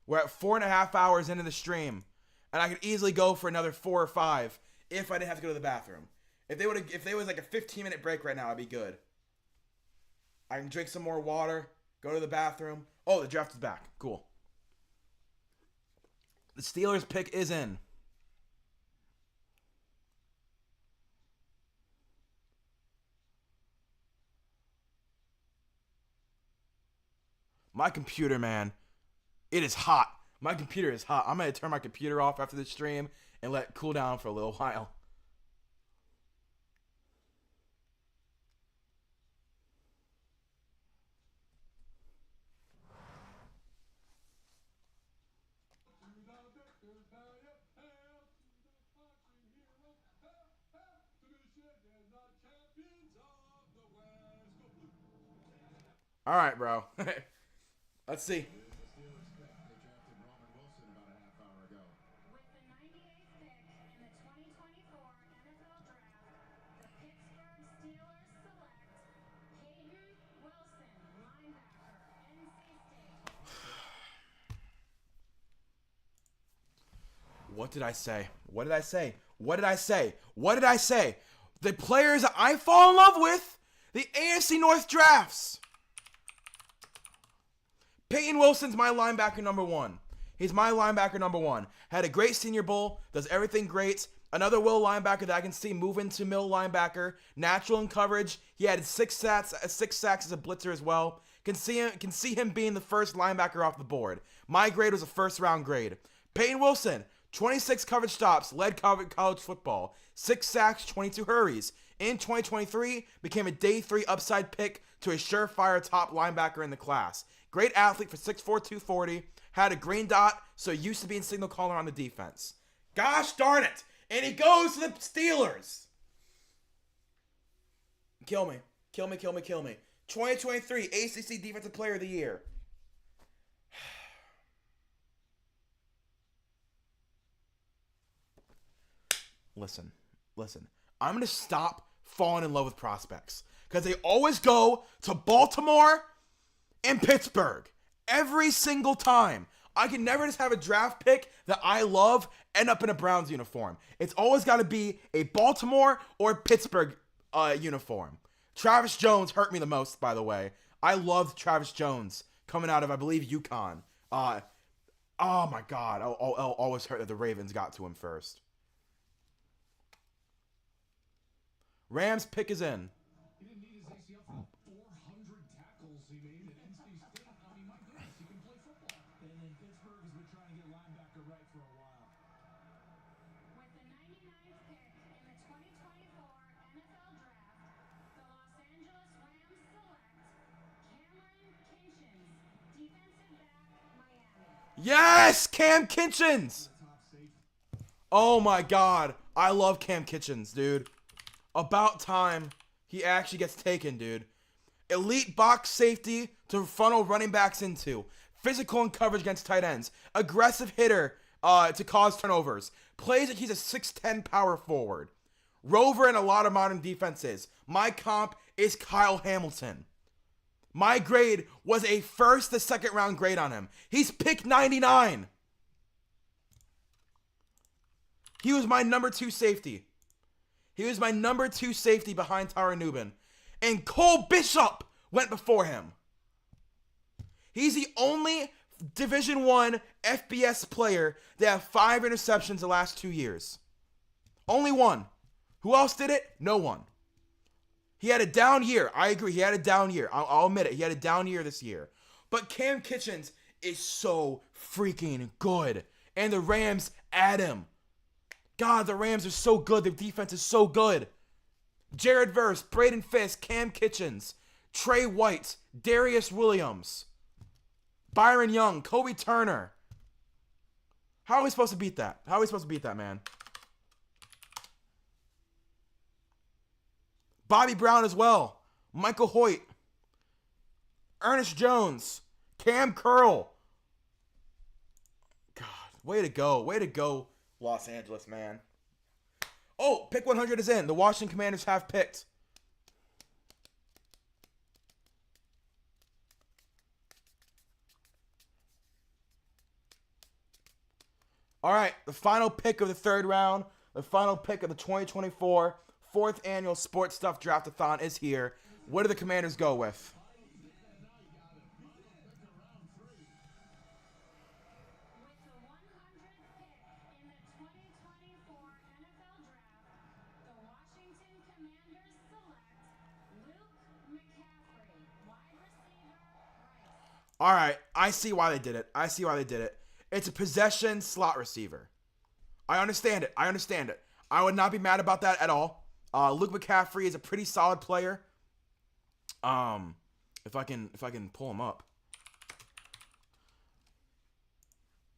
We're at 4.5 hours into the stream, and I could easily go for another 4 or 5 if I didn't have to go to the bathroom. If there was like a 15-minute break right now, I'd be good. I can drink some more water, go to the bathroom. Oh, the draft is back. Cool. The Steelers pick is in. My computer, man, it is hot. My computer is hot. I'm going to turn my computer off after the stream and let it cool down for a little while. All right, bro. Let's see. With the 98th pick in the 2024 NFL Draft, the Pittsburgh Steelers select Peyton Wilson, linebacker, NC State. What did I say? What did I say? What did I say? What did I say? The players I fall in love with, the AFC North drafts. Peyton Wilson's my linebacker number 1. He's my linebacker number 1. Had a great Senior Bowl, does everything great. Another will linebacker that I can see move into middle linebacker, natural in coverage. He had 6 sacks as a blitzer as well. Can see him being the first linebacker off the board. My grade was a first-round grade. Peyton Wilson, 26 coverage stops, led college football, 6 sacks, 22 hurries. In 2023, became a day 3 upside pick to a surefire top linebacker in the class. Great athlete for 6'4", 240. Had a green dot, so used to being signal caller on the defense. Gosh darn it! And he goes to the Steelers. Kill me. Kill me, kill me, kill me. 2023 ACC Defensive Player of the Year. Listen. I'm going to stop falling in love with prospects. Because they always go to Baltimore and Pittsburgh. Every single time. I can never just have a draft pick that I love end up in a Browns uniform. It's always got to be a Baltimore or Pittsburgh uniform. Travis Jones hurt me the most, by the way. I loved Travis Jones coming out of, I believe, UConn. Oh my God. I'll always hurt that the Ravens got to him first. Rams pick is in. He didn't need his ACL for 400 tackles he made at NC State. I mean, my goodness, he can play football. And then Pittsburgh has been trying to get linebacker right for a while. Yes, Cam Kitchens. Oh my God, I love Cam Kitchens, dude. About time he actually gets taken, dude. Elite box safety to funnel running backs into. Physical and coverage against tight ends. Aggressive hitter to cause turnovers. Plays like he's a 6'10 power forward. Rover in a lot of modern defenses. My comp is Kyle Hamilton. My grade was a first to second round grade on him. He's pick 99. He was my number 2 safety. He was my number 2 safety behind Tyron Nubin. And Cole Bishop went before him. He's the only Division I FBS player that have 5 interceptions the last 2 years. Only one. Who else did it? No one. He had a down year. I agree. He had a down year. I'll admit it. He had a down year this year. But Cam Kitchens is so freaking good. And the Rams add him. God, the Rams are so good. Their defense is so good. Jared Verse, Braden Fisk, Cam Kitchens, Trey White, Darius Williams, Byron Young, Kobe Turner. How are we supposed to beat that? How are we supposed to beat that, man? Bobby Brown as well. Michael Hoyt. Ernest Jones. Cam Curl. God, way to go. Way to go, Los Angeles, man. Oh, pick 100 is in. The Washington Commanders have picked. All right, the final pick of the third round, the final pick of the 2024 4th annual Sports Stuff Draft-a-thon is here. What do the Commanders go with? With the 100th pick in the 2024 NFL Draft, the Washington Commanders select Luke McCaffrey, wide receiver, Rice. All right, I see why they did it. I see why they did it. It's a possession slot receiver. I understand it. I understand it. I would not be mad about that at all. Luke McCaffrey is a pretty solid player. If I can pull him up.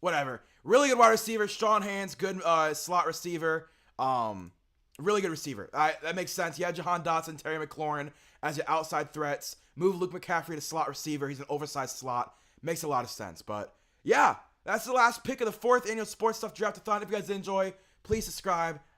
Whatever. Really good wide receiver, strong hands, good slot receiver. Really good receiver. That makes sense. You had Jahan Dotson, Terry McLaurin as your outside threats. Move Luke McCaffrey to slot receiver. He's an oversized slot. Makes a lot of sense. But yeah, that's the last pick of the 4th annual Sports Stuff Draft-a-thon. If you guys enjoy, please subscribe.